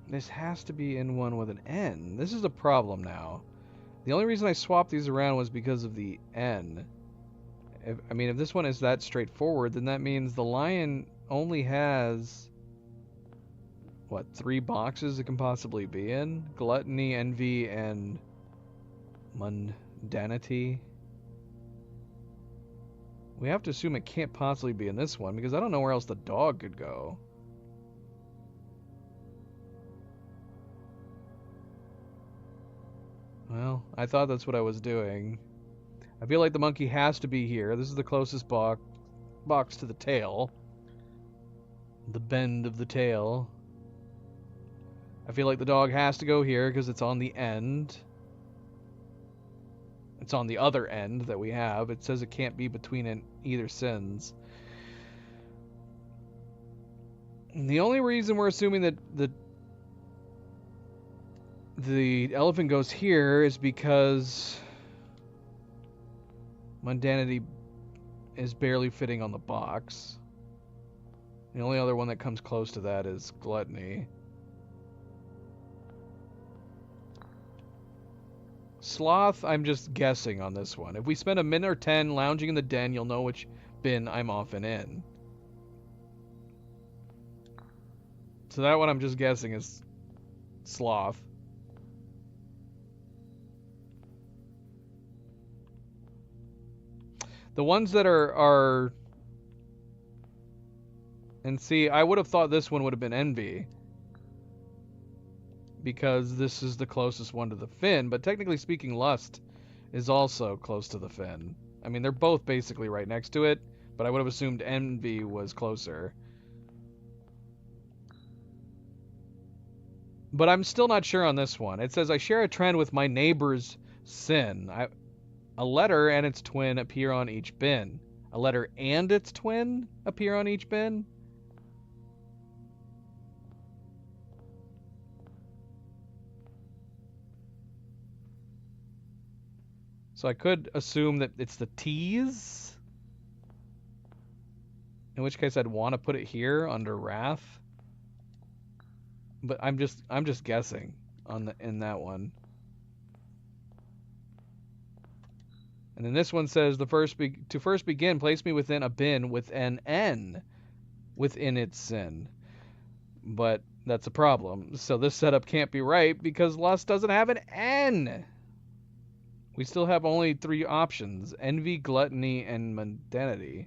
This has to be in one with an N. This is a problem now. The only reason I swapped these around was because of the N. If this one is that straightforward, then that means the lion only has, what, 3 boxes it can possibly be in? Gluttony, envy, and mundanity. We have to assume it can't possibly be in this one because I don't know where else the dog could go. Well, I thought that's what I was doing. I feel like the monkey has to be here. This is the closest box to the tail. The bend of the tail. I feel like the dog has to go here because it's on the end. It's on the other end that we have. It says it can't be between either sins. And the only reason we're assuming that the elephant goes here is because mundanity is barely fitting on the box. The only other one that comes close to that is gluttony. Sloth, I'm just guessing on this one. If we spend a minute or 10 lounging in the den, you'll know which bin I'm often in. So that one I'm just guessing is sloth. The ones that are... And see, I would have thought this one would have been envy. Because this is the closest one to the fin, but technically speaking, lust is also close to the fin. I mean, they're both basically right next to it, but I would have assumed envy was closer. But I'm still not sure on this one. It says, I share a trend with my neighbor's sin. A letter and its twin appear on each bin. A letter and its twin appear on each bin? So I could assume that it's the T's. In which case I'd want to put it here under wrath. But I'm just guessing in that one. And then this one says to first begin, place me within a bin with an N within its sin. But that's a problem. So this setup can't be right because lust doesn't have an N. We still have only 3 options: envy, gluttony, and mundanity.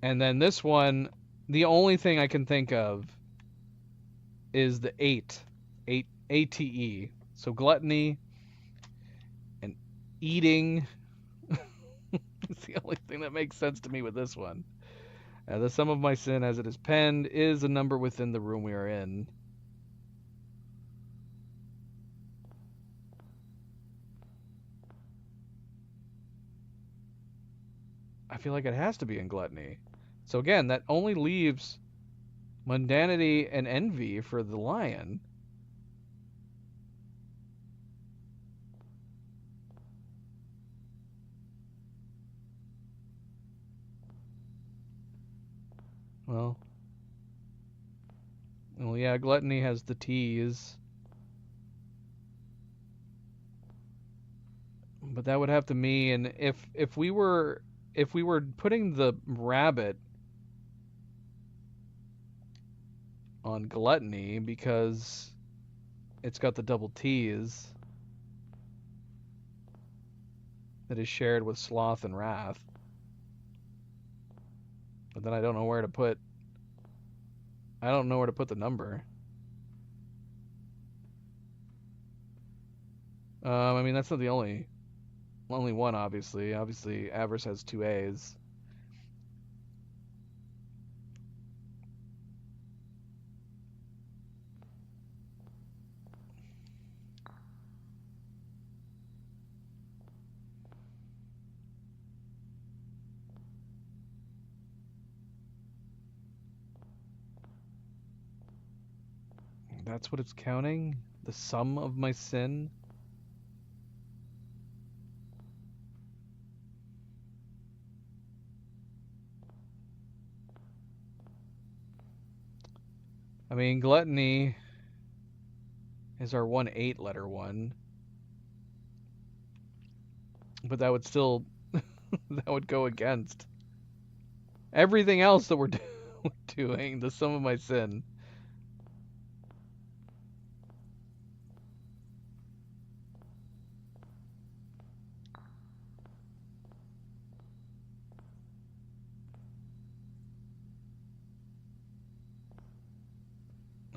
And then this one, the only thing I can think of is the 8 ATE. So gluttony and eating. It's the only thing that makes sense to me with this one. The sum of my sin as it is penned is a number within the room we are in. I feel like it has to be in gluttony. So again, that only leaves mundanity and envy for the lion. Well, yeah, gluttony has the T's. But that would have to mean if we were putting the rabbit on gluttony because it's got the double T's that is shared with sloth and wrath. But then I don't know where to put the number. I mean, that's not the only one, obviously. Obviously, avarice has 2 A's. That's what it's counting? The sum of my sin? I mean, gluttony is our 1-8 letter one. But that would still that would go against everything else that doing? The sum of my sin.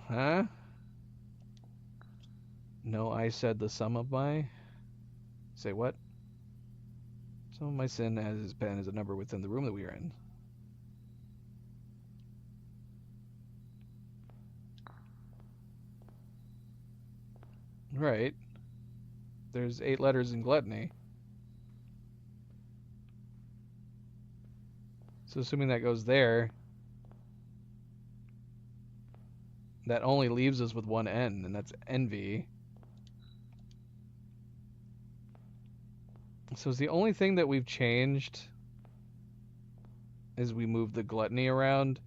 Huh? No, I said the sum of my... Say what? Sum of my sin as his pen is a number within the room that we are in. Right. There's 8 letters in gluttony. So assuming that goes there, that only leaves us with one N, and that's envy. So is the only thing that we've changed is we moved the gluttony around?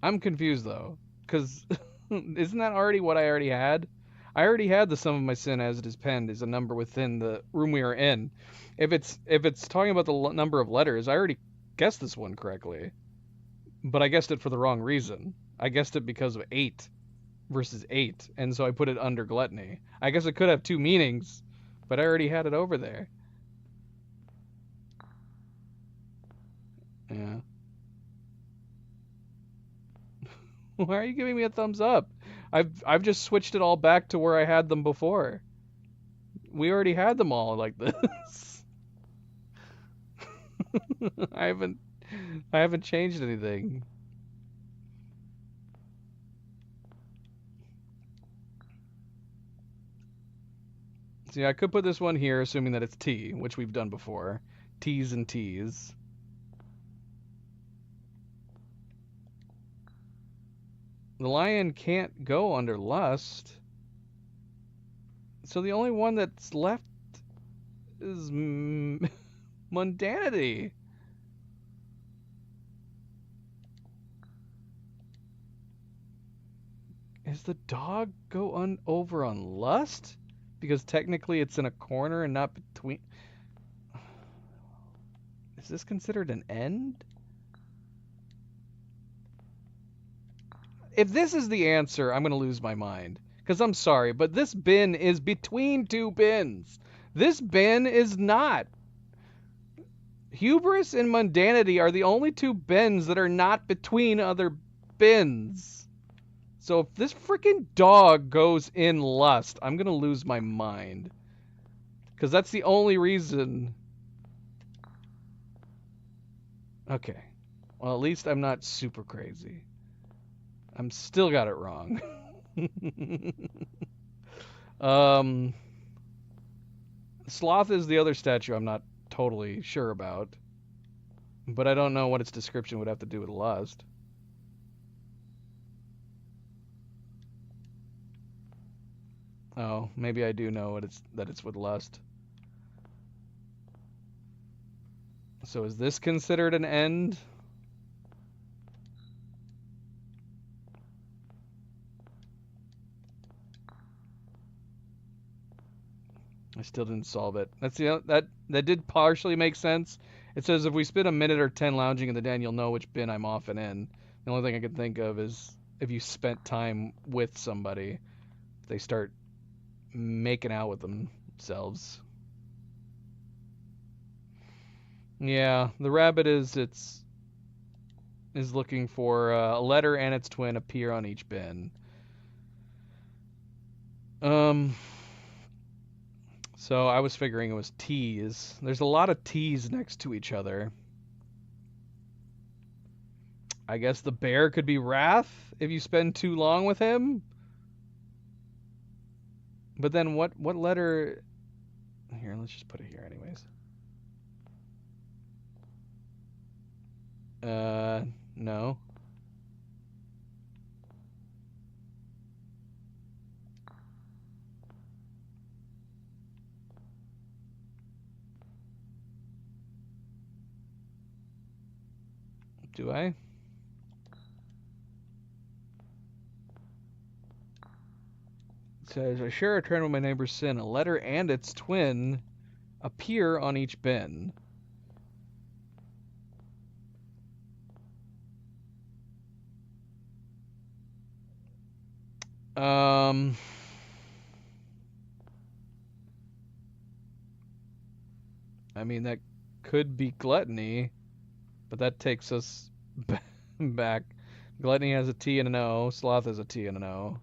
I'm confused though, because isn't that already what I already had? I already had the sum of my sin as it is penned is a number within the room we are in. If it's talking about the number of letters, I already guessed this one correctly, but I guessed it for the wrong reason. I guessed it because of 8 versus 8, and so I put it under gluttony. I guess it could have 2 meanings, but I already had it over there. Yeah. Why are you giving me a thumbs up? I've just switched it all back to where I had them before. We already had them all like this. I haven't changed anything. See, I could put this one here, assuming that it's T, which we've done before. T's and T's. The lion can't go under lust. So the only one that's left is mundanity. Is the dog go over on lust? Because technically it's in a corner and not between. Is this considered an end? If this is the answer, I'm going to lose my mind. Because I'm sorry, but this bin is between 2 bins. This bin is not. Hubris and mundanity are the only 2 bins that are not between other bins. So if this freaking dog goes in lust, I'm going to lose my mind. Because that's the only reason. Okay. Well, at least I'm not super crazy. I'm still got it wrong. Sloth is the other statue I'm not totally sure about. But I don't know what its description would have to do with lust. Oh, maybe I do know that it's with lust. So is this considered an end? I still didn't solve it. That did partially make sense. It says if we spend a minute or 10 lounging in the den, you'll know which bin I'm often in. The only thing I can think of is if you spent time with somebody, they start making out with themselves. Yeah, the rabbit is looking for a letter and its twin appear on each bin. So I was figuring it was T's. There's a lot of T's next to each other. I guess the bear could be Wrath if you spend too long with him. But then what letter? Here, let's just put it here anyways. No. Do I? It says, I share a trend with my neighbor Sin. A letter and its twin appear on each bin. I mean, that could be gluttony, but that takes us back. Gluttony has a T and an O. Sloth has a T and an O.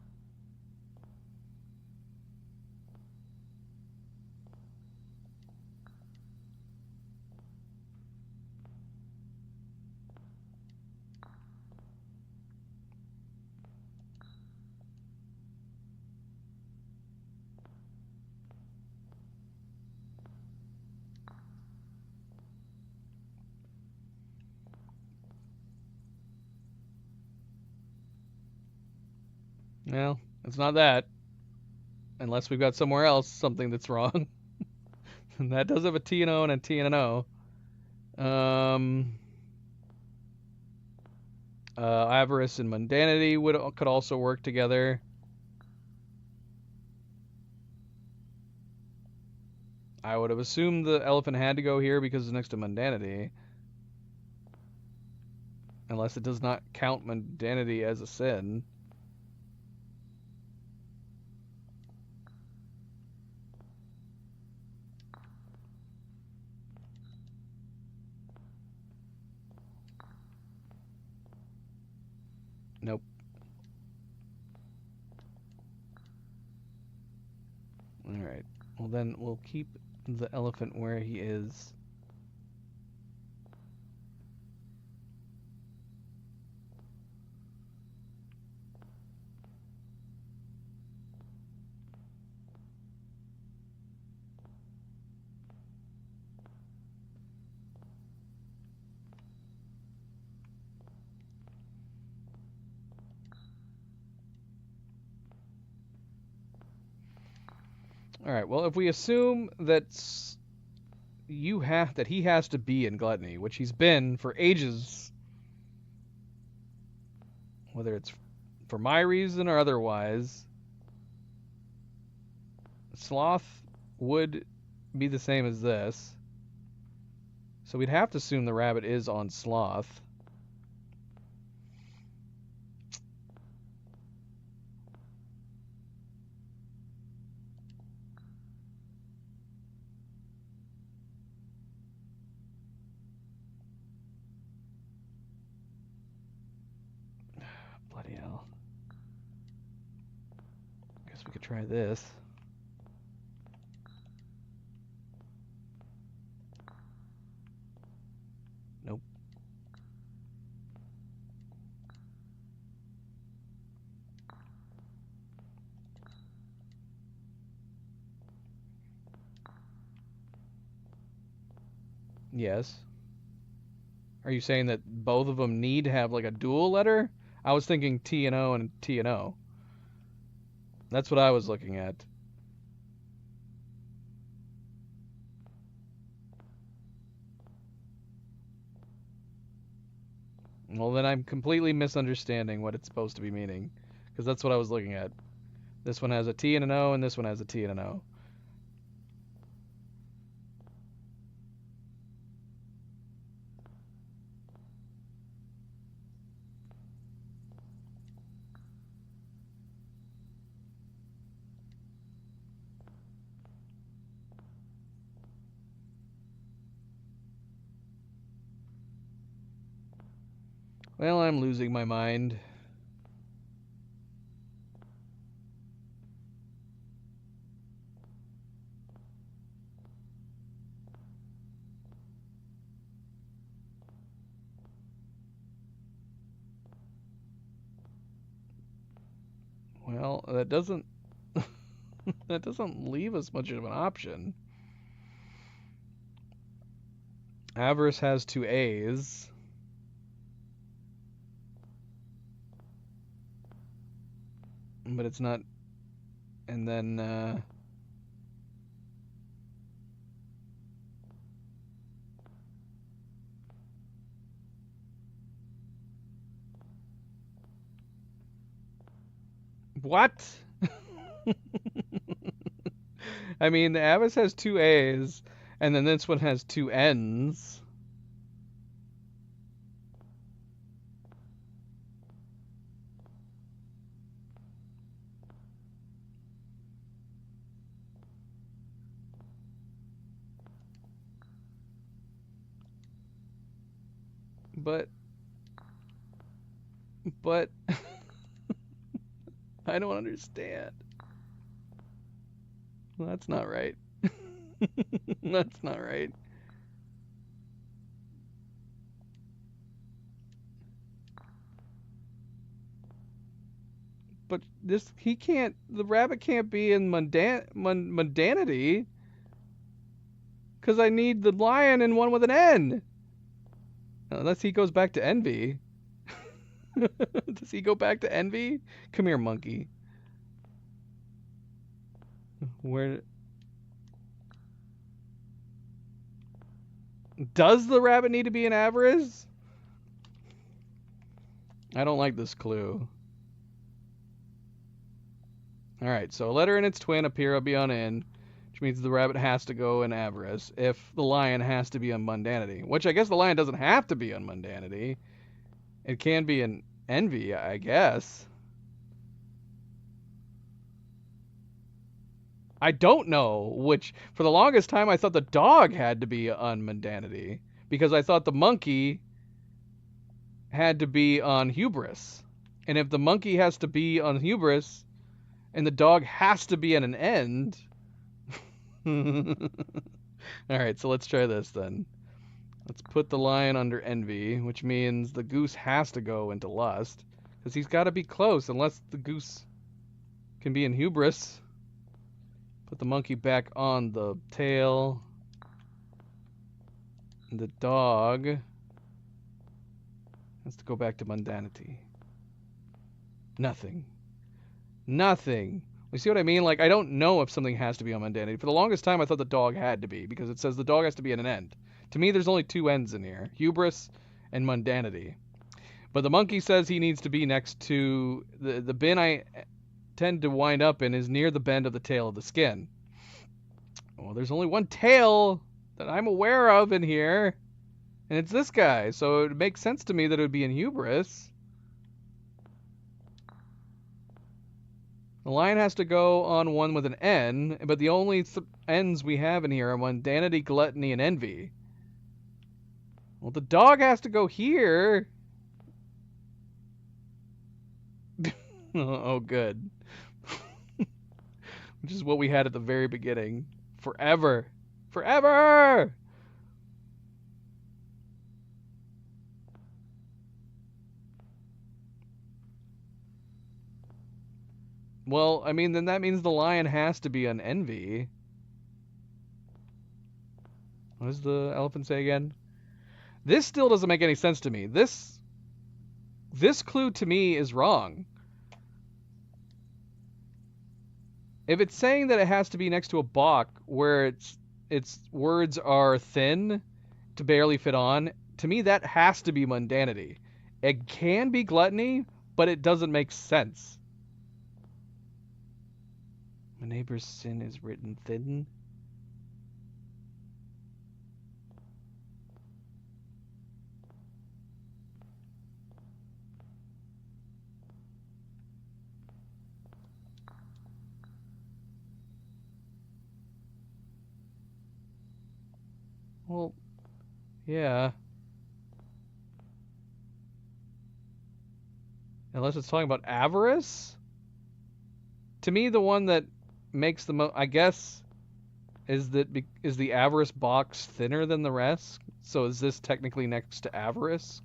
Well, it's not that. Unless we've got somewhere else something that's wrong. And that does have a T and O and a T and an O. Avarice and mundanity could also work together. I would have assumed the elephant had to go here because it's next to mundanity. Unless it does not count mundanity as a sin. Nope. Alright. Well, then we'll keep the elephant where he is. Alright, well, if we assume that that he has to be in gluttony, which he's been for ages, whether it's for my reason or otherwise, sloth would be the same as this. So we'd have to assume the rabbit is on sloth. Bloody hell. Guess we could try this. Nope. Yes. Are you saying that both of them need to have like a dual letter? I was thinking T and O and T and O. That's what I was looking at. Well, then I'm completely misunderstanding what it's supposed to be meaning, because that's what I was looking at. This one has a T and an O, and this one has a T and an O. Well, I'm losing my mind. Well, that doesn't that doesn't leave us much of an option. Avarice has two A's. But it's not. And then What? I mean, the Abyss has two A's, and then this one has two N's. But I don't understand. Well, that's not right. That's not right. But he can't, the rabbit can't be in mundanity, because I need the lion in one with an N. Unless he goes back to envy. Does he go back to envy? Come here, monkey. Where... Does the rabbit need to be in avarice? I don't like this clue. Alright, so a letter and its twin appear beyond N, which means the rabbit has to go in avarice if the lion has to be on mundanity. Which I guess the lion doesn't have to be on mundanity. It can be in envy, I guess. I don't know which. For the longest time, I thought the dog had to be on mundanity because I thought the monkey had to be on hubris. And if the monkey has to be on hubris and the dog has to be at an end. Alright, so let's try this then. Let's put the lion under envy, which means the goose has to go into lust. Because he's got to be close, unless the goose can be in hubris. Put the monkey back on the tail. And the dog has to go back to mundanity. Nothing. Nothing. You see what I mean? Like, I don't know if something has to be on mundanity. For the longest time, I thought the dog had to be, because it says the dog has to be at an end. To me, there's only two ends in here. Hubris and mundanity. But the monkey says he needs to be next to... The bin I tend to wind up in is near the bend of the tail of the skin. Well, there's only one tail that I'm aware of in here. And it's this guy. So it makes sense to me that it would be in hubris. The lion has to go on one with an N, but the only N's we have in here are mundanity, gluttony, and envy. Well, the dog has to go here. Oh, good. Which is what we had at the very beginning. Forever. Forever! Well, I mean, then that means the lion has to be on envy. What does the elephant say again? This still doesn't make any sense to me. This clue to me is wrong. If it's saying that it has to be next to a balk where its words are thin to barely fit on, to me that has to be mundanity. It can be gluttony, but it doesn't make sense. My neighbor's sin is written thin. Well, yeah. Unless it's talking about avarice? To me, the one that makes the most, I guess, is the avarice box thinner than the rest? So is this technically next to avarice?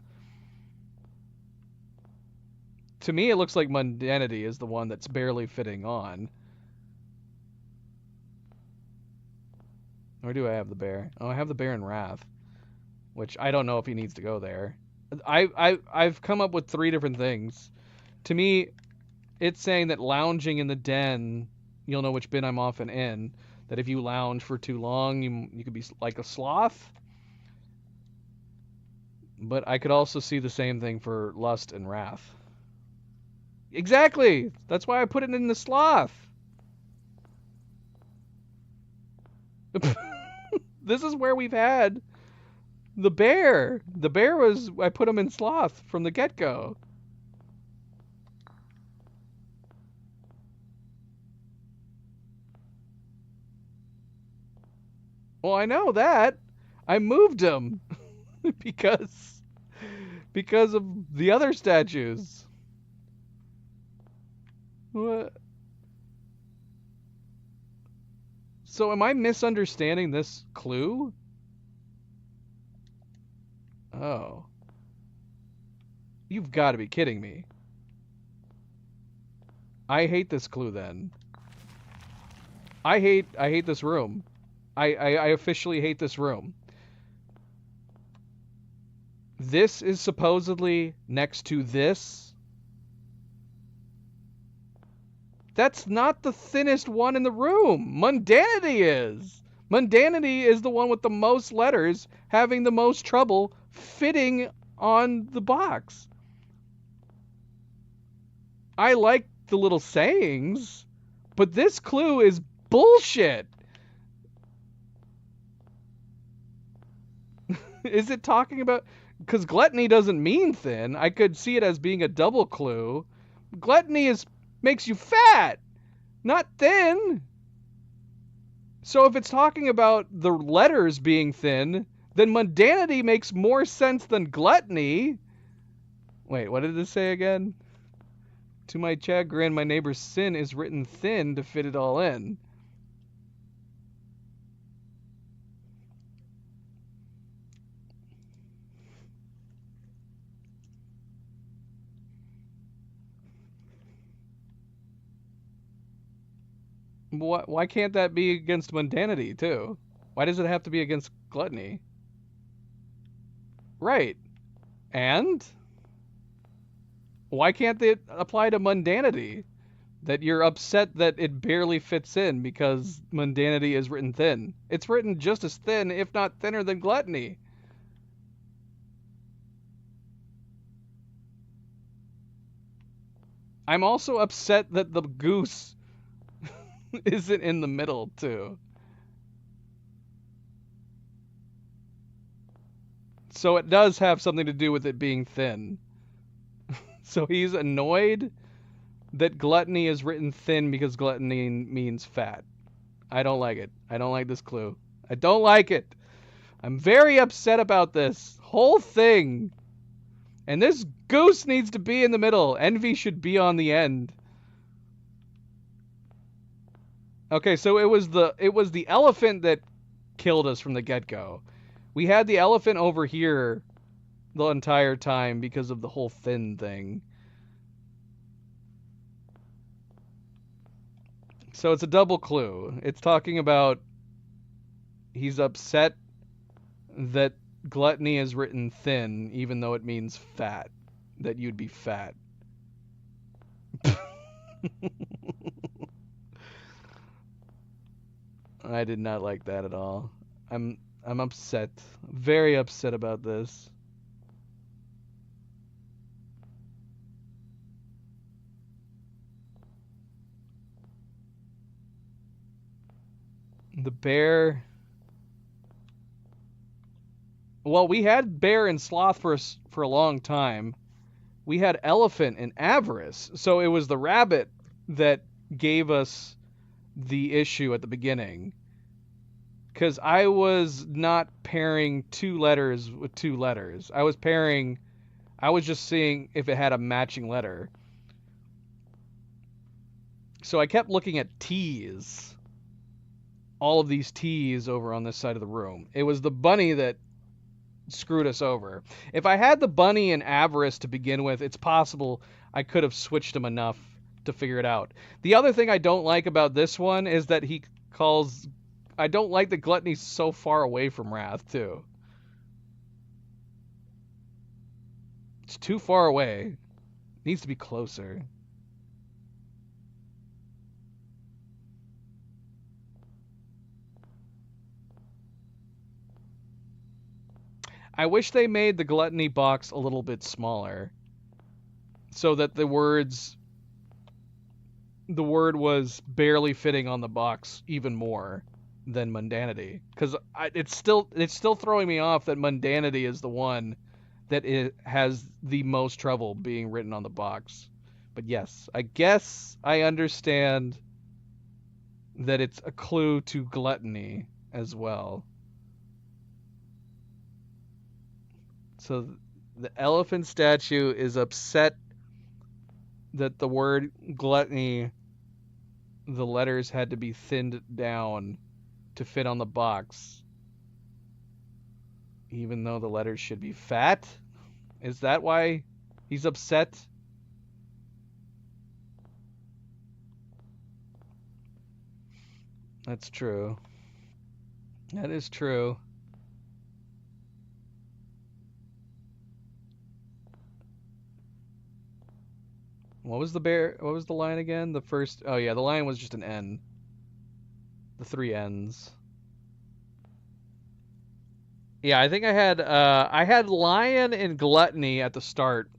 To me, it looks like mundanity is the one that's barely fitting on. Where do I have the bear? Oh, I have the bear in Wrath, which I don't know if he needs to go there. I've come up with 3 different things. To me, it's saying that lounging in the den, you'll know which bin I'm often in. That if you lounge for too long, you could be like a sloth. But I could also see the same thing for lust and wrath. Exactly. That's why I put it in the sloth. This is where we've had the bear. The bear was, I put him in sloth from the get-go. Well, I know that. I moved him because of the other statues. What? So am I misunderstanding this clue? Oh. You've got to be kidding me. I hate this clue then. I hate this room. I officially hate this room. This is supposedly next to this. That's not the thinnest one in the room. Mundanity is. Mundanity is the one with the most letters having the most trouble fitting on the box. I like the little sayings, but this clue is bullshit. Is it talking about... Because gluttony doesn't mean thin. I could see it as being a double clue. Gluttony makes you fat, not thin. So if it's talking about the letters being thin, then mundanity makes more sense than gluttony. Wait, what did it say again? To my chagrin, my neighbor's sin is written thin to fit it all in. Why can't that be against mundanity, too? Why does it have to be against gluttony? Right. And? Why can't it apply to mundanity? That you're upset that it barely fits in because mundanity is written thin. It's written just as thin, if not thinner than gluttony. I'm also upset that the goose isn't in the middle, too. So it does have something to do with it being thin. So he's annoyed that gluttony is written thin because gluttony means fat. I don't like it. I don't like this clue. I don't like it. I'm very upset about this whole thing. And this goose needs to be in the middle. Envy should be on the end. Okay, so it was the elephant that killed us from the get-go. We had the elephant over here the entire time because of the whole thin thing. So it's a double clue. It's talking about he's upset that gluttony is written thin, even though it means fat. That you'd be fat. I did not like that at all. I'm upset. Very upset about this. The bear. Well, we had bear and sloth for a long time. We had elephant and avarice. So it was the rabbit that gave us the issue at the beginning. Because I was not pairing two letters with two letters. I was just seeing if it had a matching letter. So I kept looking at T's. All of these T's over on this side of the room. It was the bunny that screwed us over. If I had the bunny and avarice to begin with, it's possible I could have switched them enough to figure it out. The other thing I don't like about this one is that I don't like that gluttony's so far away from wrath, too. It's too far away. It needs to be closer. I wish they made the gluttony box a little bit smaller so that the words the word was barely fitting on the box even more than mundanity, because it's still throwing me off that mundanity is the one that it has the most trouble being written on the box. But yes, I guess I understand that it's a clue to gluttony as well. So the elephant statue is upset that the word gluttony, the letters had to be thinned down to fit on the box, even though the letters should be fat. Is that why he's upset? That's true. That is true. What was the bear? What was the line again? The first. Oh yeah, the line was just an N. The three N's. Yeah, I think I had lion and gluttony at the start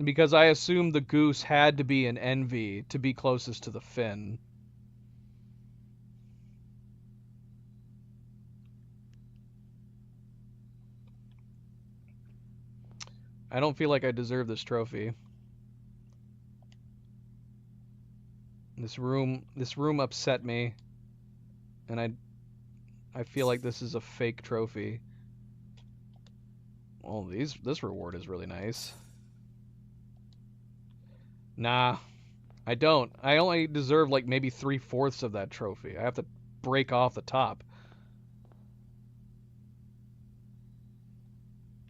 because I assumed the goose had to be an envy to be closest to the fin. I don't feel like I deserve this trophy. This room upset me, and I feel like this is a fake trophy. Well, this reward is really nice. Nah, I don't. I only deserve like maybe 3/4 of that trophy. I have to break off the top.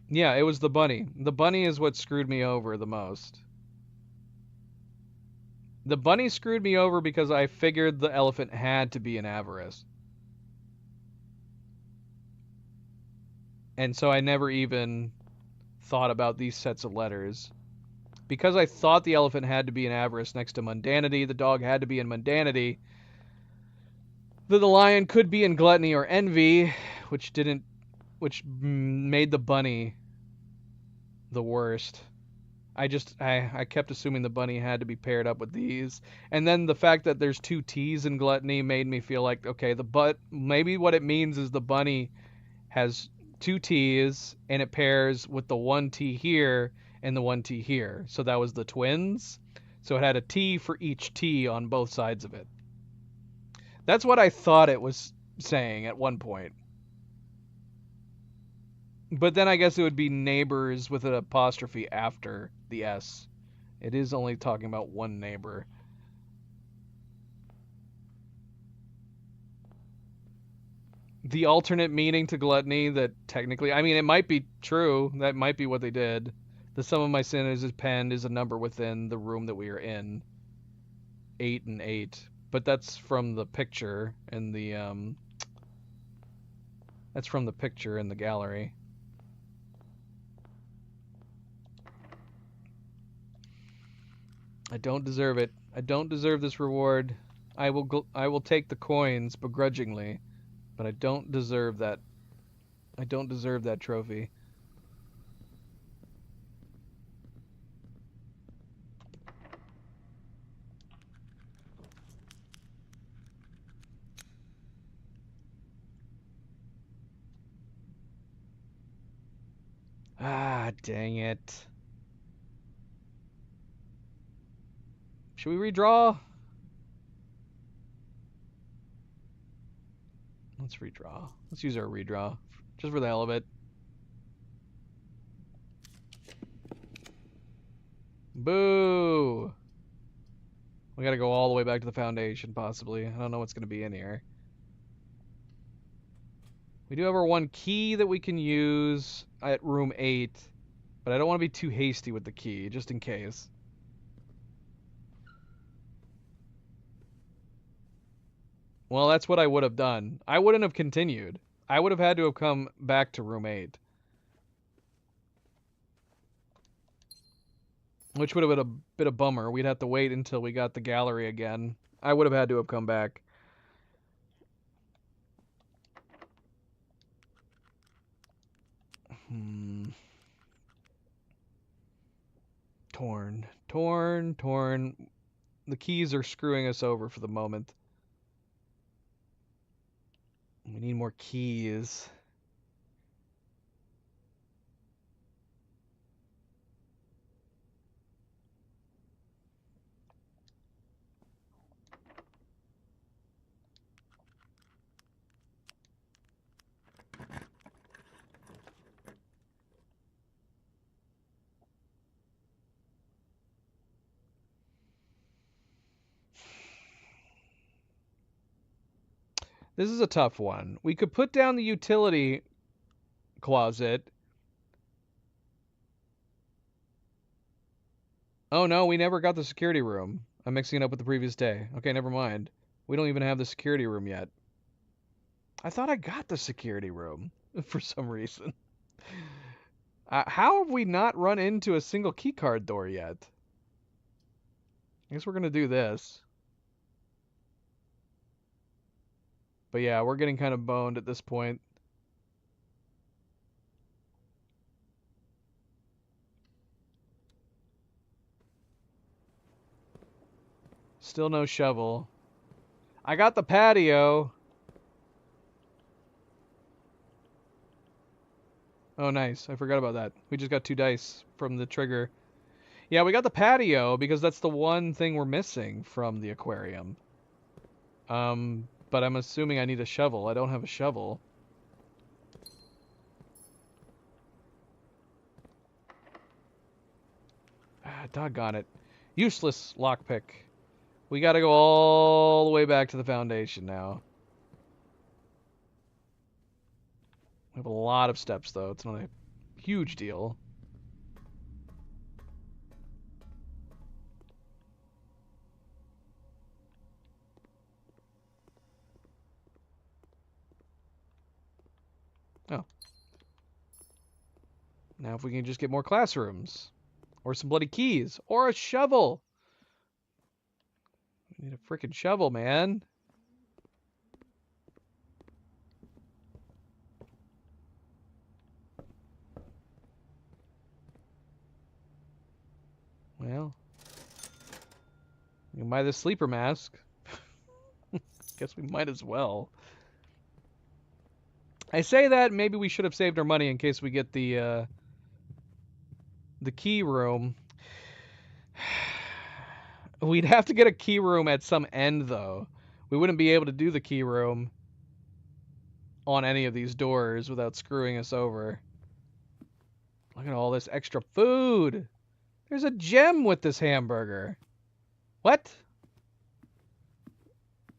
Yeah, it was the bunny. The bunny is what screwed me over the most. The bunny screwed me over because I figured the elephant had to be an avarice. And so I never even thought about these sets of letters. Because I thought the elephant had to be an avarice next to mundanity, the dog had to be in mundanity, the lion could be in gluttony or envy, which made the bunny the worst. I kept assuming the bunny had to be paired up with these, and then the fact that there's two T's in gluttony made me feel like, okay, maybe what it means is the bunny has two T's and it pairs with the one T here and the one T here. So that was the twins. So it had a T for each T on both sides of it. That's what I thought it was saying at one point. But then I guess it would be neighbors with an apostrophe after the S. It is only talking about one neighbor. The alternate meaning to gluttony that technically, I mean, it might be true. That might be what they did. The sum of my sins is penned is a number within the room that we are in. 8 and 8. But that's from the picture in the that's from the picture in the gallery. I don't deserve it. I don't deserve this reward. I will take the coins begrudgingly, but I don't deserve that. I don't deserve that trophy. Ah, dang it. Should we redraw? Let's redraw. Let's use our redraw. Just for the hell of it. Boo! We gotta go all the way back to the foundation, possibly. I don't know what's gonna be in here. We do have our one key that we can use at room 8, but I don't want to be too hasty with the key, just in case. Well, that's what I would have done. I wouldn't have continued. I would have had to have come back to room 8. Which would have been a bit of bummer. We'd have to wait until we got the gallery again. I would have had to have come back. Torn. Torn. Torn. The keys are screwing us over for the moment. We need more keys. This is a tough one. We could put down the utility closet. Oh no, we never got the security room. I'm mixing it up with the previous day. Okay, never mind. We don't even have the security room yet. I thought I got the security room for some reason. How have we not run into a single keycard door yet? I guess we're going to do this. But yeah, we're getting kind of boned at this point. Still no shovel. I got the patio. Oh, nice. I forgot about that. We just got 2 dice from the trigger. Yeah, we got the patio because that's the one thing we're missing from the aquarium. But I'm assuming I need a shovel. I don't have a shovel. Ah, doggone it. Useless lockpick. We gotta go all the way back to the foundation now. We have a lot of steps, though. It's not a huge deal. Oh. Now if we can just get more classrooms. Or some bloody keys. Or a shovel. We need a freaking shovel, man. Well. You can buy the sleeper mask. Guess we might as well. I say that maybe we should have saved our money in case we get the key room. We'd have to get a key room at some end, though. We wouldn't be able to do the key room on any of these doors without screwing us over. Look at all this extra food. There's a gem with this hamburger. What?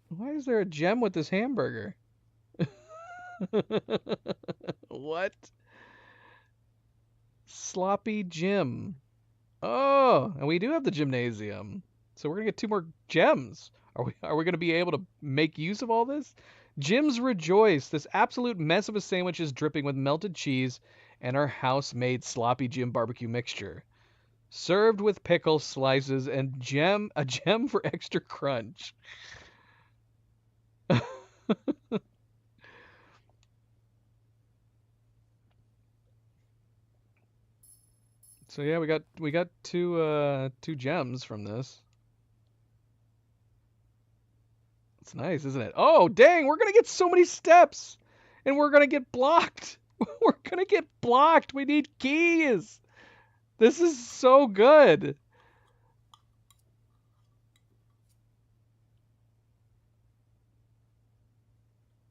Why is there a gem with this hamburger? What? Sloppy Jim. Oh, and we do have the gymnasium. So we're gonna get 2 more gems. Are we gonna be able to make use of all this? Jim's Rejoice. This absolute mess of a sandwich is dripping with melted cheese and our house-made sloppy Jim barbecue mixture. Served with pickle slices and a gem for extra crunch. So yeah, we got 2 gems from this. It's nice, isn't it? Oh, dang, we're gonna get so many steps, and we're gonna get blocked. We're gonna get blocked. We need keys. This is so good.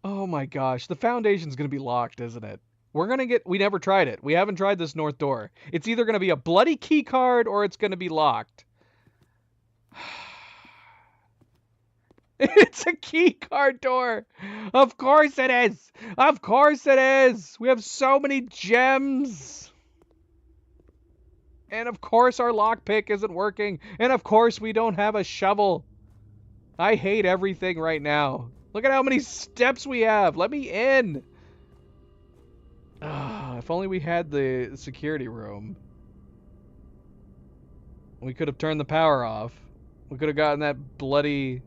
Oh my gosh, the foundation's gonna be locked, isn't it? We never tried it. We haven't tried this north door. It's either gonna be a bloody key card or it's gonna be locked. It's a key card door. Of course it is. Of course it is. We have so many gems. And of course our lockpick isn't working. And of course we don't have a shovel. I hate everything right now. Look at how many steps we have. Let me in. If only we had the security room. We could have turned the power off. We could have gotten that bloody...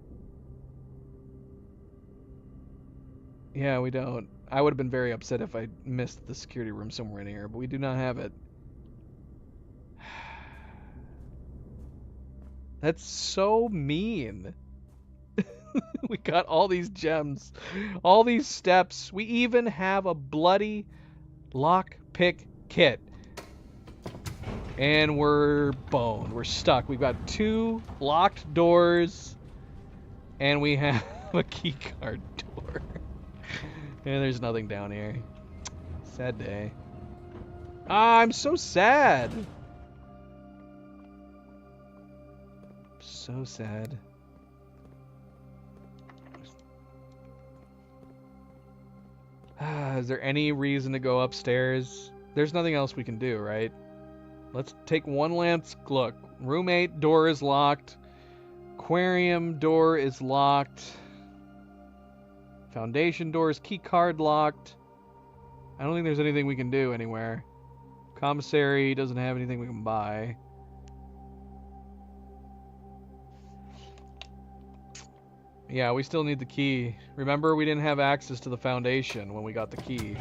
Yeah, we don't. I would have been very upset if I missed the security room somewhere in here, but we do not have it. That's so mean. We got all these gems, all these steps. We even have a bloody lockpick kit. And we're boned. We're stuck. We've got 2 locked doors. And we have a keycard door. And there's nothing down here. Sad day. Ah, I'm so sad. So sad. Is there any reason to go upstairs? There's nothing else we can do, right? Let's take one last look. Room 8 door is locked. Aquarium door is locked. Foundation door is key card locked. I don't think there's anything we can do anywhere. Commissary doesn't have anything we can buy. Yeah, we still need the key. Remember, we didn't have access to the foundation when we got the key.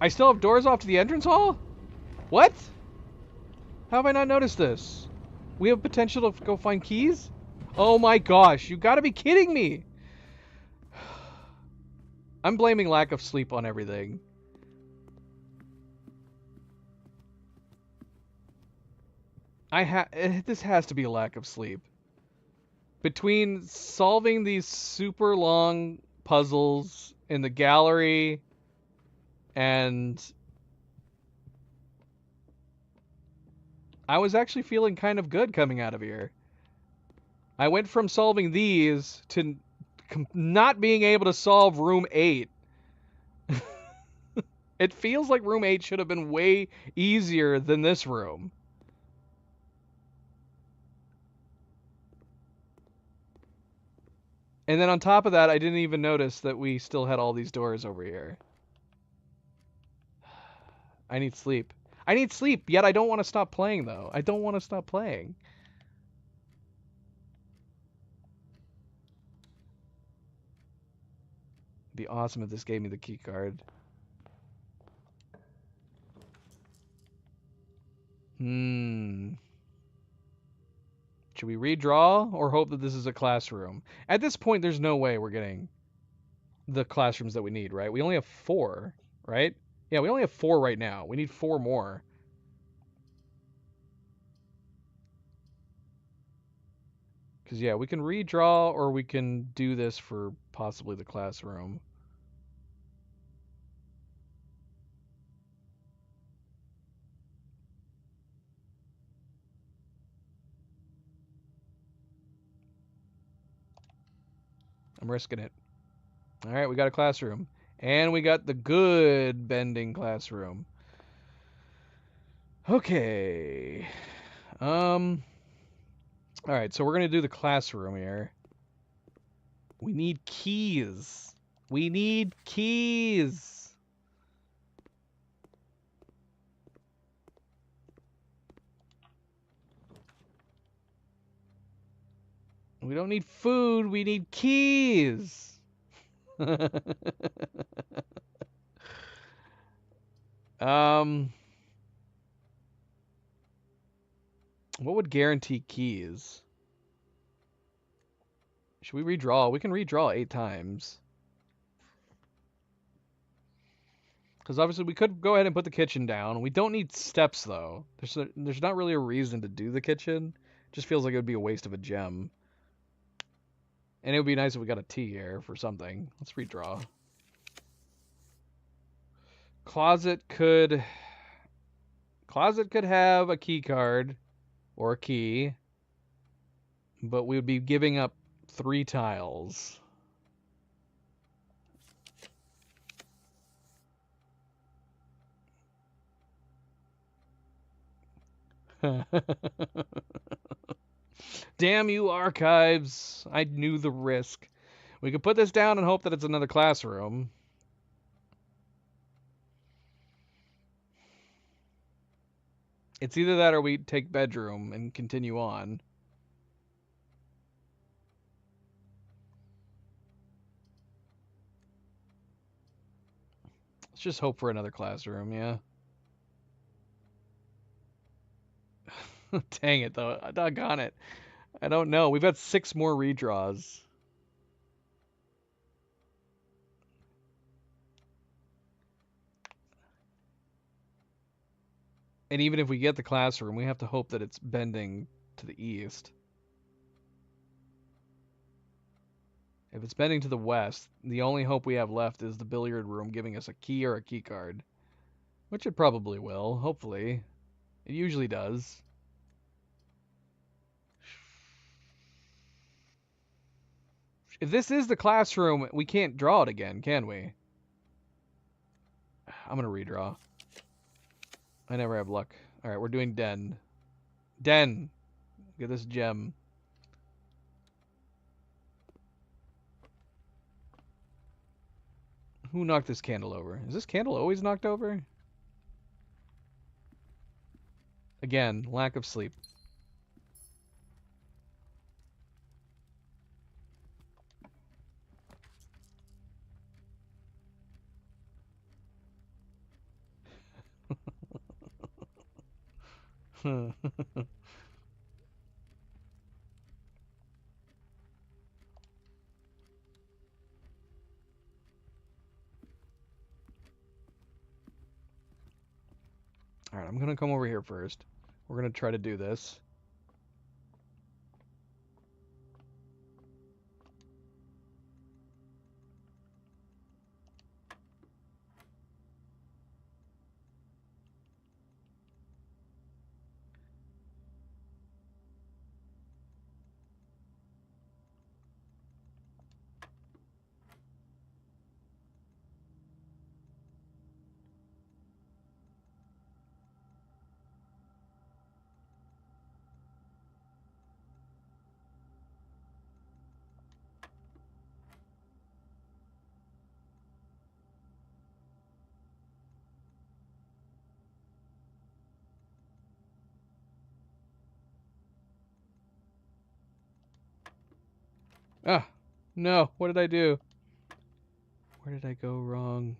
I still have doors off to the entrance hall? What? How have I not noticed this? We have potential to go find keys? Oh my gosh, you gotta be kidding me! I'm blaming lack of sleep on everything. This has to be a lack of sleep. Between solving these super long puzzles in the gallery and I was actually feeling kind of good coming out of here. I went from solving these to not being able to solve room 8. It feels like room 8 should have been way easier than this room. And then on top of that, I didn't even notice that we still had all these doors over here. I need sleep. I need sleep, yet I don't want to stop playing, though. I don't want to stop playing. It'd be awesome if this gave me the key card. Should we redraw or hope that this is a classroom? At this point, there's no way we're getting the classrooms that we need, right? We only have 4, right? Yeah, we only have 4 right now. We need 4 more. Because, yeah, we can redraw or we can do this for possibly the classroom. I'm risking it. All right, we got a classroom. And we got the good bending classroom. Okay. All right, so we're going to do the classroom here. We need keys. We need keys. We don't need food. We need keys. What would guarantee keys? Should we redraw? We can redraw 8 times. Because obviously we could go ahead and put the kitchen down. We don't need steps, though. There's not really a reason to do the kitchen. It just feels like it would be a waste of a gem. And it would be nice if we got a T here for something. Let's redraw. Closet could have a key card or a key, but we would be giving up 3 tiles. Damn you, archives. I knew the risk. We could put this down and hope that it's another classroom. It's either that or we take bedroom and continue on. Let's just hope for another classroom, yeah. Dang it, though. Doggone it. I don't know. We've got 6 more redraws. And even if we get the classroom, we have to hope that it's bending to the east. If it's bending to the west, the only hope we have left is the billiard room giving us a key or a key card. Which it probably will, hopefully. It usually does. If this is the classroom, we can't draw it again, can we? I'm gonna redraw. I never have luck. Alright, we're doing Den. Den! Get this gem. Who knocked this candle over? Is this candle always knocked over? Again, lack of sleep. Alright, I'm gonna come over here first. We're gonna try to do this. Ah! No! What did I do? Where did I go wrong?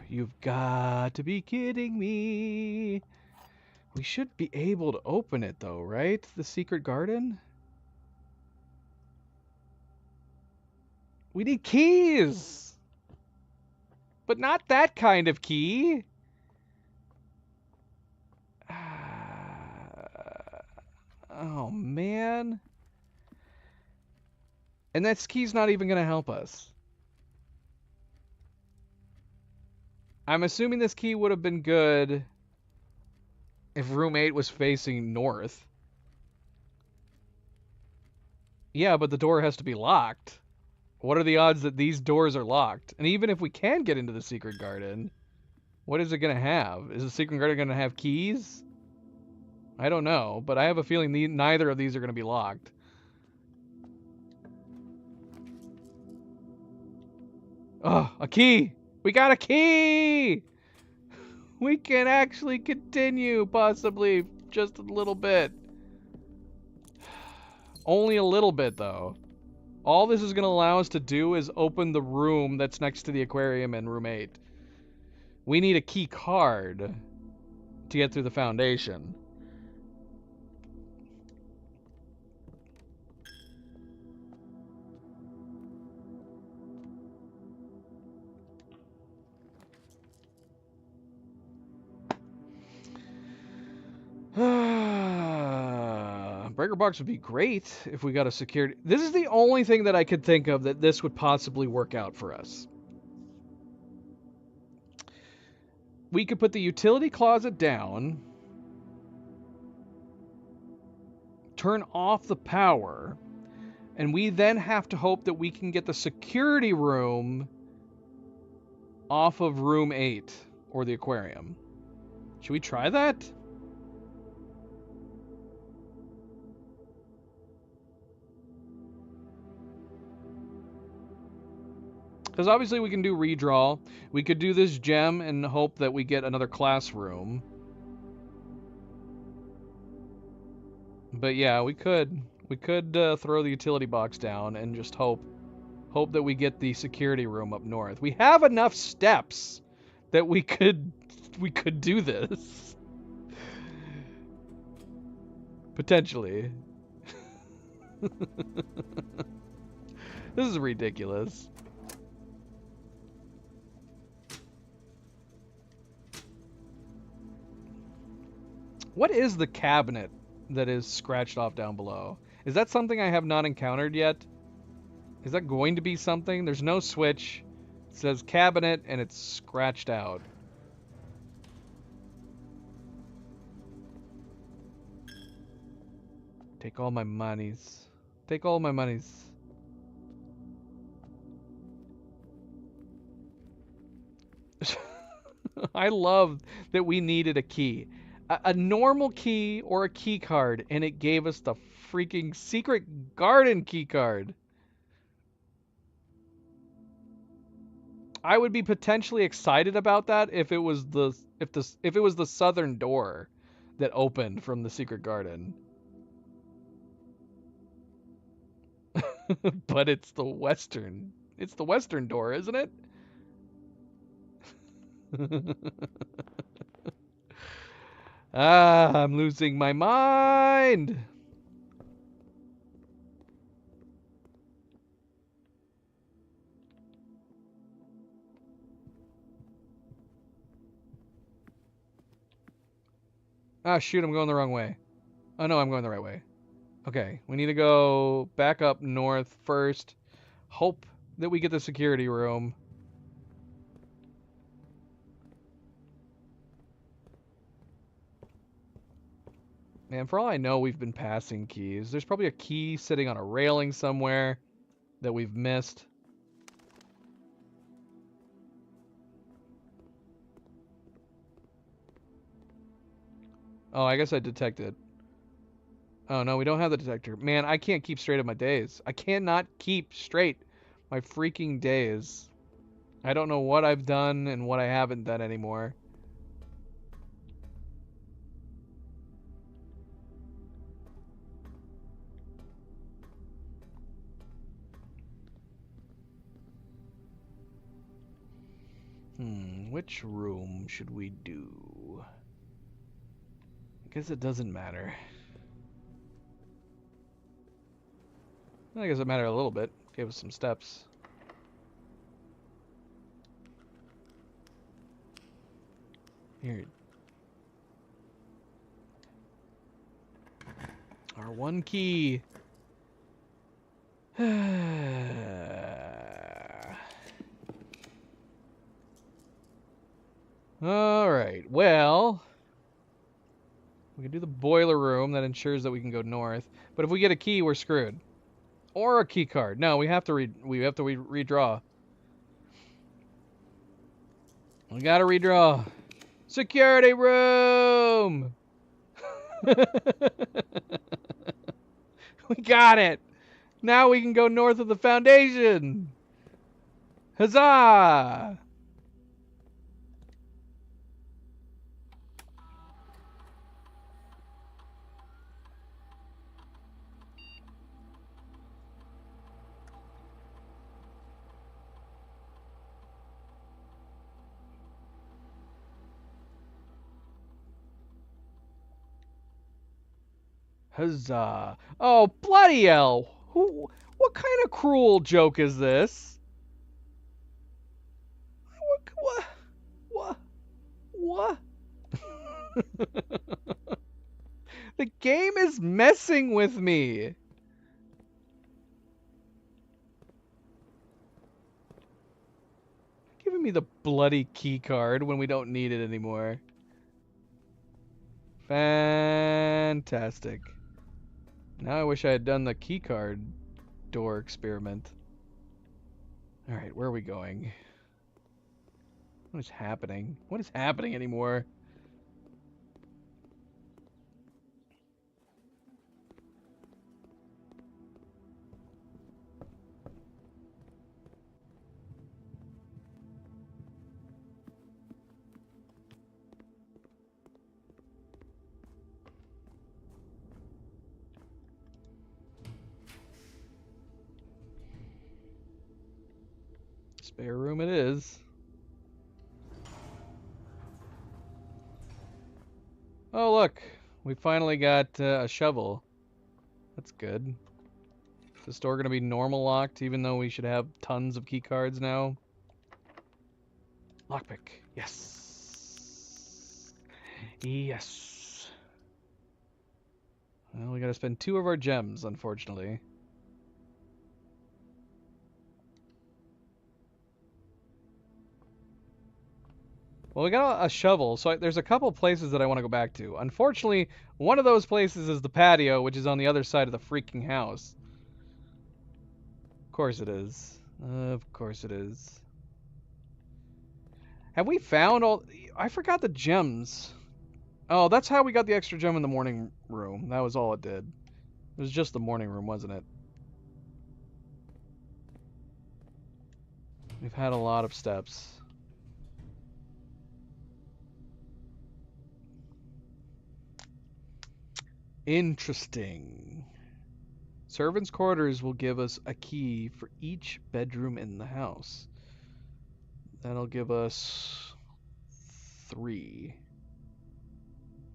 You've got to be kidding me. We should be able to open it though, right? The secret garden? We need keys! But not that kind of key! Oh, man. And that key's not even gonna help us. I'm assuming this key would have been good if room 8 was facing north. Yeah, but the door has to be locked. What are the odds that these doors are locked? And even if we can get into the secret garden, what is it going to have? Is the secret garden going to have keys? I don't know, but I have a feeling neither of these are going to be locked. Oh, a key! We got a key! We can actually continue, possibly, just a little bit. Only a little bit, though. All this is going to allow us to do is open the room that's next to the aquarium in room 8. We need a key card to get through the foundation. breaker box would be great if we got a security. This is the only thing that I could think of that this would possibly work out for us. We could put the utility closet down, turn off the power, and we then have to hope that we can get the security room off of room 8 or the aquarium. Should we try that? Because obviously we can do redraw. We could do this gem and hope that we get another classroom. But yeah, we could throw the utility box down and just hope that we get the security room up north. We have enough steps that we could do this. Potentially. This is ridiculous. What is the cabinet that is scratched off down below? Is that something I have not encountered yet? Is that going to be something? There's no switch. It says cabinet and it's scratched out. Take all my monies. Take all my monies. I love that we needed a key. A normal key or a key card, and it gave us the freaking secret garden key card. I would be potentially excited about that if it was the southern door that opened from the secret garden. But it's the western door, isn't it? I'm losing my mind. Ah, shoot, I'm going the wrong way. Oh, no, I'm going the right way. Okay, we need to go back up north first. Hope that we get the security room. Man, for all I know, we've been passing keys. There's probably a key sitting on a railing somewhere that we've missed. Oh, I guess I detected. Oh, no, we don't have the detector. Man, I can't keep straight on my days. I cannot keep straight my freaking days. I don't know what I've done and what I haven't done anymore. Which room should we do? I guess it doesn't matter. I guess it mattered a little bit. Gave us some steps. Here. Our one key. Alright, well, we can do the boiler room. That ensures that we can go north. But if we get a key, we're screwed. Or a key card. No, we have to redraw. We gotta redraw. Security room! We got it! Now we can go north of the foundation! Huzzah! Huzzah. Oh, bloody hell. What kind of cruel joke is this? What? The game is messing with me. Giving me the bloody key card when we don't need it anymore. Fantastic. Now I wish I had done the key card door experiment. Alright, where are we going? What is happening? What is happening anymore? Spare room it is. Oh, look. We finally got a shovel. That's good. Is the store going to be normal locked, even though we should have tons of key cards now? Lockpick. Yes. Yes. Well, we got to spend 2 of our gems, unfortunately. Well, we got a shovel, so there's a couple places that I want to go back to. Unfortunately, one of those places is the patio, which is on the other side of the freaking house. Of course it is. Of course it is. Have we found all... I forgot the gems. Oh, that's how we got the extra gem in the morning room. That was all it did. It was just the morning room, wasn't it? We've had a lot of steps. Interesting. Servants' quarters will give us a key for each bedroom in the house. That'll give us 3.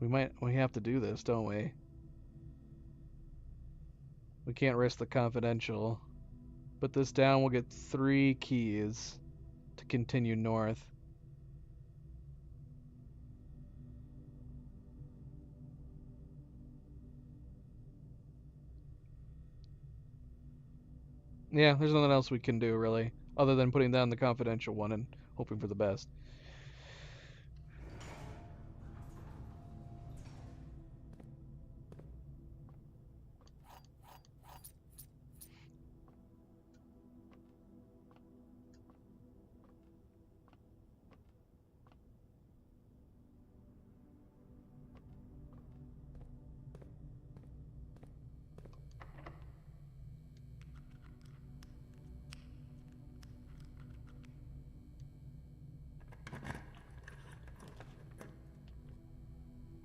We have to do this, don't we? We can't risk the confidential. Put this down, we'll get 3 keys to continue north. Yeah, there's nothing else we can do, really, other than putting down the confidential one and hoping for the best.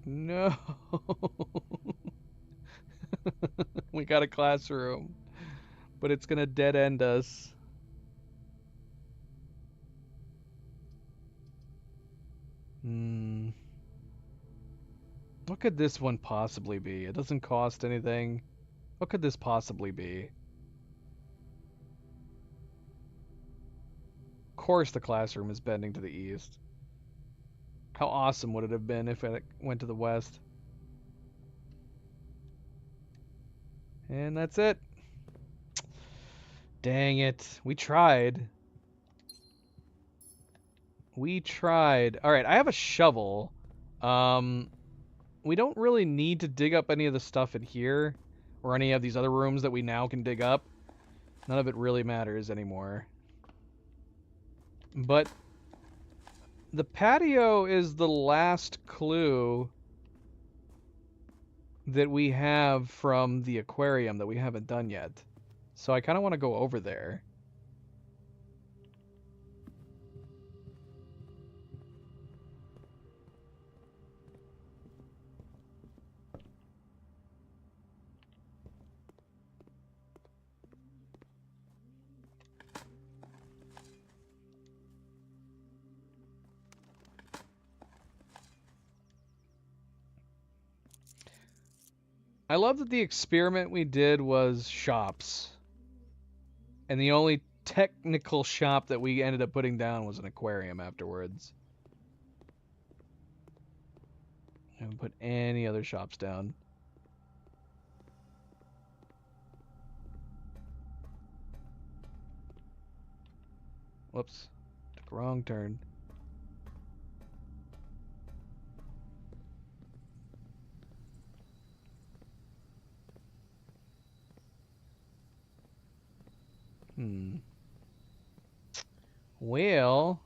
No. We got a classroom, but it's gonna dead end us. What could this one possibly be? It doesn't cost anything. What could this possibly be? Of course the classroom is bending to the east. How awesome would it have been if it went to the west? And that's it. Dang it. We tried. We tried. Alright, I have a shovel. We don't really need to dig up any of the stuff in here, or any of these other rooms that we now can dig up. None of it really matters anymore. But the patio is the last clue that we have from the aquarium that we haven't done yet. So I kind of want to go over there. I love that the experiment we did was shops. And the only technical shop that we ended up putting down was an aquarium afterwards. I haven't put any other shops down. Whoops. Took a wrong turn. Well...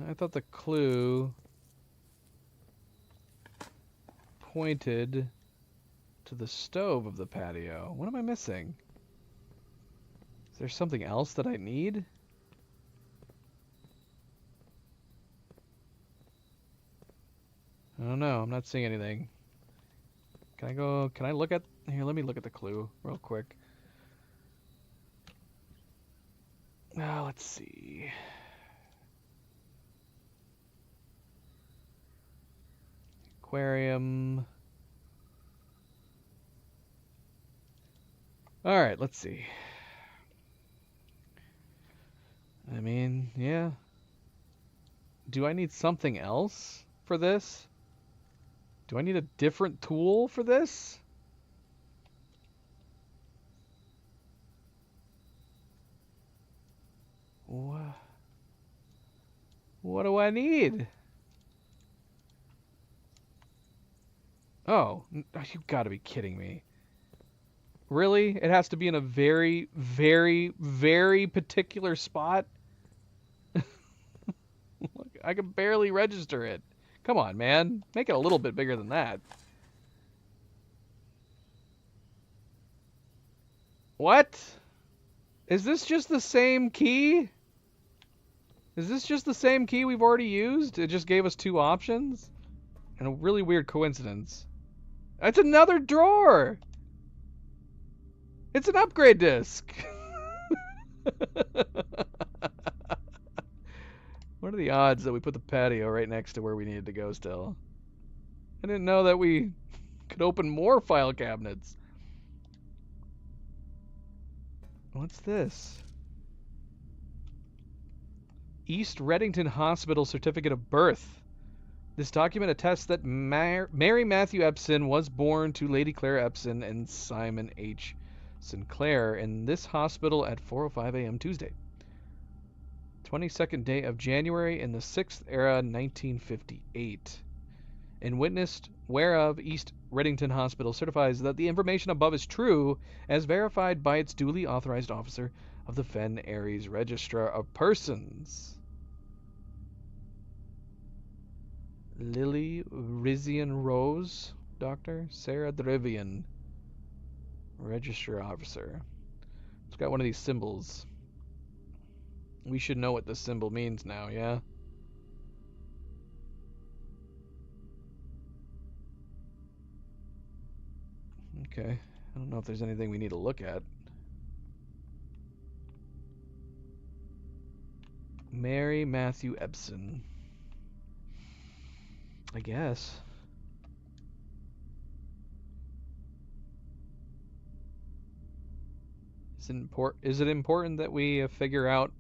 I thought the clue pointed to the stove of the patio. What am I missing? Is there something else that I need? I don't know. I'm not seeing anything. Can I go... Can I look at... Here, let me look at the clue real quick. Now, let's see. Aquarium. Alright, let's see. I mean, yeah. Do I need something else for this? Do I need a different tool for this? What do I need? Oh, you gotta be kidding me. Really? It has to be in a very, very, very particular spot? Look, I can barely register it. Come on, man. Make it a little bit bigger than that. What? Is this just the same key? Is this just the same key we've already used? It just gave us two options? And a really weird coincidence. It's another drawer! It's an upgrade disc! What are the odds that we put the patio right next to where we needed to go still? I didn't know that we could open more file cabinets. What's this? East Reddington Hospital Certificate of Birth. This document attests that Mary Matthew Epson was born to Lady Claire Epson and Simon H. Sinclair in this hospital at 4:05 a.m. Tuesday, 22nd day of January in the 6th era, 1958. And witnessed whereof East Reddington Hospital certifies that the information above is true, as verified by its duly authorized officer of the Fen Aries Registrar of Persons. Lily Rizian Rose, Dr. Sarah Drivian, Registrar Officer. It's got one of these symbols. We should know what this symbol means now, yeah? Okay. I don't know if there's anything we need to look at. Mary Matthew Epson. I guess. Is it important that we figure out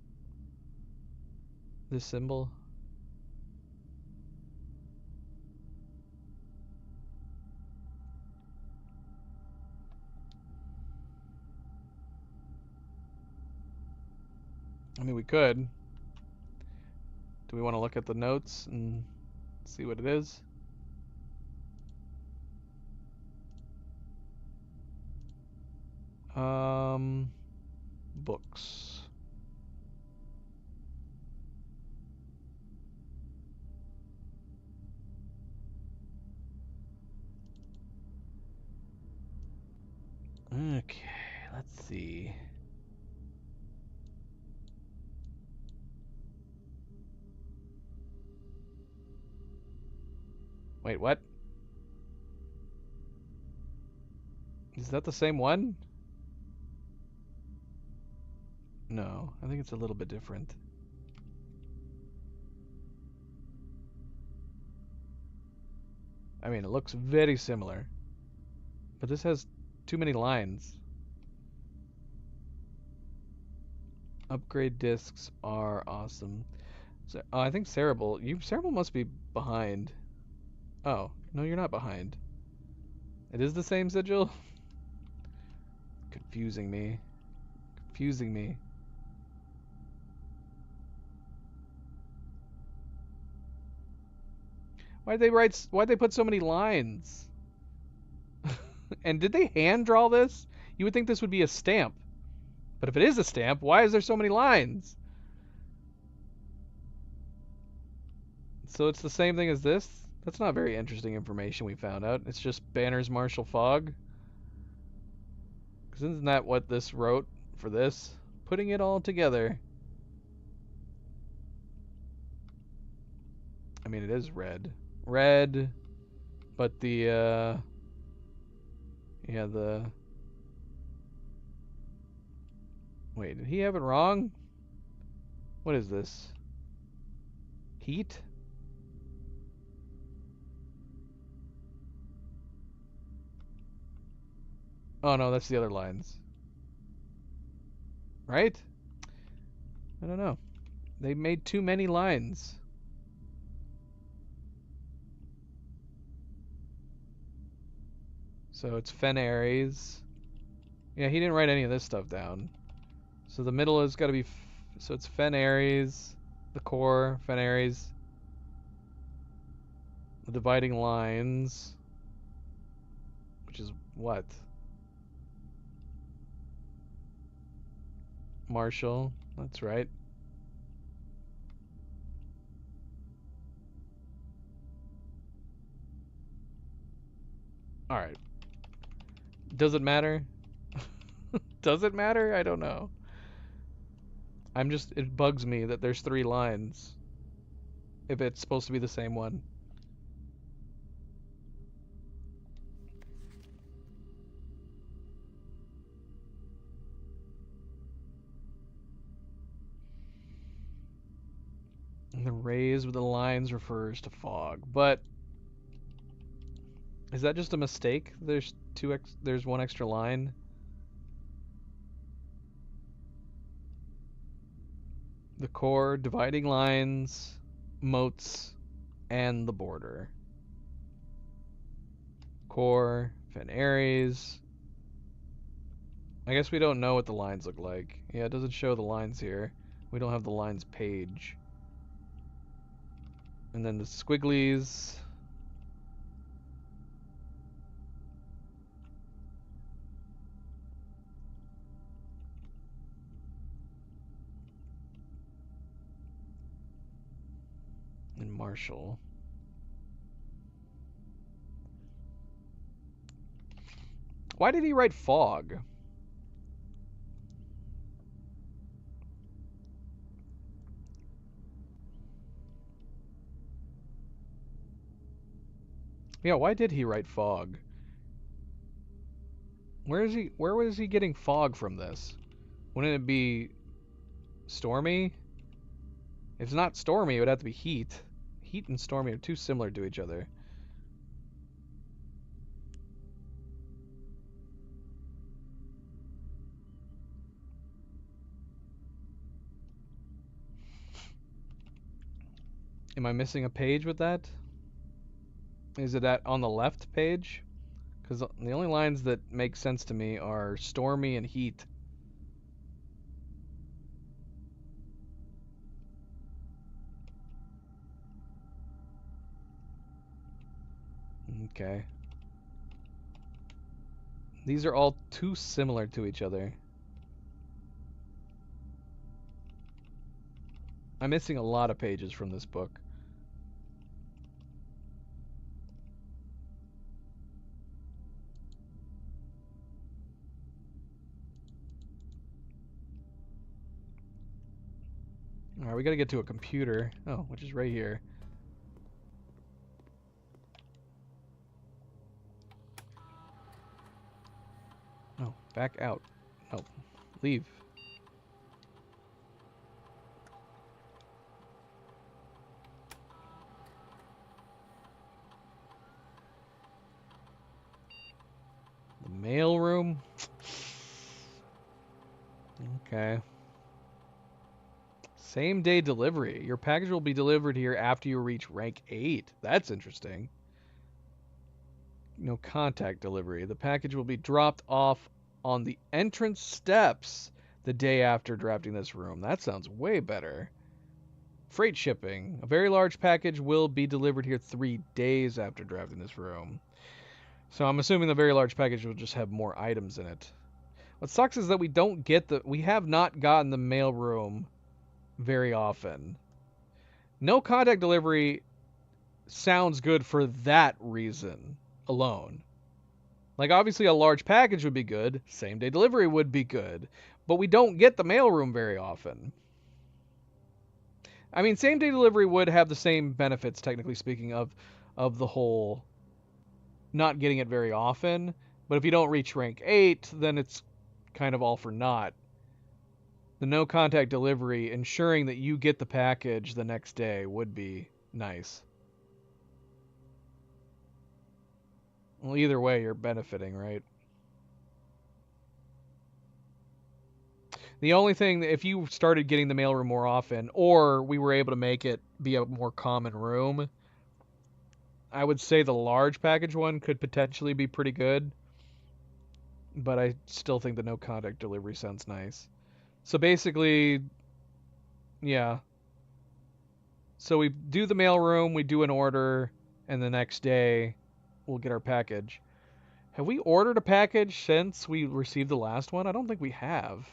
this symbol? I mean, we could. Do we want to look at the notes and see what it is? Books. Okay, let's see. Wait, what? Is that the same one? No, I think it's a little bit different. I mean, it looks very similar. But this has too many lines. Upgrade discs are awesome. So, I think Cerebral must be behind. Oh, no, you're not behind. It is the same sigil? Confusing me. Confusing me. Why'd they put so many lines? And did they hand draw this? You would think this would be a stamp. But if it is a stamp, why is there so many lines? So it's the same thing as this? That's not very interesting information we found out. It's just Banner's Martial Fog. Because isn't that what this wrote for this? Putting it all together. I mean, it is red. Red, but the, yeah, the... Wait, did he have it wrong? What is this? Heat? Oh no, that's the other lines. Right? I don't know. They made too many lines. So it's Fen-Ares. Yeah, he didn't write any of this stuff down. So the middle has got to be... So it's Fen-Ares, the core, Fen-Ares. The dividing lines. Which is what? Martial. That's right. Alright. Does it matter? Does it matter? I don't know. It bugs me that there's 3 lines. If it's supposed to be the same one. And the rays with the lines refers to fog. But is that just a mistake? There's one extra line. The core, dividing lines, moats, and the border. Core, Fen-Ares. I guess we don't know what the lines look like. Yeah, it doesn't show the lines here. We don't have the lines page. And then the squigglies. And Martial. Why did he write fog? Yeah, why did he write fog? Where was he getting fog from this? Wouldn't it be stormy? If it's not stormy, it would have to be heat. Heat and stormy are too similar to each other. Am I missing a page with that? Is it on the left page? Because the only lines that make sense to me are stormy and heat. Okay. These are all too similar to each other. I'm missing a lot of pages from this book. Alright, we gotta get to a computer. Oh, which is right here. No, back out. No, leave. The mail room? Okay. Same day delivery. Your package will be delivered here after you reach rank 8. That's interesting. No contact delivery. The package will be dropped off on the entrance steps the day after drafting this room. That sounds way better. Freight shipping. A very large package will be delivered here 3 days after drafting this room. So I'm assuming the very large package will just have more items in it. What sucks is that we have not gotten the mailroom very often. No contact delivery sounds good for that reason alone. Like, obviously a large package would be good, same day delivery would be good, but we don't get the mailroom very often. I mean, same day delivery would have the same benefits, technically speaking, of the whole not getting it very often, but if you don't reach rank 8, then it's kind of all for naught. The no contact delivery, ensuring that you get the package the next day, would be nice. Well, either way, you're benefiting, right? The only thing, if you started getting the mailroom more often, or we were able to make it be a more common room, I would say the large package one could potentially be pretty good. But I still think the no contact delivery sounds nice. So basically, yeah. So we do the mailroom, we do an order, and the next day we'll get our package. Have we ordered a package since we received the last one? I don't think we have.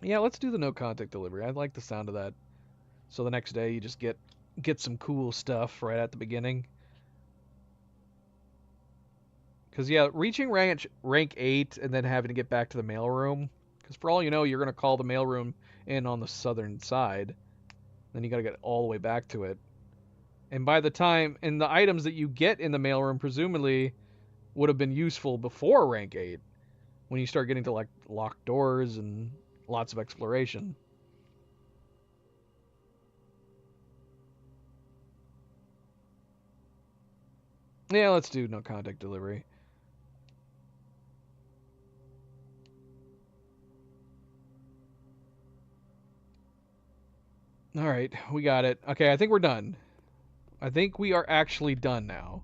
Yeah, let's do the no contact delivery. I like the sound of that. So the next day you just get some cool stuff right at the beginning. Because, yeah, reaching rank 8 and then having to get back to the mailroom. Because for all you know, you're going to call the mailroom in on the southern side. Then you got to get all the way back to it. And by the time, and the items that you get in the mailroom presumably would have been useful before rank 8. When you start getting to, like, locked doors and lots of exploration. Yeah, let's do no contact delivery. Alright, we got it. Okay, I think we're done. I think we are actually done now.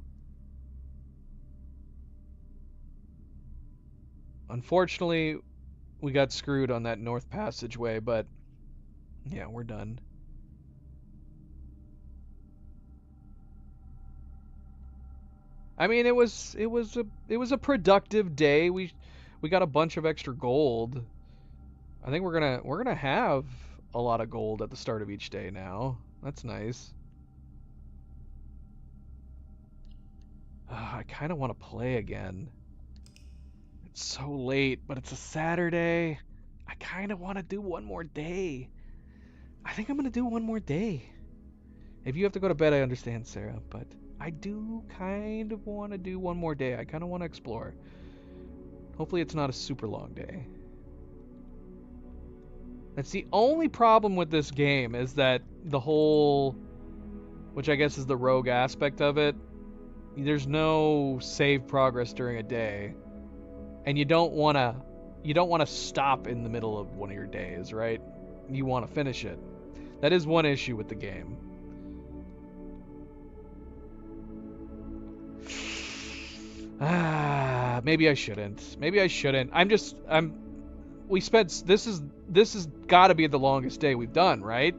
Unfortunately, we got screwed on that north passageway, but yeah, we're done. I mean, it was a productive day. We got a bunch of extra gold. I think we're gonna have a lot of gold at the start of each day now. That's nice. I kind of want to play again. It's so late, but it's a Saturday. I kind of want to do one more day. I think I'm gonna do one more day. If you have to go to bed, I understand, Sarah, but I do kind of want to do one more day. I kind of want to explore. Hopefully it's not a super long day. That's the only problem with this game, is that the whole, which I guess is the rogue aspect of it, there's no save progress during a day. And you don't want to stop in the middle of one of your days, right? You want to finish it. That is one issue with the game. Maybe I shouldn't. Maybe I shouldn't. This is got to be the longest day we've done, right?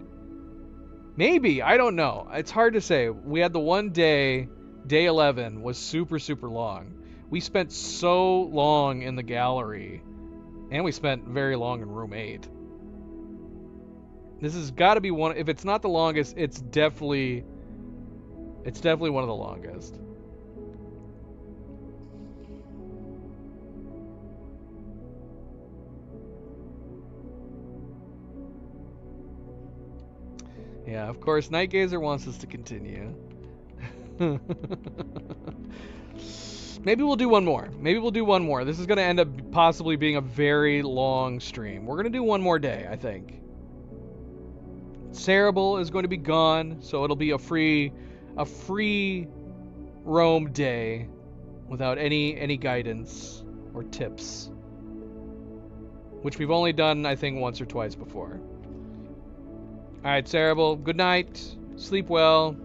Maybe, I don't know. It's hard to say. We had the one day, day 11 was super long. We spent so long in the gallery, and we spent very long in room 8. This has got to be one. If it's not the longest, it's definitely one of the longest. Yeah, of course, Nightgazer wants us to continue. Maybe we'll do one more. This is going to end up possibly being a very long stream. We're going to do one more day, I think. Cerebral is going to be gone, so it'll be a free roam day without any guidance or tips. Which we've only done, I think, once or twice before. Alright, Cerebral, good night. Sleep well.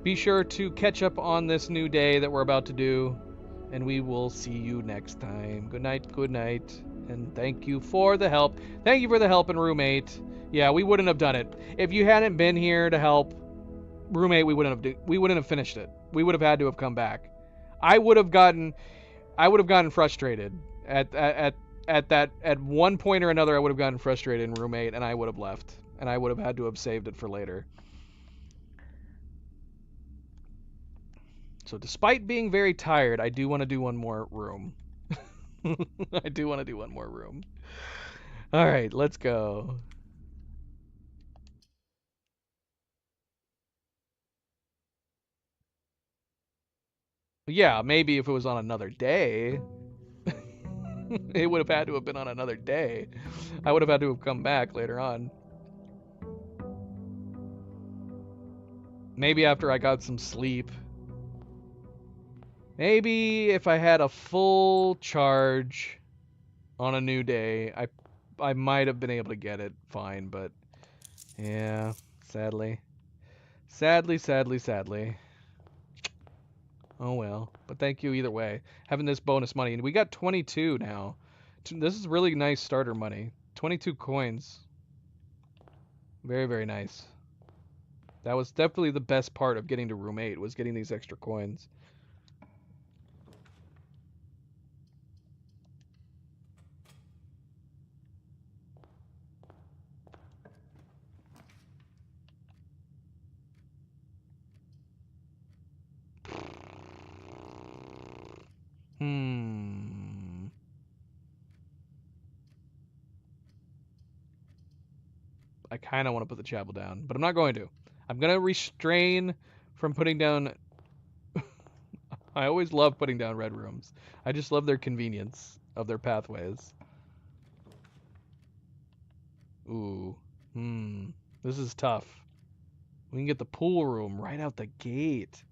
Be sure to catch up on this new day that we're about to do. And we will see you next time. Good night, and thank you for the help. Thank you for the help, and roommate. Yeah, we wouldn't have done it if you hadn't been here to help. Roommate, we wouldn't have finished it. We would have had to have come back. I would have gotten frustrated at one point or another. I would have gotten frustrated in roommate, and I would have left, and I would have had to have saved it for later. So despite being very tired, I do want to do one more room. I do want to do one more room. All right, let's go. Yeah, maybe if it was on another day. It would have had to have been on another day. I would have had to have come back later on. Maybe after I got some sleep. Maybe if I had a full charge on a new day, I might have been able to get it fine, but yeah, sadly. Sadly. Oh well, but thank you either way. Having this bonus money, and we got 22 now. This is really nice starter money. 22 coins. Very, very nice. That was definitely the best part of getting to room 8, was getting these extra coins. I kind of want to put the chapel down, but I'm not going to. I'm going to restrain from putting down... I always love putting down red rooms. I just love their convenience of their pathways. Ooh. This is tough. We can get the pool room right out the gate.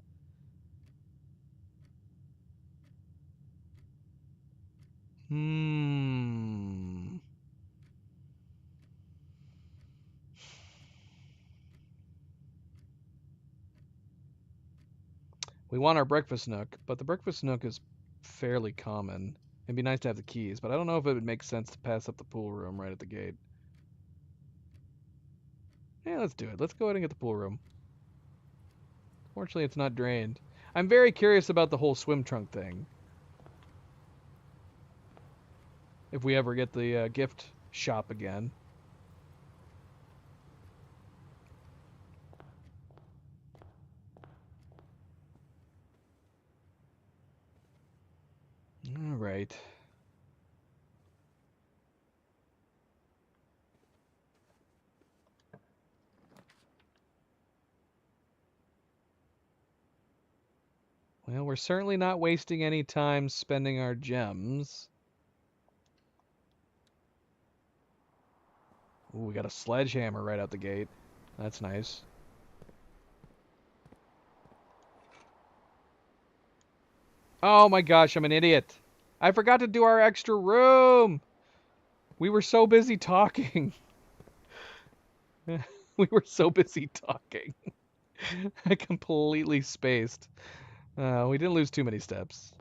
We want our breakfast nook, but the breakfast nook is fairly common. It'd be nice to have the keys, but I don't know if it would make sense to pass up the pool room right at the gate. Yeah, let's do it. Let's go ahead and get the pool room. Fortunately, it's not drained. I'm very curious about the whole swim trunk thing. If we ever get the gift shop again. All right. Well, we're certainly not wasting any time spending our gems. Ooh, we got a sledgehammer right out the gate. That's nice. Oh my gosh, I'm an idiot. I forgot to do our extra room. We were so busy talking. We were so busy talking. I completely spaced. We didn't lose too many steps.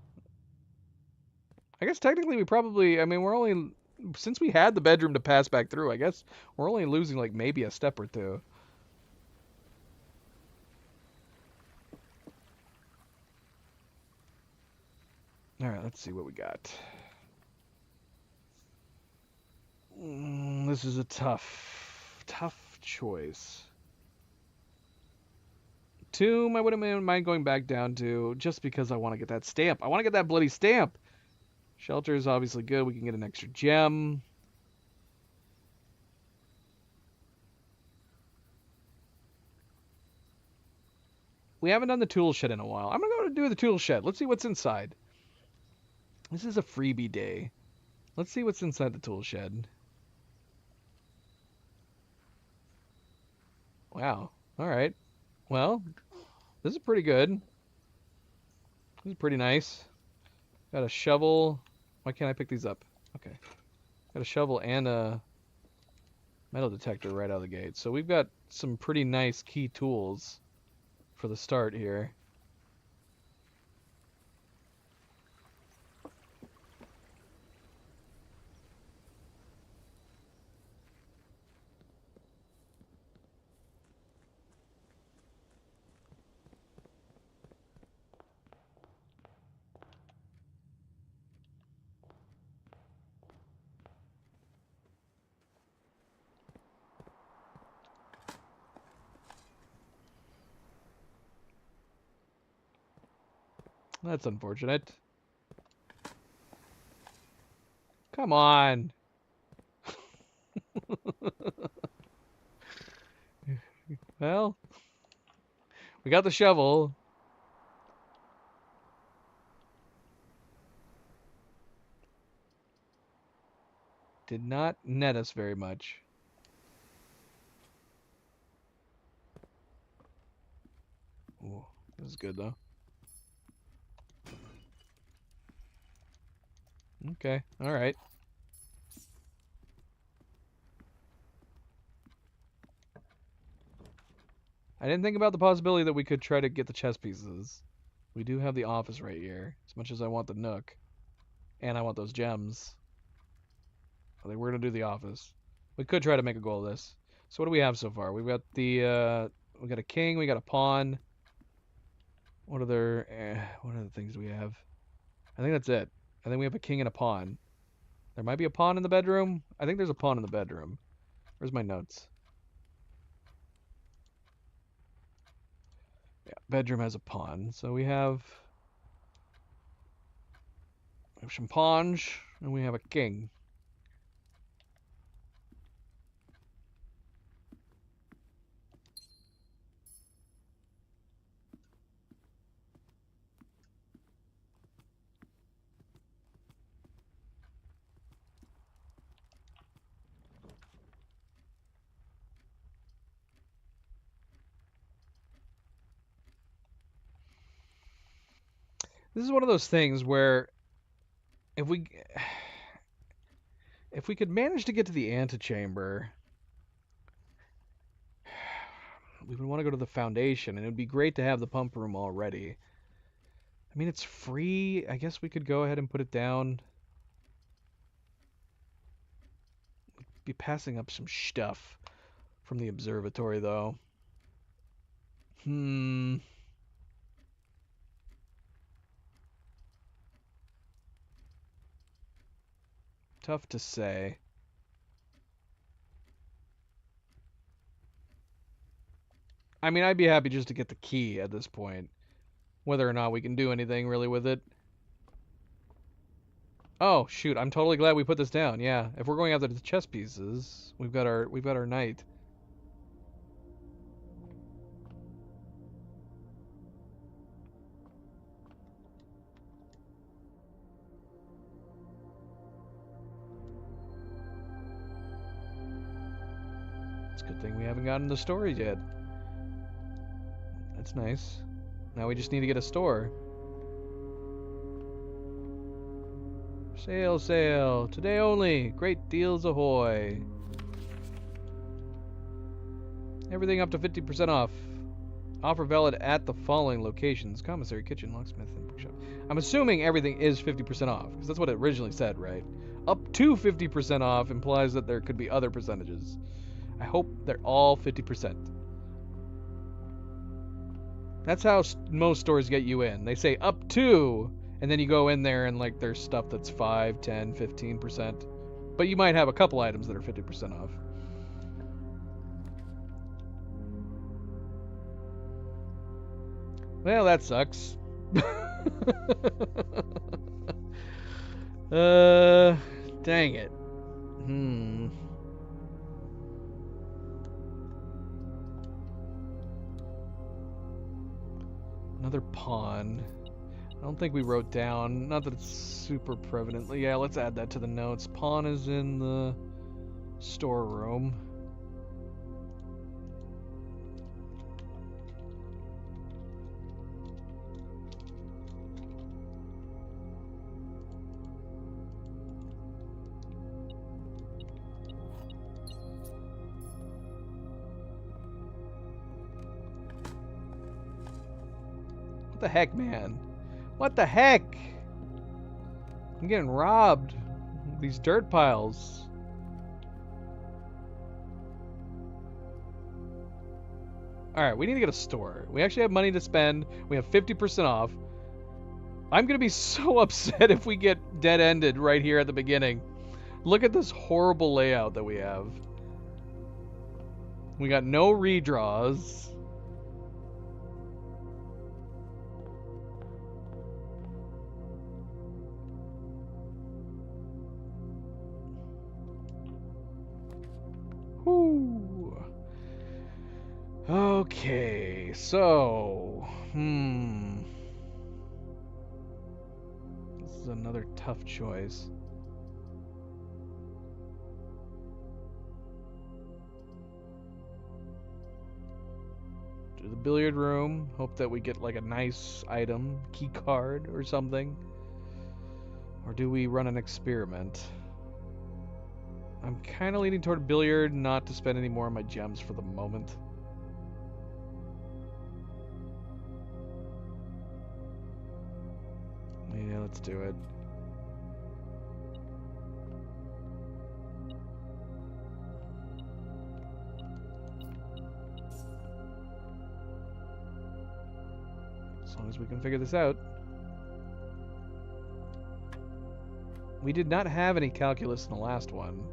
I guess technically we probably, I mean, we're only, since we had the bedroom to pass back through, I guess we're only losing like maybe a step or two. All right, let's see what we got. This is a tough choice. Tomb, I wouldn't mind going back down to, just because I want to get that stamp. I want to get that bloody stamp. Shelter is obviously good. We can get an extra gem. We haven't done the tool shed in a while. I'm going to go to do the tool shed. Let's see what's inside. This is a freebie day. Let's see what's inside the tool shed. Wow. All right. Well, this is pretty good. This is pretty nice. Got a shovel. Why can't I pick these up? Okay. Got a shovel and a Metal detector right out of the gate. So we've got some pretty nice key tools for the start here. That's unfortunate. Come on. Well, we got the shovel. Did not net us very much. Ooh, this is good though. Okay, alright. I didn't think about the possibility that we could try to get the chess pieces. We do have the office right here, as much as I want the nook. And I want those gems. I think we're gonna do the office. We could try to make a goal of this. So what do we have so far? We've got the we got a king, we got a pawn. What other things do we have? I think that's it. I think we have a king and a pawn. There might be a pawn in the bedroom. I think there's a pawn in the bedroom. Where's my notes? Yeah, bedroom has a pawn. So we have some pawns and we have a king. This is one of those things where if we if we could manage to get to the antechamber, we would want to go to the foundation, and it would be great to have the pump room already. I mean, it's free. I guess we could go ahead and put it down. We'd be passing up some stuff from the observatory, though. Tough to say. I mean, I'd be happy just to get the key at this point. Whether or not we can do anything really with it. Oh, shoot, I'm totally glad we put this down. Yeah, if we're going after the chess pieces, we've got our knight. It's a good thing we haven't gotten the stories yet. That's nice. Now we just need to get a store. Sail, sail. Today only. Great deals ahoy. Everything up to 50% off. Offer valid at the following locations: commissary, kitchen, locksmith, and bookshop. I'm assuming everything is 50% off, because that's what it originally said, right? Up to 50% off implies that there could be other percentages. I hope they're all 50%. That's how most stores get you in. They say up to, and then you go in there and like there's stuff that's 5, 10, 15%. But you might have a couple items that are 50% off. Well, that sucks. Dang it. Another pawn. I don't think we wrote down, not that it's super prevalent. Yeah, let's add that to the notes. Pawn is in the storeroom. What the heck, man? What the heck? I'm getting robbed. These dirt piles. Alright, we need to get a store. We actually have money to spend. We have 50% off. I'm going to be so upset if we get dead-ended right here at the beginning. Look at this horrible layout that we have. We got no redraws. Whew. Okay, so... This is another tough choice. Do the billiard room. Hope that we get like a nice item, key card or something. Or do we run an experiment? I'm kind of leaning toward billiard, not to spend any more of my gems for the moment. Yeah, let's do it. As long as we can figure this out. We did not have any calculus in the last one.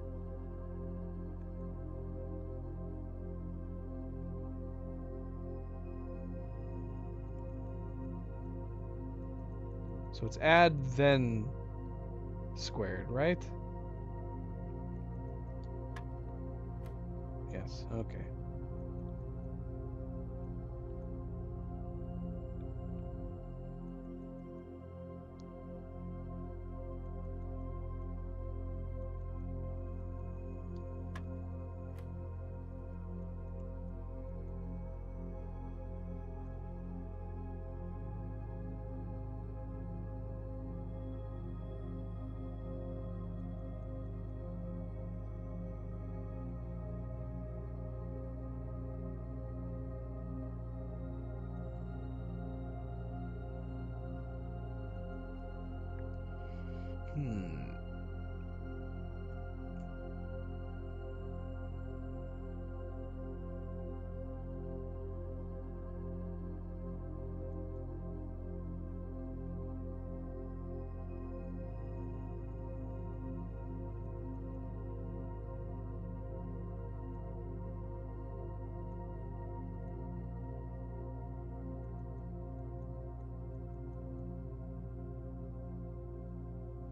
So it's add then squared, right? Yes, okay.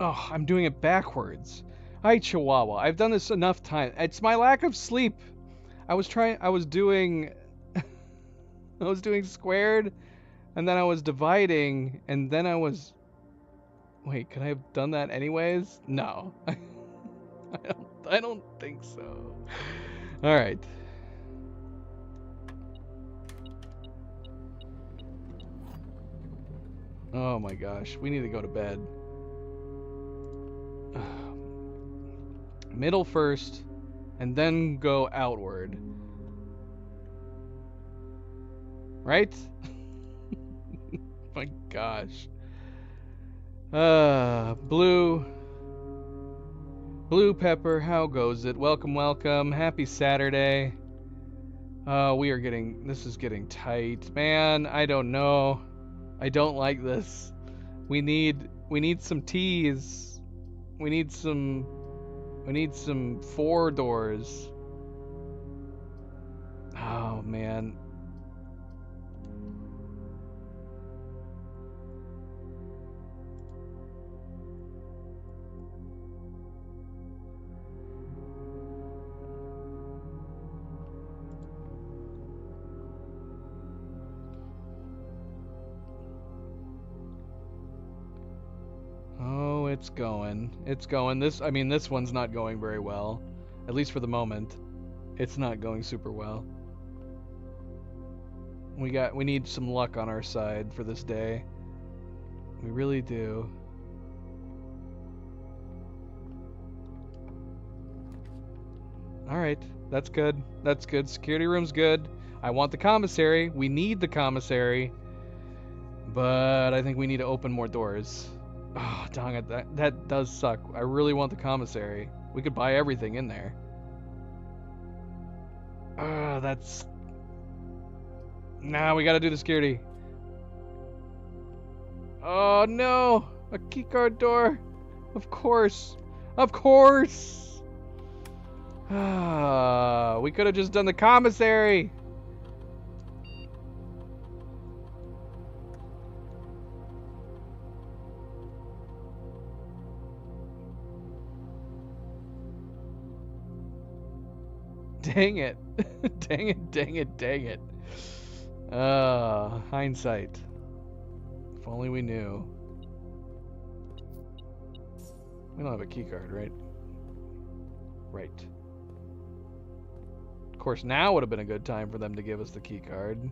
Oh, I'm doing it backwards. Hi, Chihuahua. I've done this enough time. It's my lack of sleep. I was doing I was doing squared, and then I was dividing, and then I was... Wait, could I have done that anyways? No. I don't think so. Alright. Oh my gosh, we need to go to bed. Middle first, and then go outward. Right? My gosh. Blue Pepper, how goes it? Welcome, welcome. Happy Saturday. This is getting tight. Man, I don't know. I don't like this. We need some teas. We need some 4 doors. Oh, man. Oh, it's going. It's going. This one's not going very well. At least for the moment. It's not going super well. We need some luck on our side for this day. We really do. Alright, that's good. That's good. Security room's good. I want the commissary. We need the commissary. But I think we need to open more doors. Oh, dang it. That does suck. I really want the commissary. We could buy everything in there. That's... Nah, we gotta do the security. Oh, no! A keycard door! Of course! Of course! We could have just done the commissary! Dang it. Dang it, dang it, dang it. Hindsight. If only we knew. We don't have a keycard, right? Right. Of course, now would have been a good time for them to give us the keycard.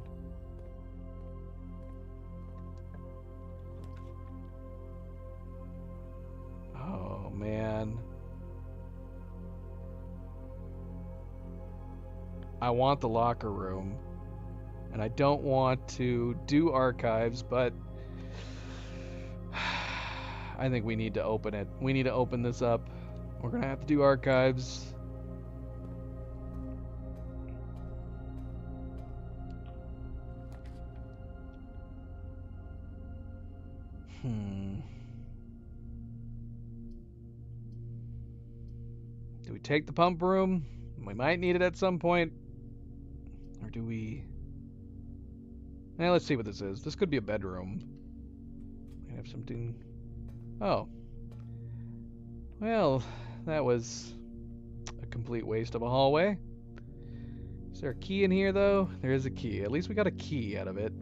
Oh, man. I want the locker room. And I don't want to do archives, but I think we need to open it. We need to open this up. We're going to have to do archives. Do we take the pump room? We might need it at some point. Or do we... let's see what this is. This could be a bedroom. We have something... Oh. Well, that was a complete waste of a hallway. Is there a key in here, though? There is a key. At least we got a key out of it.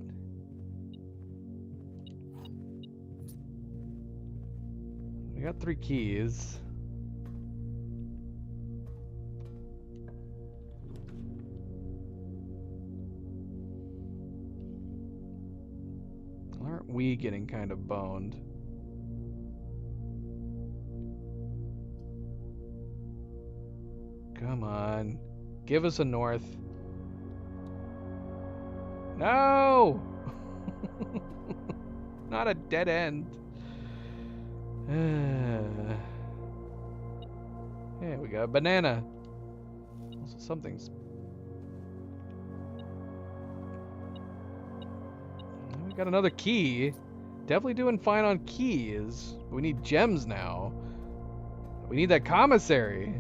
We got 3 keys. Aren't we getting kind of boned? Come on. Give us a north. No! Not a dead end. Yeah, we got a banana. Also, something's... We got another key. Definitely doing fine on keys. We need gems now. We need that commissary.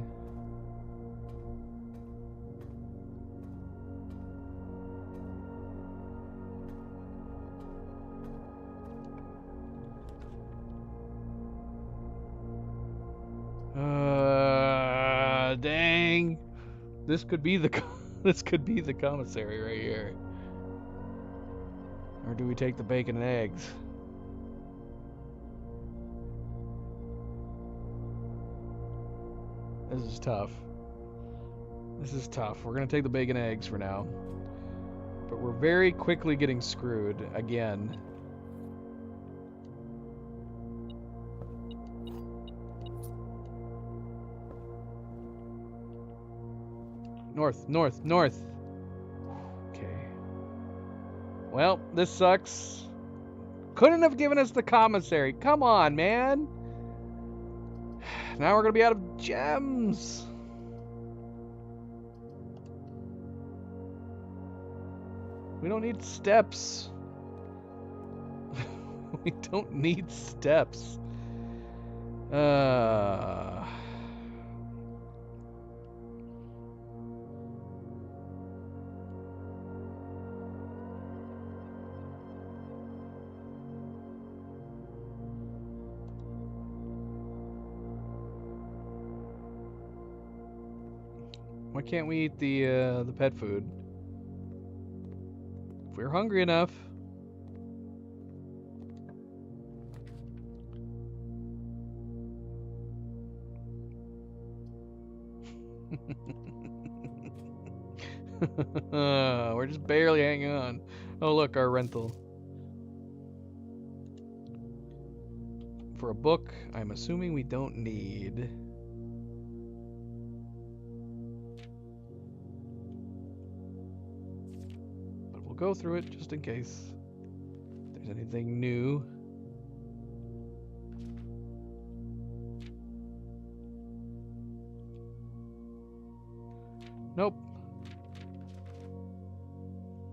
Dang. This could be the commissary right here. Or do we take the bacon and eggs? This is tough. This is tough. We're gonna take the bacon and eggs for now. But we're very quickly getting screwed again. North, north, north. Okay. Well, this sucks. Couldn't have given us the commissary. Come on, man. Now we're gonna be out of gems. We don't need steps. We don't need steps. Why can't we eat the pet food? If we're hungry enough. We're just barely hanging on. Oh, look, our rental. For a book, I'm assuming we don't need. But we'll go through it just in case. If there's anything new. Nope.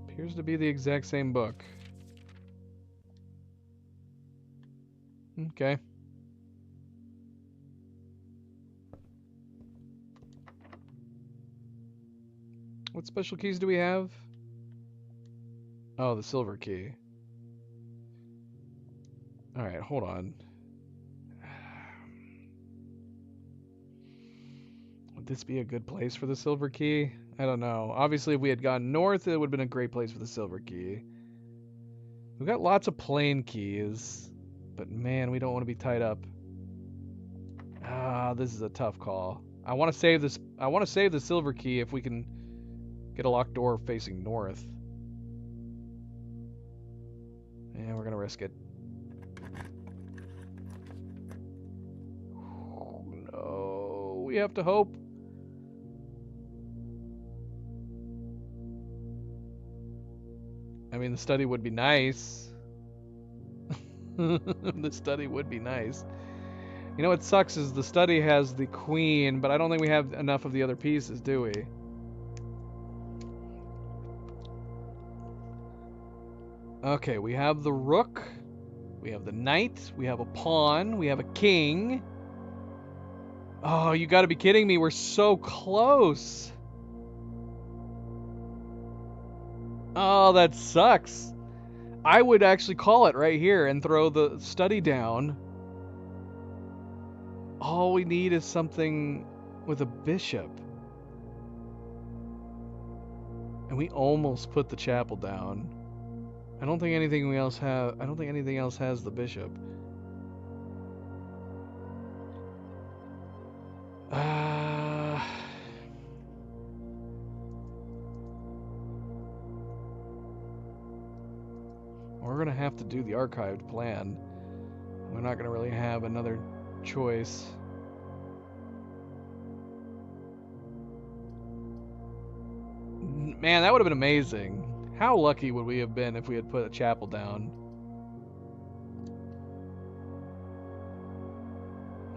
Appears to be the exact same book. Okay. What special keys do we have? Oh, the silver key. Alright, hold on. Would this be a good place for the silver key? I don't know. Obviously, if we had gone north, it would have been a great place for the silver key. We've got lots of plain keys, but man, we don't want to be tied up. Ah, this is a tough call. I want to save this. I want to save the silver key if we can get a locked door facing north. Yeah, we're gonna risk it. Oh, no, we have to hope. I mean, the study would be nice. The study would be nice. You know what sucks is the study has the queen, but I don't think we have enough of the other pieces, do we? Okay, we have the rook, we have the knight, we have a pawn, we have a king. Oh, you gotta be kidding me, we're so close. Oh, that sucks. I would actually call it right here and throw the study down. All we need is something with a bishop. And we almost put the chapel down. I don't think anything else has the bishop. We're gonna have to do the archived plan. We're not gonna really have another choice. Man, that would have been amazing. How lucky would we have been if we had put a chapel down?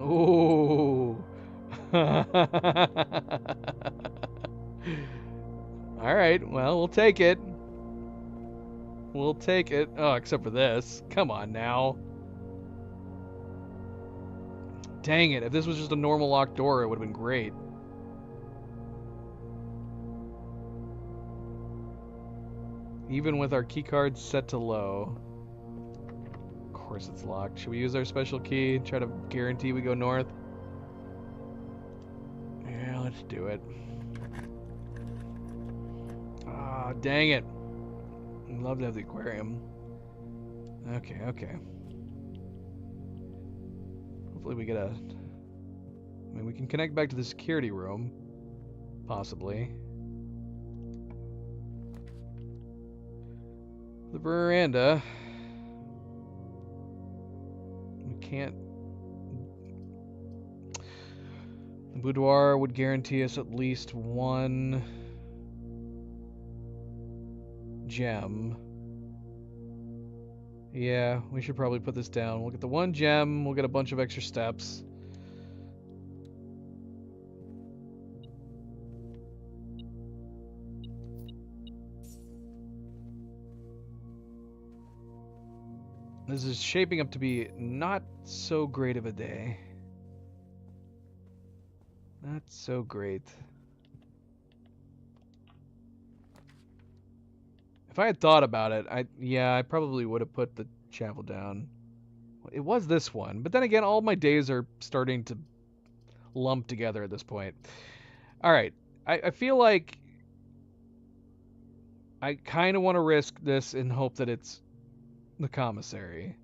Ooh. Alright, well, we'll take it. We'll take it. Oh, except for this. Come on now. Dang it, if this was just a normal locked door, it would have been great. Even with our keycards set to low. Of course it's locked. Should we use our special key? Try to guarantee we go north? Yeah, let's do it. Ah, dang it. I'd love to have the aquarium. Okay, okay. Hopefully we get a... I mean, we can connect back to the security room. Possibly. The veranda. We can't... The boudoir would guarantee us at least one gem. Yeah, we should probably put this down. We'll get the one gem, we'll get a bunch of extra steps. This is shaping up to be not so great of a day. Not so great. If I had thought about it, I probably would have put the chapel down. It was this one, but then again, all my days are starting to lump together at this point. All right, I feel like I kind of want to risk this and hope that it's the commissary.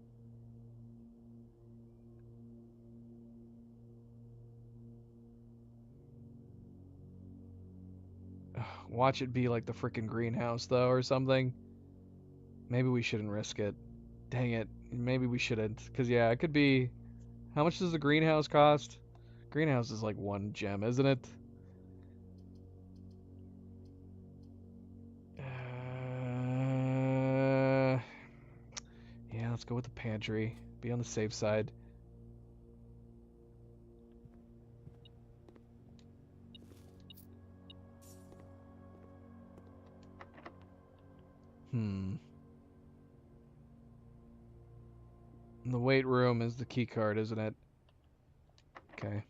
Watch it be like the freaking greenhouse, though, or something. Maybe we shouldn't risk it. Dang it. Maybe we shouldn't. Because, yeah, it could be... How much does the greenhouse cost? Greenhouse is like one gem, isn't it? let's go with the pantry. Be on the safe side. And the weight room is the key card, isn't it? Okay.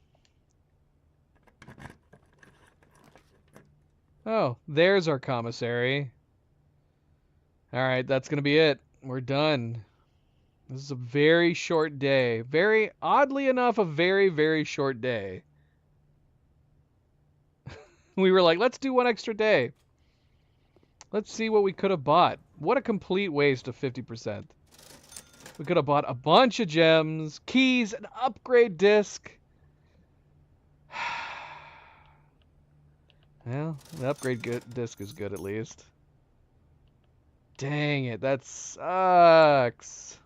Oh, there's our commissary. Alright, that's gonna be it. We're done. This is a very short day. Very, oddly enough, a very, very short day. We were like, let's do one extra day. Let's see what we could have bought. What a complete waste of 50%. We could have bought a bunch of gems, keys, an upgrade disc. Well, the upgrade disc is good at least. Dang it, that sucks.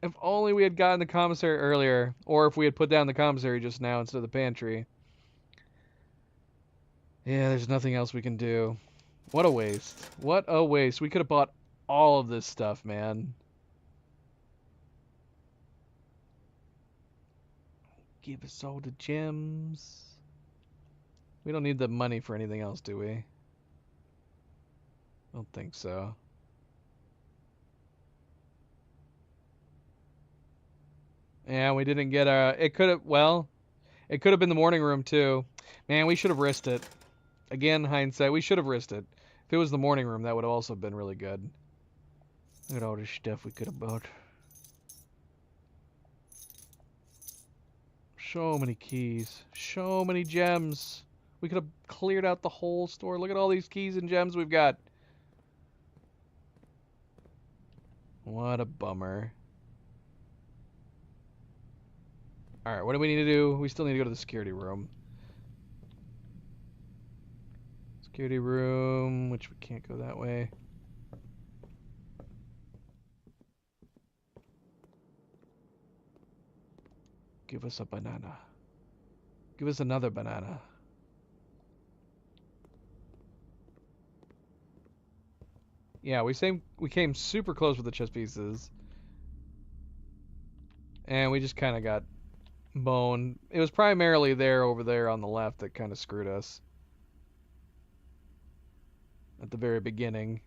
If only we had gotten the commissary earlier, or if we had put down the commissary just now instead of the pantry. Yeah, there's nothing else we can do. What a waste. What a waste. We could have bought all of this stuff, man. Give us all the gems. We don't need the money for anything else, do we? I don't think so. Yeah, we didn't get a... It could have... Well, it could have been the morning room, too. Man, we should have risked it. Again, hindsight, we should have risked it. If it was the morning room, that would have also been really good. Look at all this stuff we could have bought. So many keys. So many gems. We could have cleared out the whole store. Look at all these keys and gems we've got. What a bummer. Alright, what do we need to do? We still need to go to the security room. Security room, which we can't go that way. Give us a banana. Give us another banana. Yeah, we came super close with the chess pieces. And we just kind of got boned. It was primarily over there on the left that kind of screwed us. At the very beginning.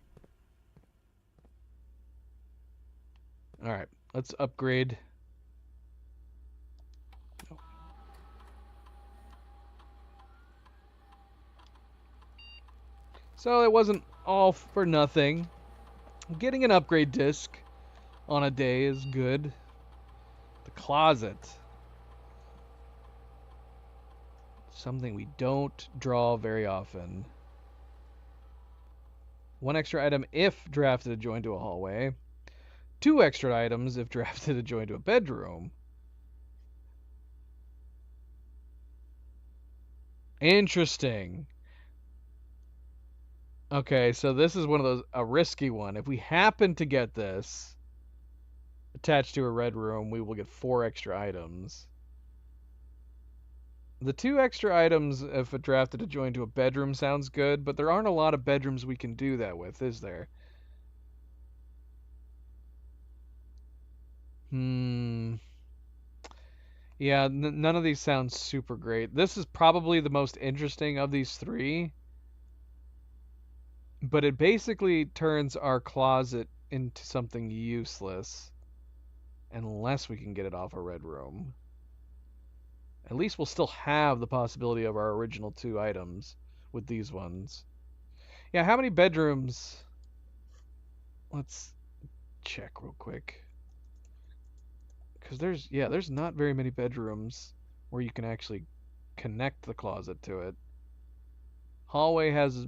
Alright, let's upgrade. So it wasn't all for nothing. Getting an upgrade disc on a day is good. The closet. Something we don't draw very often. One extra item if drafted adjoined to a hallway. 2 extra items if drafted adjoined to a bedroom. Interesting. Okay, so this is one of those, a risky one. If we happen to get this attached to a red room, we will get 4 extra items. The 2 extra items if a drafted adjoined to a bedroom sounds good, but there aren't a lot of bedrooms we can do that with, is there? Yeah, none of these sound super great. This is probably the most interesting of these 3. But it basically turns our closet into something useless. Unless we can get it off a red room. At least we'll still have the possibility of our original 2 items with these ones. Yeah, how many bedrooms? Let's check real quick. Because there's not very many bedrooms where you can actually connect the closet to it. Hallway has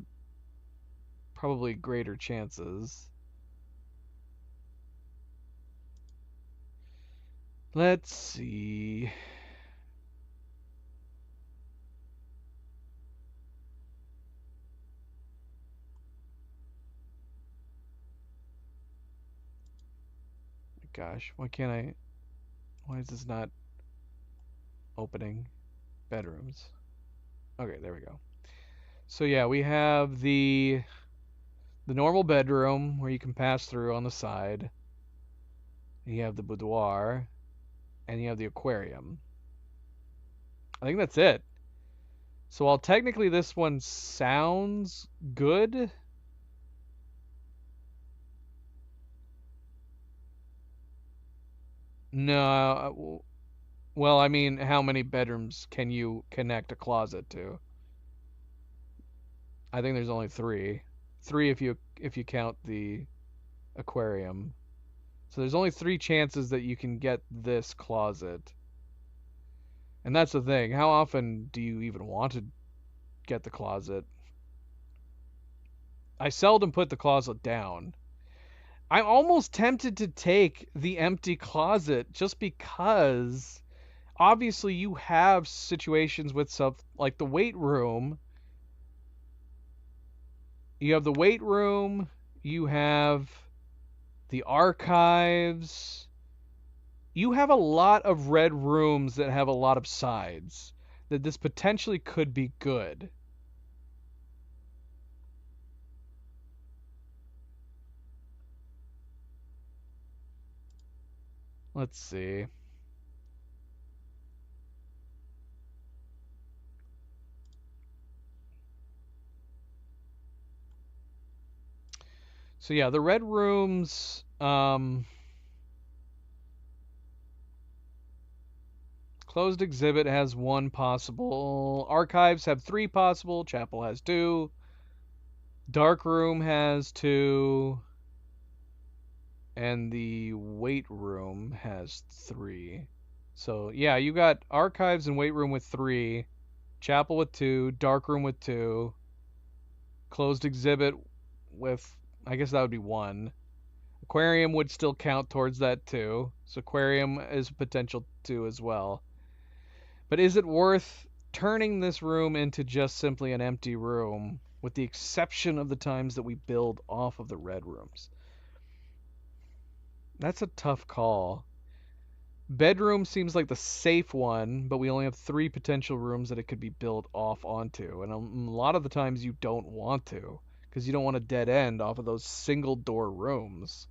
probably greater chances. Let's see. Gosh, why is this not opening? Bedrooms. Okay, there we go. So yeah, we have the the normal bedroom where you can pass through on the side. You have the boudoir, and you have the aquarium. I think that's it. So while technically this one sounds good, no. Well, I mean, how many bedrooms can you connect a closet to? I think there's only three. Three if you count the aquarium. So there's only three chances that you can get this closet. And that's the thing. How often do you even want to get the closet? I seldom put the closet down. I'm almost tempted to take the empty closet just because obviously you have situations with stuff like the weight room. You have the weight room, you have the archives. You have a lot of red rooms that have a lot of sides that this potentially could be good. Let's see. So yeah, the red rooms, closed exhibit has one possible. Archives have three possible. Chapel has two. Dark room has two. And the weight room has three. So yeah, you got archives and weight room with three. Chapel with two. Dark room with two. Closed exhibit with, I guess that would be one. Aquarium would still count towards that too. So aquarium is a potential two as well. But is it worth turning this room into just simply an empty room, with the exception of the times that we build off of the red rooms? That's a tough call. Bedroom seems like the safe one, but we only have three potential rooms that it could be built off onto. And a lot of the times you don't want to, because you don't want a dead end off of those single door rooms.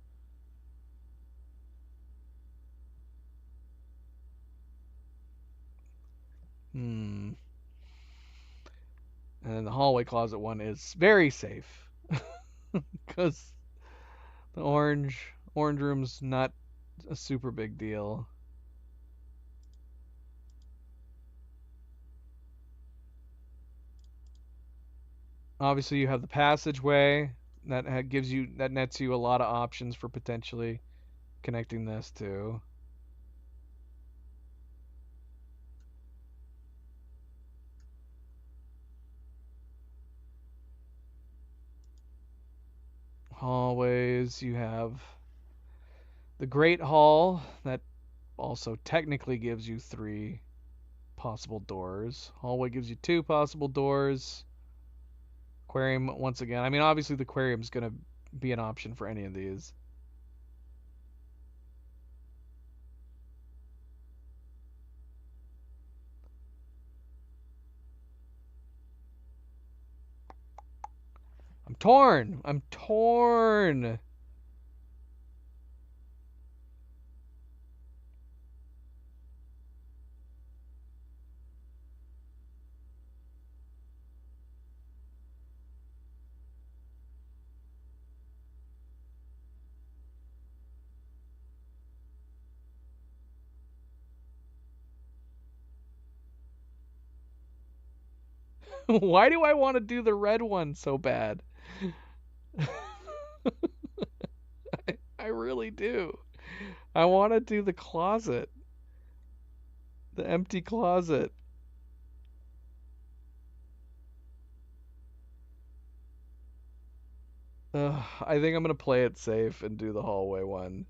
Hmm. And then the hallway closet one is very safe, because the orange room's not a super big deal. Obviously, you have the passageway that gives you that nets you a lot of options for potentially connecting this to. Hallways, you have the Great Hall that also technically gives you three possible doors. Hallway gives you two possible doors. Aquarium, once again, I mean, obviously the aquarium's going to be an option for any of these. I'm torn. I'm torn. Why do I want to do the red one so bad? I really do. I want to do the closet. The empty closet. I think I'm going to play it safe and do the hallway one.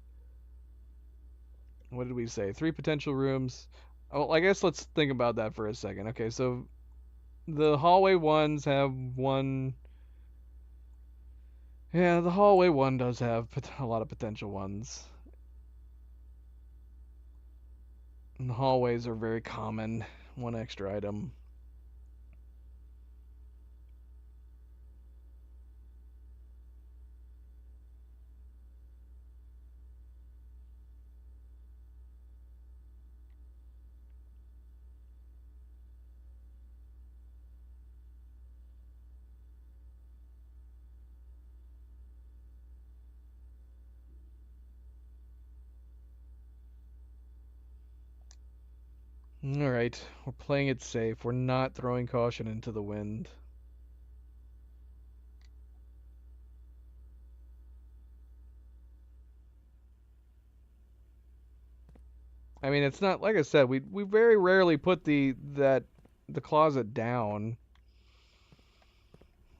What did we say? Three potential rooms. Oh, I guess let's think about that for a second. Okay, so the hallway ones have one. Yeah, the hallway one does have a lot of potential ones. And the hallways are very common. One extra item. Alright, we're playing it safe. We're not throwing caution into the wind. I mean, it's not like I said. We very rarely put the closet down.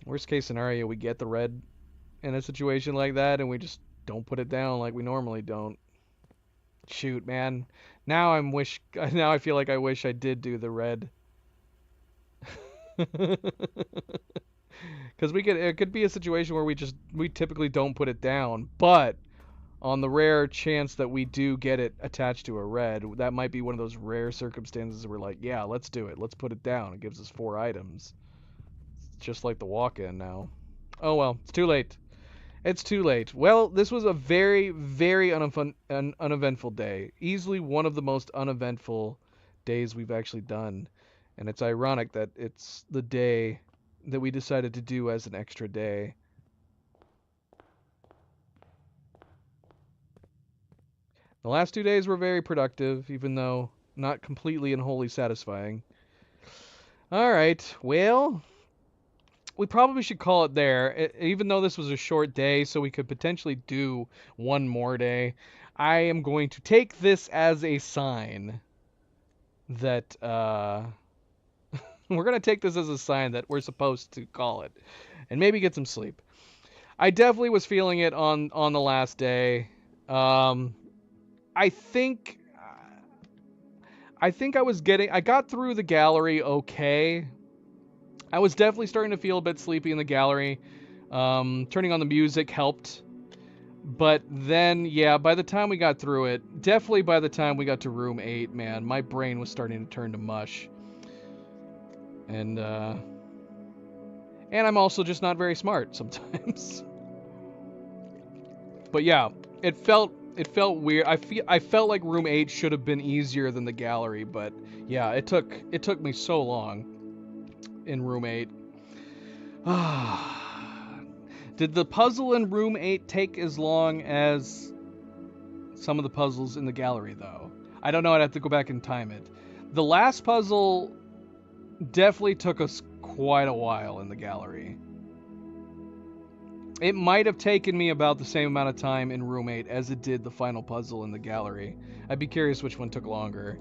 Worst case scenario, we get the red in a situation like that, and we just don't put it down like we normally don't. Shoot, man. Now I'm wish. Now I feel like I wish I did do the red. Because it could be a situation where we typically don't put it down, but on the rare chance that we do get it attached to a red, that might be one of those rare circumstances where like, yeah, let's do it. Let's put it down. It gives us 4 items. It's just like the walk-in now. Oh well, it's too late. It's too late. Well, this was a very, very uneventful day. Easily one of the most uneventful days we've actually done. And it's ironic that it's the day that we decided to do as an extra day. The last 2 days were very productive, even though not completely and wholly satisfying. Alright, well, we probably should call it there. Even though this was a short day, so we could potentially do one more day, I am going to take this as a sign that, we're going to take this as a sign that we're supposed to call it. And maybe get some sleep. I definitely was feeling it on the last day. I think I got through the gallery okay. I was definitely starting to feel a bit sleepy in the gallery. Turning on the music helped. But then, yeah, by the time we got through it, definitely by the time we got to room 8, man, my brain was starting to turn to mush. And I'm also just not very smart sometimes. But yeah, it felt weird. I felt like room 8 should have been easier than the gallery, but yeah, it took me so long in room 8. Did the puzzle in room 8 take as long as some of the puzzles in the gallery though? I don't know, I'd have to go back and time it. The last puzzle definitely took us quite a while in the gallery. It might have taken me about the same amount of time in room 8 as it did the final puzzle in the gallery. I'd be curious which one took longer.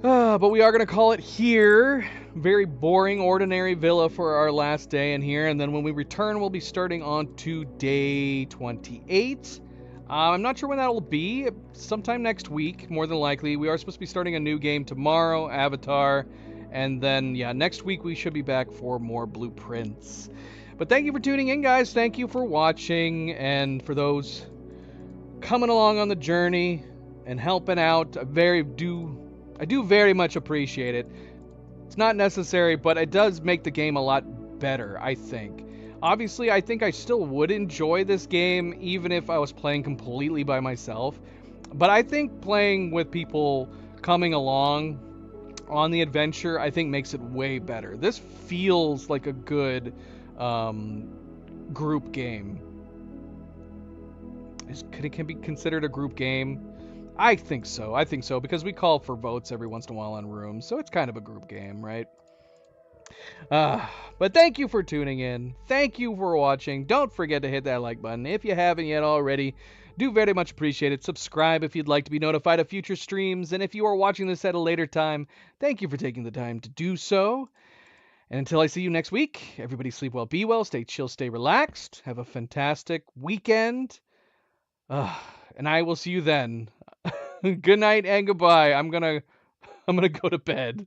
But we are going to call it here. Very boring, ordinary villa for our last day in here. And then when we return, we'll be starting on to day 28. I'm not sure when that will be. Sometime next week, more than likely. We are supposed to be starting a new game tomorrow, Avatar. And then, yeah, next week we should be back for more blueprints. But thank you for tuning in, guys. Thank you for watching. And for those coming along on the journey and helping out, I do very much appreciate it. It's not necessary, but it does make the game a lot better, I think. Obviously, I think I still would enjoy this game even if I was playing completely by myself. But I think playing with people coming along on the adventure, I think makes it way better. This feels like a good group game. It can be considered a group game. I think so, because we call for votes every once in a while on rooms, so it's kind of a group game, right? But thank you for tuning in. Thank you for watching. Don't forget to hit that like button if you haven't yet already. Do very much appreciate it. Subscribe if you'd like to be notified of future streams, and if you are watching this at a later time, thank you for taking the time to do so. And until I see you next week, everybody sleep well, be well, stay chill, stay relaxed, have a fantastic weekend, and I will see you then. Good night and goodbye. I'm gonna go to bed.